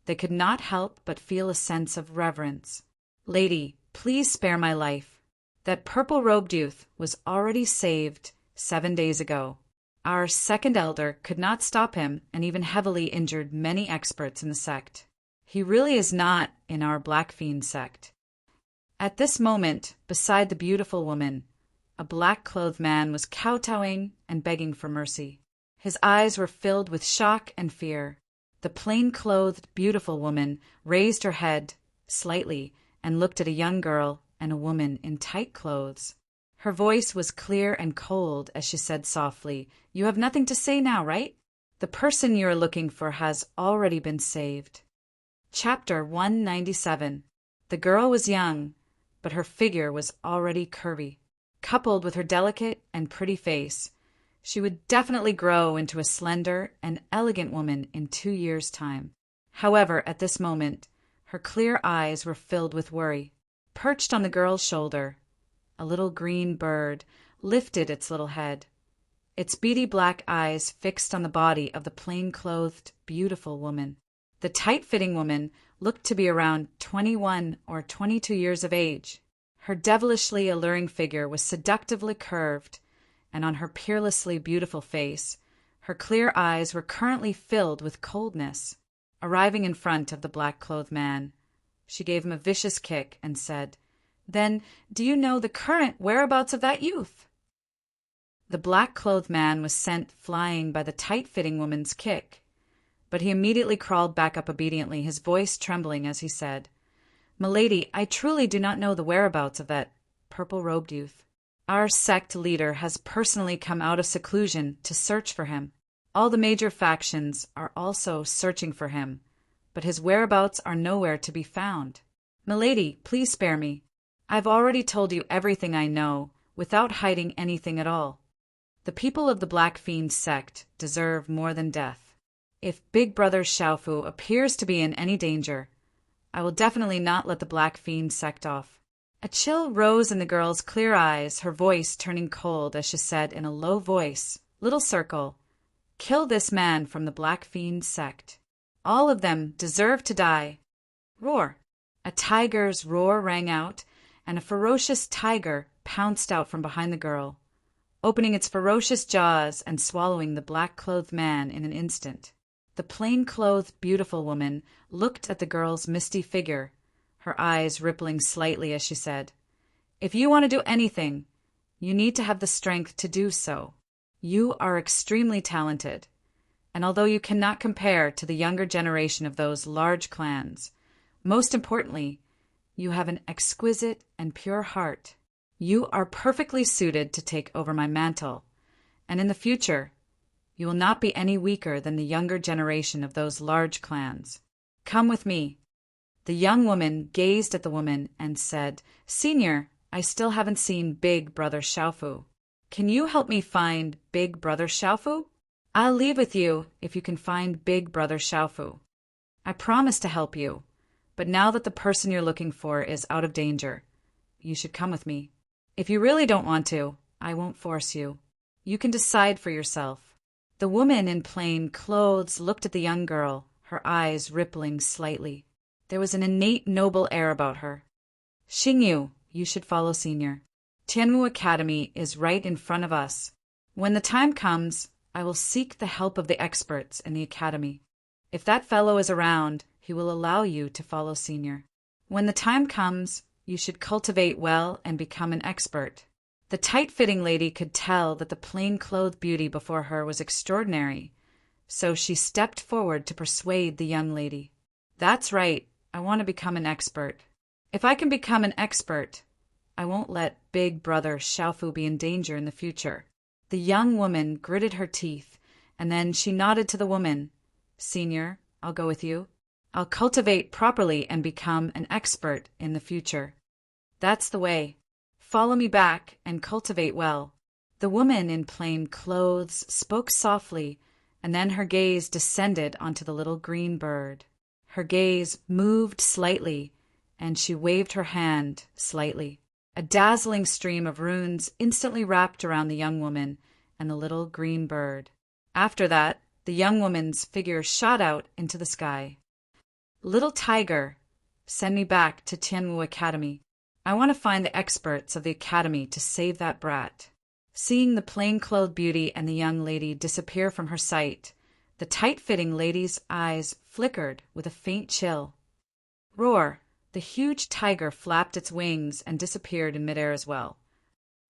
they could not help but feel a sense of reverence. "Lady, please spare my life. That purple-robed youth was already saved 7 days ago. Our second elder could not stop him and even heavily injured many experts in the sect. He really is not in our Black Fiend sect." At this moment, beside the beautiful woman, a black-clothed man was kowtowing and begging for mercy. His eyes were filled with shock and fear. The plain-clothed, beautiful woman raised her head slightly and looked at a young girl and a woman in tight clothes. Her voice was clear and cold as she said softly, "You have nothing to say now, right? The person you are looking for has already been saved." Chapter 197. The girl was young, but her figure was already curvy. Coupled with her delicate and pretty face, She would definitely grow into a slender and elegant woman in 2 years' time. However, at this moment, her clear eyes were filled with worry. Perched on the girl's shoulder, a little green bird lifted its little head, its beady black eyes fixed on the body of the plain-clothed, beautiful woman. The tight-fitting woman looked to be around 21 or 22 years of age. Her devilishly alluring figure was seductively curved, and on her peerlessly beautiful face, her clear eyes were currently filled with coldness. Arriving in front of the black-clothed man, she gave him a vicious kick and said, "Then, do you know the current whereabouts of that youth?" The black-clothed man was sent flying by the tight-fitting woman's kick, but he immediately crawled back up obediently, his voice trembling as he said, "Milady, I truly do not know the whereabouts of that purple-robed youth. Our sect leader has personally come out of seclusion to search for him. All the major factions are also searching for him, but his whereabouts are nowhere to be found. Milady, please spare me. I've already told you everything I know, without hiding anything at all. The people of the Black Fiend sect deserve more than death. If Big Brother Xiaofu appears to be in any danger, I will definitely not let the Black Fiend sect off." A chill rose in the girl's clear eyes, her voice turning cold as she said in a low voice, "Little Circle, kill this man from the Black Fiend sect. All of them deserve to die." Roar! A tiger's roar rang out, and a ferocious tiger pounced out from behind the girl, opening its ferocious jaws and swallowing the black-clothed man in an instant. The plain-clothed, beautiful woman looked at the girl's misty figure, her eyes rippling slightly as she said, "If you want to do anything, you need to have the strength to do so. You are extremely talented, and although you cannot compare to the younger generation of those large clans, most importantly, you have an exquisite and pure heart. You are perfectly suited to take over my mantle, and in the future, you will not be any weaker than the younger generation of those large clans. Come with me." The young woman gazed at the woman and said, "Senior, I still haven't seen Big Brother Xiaofu. Can you help me find Big Brother Xiaofu? I'll leave with you if you can find Big Brother Xiaofu. I promise to help you, but now that the person you're looking for is out of danger, you should come with me. If you really don't want to, I won't force you. You can decide for yourself." The woman in plain clothes looked at the young girl, her eyes rippling slightly. There was an innate noble air about her. "Xingyu, you should follow Senior. Tianwu Academy is right in front of us. When the time comes, I will seek the help of the experts in the academy. If that fellow is around, he will allow you to follow Senior. When the time comes, you should cultivate well and become an expert." The tight-fitting lady could tell that the plain-clothed beauty before her was extraordinary, so she stepped forward to persuade the young lady. "That's right, I want to become an expert. If I can become an expert, I won't let Big Brother Xiaofu be in danger in the future." The young woman gritted her teeth, and then she nodded to the woman. "Senior, I'll go with you. I'll cultivate properly and become an expert in the future. That's the way. Follow me back and cultivate well." The woman in plain clothes spoke softly, and then her gaze descended onto the little green bird. Her gaze moved slightly, and she waved her hand slightly. A dazzling stream of runes instantly wrapped around the young woman and the little green bird. After that, the young woman's figure shot out into the sky. "Little tiger, send me back to Tianwu Academy. I want to find the experts of the academy to save that brat." Seeing the plain-clothed beauty and the young lady disappear from her sight, the tight-fitting lady's eyes flickered with a faint chill. Roar! The huge tiger flapped its wings and disappeared in midair as well.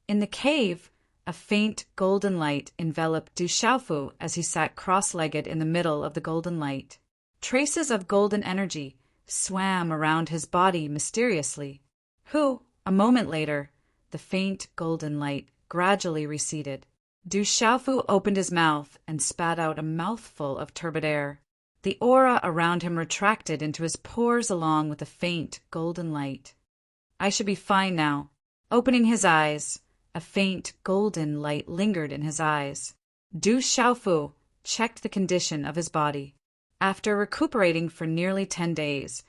In the cave, a faint golden light enveloped Du Xiaofu as he sat cross-legged in the middle of the golden light. Traces of golden energy swam around his body mysteriously. A moment later, the faint golden light gradually receded. Du Xiaofu opened his mouth and spat out a mouthful of turbid air. The aura around him retracted into his pores along with the faint golden light. "I should be fine now." Opening his eyes, a faint golden light lingered in his eyes. Du Xiaofu checked the condition of his body. After recuperating for nearly 10 days,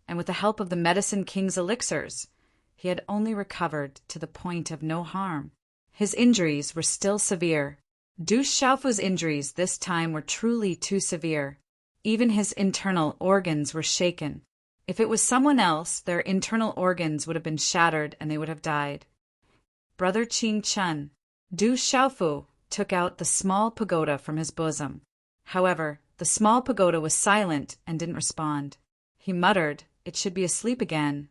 and with the help of the Medicine King's elixirs, he had only recovered to the point of no harm. His injuries were still severe. Du Xiaofu's injuries this time were truly too severe. Even his internal organs were shaken. If it was someone else, their internal organs would have been shattered and they would have died. Brother Qing Chun, Du Xiaofu took out the small pagoda from his bosom. However, the small pagoda was silent and didn't respond. He muttered, "It should be asleep again."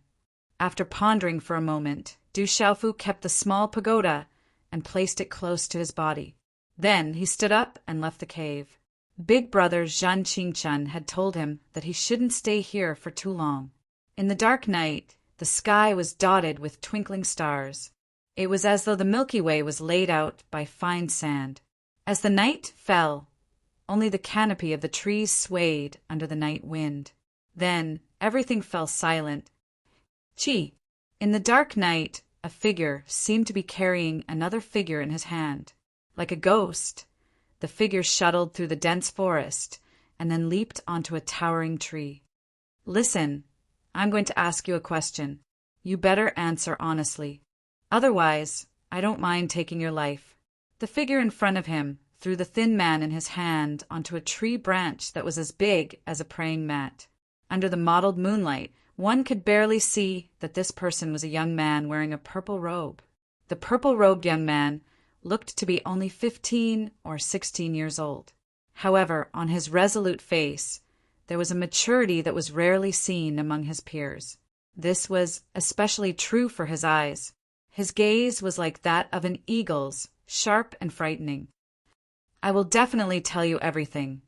After pondering for a moment, Du Xiaofu kept the small pagoda and placed it close to his body. Then he stood up and left the cave. Big brother Zhan Qingchun had told him that he shouldn't stay here for too long. In the dark night, the sky was dotted with twinkling stars. It was as though the Milky Way was laid out by fine sand. As the night fell, only the canopy of the trees swayed under the night wind. Then everything fell silent. Chi. In the dark night, a figure seemed to be carrying another figure in his hand. Like a ghost, the figure shuttled through the dense forest and then leaped onto a towering tree. "Listen, I'm going to ask you a question. You better answer honestly. Otherwise, I don't mind taking your life." The figure in front of him threw the thin man in his hand onto a tree branch that was as big as a praying mat. Under the mottled moonlight, one could barely see that this person was a young man wearing a purple robe. The purple-robed young man looked to be only 15 or 16 years old. However, on his resolute face, there was a maturity that was rarely seen among his peers. This was especially true for his eyes. His gaze was like that of an eagle's, sharp and frightening. "I will definitely tell you everything,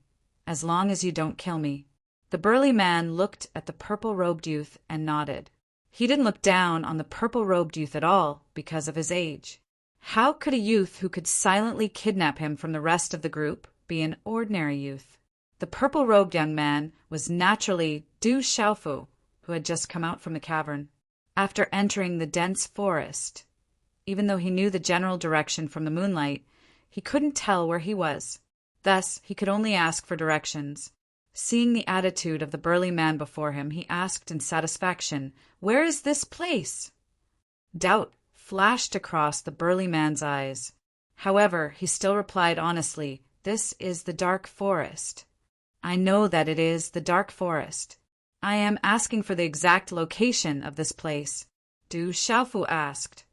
as long as you don't kill me." The burly man looked at the purple-robed youth and nodded. He didn't look down on the purple-robed youth at all because of his age. How could a youth who could silently kidnap him from the rest of the group be an ordinary youth? The purple-robed young man was naturally Du Xiaofu, who had just come out from the cavern. After entering the dense forest, even though he knew the general direction from the moonlight, he couldn't tell where he was. Thus, he could only ask for directions. Seeing the attitude of the burly man before him, he asked in satisfaction, "Where is this place?" Doubt flashed across the burly man's eyes. However, he still replied honestly, "This is the dark forest." "I know that it is the dark forest. I am asking for the exact location of this place," Du Xiaofu asked.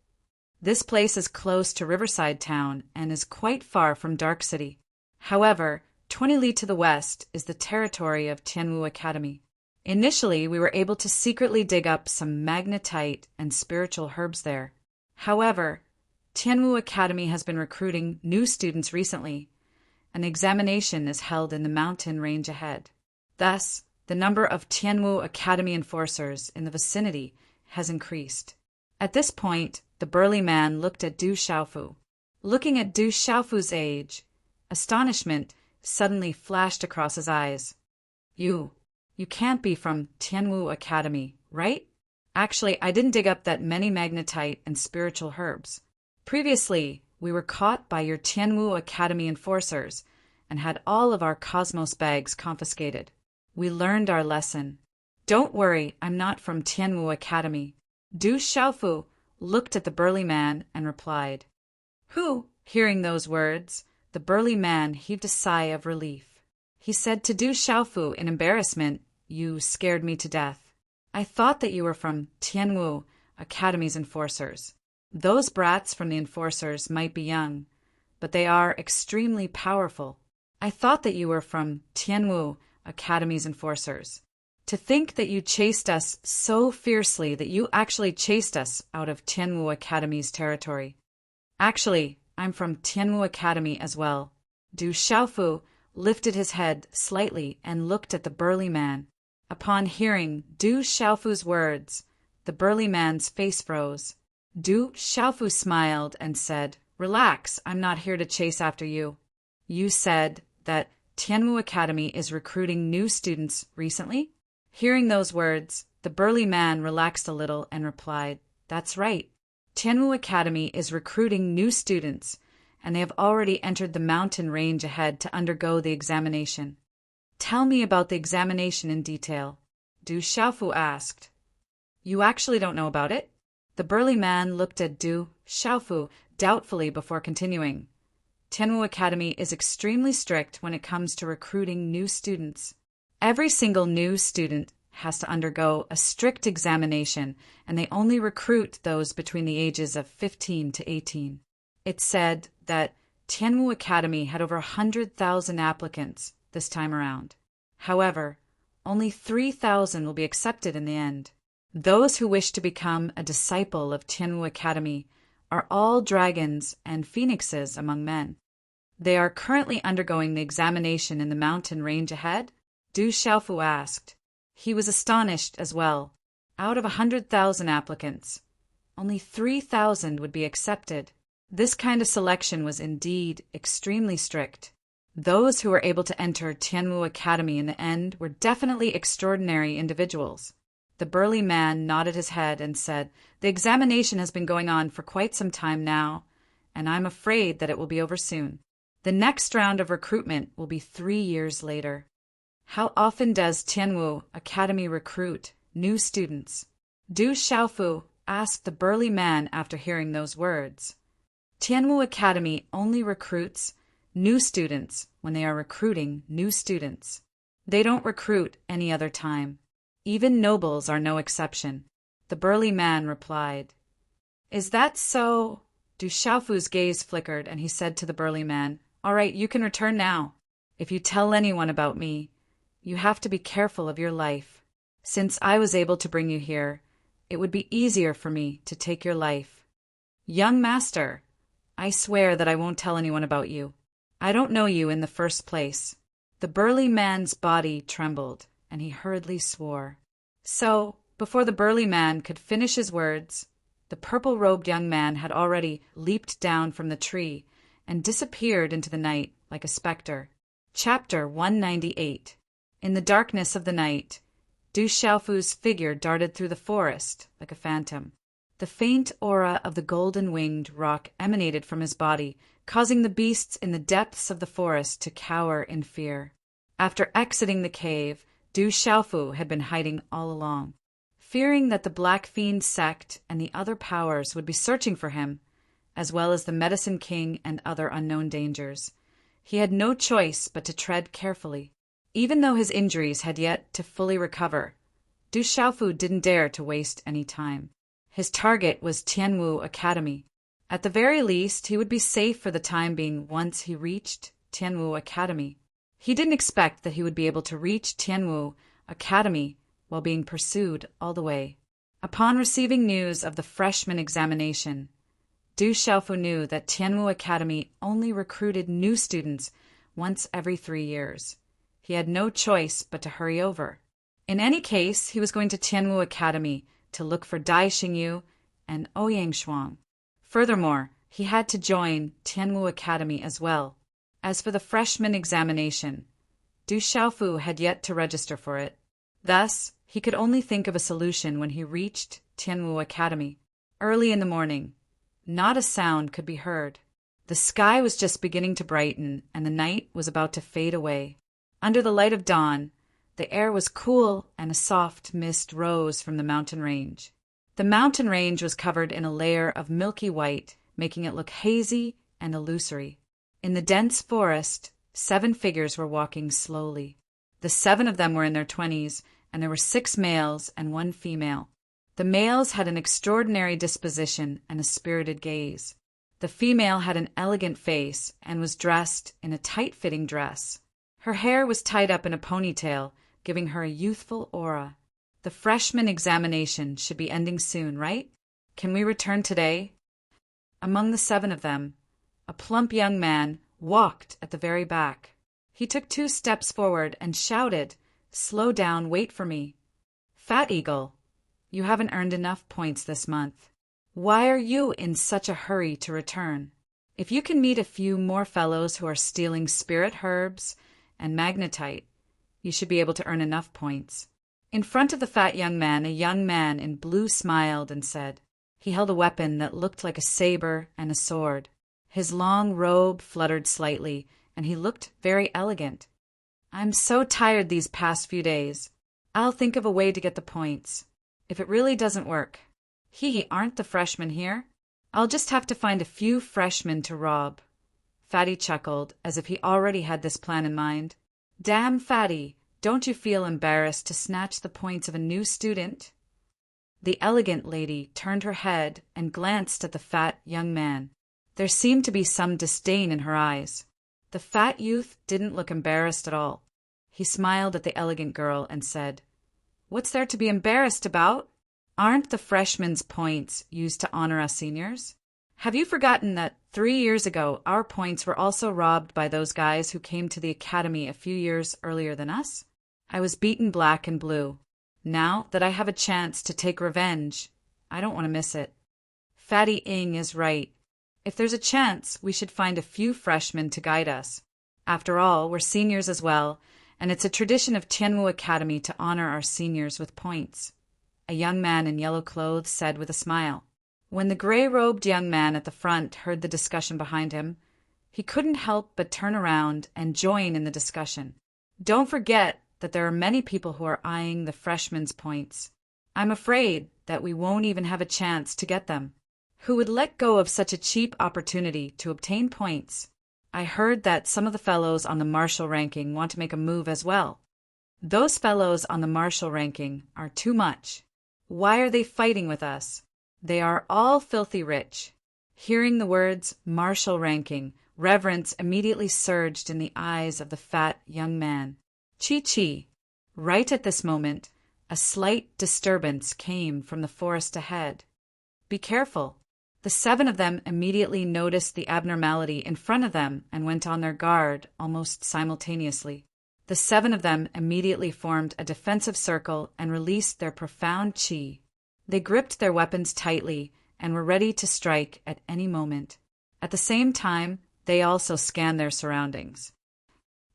"This place is close to Riverside Town and is quite far from Dark City. However, 20 li to the west is the territory of Tianwu Academy. Initially, we were able to secretly dig up some magnetite and spiritual herbs there. However, Tianwu Academy has been recruiting new students recently. An examination is held in the mountain range ahead. Thus, the number of Tianwu Academy enforcers in the vicinity has increased." At this point, the burly man looked at Du Xiaofu. Looking at Du Xiaofu's age, astonishment suddenly flashed across his eyes. You can't be from Tianwu Academy, right?" "Actually, I didn't dig up that many magnetite and spiritual herbs. Previously, we were caught by your Tianwu Academy enforcers and had all of our Cosmos bags confiscated. We learned our lesson. Don't worry, I'm not from Tianwu Academy." Du Xiaofu looked at the burly man and replied. Hearing those words, the burly man heaved a sigh of relief. He said to Du Xiaofu in embarrassment, "You scared me to death. I thought that you were from Tianwu Academy's enforcers. Those brats from the enforcers might be young, but they are extremely powerful. I thought that you were from Tianwu Academy's enforcers. To think that you chased us so fiercely that you actually chased us out of Tianwu Academy's territory." "Actually, I'm from Tianwu Academy as well." Du Xiaofu lifted his head slightly and looked at the burly man. Upon hearing Du Xiaofu's words, the burly man's face froze. Du Xiaofu smiled and said, "Relax, I'm not here to chase after you. You said that Tianwu Academy is recruiting new students recently?" Hearing those words, the burly man relaxed a little and replied, "That's right. Tianwu Academy is recruiting new students, and they have already entered the mountain range ahead to undergo the examination. Tell me about the examination in detail, Du Xiaofu asked. You actually don't know about it? The burly man looked at Du Xiaofu doubtfully before continuing. Tianwu Academy is extremely strict when it comes to recruiting new students. Every single new student has to undergo a strict examination, and they only recruit those between the ages of 15 to 18. It said that Tianwu Academy had over 100,000 applicants this time around. However, only 3,000 will be accepted in the end. Those who wish to become a disciple of Tianwu Academy are all dragons and phoenixes among men. They are currently undergoing the examination in the mountain range ahead? Du Xiaofu asked. He was astonished as well. Out of 100,000 applicants, only 3,000 would be accepted. This kind of selection was indeed extremely strict. Those who were able to enter Tianwu Academy in the end were definitely extraordinary individuals. The burly man nodded his head and said, The examination has been going on for quite some time now, and I'm afraid that it will be over soon. The next round of recruitment will be 3 years later. How often does Tianwu Academy recruit new students? Du Xiaofu asked the burly man after hearing those words. Tianwu Academy only recruits new students when they are recruiting new students. They don't recruit any other time. Even nobles are no exception. The burly man replied. Is that so? Du Xiaofu's gaze flickered, and he said to the burly man, All right, you can return now. If you tell anyone about me, you have to be careful of your life. Since I was able to bring you here, it would be easier for me to take your life. Young master, I swear that I won't tell anyone about you. I don't know you in the first place. The burly man's body trembled, and he hurriedly swore. So, before the burly man could finish his words, the purple-robed young man had already leaped down from the tree and disappeared into the night like a specter. Chapter 198. In the darkness of the night, Du Xiaofu's figure darted through the forest like a phantom. The faint aura of the golden-winged roc emanated from his body, causing the beasts in the depths of the forest to cower in fear. After exiting the cave, Du Xiaofu had been hiding all along. Fearing that the Black Fiend sect and the other powers would be searching for him, as well as the Medicine King and other unknown dangers, he had no choice but to tread carefully. Even though his injuries had yet to fully recover, Du Xiaofu didn't dare to waste any time. His target was Tianwu Academy. At the very least, he would be safe for the time being once he reached Tianwu Academy. He didn't expect that he would be able to reach Tianwu Academy while being pursued all the way. Upon receiving news of the freshman examination, Du Xiaofu knew that Tianwu Academy only recruited new students once every 3 years. He had no choice but to hurry over. In any case, he was going to Tianwu Academy to look for Dai Xingyu and Ouyang Shuang. Furthermore, he had to join Tianwu Academy as well. As for the freshman examination, Du Xiaofu had yet to register for it. Thus, he could only think of a solution when he reached Tianwu Academy. Early in the morning, not a sound could be heard. The sky was just beginning to brighten, and the night was about to fade away. Under the light of dawn, the air was cool and a soft mist rose from the mountain range. The mountain range was covered in a layer of milky white, making it look hazy and illusory. In the dense forest, 7 figures were walking slowly. The 7 of them were in their 20s, and there were 6 males and 1 female. The males had an extraordinary disposition and a spirited gaze. The female had an elegant face and was dressed in a tight-fitting dress. Her hair was tied up in a ponytail, giving her a youthful aura. The freshman examination should be ending soon, right? Can we return today? Among the 7 of them, a plump young man walked at the very back. He took 2 steps forward and shouted, "Slow down, wait for me." "Fat Eagle, you haven't earned enough points this month. Why are you in such a hurry to return? If you can meet a few more fellows who are stealing spirit herbs and magnetite, you should be able to earn enough points." In front of the fat young man, a young man in blue smiled and said. He held a weapon that looked like a saber and a sword. His long robe fluttered slightly, and he looked very elegant. "I'm so tired these past few days. I'll think of a way to get the points. If it really doesn't work. Aren't the freshmen here? I'll just have to find a few freshmen to rob." Fatty chuckled, as if he already had this plan in mind. "Damn, Fatty, don't you feel embarrassed to snatch the points of a new student?" The elegant lady turned her head and glanced at the fat young man. There seemed to be some disdain in her eyes. The fat youth didn't look embarrassed at all. He smiled at the elegant girl and said, "What's there to be embarrassed about? Aren't the freshmen's points used to honor us seniors? Have you forgotten that 3 years ago our points were also robbed by those guys who came to the academy a few years earlier than us? I was beaten black and blue. Now that I have a chance to take revenge, I don't want to miss it. Fatty Ing is right. If there's a chance, we should find a few freshmen to guide us. After all, we're seniors as well, and it's a tradition of Tianwu Academy to honor our seniors with points," a young man in yellow clothes said with a smile. When the gray-robed young man at the front heard the discussion behind him, he couldn't help but turn around and join in the discussion. "Don't forget that there are many people who are eyeing the freshmen's points. I'm afraid that we won't even have a chance to get them. Who would let go of such a cheap opportunity to obtain points? I heard that some of the fellows on the Marshall ranking want to make a move as well. Those fellows on the Marshall ranking are too much. Why are they fighting with us? They are all filthy rich." Hearing the words Marshall ranking, reverence immediately surged in the eyes of the fat young man. Chi. Right at this moment, a slight disturbance came from the forest ahead. "Be careful." The 7 of them immediately noticed the abnormality in front of them and went on their guard almost simultaneously. The 7 of them immediately formed a defensive circle and released their profound chi. They gripped their weapons tightly and were ready to strike at any moment. At the same time, they also scanned their surroundings.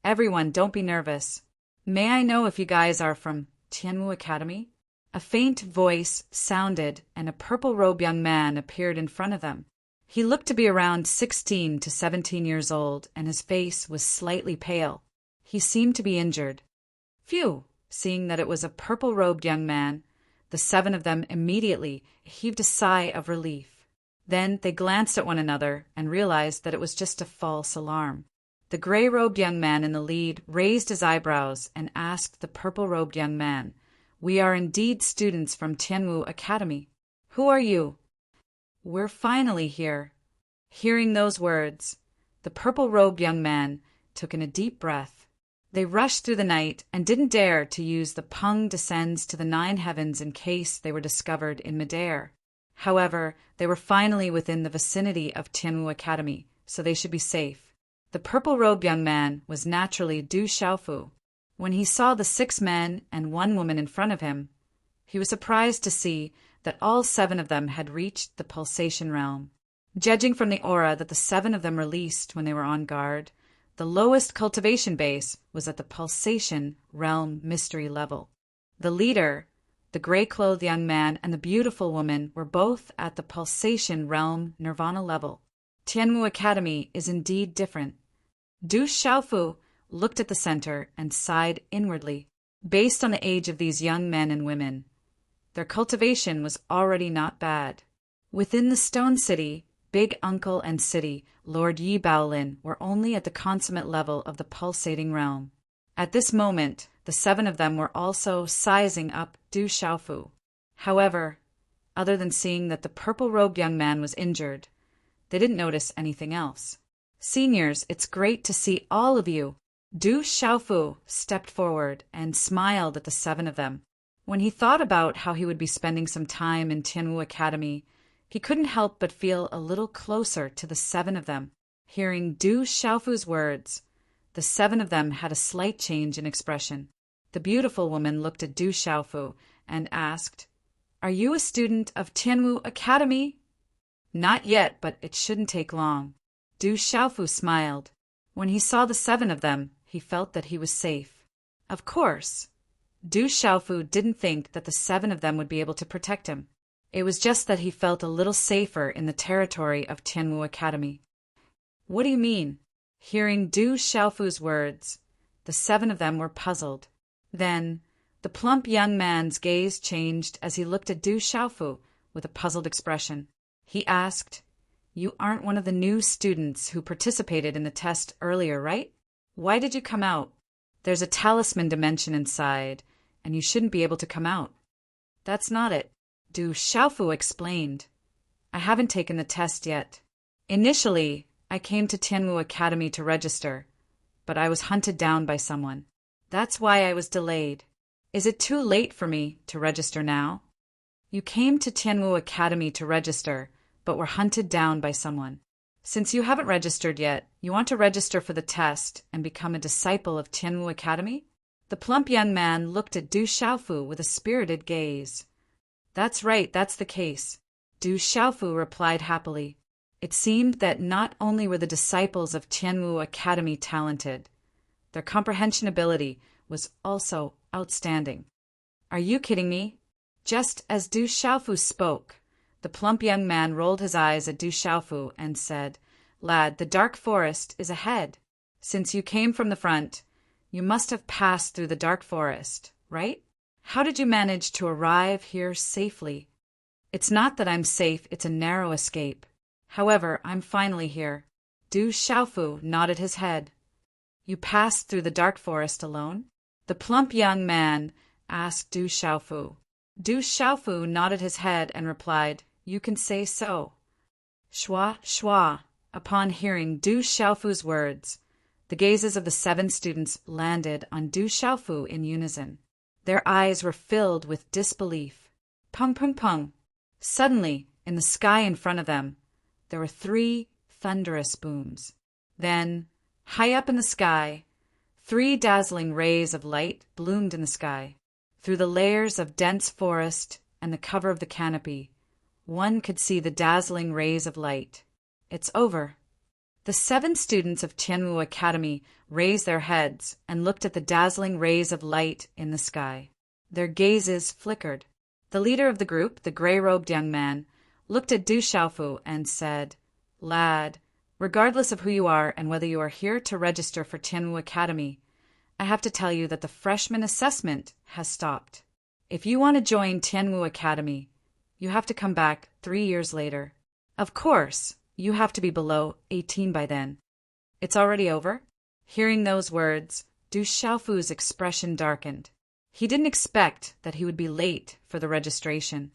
"Everyone, don't be nervous. May I know if you guys are from Tianwu Academy?" A faint voice sounded, and a purple-robed young man appeared in front of them. He looked to be around 16 to 17 years old, and his face was slightly pale. He seemed to be injured. Phew! Seeing that it was a purple-robed young man, the 7 of them immediately heaved a sigh of relief. Then they glanced at one another and realized that it was just a false alarm. The gray-robed young man in the lead raised his eyebrows and asked the purple-robed young man, "We are indeed students from Tianwu Academy. Who are you?" "We're finally here." Hearing those words, the purple-robed young man took in a deep breath. They rushed through the night and didn't dare to use the Peng descends to the 9 heavens in case they were discovered in midair. However, they were finally within the vicinity of Tianwu Academy, so they should be safe. The purple-robed young man was naturally Du Xiaofu. When he saw the 6 men and 1 woman in front of him, he was surprised to see that all 7 of them had reached the pulsation realm. Judging from the aura that the 7 of them released when they were on guard, the lowest cultivation base was at the pulsation realm mystery level. The leader, the gray-clothed young man, and the beautiful woman were both at the pulsation realm nirvana level. Tianwu Academy is indeed different. Du Xiaofu looked at the center and sighed inwardly. Based on the age of these young men and women, their cultivation was already not bad. Within the Stone City, Big Uncle and City, Lord Yi Baolin were only at the consummate level of the pulsating realm. At this moment, the 7 of them were also sizing up Du Xiaofu. However, other than seeing that the purple-robed young man was injured, they didn't notice anything else. "Seniors, it's great to see all of you." Du Xiaofu stepped forward and smiled at the 7 of them. When he thought about how he would be spending some time in Tianwu Academy, he couldn't help but feel a little closer to the 7 of them. Hearing Du Xiaofu's words, the 7 of them had a slight change in expression. The beautiful woman looked at Du Xiaofu and asked, "Are you a student of Tianwu Academy?" "Not yet, but it shouldn't take long." Du Xiaofu smiled. When he saw the 7 of them, he felt that he was safe. Of course, Du Xiaofu didn't think that the 7 of them would be able to protect him. It was just that he felt a little safer in the territory of Tianwu Academy. What do you mean? Hearing Du Xiaofu's words, the 7 of them were puzzled. Then, the plump young man's gaze changed as he looked at Du Xiaofu with a puzzled expression. He asked, "You aren't one of the new students who participated in the test earlier, right? Why did you come out? There's a talisman dimension inside, and you shouldn't be able to come out." "That's not it," Du Xiaofu explained. "I haven't taken the test yet. Initially, I came to Tianwu Academy to register, but I was hunted down by someone. That's why I was delayed. Is it too late for me to register now?" "You came to Tianwu Academy to register, but were hunted down by someone. Since you haven't registered yet, you want to register for the test and become a disciple of Tianwu Academy?" The plump young man looked at Du Xiaofu with a spirited gaze. "That's right, that's the case," Du Xiaofu replied happily. It seemed that not only were the disciples of Tianwu Academy talented, their comprehension ability was also outstanding. "Are you kidding me?" Just as Du Xiaofu spoke, the plump young man rolled his eyes at Du Xiaofu and said, "Lad, the dark forest is ahead. Since you came from the front, you must have passed through the dark forest, right? How did you manage to arrive here safely?" "It's not that I'm safe, it's a narrow escape. However, I'm finally here." Du Xiaofu nodded his head. "You passed through the dark forest alone?" the plump young man asked Du Xiaofu. Du Xiaofu nodded his head and replied, "You can say so." Shua, shua. Upon hearing Du Xiaofu's words, the gazes of the 7 students landed on Du Xiaofu in unison. Their eyes were filled with disbelief. Pung, pung, pung. Suddenly, in the sky in front of them, there were 3 thunderous booms. Then, high up in the sky, 3 dazzling rays of light bloomed in the sky. Through the layers of dense forest and the cover of the canopy, one could see the dazzling rays of light. "It's over." The 7 students of Tianwu Academy raised their heads and looked at the dazzling rays of light in the sky. Their gazes flickered. The leader of the group, the gray-robed young man, looked at Du Xiaofu and said, "Lad, regardless of who you are and whether you are here to register for Tianwu Academy, I have to tell you that the freshman assessment has stopped. If you want to join Tianwu Academy, you have to come back 3 years later. Of course, you have to be below 18 by then." "It's already over?" Hearing those words, Du Xiaofu's expression darkened. He didn't expect that he would be late for the registration.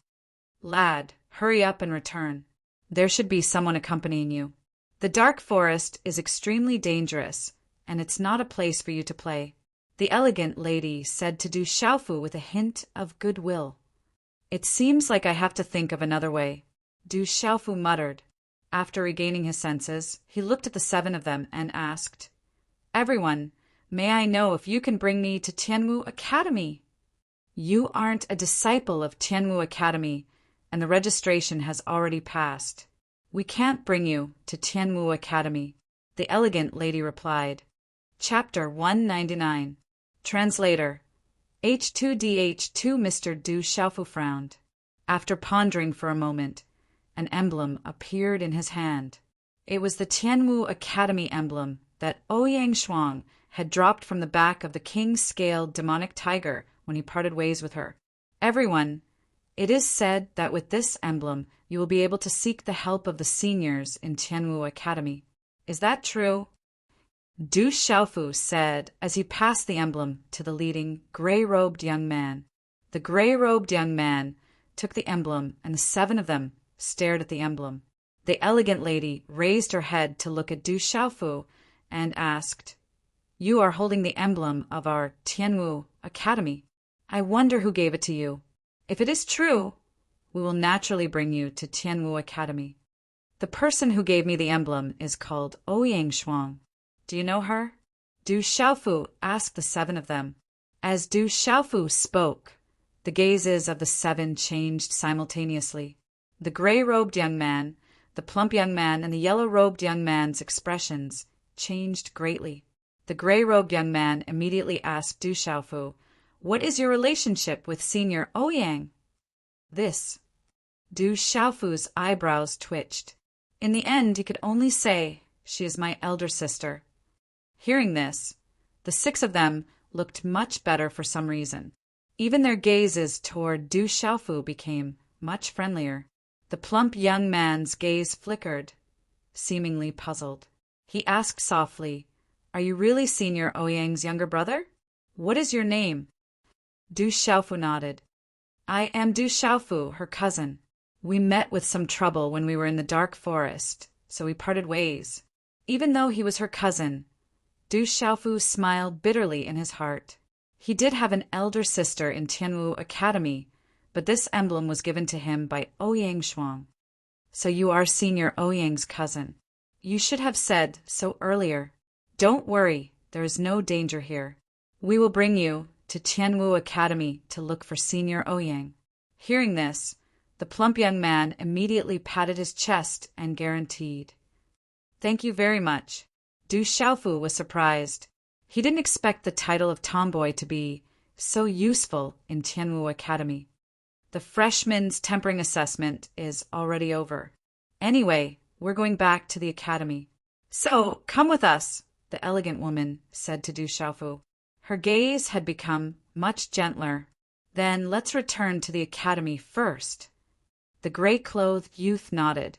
"Lad, hurry up and return. There should be someone accompanying you. The dark forest is extremely dangerous, and it's not a place for you to play," the elegant lady said to Du Xiaofu with a hint of goodwill. "It seems like I have to think of another way," Du Xiaofu muttered. After regaining his senses, he looked at the 7 of them and asked, "Everyone, may I know if you can bring me to Tianwu Academy?" "You aren't a disciple of Tianwu Academy, and the registration has already passed. We can't bring you to Tianwu Academy," the elegant lady replied. Chapter 199. Translator. H2DH2 Mr. Du Xiaofu frowned. After pondering for a moment, an emblem appeared in his hand. It was the Tianwu Academy emblem that Ouyang Shuang had dropped from the back of the king-scaled demonic tiger when he parted ways with her. "Everyone, it is said that with this emblem you will be able to seek the help of the seniors in Tianwu Academy. Is that true?" Du Xiaofu said as he passed the emblem to the leading gray-robed young man. The gray-robed young man took the emblem, and the 7 of them stared at the emblem. The elegant lady raised her head to look at Du Xiaofu and asked, "You are holding the emblem of our Tianwu Academy. I wonder who gave it to you. If it is true, we will naturally bring you to Tianwu Academy. The person who gave me the emblem is called Ouyang Shuang. Do you know her?" Du Xiaofu asked the 7 of them. As Du Xiaofu spoke, the gazes of the 7 changed simultaneously. The gray-robed young man, the plump young man, and the yellow-robed young man's expressions changed greatly. The gray-robed young man immediately asked Du Xiaofu, "What is your relationship with Senior Ouyang?" "This." Du Xiaofu's eyebrows twitched. In the end, he could only say, She is my elder sister." Hearing this, the 6 of them looked much better for some reason. Even their gazes toward Du Xiaofu became much friendlier. The plump young man's gaze flickered, seemingly puzzled. He asked softly, "Are you really Senior Ouyang's younger brother? What is your name?" Du Xiaofu nodded. "I am Du Xiaofu, her cousin. We met with some trouble when we were in the dark forest, so we parted ways." Even though he was her cousin, Du Xiaofu smiled bitterly in his heart. He did have an elder sister in Tianwu Academy, but this emblem was given to him by Ouyang Shuang. "So you are Senior Ouyang's cousin. You should have said so earlier. Don't worry, there is no danger here. We will bring you to Tianwu Academy to look for Senior Ouyang." Hearing this, the plump young man immediately patted his chest and guaranteed, "Thank you very much." Du Xiaofu was surprised. He didn't expect the title of tomboy to be so useful in Tianwu Academy. The freshman's tempering assessment is already over. Anyway, we're going back to the academy. "So, come with us," the elegant woman said to Du Xiaofu. Her gaze had become much gentler. "Then let's return to the academy first." The gray-clothed youth nodded,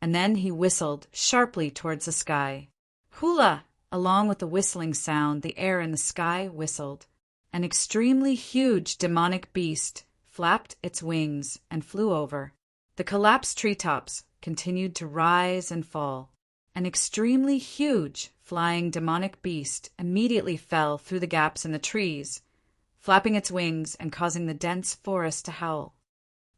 and then he whistled sharply towards the sky. Hula! Along with the whistling sound, the air in the sky whistled. An extremely huge demonic beast flapped its wings and flew over. The collapsed treetops continued to rise and fall. An extremely huge flying demonic beast immediately fell through the gaps in the trees, flapping its wings and causing the dense forest to howl.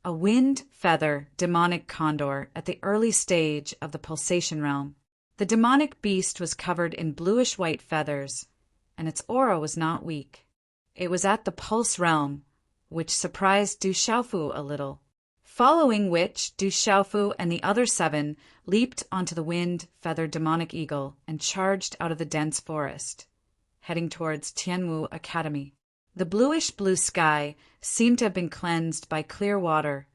A wind feather demonic condor at the early stage of the pulsation realm. The demonic beast was covered in bluish-white feathers, and its aura was not weak. It was at the pulse realm, which surprised Du Xiaofu a little. Following which, Du Xiaofu and the other 7 leaped onto the wind feather demonic eagle and charged out of the dense forest, heading towards Tianwu Academy. The bluish-blue sky seemed to have been cleansed by clear water,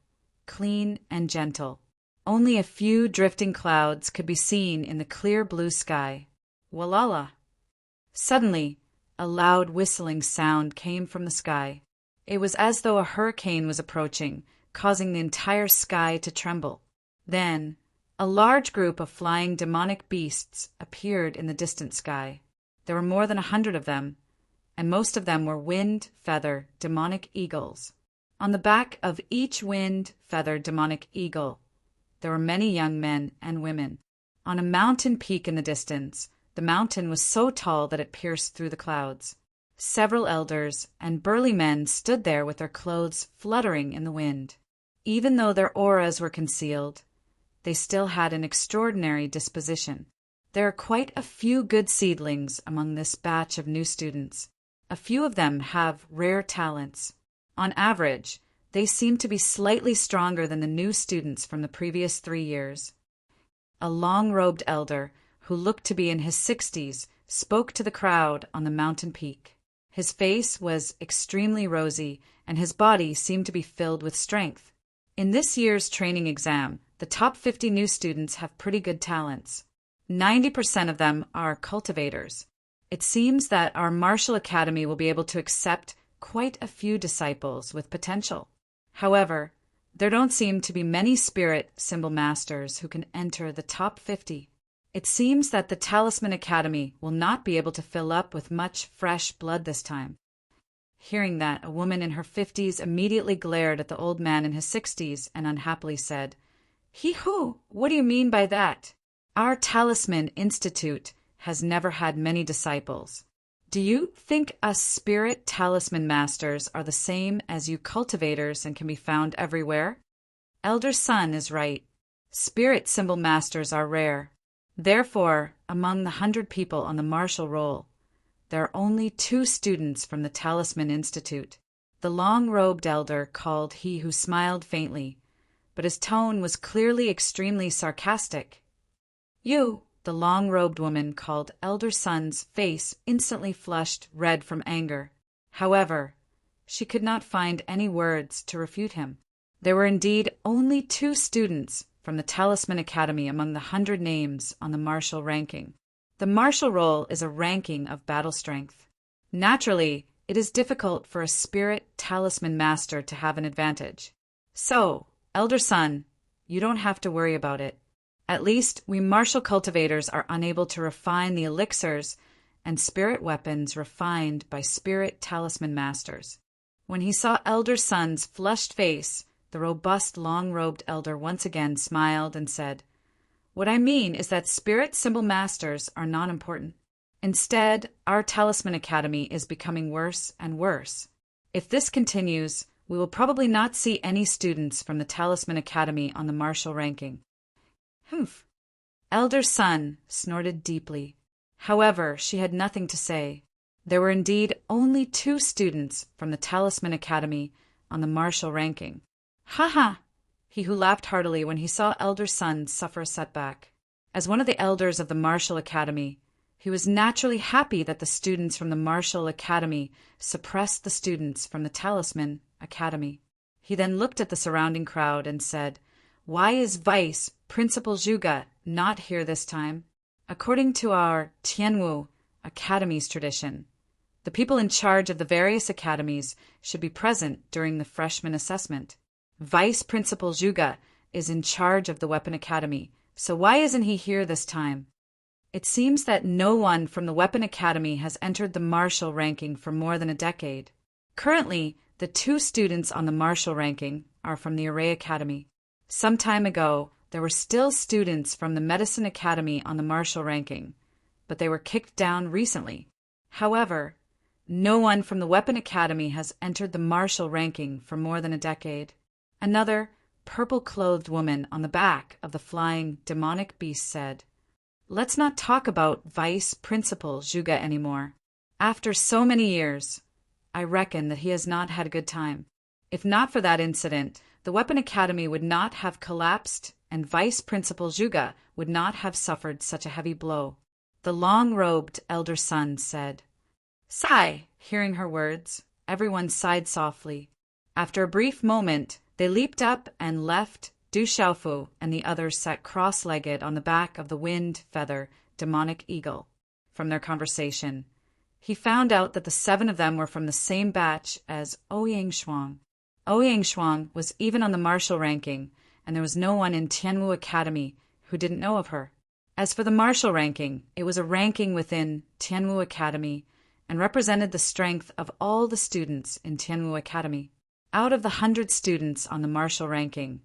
clean and gentle. Only a few drifting clouds could be seen in the clear blue sky. Walala! Suddenly, a loud whistling sound came from the sky. It was as though a hurricane was approaching, causing the entire sky to tremble. Then, a large group of flying demonic beasts appeared in the distant sky. There were more than 100 of them, and most of them were wind feather demonic eagles. On the back of each wind feather demonic eagle, there were many young men and women. On a mountain peak in the distance, the mountain was so tall that it pierced through the clouds. Several elders and burly men stood there with their clothes fluttering in the wind. Even though their auras were concealed, they still had an extraordinary disposition. There are quite a few good seedlings among this batch of new students. A few of them have rare talents. On average, they seem to be slightly stronger than the new students from the previous 3 years. A long-robed elder, who looked to be in his 60s, spoke to the crowd on the mountain peak. His face was extremely rosy, and his body seemed to be filled with strength. In this year's training exam, the top 50 new students have pretty good talents. 90% of them are cultivators. It seems that our martial academy will be able to accept quite a few disciples with potential. However, there don't seem to be many spirit symbol masters who can enter the top 50. It seems that the Talisman Academy will not be able to fill up with much fresh blood this time. Hearing that, a woman in her 50s immediately glared at the old man in his 60s and unhappily said, "Hee-hoo, what do you mean by that? Our Talisman Institute has never had many disciples. Do you think us spirit talisman masters are the same as you cultivators and can be found everywhere?" Elder Sun is right. Spirit symbol masters are rare. Therefore, among the 100 people on the martial roll, there are only 2 students from the Talisman Institute. The long-robed elder called he who smiled faintly, but his tone was clearly extremely sarcastic. "You," the long-robed woman called Elder Sun's face instantly flushed red from anger. However, she could not find any words to refute him. There were indeed only 2 students from the Talisman Academy among the 100 names on the martial ranking. The martial roll is a ranking of battle strength. Naturally, it is difficult for a spirit talisman master to have an advantage. So, Elder Son, you don't have to worry about it. At least, we martial cultivators are unable to refine the elixirs and spirit weapons refined by spirit talisman masters. When he saw Elder Son's flushed face, the robust, long-robed elder once again smiled and said, "What I mean is that spirit symbol masters are not important. Instead, our Talisman Academy is becoming worse and worse. If this continues, we will probably not see any students from the Talisman Academy on the martial ranking." Humph! Elder Son snorted deeply. However, she had nothing to say. There were indeed only 2 students from the Talisman Academy on the martial ranking. Ha ha! He who laughed heartily when he saw Elder Son suffer a setback. As one of the elders of the Martial Academy, he was naturally happy that the students from the Martial Academy suppressed the students from the Talisman Academy. He then looked at the surrounding crowd and said, "Why is Vice Principal Zhuge not here this time? According to our Tianwu Academy's tradition, the people in charge of the various academies should be present during the freshman assessment. Vice Principal Zhuge is in charge of the Weapon Academy, so why isn't he here this time?" It seems that no one from the Weapon Academy has entered the martial ranking for more than a decade. Currently, the 2 students on the martial ranking are from the Array Academy. Some time ago, there were still students from the Medicine Academy on the martial ranking, but they were kicked down recently. However, no one from the Weapon Academy has entered the martial ranking for more than a decade. Another purple-clothed woman on the back of the flying demonic beast said, "Let's not talk about Vice Principal Zhuge anymore. After so many years, I reckon that he has not had a good time. If not for that incident, the Weapon Academy would not have collapsed and Vice Principal Zhuge would not have suffered such a heavy blow." The long-robed Elder Son said. Sigh! Hearing her words, everyone sighed softly. After a brief moment, they leaped up and left. Du Xiaofu and the others sat cross-legged on the back of the wind-feather demonic eagle. From their conversation, he found out that the 7 of them were from the same batch as Ouyang Shuang. Ouyang Shuang was even on the martial ranking, and there was no one in Tianwu Academy who didn't know of her. As for the martial ranking, it was a ranking within Tianwu Academy and represented the strength of all the students in Tianwu Academy. Out of the 100 students on the martial ranking,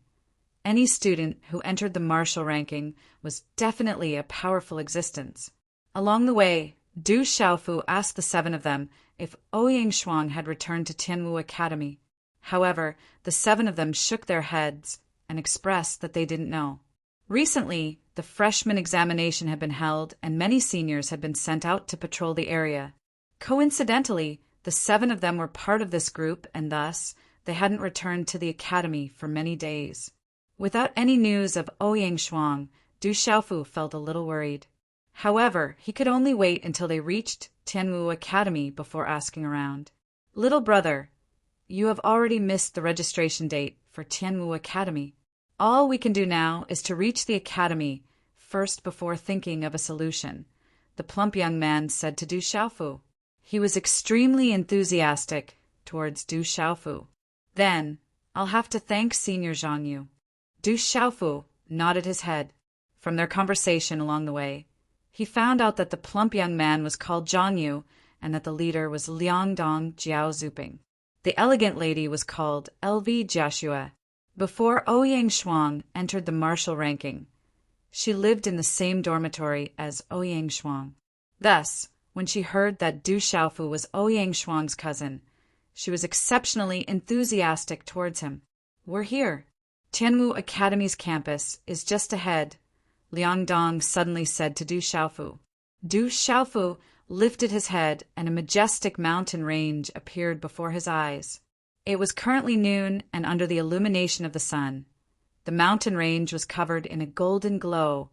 any student who entered the martial ranking was definitely a powerful existence. Along the way, Du Xiaofu asked the 7 of them if Ouyang Shuang had returned to Tianwu Academy. However, the 7 of them shook their heads and expressed that they didn't know. Recently, the freshman examination had been held and many seniors had been sent out to patrol the area. Coincidentally, the 7 of them were part of this group and thus they hadn't returned to the academy for many days. Without any news of Ouyang Shuang, Du Xiaofu felt a little worried. However, he could only wait until they reached Tianwu Academy before asking around. "Little brother, you have already missed the registration date for Tianwu Academy. All we can do now is to reach the academy first before thinking of a solution," the plump young man said to Du Xiaofu. He was extremely enthusiastic towards Du Xiaofu. "Then, I'll have to thank Senior Zhang Yu." Du Xiaofu nodded his head. From their conversation along the way, he found out that the plump young man was called Zhang Yu and that the leader was Liangdong Jiao Zuping. The elegant lady was called LV Jiaxue. Before Ouyang Shuang entered the martial ranking, she lived in the same dormitory as Ouyang Shuang. Thus, when she heard that Du Xiaofu was Ouyang Shuang's cousin, she was exceptionally enthusiastic towards him. "We're here. Tianwu Academy's campus is just ahead," Liangdong suddenly said to Du Xiaofu. Du Xiaofu lifted his head and a majestic mountain range appeared before his eyes. It was currently noon and under the illumination of the sun. The mountain range was covered in a golden glow,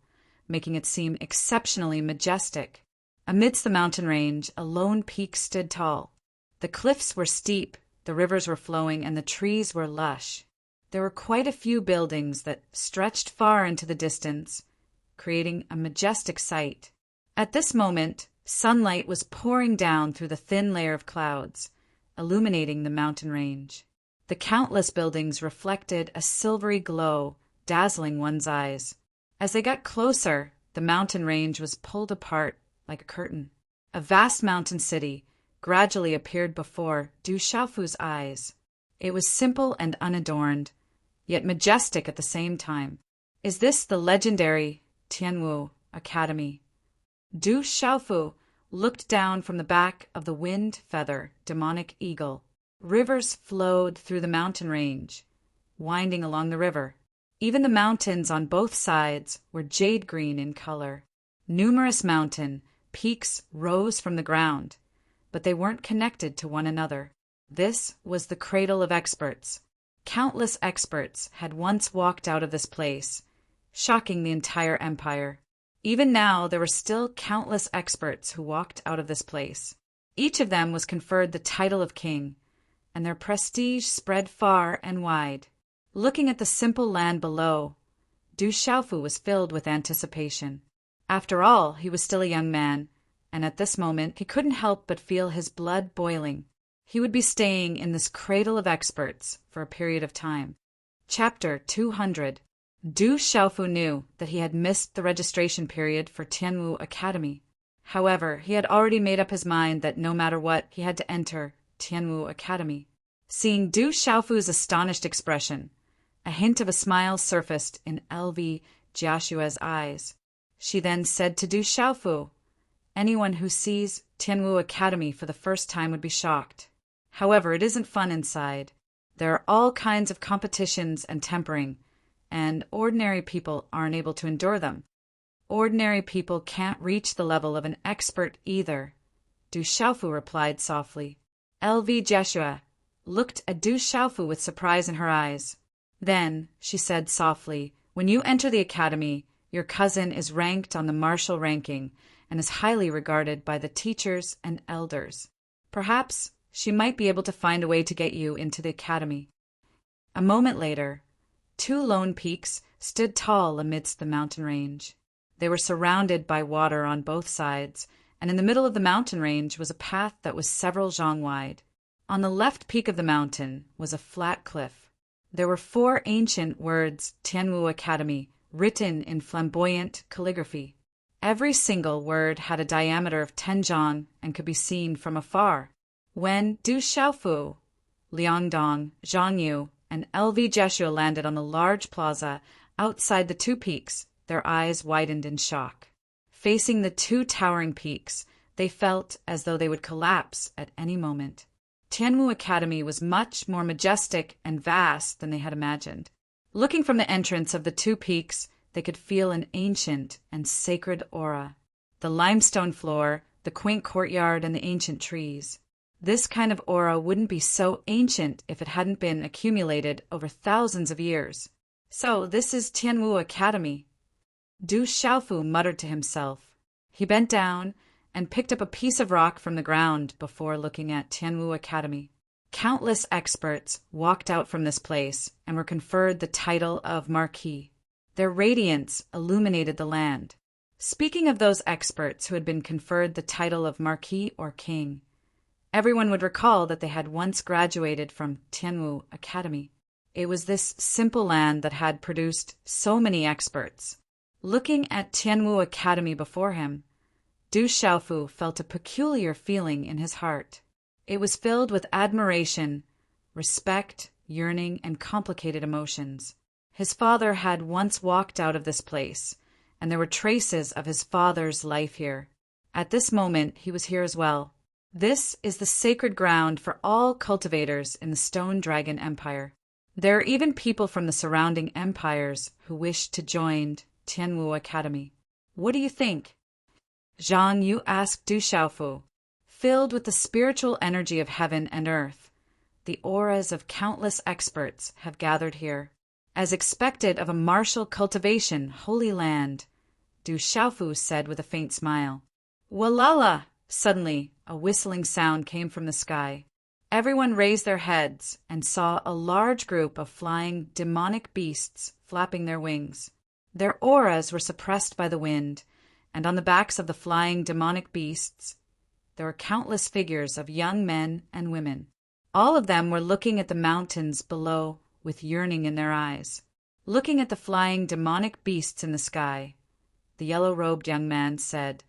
making it seem exceptionally majestic. Amidst the mountain range, a lone peak stood tall. The cliffs were steep, the rivers were flowing, and the trees were lush. There were quite a few buildings that stretched far into the distance, creating a majestic sight. At this moment, sunlight was pouring down through the thin layer of clouds, illuminating the mountain range. The countless buildings reflected a silvery glow, dazzling one's eyes. As they got closer, the mountain range was pulled apart like a curtain. A vast mountain city gradually appeared before Du Xiaofu's eyes. It was simple and unadorned, yet majestic at the same time. Is this the legendary Tianwu Academy? Du Xiaofu looked down from the back of the wind-feather demonic eagle. Rivers flowed through the mountain range, winding along the river. Even the mountains on both sides were jade green in color. Numerous mountain peaks rose from the ground, but they weren't connected to one another. This was the cradle of experts. Countless experts had once walked out of this place, shocking the entire empire. Even now, there were still countless experts who walked out of this place. Each of them was conferred the title of king, and their prestige spread far and wide. Looking at the simple land below, Du Xiaofu was filled with anticipation. After all, he was still a young man, and at this moment he couldn't help but feel his blood boiling. He would be staying in this cradle of experts for a period of time. Chapter 200. Du Xiaofu knew that he had missed the registration period for Tianwu Academy. However, he had already made up his mind that no matter what, he had to enter Tianwu Academy. Seeing Du Xiaofu's astonished expression, a hint of a smile surfaced in LV Jiashua's eyes. She then said to Du Xiaofu, "Anyone who sees Tianwu Academy for the first time would be shocked. However, it isn't fun inside. There are all kinds of competitions and tempering, and ordinary people aren't able to endure them. Ordinary people can't reach the level of an expert either," Du Xiaofu replied softly. LV Jiashua looked at Du Xiaofu with surprise in her eyes. Then she said softly, "When you enter the academy, your cousin is ranked on the martial ranking and is highly regarded by the teachers and elders. Perhaps she might be able to find a way to get you into the academy." A moment later, two lone peaks stood tall amidst the mountain range. They were surrounded by water on both sides, and in the middle of the mountain range was a path that was several zhang wide. On the left peak of the mountain was a flat cliff. There were 4 ancient words Tianwu Academy written in flamboyant calligraphy. Every single word had a diameter of 10 zhang and could be seen from afar. When Du Xiaofu, Liangdong, Zhang Yu, and LV Jiashua landed on the large plaza outside the 2 peaks, their eyes widened in shock. Facing the 2 towering peaks, they felt as though they would collapse at any moment. Tianwu Academy was much more majestic and vast than they had imagined. Looking from the entrance of the 2 peaks, they could feel an ancient and sacred aura. The limestone floor, the quaint courtyard, and the ancient trees. This kind of aura wouldn't be so ancient if it hadn't been accumulated over thousands of years. So this is Tianwu Academy. Du Xiaofu muttered to himself. He bent down and picked up a piece of rock from the ground before looking at Tianwu Academy. Countless experts walked out from this place and were conferred the title of Marquis. Their radiance illuminated the land. Speaking of those experts who had been conferred the title of Marquis or King, everyone would recall that they had once graduated from Tianwu Academy. It was this simple land that had produced so many experts. Looking at Tianwu Academy before him, Du Xiaofu felt a peculiar feeling in his heart. It was filled with admiration, respect, yearning, and complicated emotions. His father had once walked out of this place, and there were traces of his father's life here. At this moment, he was here as well. This is the sacred ground for all cultivators in the Stone Dragon Empire. There are even people from the surrounding empires who wish to join Tianwu Academy. What do you think? Zhang Yu asked Du Xiaofu. Filled with the spiritual energy of heaven and earth, the auras of countless experts have gathered here. As expected of a martial cultivation holy land, Du Xiaofu said with a faint smile. Walala! Suddenly, a whistling sound came from the sky. Everyone raised their heads and saw a large group of flying demonic beasts flapping their wings. Their auras were suppressed by the wind, and on the backs of the flying demonic beasts, there were countless figures of young men and women. All of them were looking at the mountains below with yearning in their eyes. Looking at the flying demonic beasts in the sky, the yellow-robed young man said,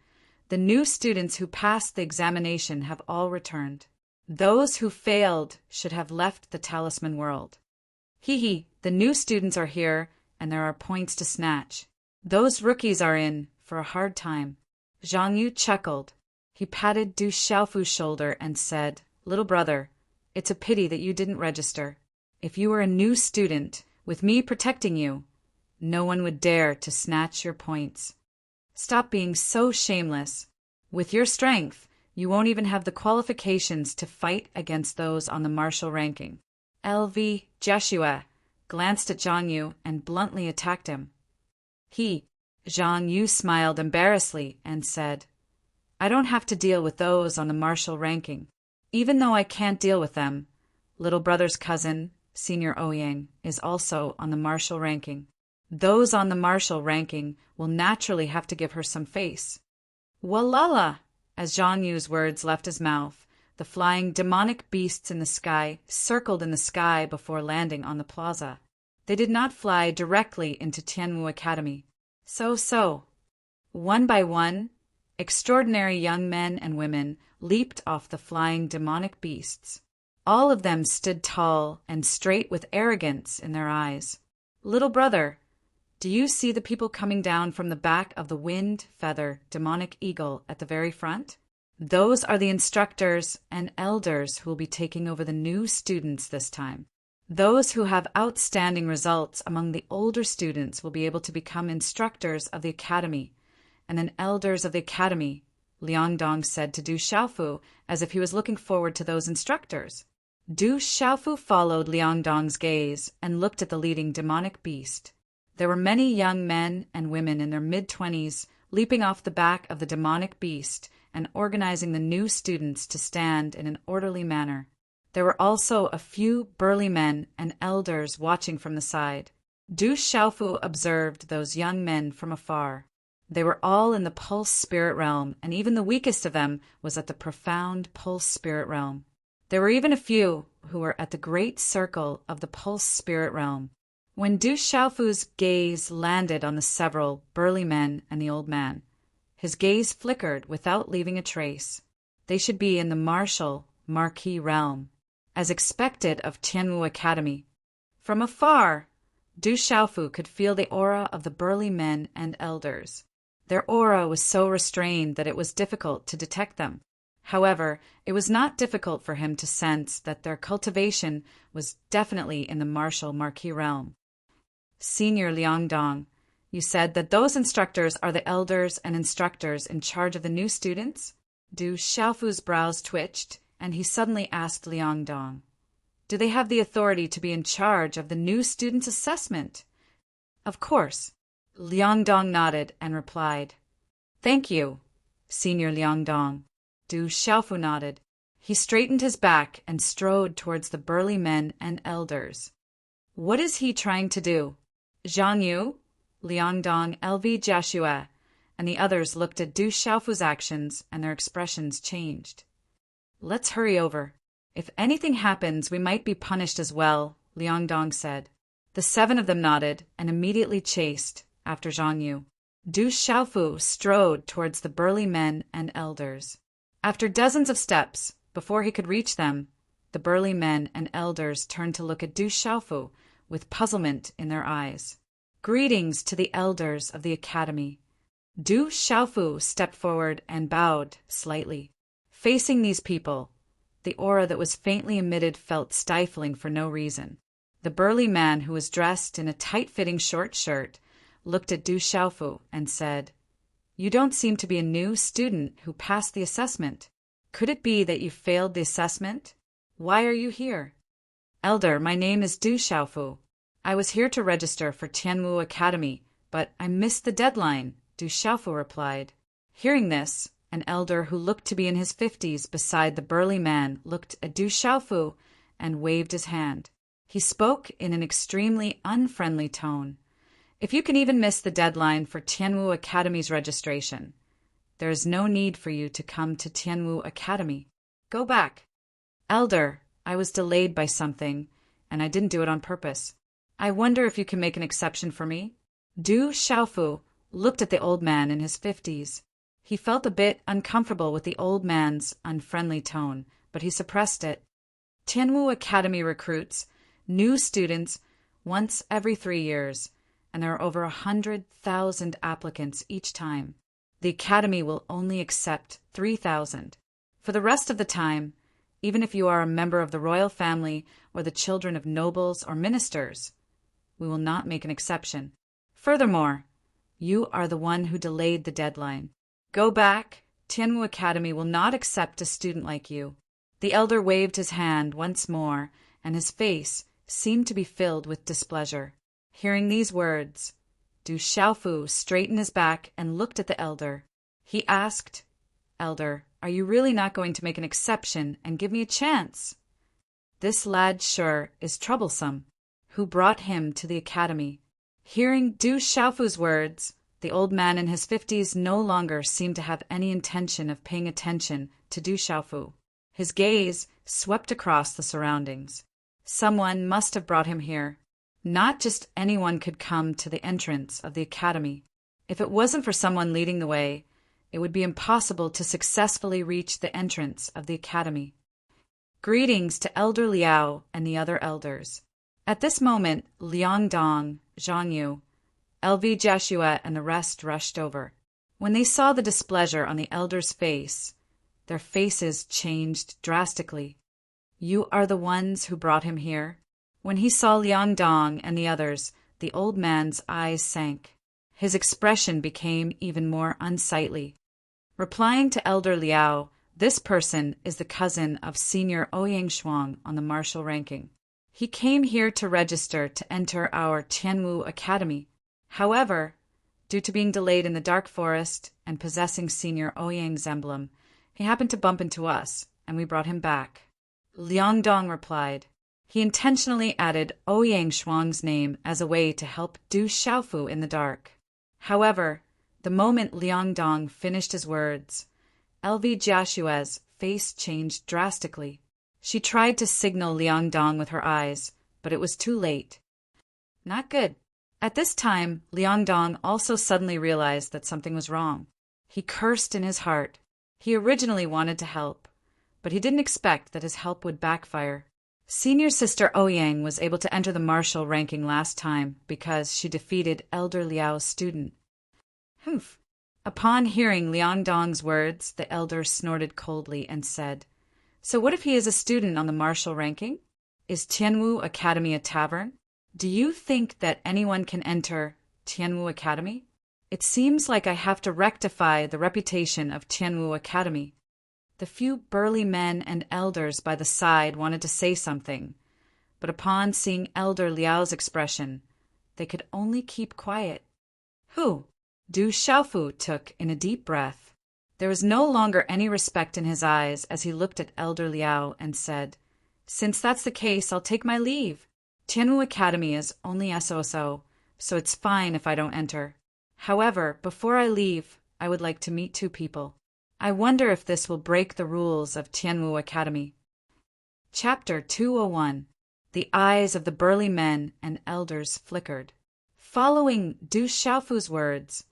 "The new students who passed the examination have all returned. Those who failed should have left the talisman world. Hee, the new students are here, and there are points to snatch. Those rookies are in for a hard time." Zhang Yu chuckled. He patted Du Xiaofu's shoulder and said, "Little brother, it's a pity that you didn't register. If you were a new student, with me protecting you, no one would dare to snatch your points. Stop being so shameless. With your strength, you won't even have the qualifications to fight against those on the martial ranking." LV Joshua glanced at Zhang Yu and bluntly attacked him. Zhang Yu smiled embarrassedly and said, "I don't have to deal with those on the martial ranking. Even though I can't deal with them, little brother's cousin, Senior Ouyang, is also on the martial ranking. Those on the martial ranking will naturally have to give her some face." Walala! As Zhang Yu's words left his mouth, the flying demonic beasts in the sky circled in the sky before landing on the plaza. They did not fly directly into Tianwu Academy. So, one by one, extraordinary young men and women leaped off the flying demonic beasts. All of them stood tall and straight with arrogance in their eyes. "Little brother, do you see the people coming down from the back of the wind feather demonic eagle at the very front? Those are the instructors and elders who will be taking over the new students this time. Those who have outstanding results among the older students will be able to become instructors of the academy, and then elders of the academy," Liangdong said to Du Xiaofu as if he was looking forward to those instructors. Du Xiaofu followed Liangdong's gaze and looked at the leading demonic beast. There were many young men and women in their mid-20s leaping off the back of the demonic beast and organizing the new students to stand in an orderly manner. There were also a few burly men and elders watching from the side. Du Xiaofu observed those young men from afar. They were all in the pulse spirit realm, and even the weakest of them was at the profound pulse spirit realm. There were even a few who were at the great circle of the pulse spirit realm. When Du Xiaofu's gaze landed on the several burly men and the old man, his gaze flickered without leaving a trace. They should be in the martial marquee realm, as expected of Tianwu Academy. From afar, Du Xiaofu could feel the aura of the burly men and elders. Their aura was so restrained that it was difficult to detect them. However, it was not difficult for him to sense that their cultivation was definitely in the martial marquee realm. "Senior Liangdong, you said that those instructors are the elders and instructors in charge of the new students?" Du Xiaofu's brows twitched, and he suddenly asked Liangdong, "Do they have the authority to be in charge of the new students' assessment?" "Of course." Liangdong nodded and replied, "Thank you, Senior Liangdong." Du Xiaofu nodded. He straightened his back and strode towards the burly men and elders. "What is he trying to do?" Zhang Yu, Liangdong, LV Joshua, and the others looked at Du Xiaofu's actions, and their expressions changed. "Let's hurry over. If anything happens, we might be punished as well," Liangdong said. The 7 of them nodded and immediately chased after Zhang Yu. Du Xiaofu strode towards the burly men and elders. After dozens of steps, before he could reach them, the burly men and elders turned to look at Du Xiaofu with puzzlement in their eyes. "Greetings to the elders of the academy." Du Xiaofu stepped forward and bowed slightly. Facing these people, the aura that was faintly emitted felt stifling for no reason. The burly man, who was dressed in a tight-fitting short shirt, looked at Du Xiaofu and said, "You don't seem to be a new student who passed the assessment. Could it be that you failed the assessment? Why are you here?" "Elder, my name is Du Xiaofu. I was here to register for Tianwu Academy, but I missed the deadline," Du Xiaofu replied. Hearing this, An elder who looked to be in his 50s beside the burly man looked at Du Xiaofu and waved his hand. He spoke in an extremely unfriendly tone. If you can even miss the deadline for Tianwu Academy's registration, there is no need for you to come to Tianwu Academy. Go back. Elder, I was delayed by something, and I didn't do it on purpose. I wonder if you can make an exception for me? Du Xiaofu looked at the old man in his 50s. He felt a bit uncomfortable with the old man's unfriendly tone, but he suppressed it. Tianwu Academy recruits new students once every 3 years, and there are over 100,000 applicants each time. The academy will only accept 3,000. For the rest of the time, even if you are a member of the royal family or the children of nobles or ministers, we will not make an exception. Furthermore, you are the one who delayed the deadline. Go back. Tianwu Academy will not accept a student like you. The elder waved his hand once more, and his face seemed to be filled with displeasure. Hearing these words, Du Xiaofu straightened his back and looked at the elder. He asked, Elder, are you really not going to make an exception and give me a chance? This lad sure is troublesome. Who brought him to the academy? Hearing Du Xiaofu's words, the old man in his 50s no longer seemed to have any intention of paying attention to Du Xiaofu. His gaze swept across the surroundings. Someone must have brought him here. Not just anyone could come to the entrance of the academy. If it wasn't for someone leading the way, it would be impossible to successfully reach the entrance of the academy. Greetings to Elder Liao and the other elders. At this moment, Liang Dong, Zhang Yu, LV Jeshua, and the rest rushed over. When they saw the displeasure on the elder's face, their faces changed drastically. You are the ones who brought him here? When he saw Liang Dong and the others, the old man's eyes sank. His expression became even more unsightly. Replying to Elder Liao, this person is the cousin of Senior Ouyang Shuang on the martial ranking. He came here to register to enter our Tianwu Academy. However, due to being delayed in the Dark Forest and possessing Senior Ouyang's emblem, he happened to bump into us, and we brought him back. Liang Dong replied. He intentionally added Ouyang Shuang's name as a way to help Du Xiaofu in the dark. However, the moment Liang Dong finished his words, LV Joshua's face changed drastically. She tried to signal Liang Dong with her eyes, but it was too late. Not good. At this time, Liang Dong also suddenly realized that something was wrong. He cursed in his heart. He originally wanted to help, but he didn't expect that his help would backfire. Senior Sister Ouyang was able to enter the martial ranking last time because she defeated Elder Liao's student. Humph. Upon hearing Liang Dong's words, the elder snorted coldly and said, So what if he is a student on the martial ranking? Is Tianwu Academy a tavern? Do you think that anyone can enter Tianwu Academy? It seems like I have to rectify the reputation of Tianwu Academy. The few burly men and elders by the side wanted to say something, but upon seeing Elder Liao's expression, they could only keep quiet. Who? Du Xiaofu took in a deep breath. There was no longer any respect in his eyes as he looked at Elder Liao and said, Since that's the case, I'll take my leave. Tianwu Academy is only SOSO, so it's fine if I don't enter. However, before I leave, I would like to meet 2 people. I wonder if this will break the rules of Tianwu Academy. Chapter 201. The eyes of the burly men and elders flickered. Following Du Xiaofu's words,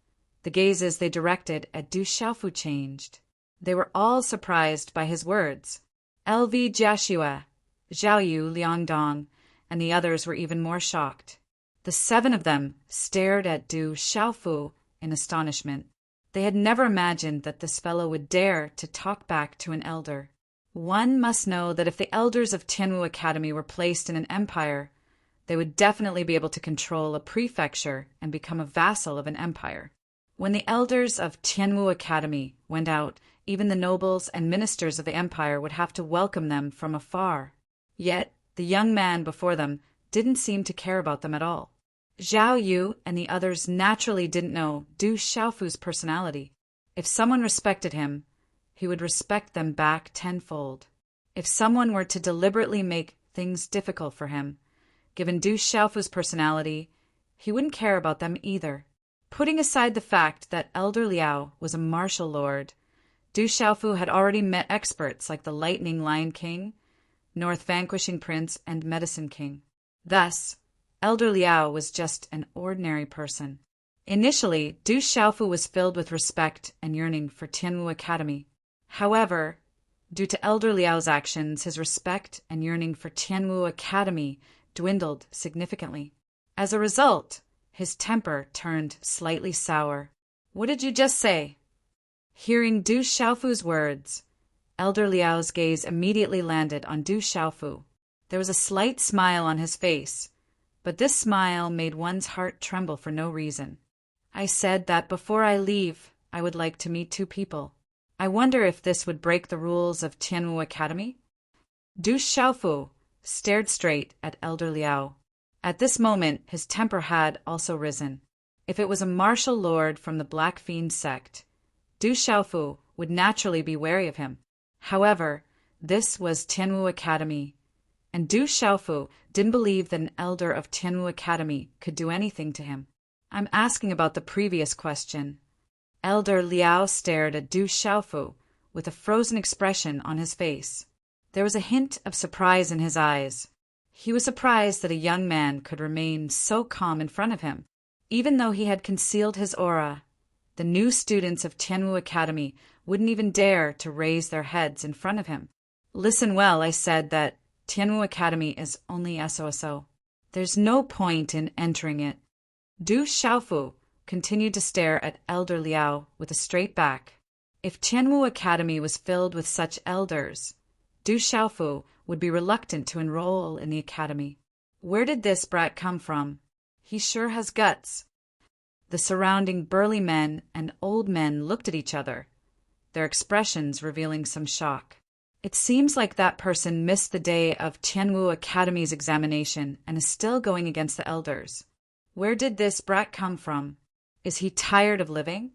the gazes they directed at Du Xiaofu changed. They were all surprised by his words. LV Jashua, Zhao Yu, Liang Dong, and the others were even more shocked. The 7 of them stared at Du Xiaofu in astonishment. They had never imagined that this fellow would dare to talk back to an elder. One must know that if the elders of Tianwu Academy were placed in an empire, they would definitely be able to control a prefecture and become a vassal of an empire. When the elders of Tianwu Academy went out, even the nobles and ministers of the empire would have to welcome them from afar. Yet, the young man before them didn't seem to care about them at all. Zhao Yu and the others naturally didn't know Du Xiaofu's personality. If someone respected him, he would respect them back tenfold. If someone were to deliberately make things difficult for him, given Du Xiaofu's personality, he wouldn't care about them either. Putting aside the fact that Elder Liao was a martial lord, Du Xiaofu had already met experts like the Lightning Lion King, North Vanquishing Prince, and Medicine King. Thus, Elder Liao was just an ordinary person. Initially, Du Xiaofu was filled with respect and yearning for Tianwu Academy. However, due to Elder Liao's actions, his respect and yearning for Tianwu Academy dwindled significantly. As a result, his temper turned slightly sour. "What did you just say?" Hearing Du Xiaofu's words, Elder Liao's gaze immediately landed on Du Xiaofu. There was a slight smile on his face, but this smile made one's heart tremble for no reason. "I said that before I leave, I would like to meet two people. I wonder if this would break the rules of Tianwu Academy?" Du Xiaofu stared straight at Elder Liao. At this moment, his temper had also risen. If it was a martial lord from the Black Fiend sect, Du Xiaofu would naturally be wary of him. However, this was Tianwu Academy, and Du Xiaofu didn't believe that an elder of Tianwu Academy could do anything to him. "I'm asking about the previous question." Elder Liao stared at Du Xiaofu with a frozen expression on his face. There was a hint of surprise in his eyes. He was surprised that a young man could remain so calm in front of him. Even though he had concealed his aura, the new students of Tianwu Academy wouldn't even dare to raise their heads in front of him. "Listen well, I said that Tianwu Academy is only SOSO. There's no point in entering it." Du Xiaofu continued to stare at Elder Liao with a straight back. If Tianwu Academy was filled with such elders, Du Xiaofu would be reluctant to enroll in the academy. Where did this brat come from? He sure has guts. The surrounding burly men and old men looked at each other, their expressions revealing some shock. It seems like that person missed the day of Tianwu Academy's examination and is still going against the elders. Where did this brat come from? Is he tired of living?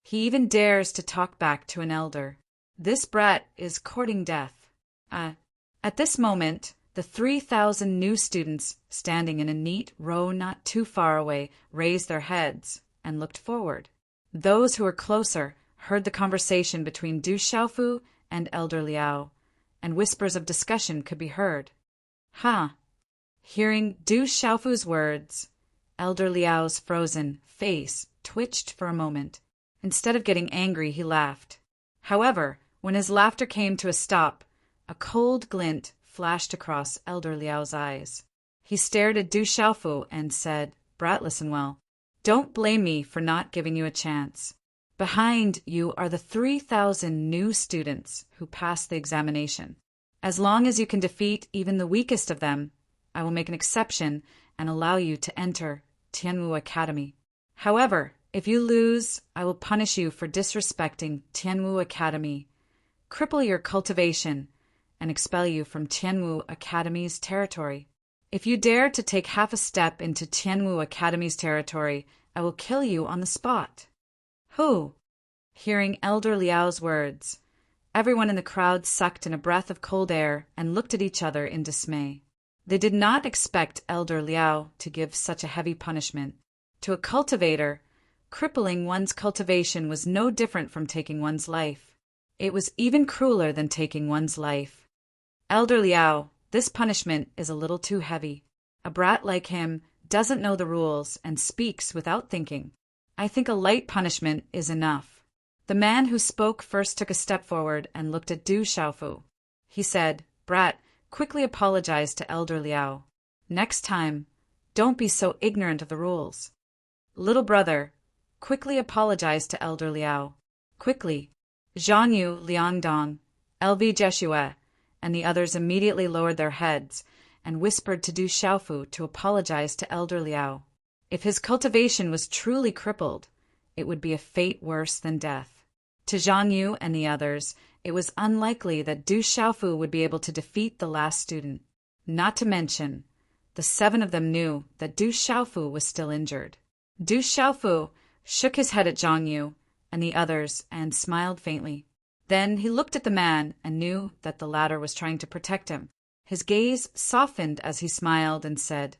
He even dares to talk back to an elder. This brat is courting death. At this moment, the 3,000 new students standing in a neat row not too far away raised their heads and looked forward. Those who were closer heard the conversation between Du Xiaofu and Elder Liao, and whispers of discussion could be heard. Hearing Du Xiaofu's words, Elder Liao's frozen face twitched for a moment. Instead of getting angry, he laughed. However, when his laughter came to a stop, a cold glint flashed across Elder Liao's eyes. He stared at Du Xiaofu and said, "Brat, listen well. Don't blame me for not giving you a chance. Behind you are the 3,000 new students who passed the examination. As long as you can defeat even the weakest of them, I will make an exception and allow you to enter Tianwu Academy. However, if you lose, I will punish you for disrespecting Tianwu Academy, cripple your cultivation, and expel you from Tianwu Academy's territory. If you dare to take half a step into Tianwu Academy's territory, I will kill you on the spot." "Who?" Hearing Elder Liao's words, everyone in the crowd sucked in a breath of cold air and looked at each other in dismay. They did not expect Elder Liao to give such a heavy punishment. To a cultivator, crippling one's cultivation was no different from taking one's life. It was even crueler than taking one's life. "Elder Liao, this punishment is a little too heavy. A brat like him doesn't know the rules and speaks without thinking. I think a light punishment is enough." The man who spoke first took a step forward and looked at Du Xiaofu. He said, "Brat, quickly apologize to Elder Liao. Next time, don't be so ignorant of the rules." "Little brother, quickly apologize to Elder Liao. Quickly." Zhang Yu, Liang Dong, LV Jeshua, and the others immediately lowered their heads and whispered to Du Xiaofu to apologize to Elder Liao. If his cultivation was truly crippled, it would be a fate worse than death. To Zhang Yu and the others, it was unlikely that Du Xiaofu would be able to defeat the last student. Not to mention, the 7 of them knew that Du Xiaofu was still injured. Du Xiaofu shook his head at Zhang Yu and the others and smiled faintly. Then he looked at the man and knew that the latter was trying to protect him. His gaze softened as he smiled and said,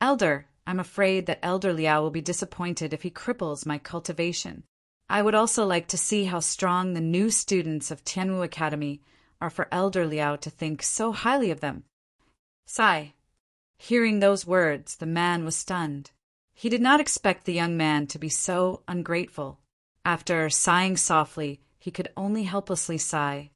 "Elder, I'm afraid that Elder Liao will be disappointed if he cripples my cultivation. I would also like to see how strong the new students of Tianwu Academy are for Elder Liao to think so highly of them." Sigh. Hearing those words, the man was stunned. He did not expect the young man to be so ungrateful. After sighing softly, he could only helplessly sigh.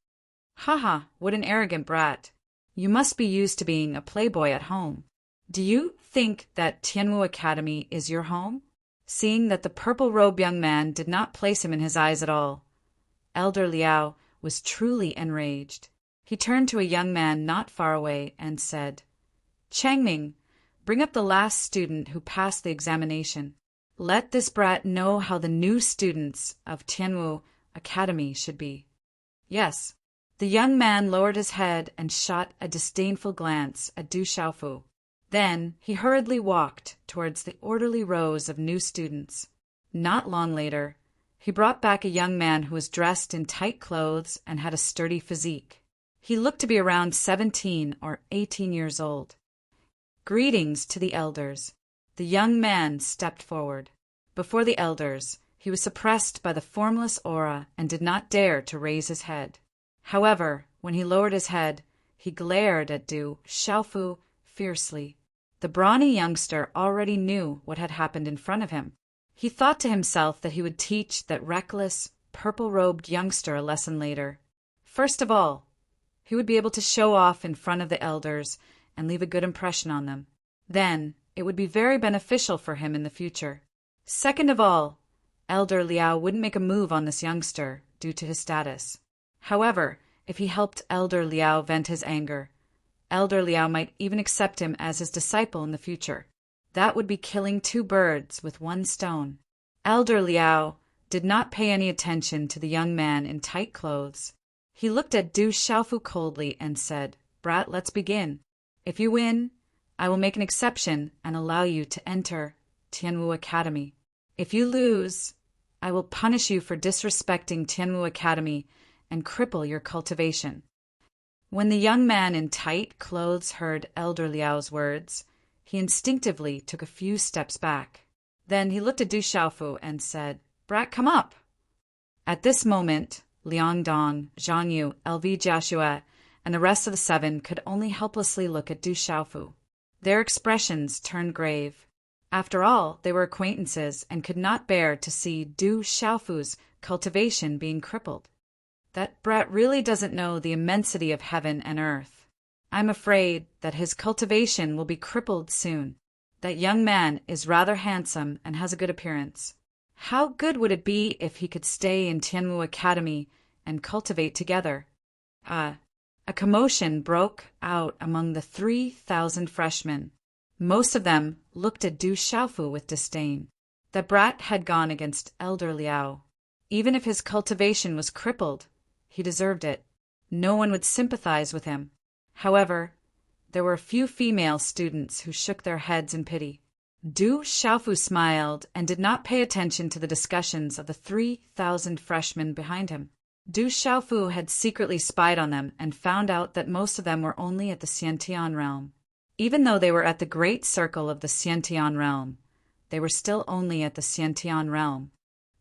"Ha, what an arrogant brat. You must be used to being a playboy at home. Do you think that Tianwu Academy is your home?" Seeing that the purple-robed young man did not place him in his eyes at all, Elder Liao was truly enraged. He turned to a young man not far away and said, "Changming, bring up the last student who passed the examination. Let this brat know how the new students of Tianwu Academy should be." "Yes." The young man lowered his head and shot a disdainful glance at Du Xiaofu. Then he hurriedly walked towards the orderly rows of new students. Not long later, he brought back a young man who was dressed in tight clothes and had a sturdy physique. He looked to be around 17 or 18 years old. "Greetings to the elders." The young man stepped forward. Before the elders, he was suppressed by the formless aura and did not dare to raise his head. However, when he lowered his head, he glared at Du Xiaofu fiercely. The brawny youngster already knew what had happened in front of him. He thought to himself that he would teach that reckless, purple-robed youngster a lesson later. First of all, he would be able to show off in front of the elders and leave a good impression on them. Then, it would be very beneficial for him in the future. Second of all, Elder Liao wouldn't make a move on this youngster due to his status. However, if he helped Elder Liao vent his anger, Elder Liao might even accept him as his disciple in the future. That would be killing two birds with one stone. Elder Liao did not pay any attention to the young man in tight clothes. He looked at Du Xiaofu coldly and said, "Brat, let's begin. If you win, I will make an exception and allow you to enter Tianwu Academy. If you lose, I will punish you for disrespecting Tianwu Academy and cripple your cultivation." When the young man in tight clothes heard Elder Liao's words, he instinctively took a few steps back. Then he looked at Du Xiaofu and said, "Brat, come up." At this moment, Liang Dong, Zhang Yu, LV Jiaxue, and the rest of the seven could only helplessly look at Du Xiaofu. Their expressions turned grave. After all, they were acquaintances and could not bear to see Du Xiaofu's cultivation being crippled. That brat really doesn't know the immensity of heaven and earth. I'm afraid that his cultivation will be crippled soon. That young man is rather handsome and has a good appearance. How good would it be if he could stay in Tianwu Academy and cultivate together? A commotion broke out among the 3,000 freshmen. Most of them looked at Du Xiaofu with disdain. The brat had gone against Elder Liao. Even if his cultivation was crippled, he deserved it. No one would sympathize with him. However, there were a few female students who shook their heads in pity. Du Xiaofu smiled and did not pay attention to the discussions of the 3,000 freshmen behind him. Du Xiaofu had secretly spied on them and found out that most of them were only at the Xiantian realm. Even though they were at the great circle of the Xiantian realm, they were still only at the Xiantian realm.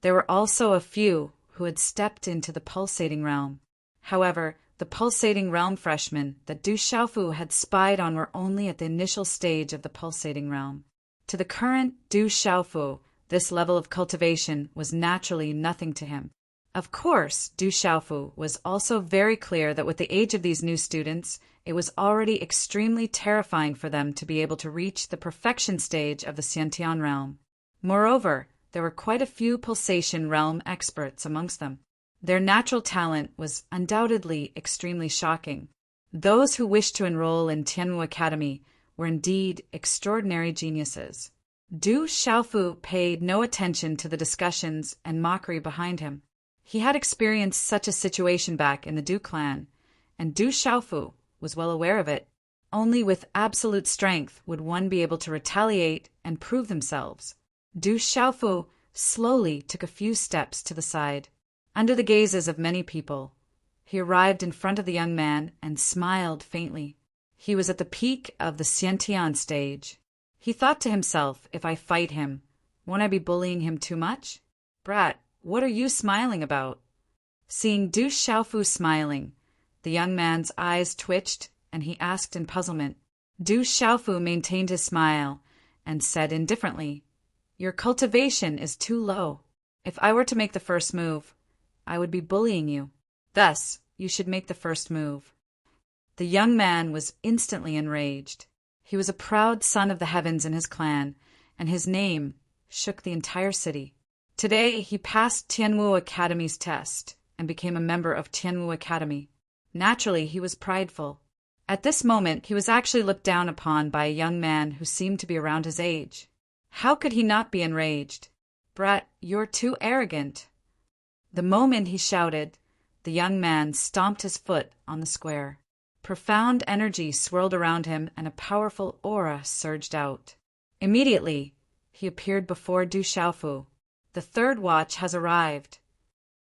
There were also a few who had stepped into the pulsating realm. However, the pulsating realm freshmen that Du Xiaofu had spied on were only at the initial stage of the pulsating realm. To the current Du Xiaofu, this level of cultivation was naturally nothing to him. Of course, Du Xiaofu was also very clear that with the age of these new students, it was already extremely terrifying for them to be able to reach the perfection stage of the Xiantian realm. Moreover, there were quite a few pulsation realm experts amongst them. Their natural talent was undoubtedly extremely shocking. Those who wished to enroll in Tianwu Academy were indeed extraordinary geniuses. Du Xiaofu paid no attention to the discussions and mockery behind him. He had experienced such a situation back in the Du clan, and Du Xiaofu was well aware of it. Only with absolute strength would one be able to retaliate and prove themselves. Du Xiaofu slowly took a few steps to the side. Under the gazes of many people, He arrived in front of the young man and smiled faintly. He was at the peak of the Xiantian stage. He thought to himself, if I fight him, won't I be bullying him too much? Brat, what are you smiling about? Seeing Du Xiaofu smiling, the young man's eyes twitched, and he asked in puzzlement. Du Xiaofu maintained his smile and said indifferently, Your cultivation is too low. If I were to make the first move, I would be bullying you. Thus, you should make the first move. The young man was instantly enraged. He was a proud son of the heavens in his clan, and his name shook the entire city. Today, he passed Tianwu Academy's test and became a member of Tianwu Academy. Naturally, he was prideful. At this moment, he was actually looked down upon by a young man who seemed to be around his age. How could he not be enraged? Brat, you're too arrogant. The moment he shouted, the young man stomped his foot on the square. Profound energy swirled around him and a powerful aura surged out. Immediately, he appeared before Du Xiaofu. The third watch has arrived.